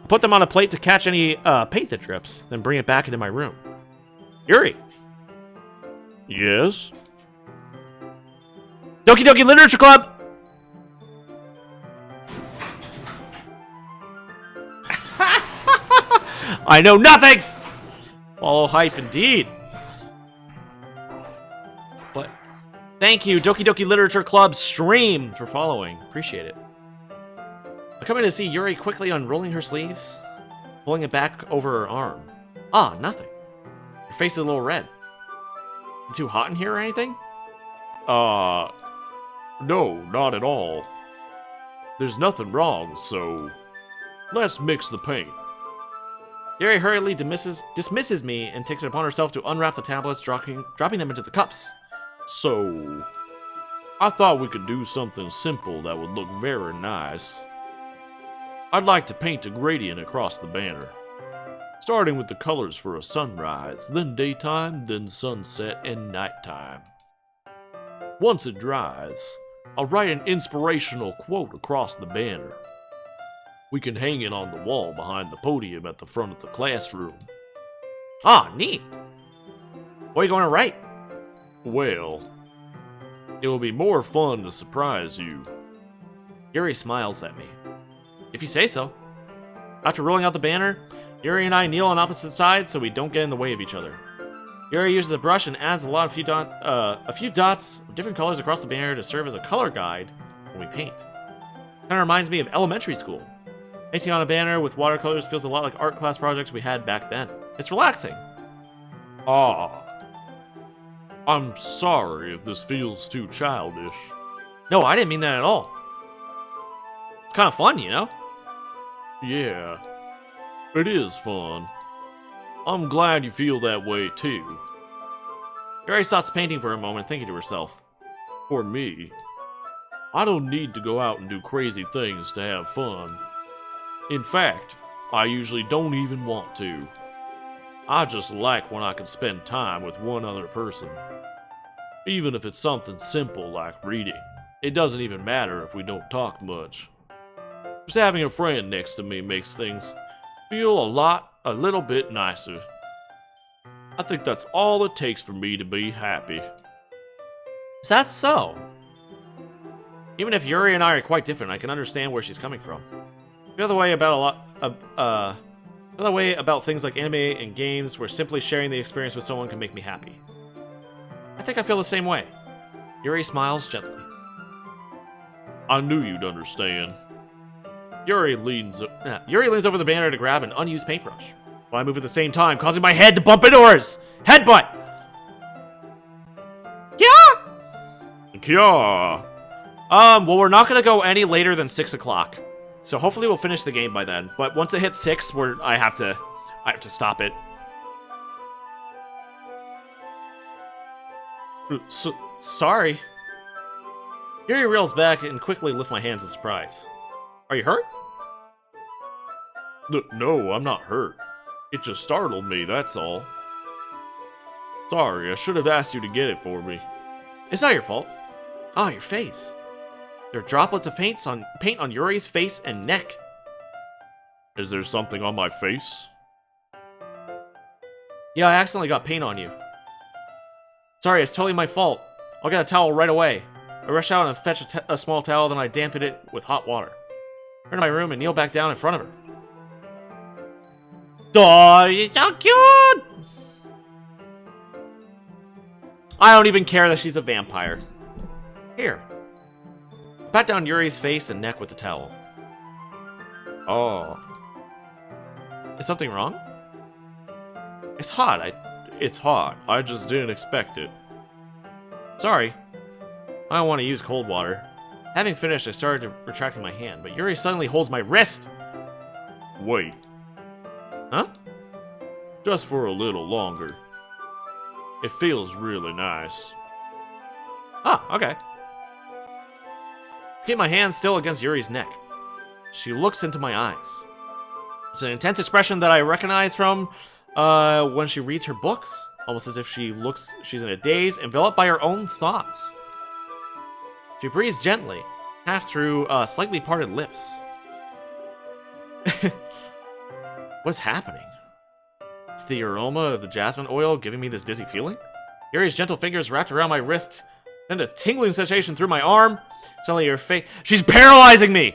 Put them on a plate to catch any paint that drips, then bring it back into my room. Yuri! Yes? Doki Doki Literature Club! I know nothing! Follow hype indeed. But thank you, Doki Doki Literature Club stream, for following. Appreciate it. I come in to see Yuri quickly unrolling her sleeves, pulling it back over her arm. Ah, nothing. Your face is a little red. Is it too hot in here or anything? No, not at all. There's nothing wrong, so let's mix the paint. Yuri hurriedly dismisses me and takes it upon herself to unwrap the tablets, dropping them into the cups. So, I thought we could do something simple that would look very nice. I'd like to paint a gradient across the banner, starting with the colors for a sunrise, then daytime, then sunset, and nighttime. Once it dries, I'll write an inspirational quote across the banner. We can hang it on the wall behind the podium at the front of the classroom. Ah, neat. What are you going to write? Well, it will be more fun to surprise you. Yuri smiles at me. If you say so. After rolling out the banner, Yuri and I kneel on opposite sides so we don't get in the way of each other. Yuri uses a brush and adds a few dots of different colors across the banner to serve as a color guide when we paint. Kind of reminds me of elementary school. Painting on a banner with watercolors feels a lot like art class projects we had back then. It's relaxing. Ah. I'm sorry if this feels too childish. No, I didn't mean that at all. It's kind of fun, you know? Yeah, it is fun. I'm glad you feel that way too. Yuri stops painting for a moment, thinking to herself. For me, I don't need to go out and do crazy things to have fun. In fact, I usually don't even want to. I just like when I can spend time with one other person. Even if it's something simple like reading. It doesn't even matter if we don't talk much. Just having a friend next to me makes things feel a little bit nicer. I think that's all it takes for me to be happy. Is that so? Even if Yuri and I are quite different, I can understand where she's coming from. I feel the way about things like anime and games where simply sharing the experience with someone can make me happy. I think I feel the same way. Yuri smiles gently. I knew you'd understand. Yuri leans over the banner to grab an unused paintbrush. While I move at the same time, causing my head to bump into hers! Headbutt! Yeah! Kya! Well, we're not gonna go any later than 6 o'clock. So hopefully we'll finish the game by then. But once it hits 6, I have to stop it. Sorry. Yuri reels back and quickly lifts my hands in surprise. Are you hurt? No, I'm not hurt. It just startled me, that's all. Sorry, I should have asked you to get it for me. It's not your fault. Ah, your face. There are droplets of paint on Yuri's face and neck. Is there something on my face? Yeah, I accidentally got paint on you. Sorry, it's totally my fault. I'll get a towel right away. I rush out and fetch a small towel, then I dampen it with hot water. I turn to my room and kneel back down in front of her. Oh, you're so cute! I don't even care that she's a vampire. Here. Pat down Yuri's face and neck with the towel. Oh. Is something wrong? It's hot. It's hot. I just didn't expect it. Sorry. I don't want to use cold water. Having finished, I started retracting my hand, but Yuri suddenly holds my wrist. Wait. Huh? Just for a little longer. It feels really nice. Ah, okay. Keep my hand still against Yuri's neck. She looks into my eyes. It's an intense expression that I recognize from when she reads her books, almost as if she's in a daze, enveloped by her own thoughts. She breathes gently, half through slightly parted lips. What's happening? It's the aroma of the jasmine oil giving me this dizzy feeling? Yuri's gentle fingers wrapped around my wrist, send a tingling sensation through my arm. Suddenly her face... She's paralyzing me!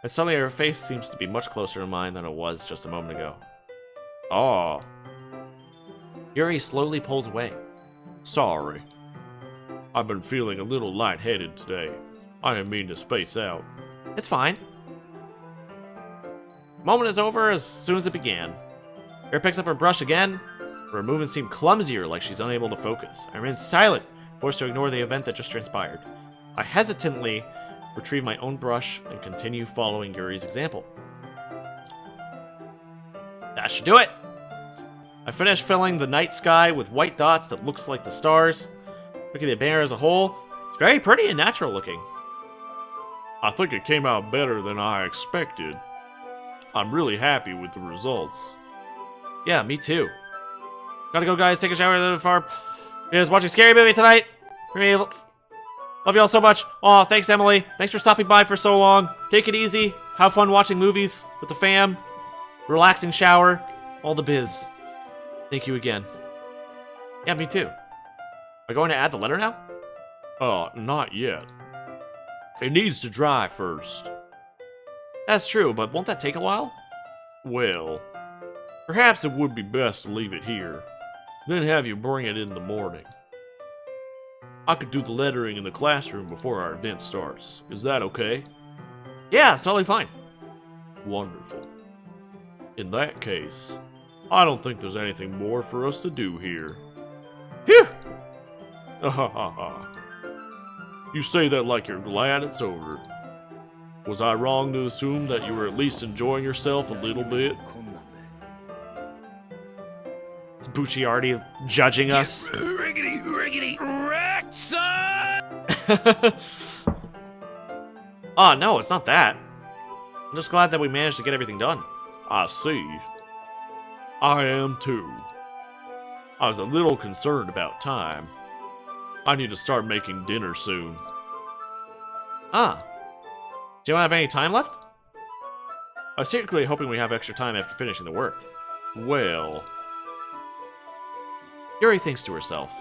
And suddenly her face seems to be much closer to mine than it was just a moment ago. Ah. Yuri slowly pulls away. Sorry. I've been feeling a little lightheaded today. I didn't mean to space out. It's fine. The moment is over as soon as it began. Yuri picks up her brush again. Her movements seem clumsier, like she's unable to focus. I remain silent, forced to ignore the event that just transpired. I hesitantly retrieve my own brush and continue following Yuri's example. That should do it! I finish filling the night sky with white dots that looks like the stars. Looking at the banner as a whole, it's very pretty and natural looking. I think it came out better than I expected. I'm really happy with the results. Yeah, me too. Gotta go, guys. Take a shower. Then far. You guys watching Scary Movie tonight? Love y'all so much. Aw, thanks, Emily. Thanks for stopping by for so long. Take it easy. Have fun watching movies with the fam. Relaxing shower. All the biz. Thank you again. Yeah, me too. Am I going to add the letter now? Not yet. It needs to dry first. That's true, but won't that take a while? Well, perhaps it would be best to leave it here, then have you bring it in the morning. I could do the lettering in the classroom before our event starts. Is that okay? Yeah, it's totally fine. Wonderful. In that case, I don't think there's anything more for us to do here. Phew! You say that like you're glad it's over. Was I wrong to assume that you were at least enjoying yourself a little bit? Is Bucci already judging us? Riggedy wreck, son! Oh, no, it's not that. I'm just glad that we managed to get everything done. I see. I am too. I was a little concerned about time. I need to start making dinner soon. Ah. Do you have any time left? I was secretly hoping we have extra time after finishing the work. Well, Yuri thinks to herself.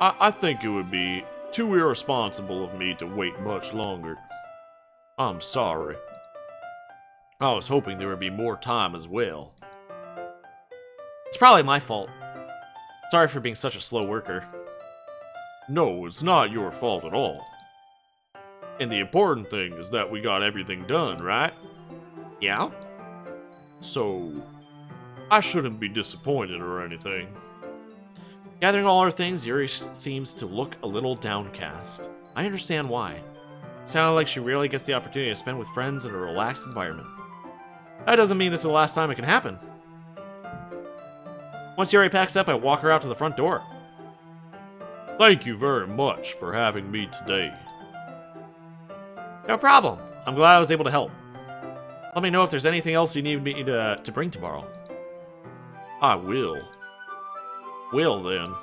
I think it would be too irresponsible of me to wait much longer. I'm sorry. I was hoping there would be more time as well. It's probably my fault. Sorry for being such a slow worker. No, it's not your fault at all. And the important thing is that we got everything done, right? Yeah? So, I shouldn't be disappointed or anything. Gathering all her things, Yuri seems to look a little downcast. I understand why. It sounded like she rarely gets the opportunity to spend with friends in a relaxed environment. That doesn't mean this is the last time it can happen. Once Yuri packs up, I walk her out to the front door. Thank you very much for having me today. No problem. I'm glad I was able to help. Let me know if there's anything else you need me to bring tomorrow. I will. Well then.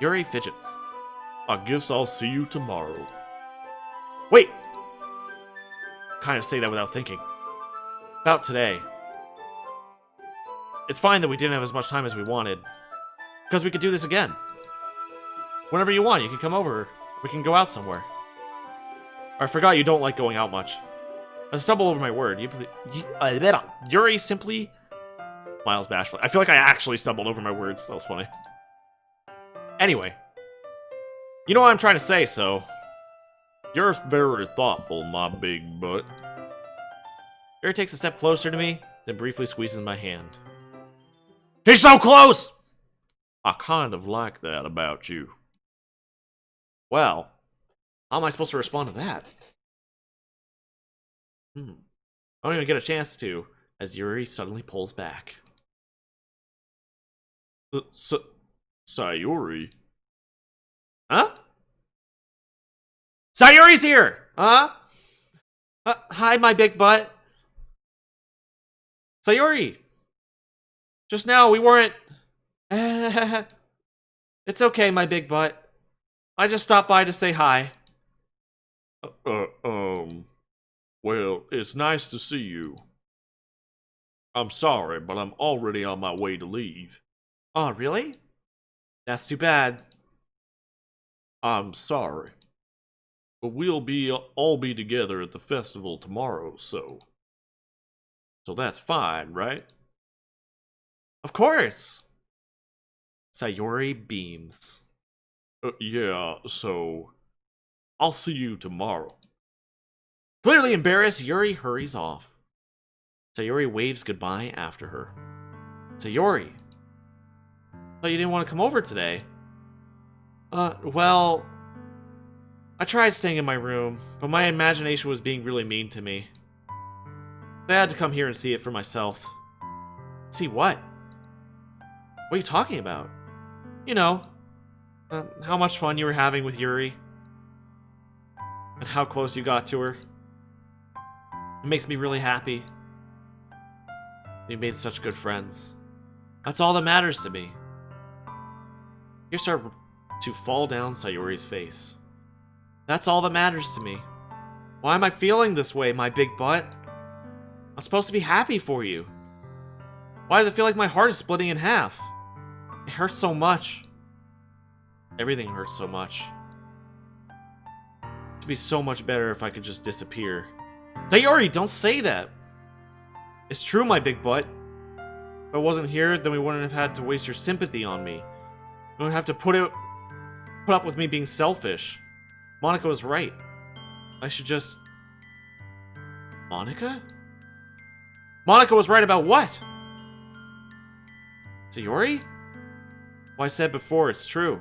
Yuri fidgets. I guess I'll see you tomorrow. Wait! Kind of say that without thinking. About today. It's fine that we didn't have as much time as we wanted. Because we could do this again. Whenever you want, you can come over. We can go out somewhere. I forgot you don't like going out much. I stumble over my word. Yuri simply smiles bashfully. I feel like I actually stumbled over my words. That was funny. Anyway. You know what I'm trying to say, so... You're very thoughtful, my big butt. Yuri takes a step closer to me, then briefly squeezes my hand. He's so close! I kind of like that about you. Well, how am I supposed to respond to that? I don't even get a chance to, as Yuri suddenly pulls back. Sayuri? Huh? Sayuri's here! Huh? Hi, my big butt. Sayuri! Just now, we weren't... It's okay, my big butt. I just stopped by to say hi. Well, it's nice to see you. I'm sorry, but I'm already on my way to leave. Oh, really? That's too bad. I'm sorry. But we'll all be together at the festival tomorrow, so that's fine, right? Of course! Sayuri beams. Yeah, so I'll see you tomorrow. Clearly embarrassed, Yuri hurries off. Sayuri waves goodbye after her. Sayuri, thought you didn't want to come over today. Well, I tried staying in my room, but my imagination was being really mean to me. I had to come here and see it for myself. See what? What are you talking about? You know, how much fun you were having with Yuri. And how close you got to her. It makes me really happy. We made such good friends. That's all that matters to me. Tears start to fall down Sayuri's face. That's all that matters to me. Why am I feeling this way, my big butt? I'm supposed to be happy for you. Why does it feel like my heart is splitting in half? It hurts so much. Everything hurts so much. It'd be so much better if I could just disappear. Sayori, don't say that! It's true, my big butt. If I wasn't here, then we wouldn't have had to waste your sympathy on me. You wouldn't have to put up with me being selfish. Monica was right. I should just... Monica? Monica was right about what? Sayori? Well, I said before, it's true.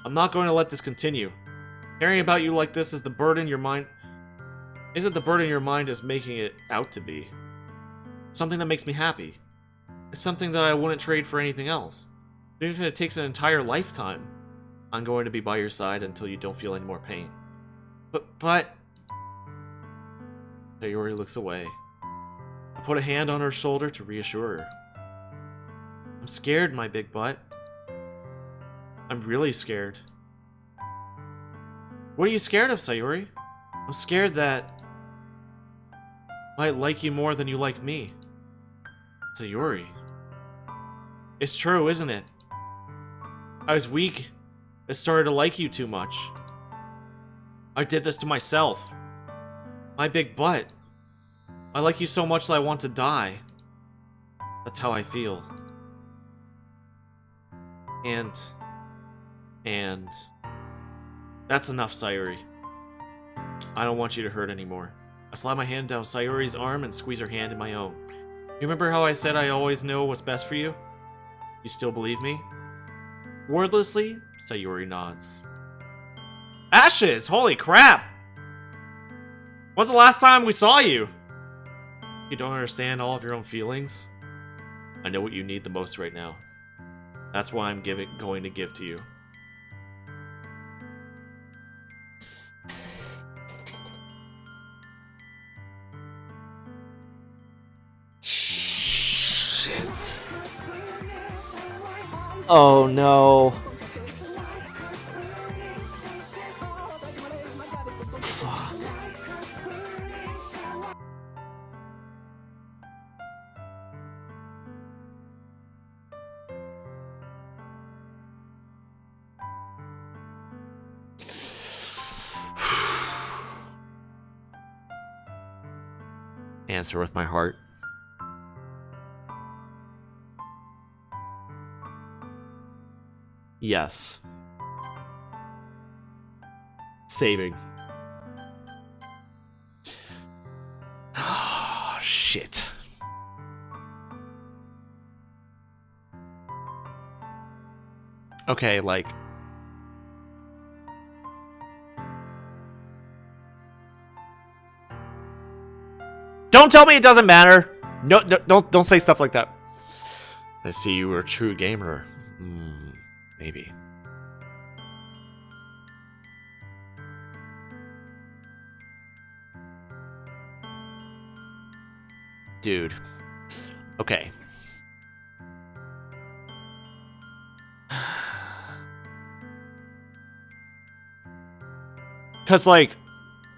I'm not going to let this continue. Caring about you like this is the burden your mind... Isn't the burden your mind is making it out to be. Something that makes me happy. It's something that I wouldn't trade for anything else. Even if it takes an entire lifetime, I'm going to be by your side until you don't feel any more pain. But... Sayori looks away. I put a hand on her shoulder to reassure her. I'm scared, my big butt. I'm really scared. What are you scared of, Sayori? I'm scared that... I might like you more than you like me. Sayori. It's true, isn't it? I was weak. I started to like you too much. I did this to myself. My big butt. I like you so much that I want to die. That's how I feel. And... That's enough, Sayori. I don't want you to hurt anymore. I slide my hand down Sayori's arm and squeeze her hand in my own. You remember how I said I always know what's best for you? You still believe me? Wordlessly, Sayori nods. Ashes! Holy crap! When's the last time we saw you? You don't understand all of your own feelings? I know what you need the most right now. That's why I'm going to give to you. Shit. Oh no. Fuck. Answer with my heart. Yes. Saving. Oh, shit. Okay, like... Don't tell me it doesn't matter! No, don't say stuff like that. I see you were a true gamer. Maybe. Dude. Okay. Because, like,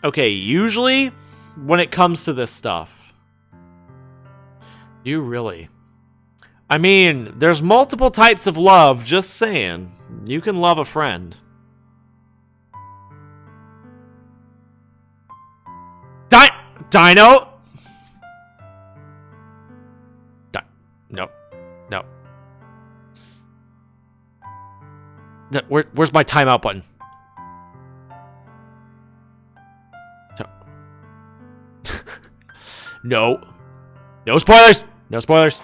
okay, usually when it comes to this stuff, you really... I mean, there's multiple types of love, just saying. You can love a friend. Dino? No. No. Where's my timeout button? No. No spoilers! No spoilers.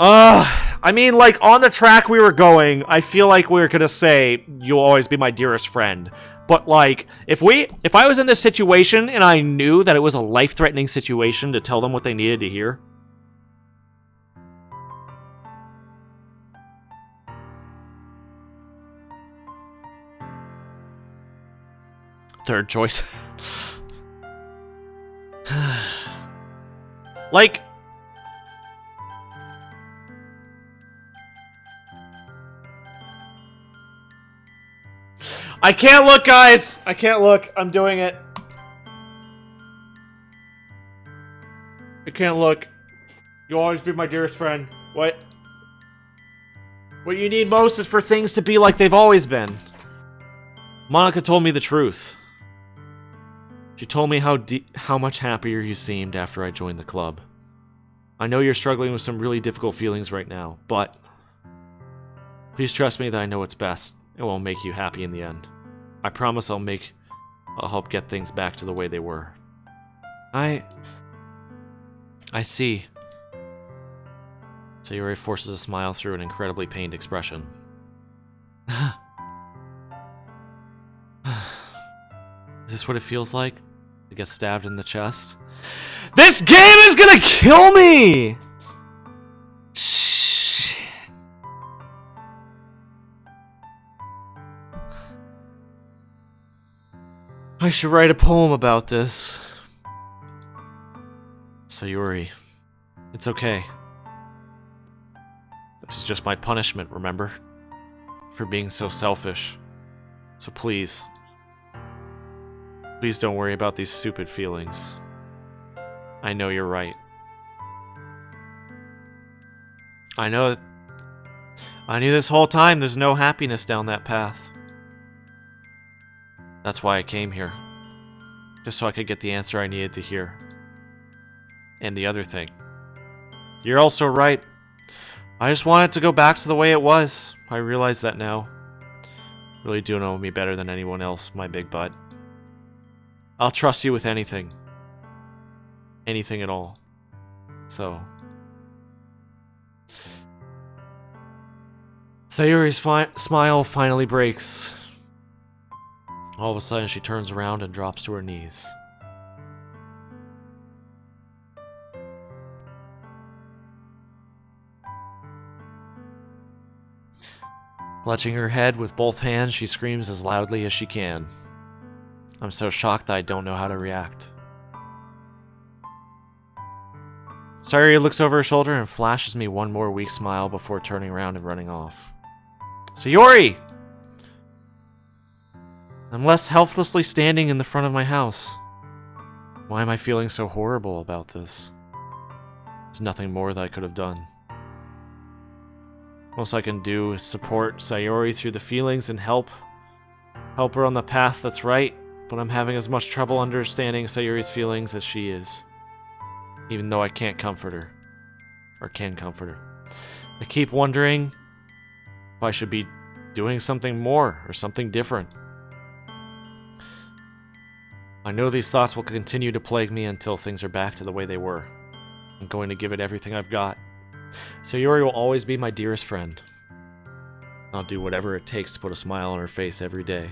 I mean, like, on the track we were going, I feel like we were gonna say, you'll always be my dearest friend. But, like, if I was in this situation and I knew that it was a life-threatening situation to tell them what they needed to hear... Third choice. Like... I can't look, guys! I can't look. I'm doing it. I can't look. You'll always be my dearest friend. What? What you need most is for things to be like they've always been. Monica told me the truth. She told me how much happier you seemed after I joined the club. I know you're struggling with some really difficult feelings right now, but please trust me that I know what's best and will make you happy in the end. I promise I'll help get things back to the way they were. I see. Sayori forces a smile through an incredibly pained expression. Is this what it feels like? To get stabbed in the chest? This game is gonna kill me! Shit. I should write a poem about this. Sayori, it's okay. This is just my punishment, remember? For being so selfish. So please don't worry about these stupid feelings. I know you're right. I knew this whole time there's no happiness down that path. That's why I came here. Just so I could get the answer I needed to hear. And the other thing. You're also right. I just want it to go back to the way it was. I realize that now. You really do know me better than anyone else, my big butt. I'll trust you with anything. Anything at all. So. Sayori's smile finally breaks. All of a sudden, she turns around and drops to her knees. Clutching her head with both hands, she screams as loudly as she can. I'm so shocked that I don't know how to react. Sayori looks over her shoulder and flashes me one more weak smile before turning around and running off. Sayori! I'm less helplessly standing in the front of my house. Why am I feeling so horrible about this? There's nothing more that I could have done. Most I can do is support Sayori through the feelings and help her on the path that's right, but I'm having as much trouble understanding Sayori's feelings as she is. Even though I can't comfort her. Or can comfort her. I keep wondering if I should be doing something more or something different. I know these thoughts will continue to plague me until things are back to the way they were. I'm going to give it everything I've got. Sayori will always be my dearest friend. I'll do whatever it takes to put a smile on her face every day.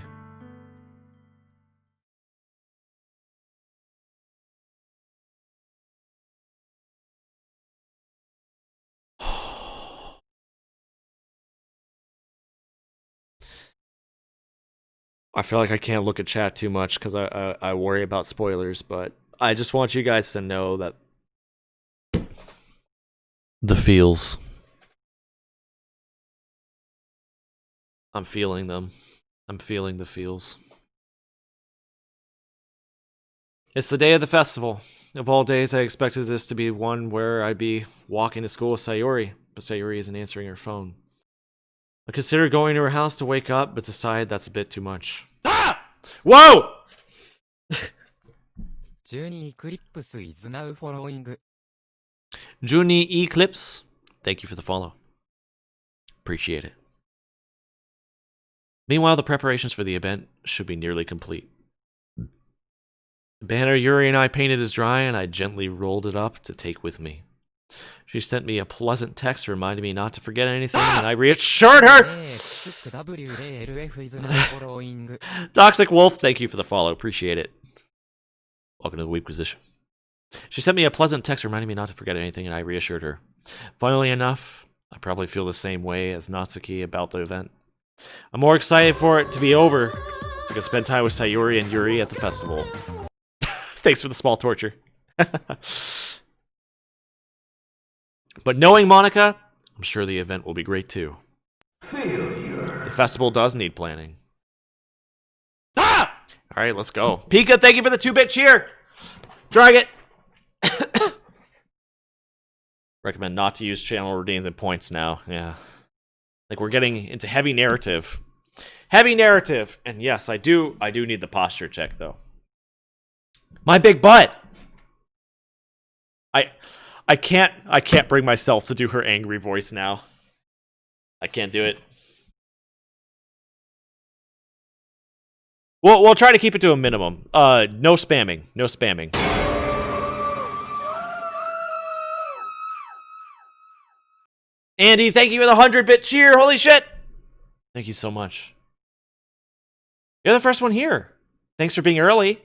I feel like I can't look at chat too much because I worry about spoilers, but I just want you guys to know that the feels. I'm feeling them. I'm feeling the feels. It's the day of the festival. Of all days, I expected this to be one where I'd be walking to school with Sayori, but Sayori isn't answering her phone. I considered going to her house to wake up, but decided that's a bit too much. Ah! Whoa! Juni Eclipse is now following. Juni Eclipse, thank you for the follow. Appreciate it. Meanwhile, the preparations for the event should be nearly complete. The banner Yuri and I painted is dry, and I gently rolled it up to take with me. She sent me a pleasant text reminding me not to forget anything, and I reassured her! Toxic Wolf, thank you for the follow. Appreciate it. Welcome to the Weakquisition. She sent me a pleasant text reminding me not to forget anything, and I reassured her. Funnily enough, I probably feel the same way as Natsuki about the event. I'm more excited for it to be over, so I can spend time with Sayori and Yuri at the festival. Thanks for the small torture. But knowing Monica, I'm sure the event will be great too. The festival does need planning. All right, let's go. Pika, thank you for the 2-bit cheer. Drag it. Recommend not to use channel redeems and points now. Yeah. Like, we're getting into heavy narrative. Heavy narrative. And yes, I do need the posture check, though. My big butt. I can't bring myself to do her angry voice now. I can't do it. We'll try to keep it to a minimum. No spamming. No spamming. Andy, thank you for the 100-bit cheer. Holy shit. Thank you so much. You're the first one here. Thanks for being early.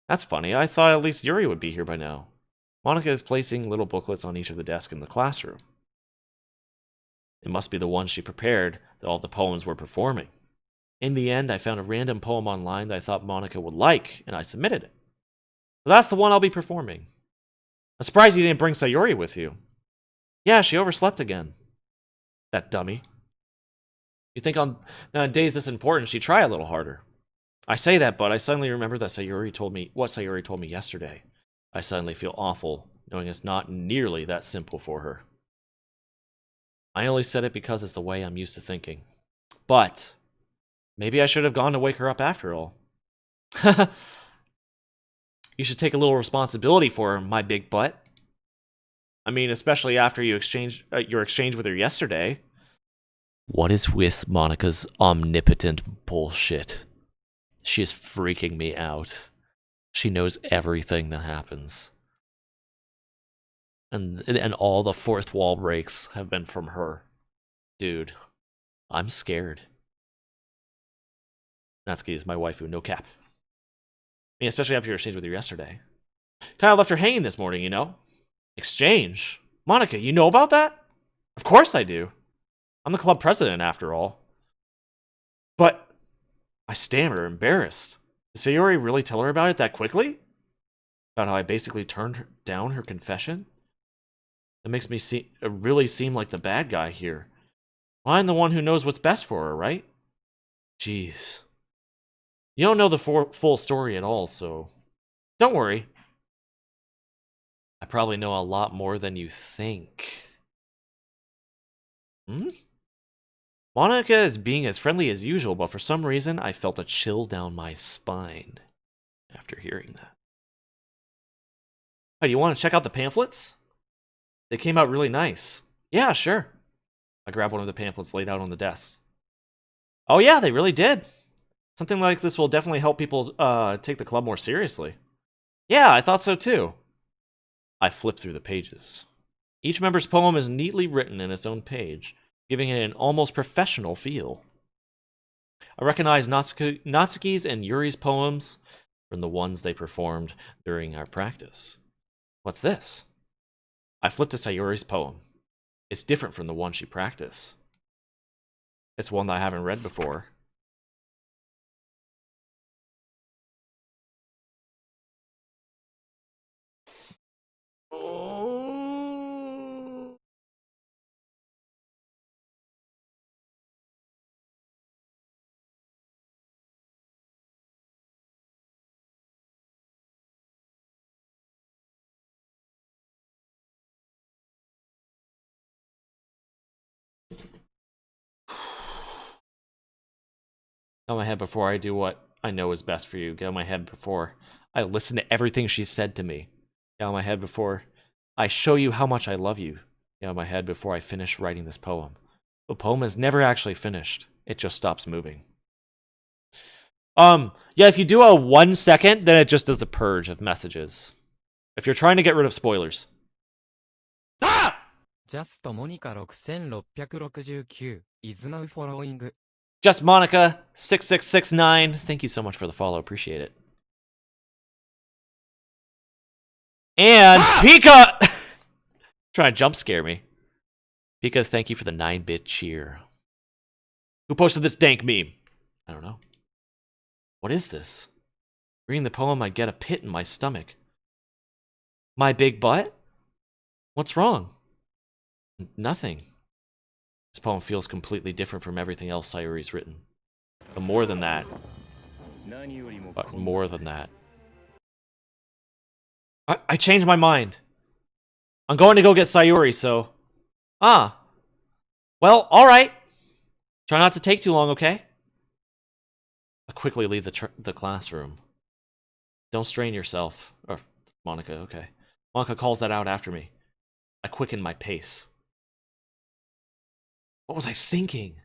That's funny. I thought at least Yuri would be here by now. Monica is placing little booklets on each of the desks in the classroom. It must be the ones she prepared that all the poems were performing. In the end, I found a random poem online that I thought Monica would like, and I submitted it. So that's the one I'll be performing. I'm surprised you didn't bring Sayori with you. Yeah, she overslept again. That dummy. You think on days this important, she'd try a little harder. I say that, but I suddenly remember that Sayori told me what Sayori told me yesterday. I suddenly feel awful, knowing it's not nearly that simple for her. I only said it because it's the way I'm used to thinking. But maybe I should have gone to wake her up after all. You should take a little responsibility for her, my big butt. I mean, especially after you your exchange with her yesterday. What is with Monica's omnipotent bullshit? She is freaking me out. She knows everything that happens. And all the fourth wall breaks have been from her. Dude, I'm scared. Natsuki is my waifu, no cap. I mean, especially after your exchange with her yesterday. Kind of left her hanging this morning, you know? Exchange? Monica, you know about that? Of course I do. I'm the club president, after all. But I stammer, embarrassed. Did Sayori really tell her about it that quickly? About how I basically turned down her confession? That makes me really seem like the bad guy here. Well, I'm the one who knows what's best for her, right? Jeez. You don't know the full story at all, so don't worry. I probably know a lot more than you think. Monica is being as friendly as usual, but for some reason, I felt a chill down my spine after hearing that. Hey, do you want to check out the pamphlets? They came out really nice. Yeah, sure. I grabbed one of the pamphlets laid out on the desk. Oh yeah, they really did. Something like this will definitely help people take the club more seriously. Yeah, I thought so too. I flipped through the pages. Each member's poem is neatly written in its own page, giving it an almost professional feel. I recognize Natsuki's and Yuri's poems from the ones they performed during our practice. What's this? I flipped to Sayori's poem. It's different from the one she practiced. It's one that I haven't read before. Get out of my head before I do what I know is best for you. Get out of my head before I listen to everything she said to me. Get out of my head before I show you how much I love you. Get out of my head before I finish writing this poem. The poem is never actually finished. It just stops moving. Yeah, if you do a 1 second, then it just does a purge of messages. If you're trying to get rid of spoilers. Ah! Just Monica 6669 is now following. Just Monica 6669. Thank you so much for the follow. Appreciate it. And Pika trying to jump scare me. Pika, thank you for the 9-bit cheer. Who posted this dank meme? I don't know. What is this? Reading the poem, I get a pit in my stomach. My big butt? What's wrong? Nothing. This poem feels completely different from everything else Sayori's written. But more than that, But more than that. I changed my mind. I'm going to go get Sayuri, so... Ah. Well, alright. Try not to take too long, okay? I quickly leave the classroom. Don't strain yourself. Or, Monica, okay. Monica calls that out after me. I quicken my pace. What was I thinking?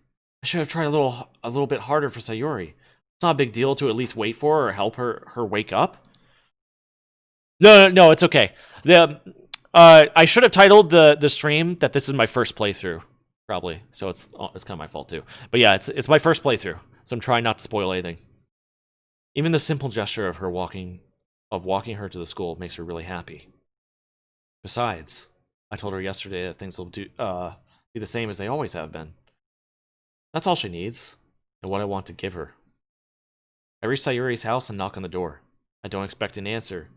I should have tried a little bit harder for Sayuri. It's not a big deal to at least wait for her or help her wake up. No, it's okay. I should have titled the stream that this is my first playthrough, probably. So it's kind of my fault too. But yeah, it's my first playthrough, so I'm trying not to spoil anything. Even the simple gesture of her walking her to the school makes her really happy. Besides, I told her yesterday that things will be the same as they always have been. That's all she needs, and what I want to give her. I reach Sayuri's house and knock on the door. I don't expect an answer.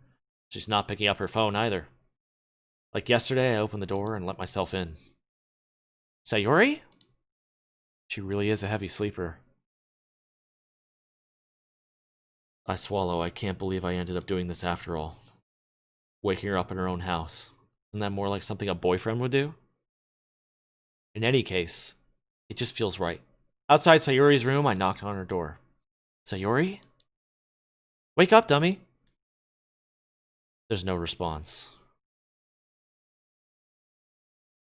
She's not picking up her phone either. Like yesterday, I opened the door and let myself in. Sayuri? She really is a heavy sleeper. I swallow. I can't believe I ended up doing this after all. Waking her up in her own house. Isn't that more like something a boyfriend would do? In any case, it just feels right. Outside Sayuri's room, I knocked on her door. Sayuri? Wake up, dummy. There's no response.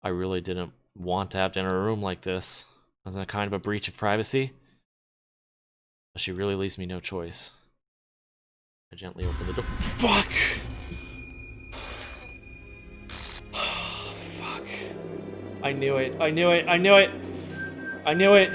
I really didn't want to have to enter a room like this. Wasn't it kind of a breach of privacy? But she really leaves me no choice. I gently open the door. Fuck! Fuck. I knew it. I knew it. I knew it. I knew it.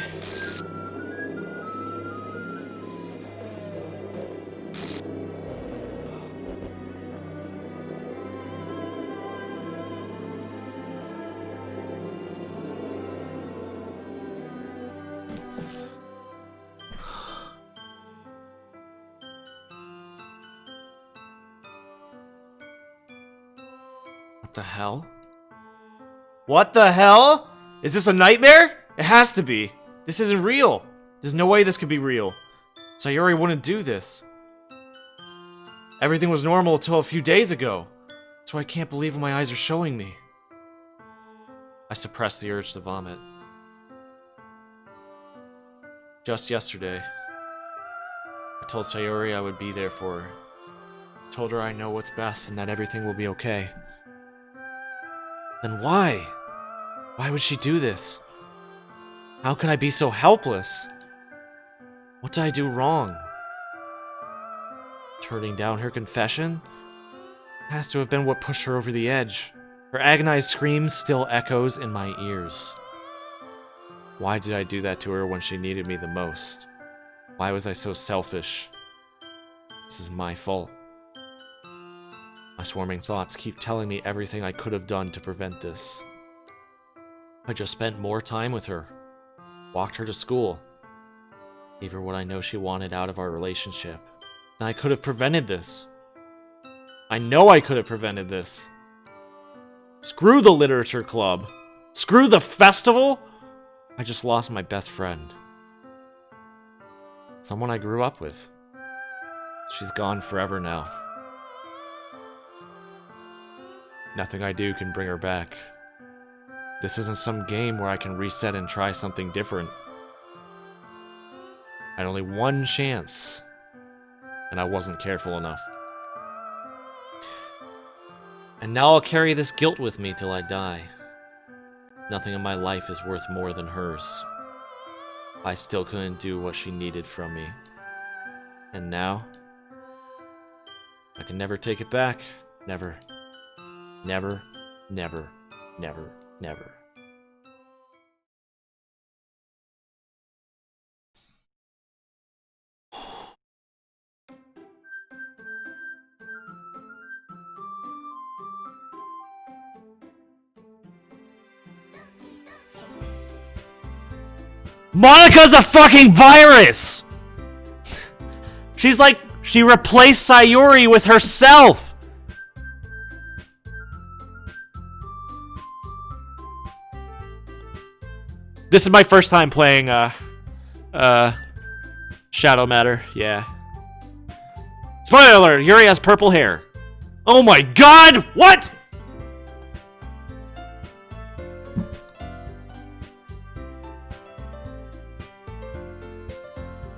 What the hell? What the hell? Is this a nightmare? It has to be. This isn't real. There's no way this could be real. Sayuri wouldn't do this. Everything was normal until a few days ago. That's why I can't believe what my eyes are showing me. I suppressed the urge to vomit. Just yesterday, I told Sayuri I would be there for her. I told her I know what's best and that everything will be okay. Then why? Why would she do this? How can I be so helpless? What did I do wrong? Turning down her confession? Has to have been what pushed her over the edge. Her agonized scream still echoes in my ears. Why did I do that to her when she needed me the most? Why was I so selfish? This is my fault. My swarming thoughts keep telling me everything I could have done to prevent this. I just spent more time with her. Walked her to school. Gave her what I know she wanted out of our relationship. And I could have prevented this. I know I could have prevented this. Screw the literature club. Screw the festival. I just lost my best friend. Someone I grew up with. She's gone forever now. Nothing I do can bring her back. This isn't some game where I can reset and try something different. I had only one chance, and I wasn't careful enough. And now I'll carry this guilt with me till I die. Nothing in my life is worth more than hers. I still couldn't do what she needed from me. And now, I can never take it back. Never. Never, never, never, never. Monica's a fucking virus! She's like, she replaced Sayuri with herself! This is my first time playing, Shadow Matter, yeah. Spoiler alert, Yuri has purple hair. Oh my god! What?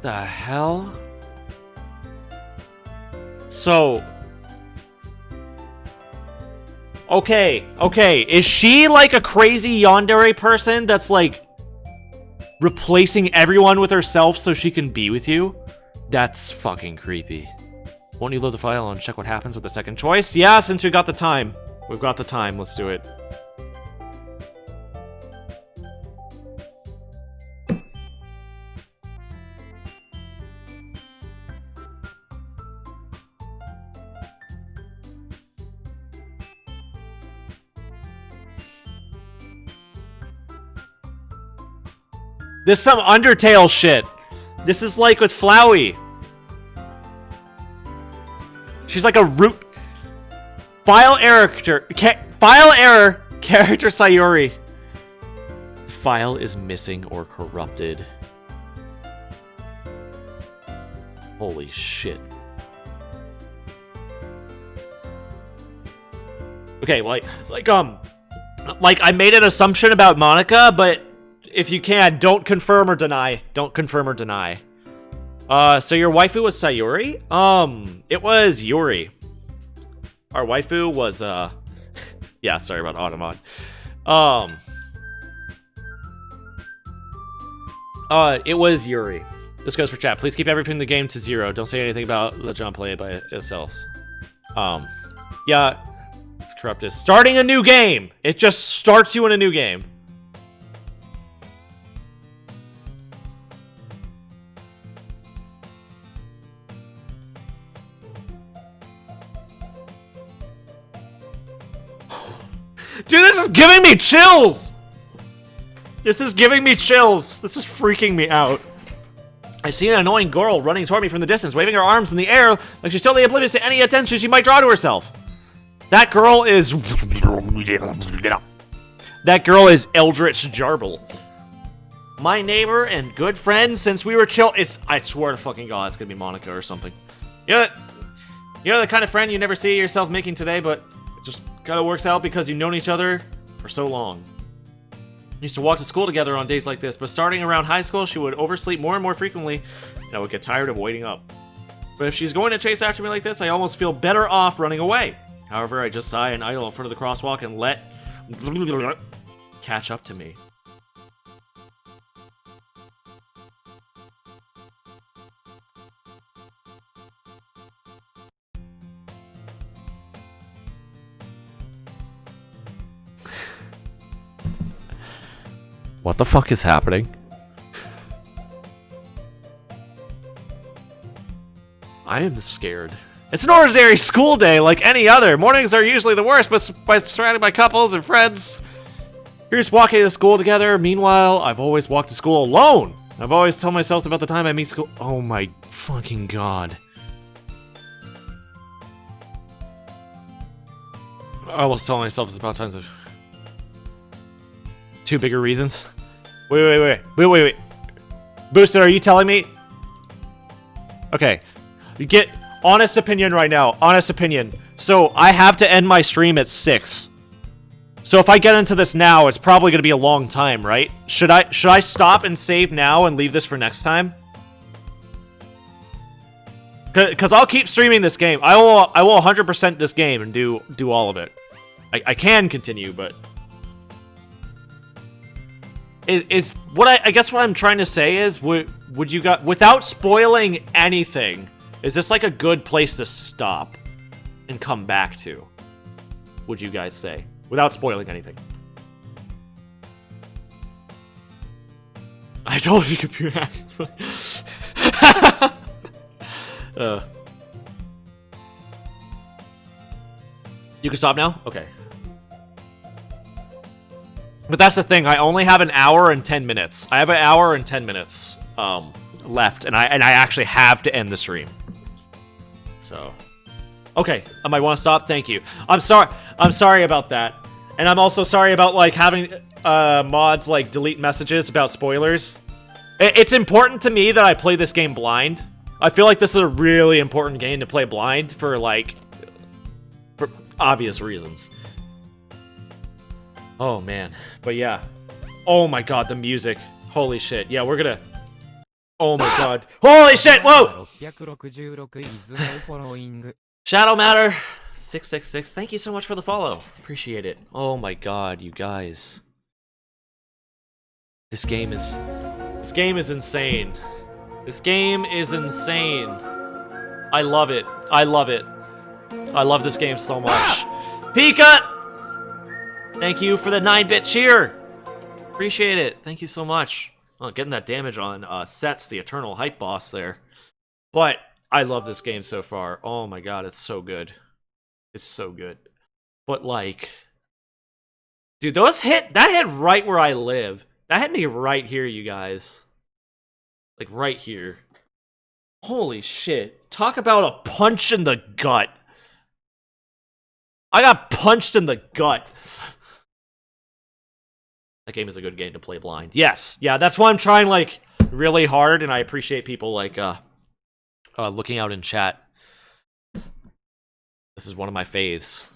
The hell? So... Okay. Is she like a crazy yandere person that's like replacing everyone with herself so she can be with you? That's fucking creepy. Won't you load the file and check what happens with the second choice? Yeah, since we got the time. We've got the time. Let's do it. This is some Undertale shit. This is like with Flowey. She's like a root... File error character Sayuri. The file is missing or corrupted. Holy shit. Okay, like I made an assumption about Monica, but if you can, don't confirm or deny. Don't confirm or deny. So your waifu was Sayuri? It was Yuri. Our waifu was, yeah, sorry about Automon. It was Yuri. This goes for chat. Please keep everything in the game to 0. Don't say anything about the John play by itself. Yeah, it's corrupted. Starting a new game! It just starts you in a new game. Dude, this is giving me chills! This is giving me chills. This is freaking me out. I see an annoying girl running toward me from the distance, waving her arms in the air like she's totally oblivious to any attention she might draw to herself. That girl is... That girl is Eldritch Jarble. My neighbor and good friend since we were I swear to fucking God, it's gonna be Monica or something. You're the kind of friend you never see yourself making today, but it just kind of works out because you've known each other for so long. Used to walk to school together on days like this, but starting around high school, she would oversleep more and more frequently, and I would get tired of waiting up. But if she's going to chase after me like this, I almost feel better off running away. However, I just sigh and idle in front of the crosswalk and let catch up to me. What the fuck is happening? I am scared. It's an ordinary school day like any other. Mornings are usually the worst, but surrounded by couples and friends. You're just walking to school together. Meanwhile, I've always walked to school alone. I've always told myself about the time I meet school. Oh my fucking God. I almost told myself it's about times of... 2 bigger reasons. Wait. Boosted, are you telling me? Okay. You get honest opinion right now. Honest opinion. So I have to end my stream at 6. So if I get into this now, it's probably going to be a long time, right? Should I stop and save now and leave this for next time? Because I'll keep streaming this game. I will 100% this game and do all of it. I can continue, but... I guess what I'm trying to say is, would you guys, without spoiling anything, is this like a good place to stop and come back to? Would you guys say, without spoiling anything? I told you computer hack. You can stop now? Okay. But that's the thing, I only have an hour and 10 minutes. I have an hour and 10 minutes left, and I actually have to end the stream. So, okay, I might want to stop. Thank you. I'm sorry about that, and I'm also sorry about like having mods like delete messages about spoilers. It's important to me that I play this game blind. I feel like this is a really important game to play blind for, like, for obvious reasons. Oh, man. But yeah. Oh my god, the music. Holy shit. Yeah, we're gonna... Oh my god. Holy shit, whoa! 666 is now following. Shadow Matter 666, thank you so much for the follow. Appreciate it. Oh my god, you guys. This game is insane. This game is insane. I love it. I love it. I love this game so much. Pika! Thank you for the 9-bit cheer. Appreciate it. Thank you so much. Oh, getting that damage on Sets, the Eternal Hype Boss there. But I love this game so far. Oh my god, it's so good. It's so good. But like... Dude, that hit right where I live. That hit me right here, you guys. Like, right here. Holy shit. Talk about a punch in the gut. I got punched in the gut. That game is a good game to play blind. Yes. Yeah, that's why I'm trying, like, really hard, and I appreciate people, like, looking out in chat. This is one of my faves.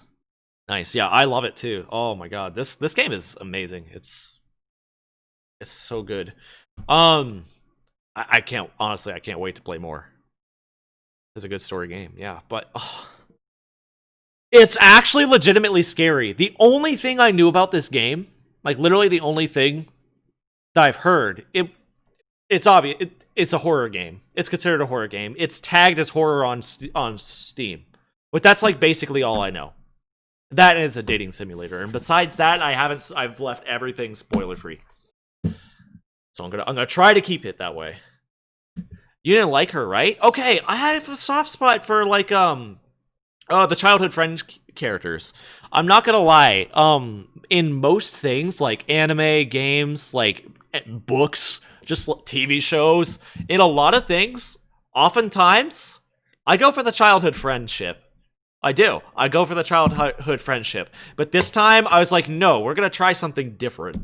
Nice. Yeah, I love it, too. Oh, my God. This game is amazing. It's so good. I can't, honestly, I can't wait to play more. It's a good story game, yeah, but it's actually legitimately scary. The only thing I knew about this game, like literally the only thing that I've heard, it's obvious, it's a horror game. It's considered a horror game. It's tagged as horror on Steam, but that's like basically all I know. That is a dating simulator, and besides that, I've left everything spoiler free. So I'm gonna try to keep it that way. You didn't like her, right? Okay, I have a soft spot for like the childhood friend characters. I'm not gonna lie. In most things like anime, games, like books, just TV shows, in a lot of things, oftentimes I go for the childhood friendship. I do. I go for the childhood friendship. But this time I was like, no, we're gonna try something different.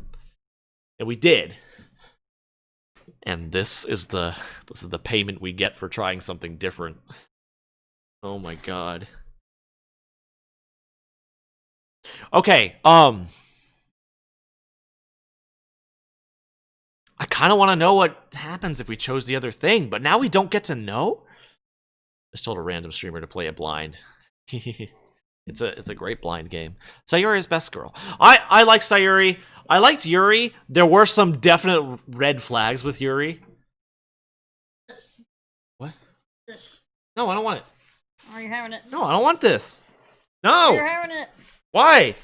And we did. And this is the payment we get for trying something different. Oh my god. Okay, I kind of want to know what happens if we chose the other thing, but now we don't get to know? I just told a random streamer to play it blind. It's a great blind game. Sayuri's best girl. I like Sayuri. I liked Yuri. There were some definite red flags with Yuri. What? No, I don't want it. Are you having it? No, I don't want this. No! You're having it. Why?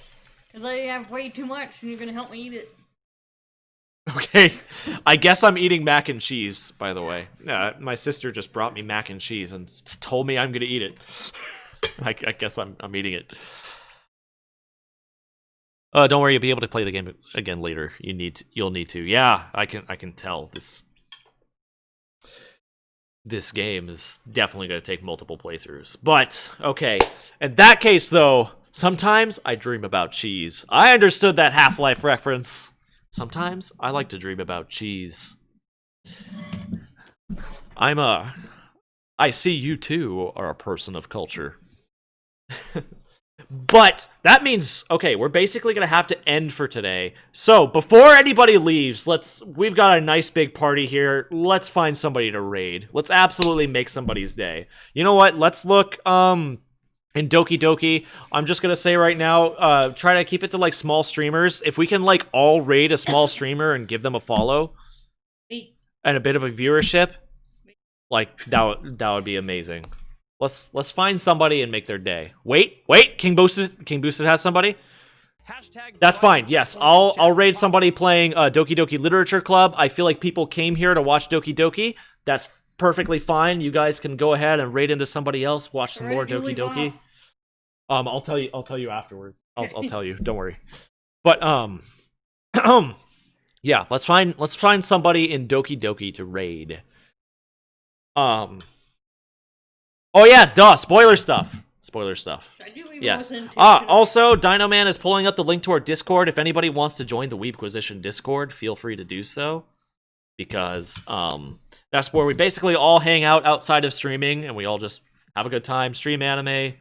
Because I have way too much and you're going to help me eat it. Okay. I guess I'm eating mac and cheese, by the way. My sister just brought me mac and cheese and told me I'm going to eat it. I guess I'm eating it. Don't worry, you'll be able to play the game again later. You'll need to. Yeah, I can tell this game is definitely going to take multiple playthroughs. But okay, in that case though, sometimes I dream about cheese. I understood that Half-Life reference. Sometimes I like to dream about cheese. I see you too are a person of culture. But that means, okay, we're basically gonna have to end for today. So before anybody leaves, we've got a nice big party here. Let's find somebody to raid. Let's absolutely make somebody's day. You know what? Let's look in Doki Doki. I'm just gonna say right now, try to keep it to like small streamers. If we can like all raid a small streamer and give them a follow and a bit of a viewership, like that would be amazing. Let's find somebody and make their day. Wait, King Boosted has somebody? That's fine. Yes, I'll raid somebody playing Doki Doki Literature Club. I feel like people came here to watch Doki Doki. That's perfectly fine. You guys can go ahead and raid into somebody else, watch some more Doki Doki. I'll tell you afterwards. I'll tell you. Don't worry. But yeah, let's find somebody in Doki Doki to raid. Oh yeah, duh, spoiler stuff. Yes. Also, Dino Man is pulling up the link to our Discord. If anybody wants to join the Weebquisition Discord, feel free to do so. Because That's where we basically all hang out outside of streaming, and we all just have a good time, stream anime,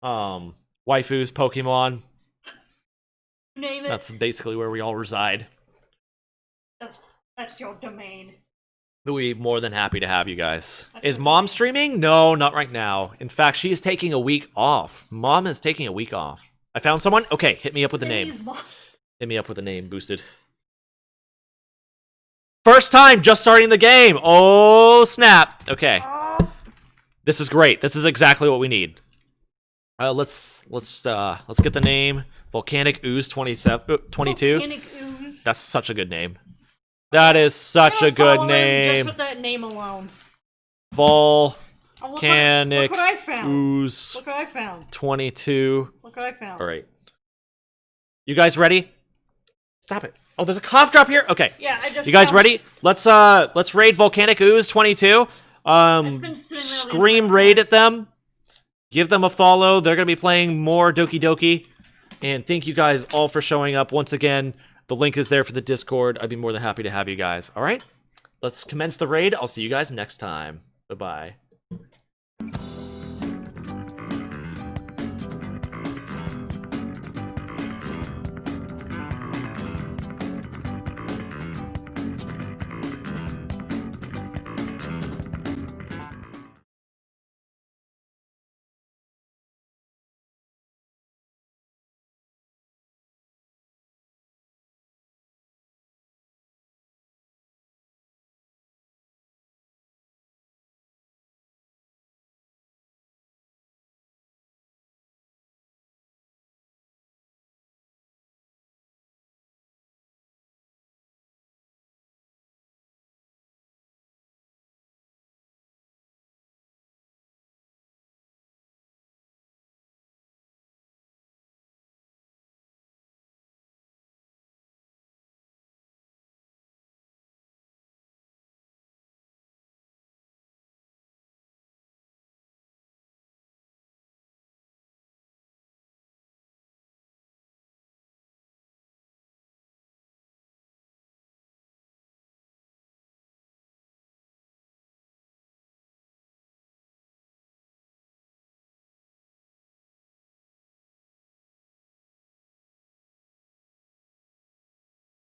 waifus, Pokemon. Name it. That's basically where we all reside. That's your domain. We'd be more than happy to have you guys. Is Mom streaming? No, not right now. In fact, she is taking a week off. Mom is taking a week off. I found someone? Okay, hit me up with the name. Hit me up with the name, boosted. First time, just starting the game. Oh, snap. Okay. This is great. This is exactly what we need. Let's get the name. Volcanic Ooze 22. Volcanic Ooze. That's such a good name. That is such a good name. Just with that name alone. Volcanic look what I found. Ooze Look what I found. 22. Look what I found. All right. You guys ready? Stop it. Oh, there's a cough drop here? Okay. Yeah, I just You guys found ready? Let's raid Volcanic Ooze 22. Scream raid at them. Give them a follow. They're going to be playing more Doki Doki. And thank you guys all for showing up once again. The link is there for the Discord. I'd be more than happy to have you guys. All right? Let's commence the raid. I'll see you guys next time. Bye-bye.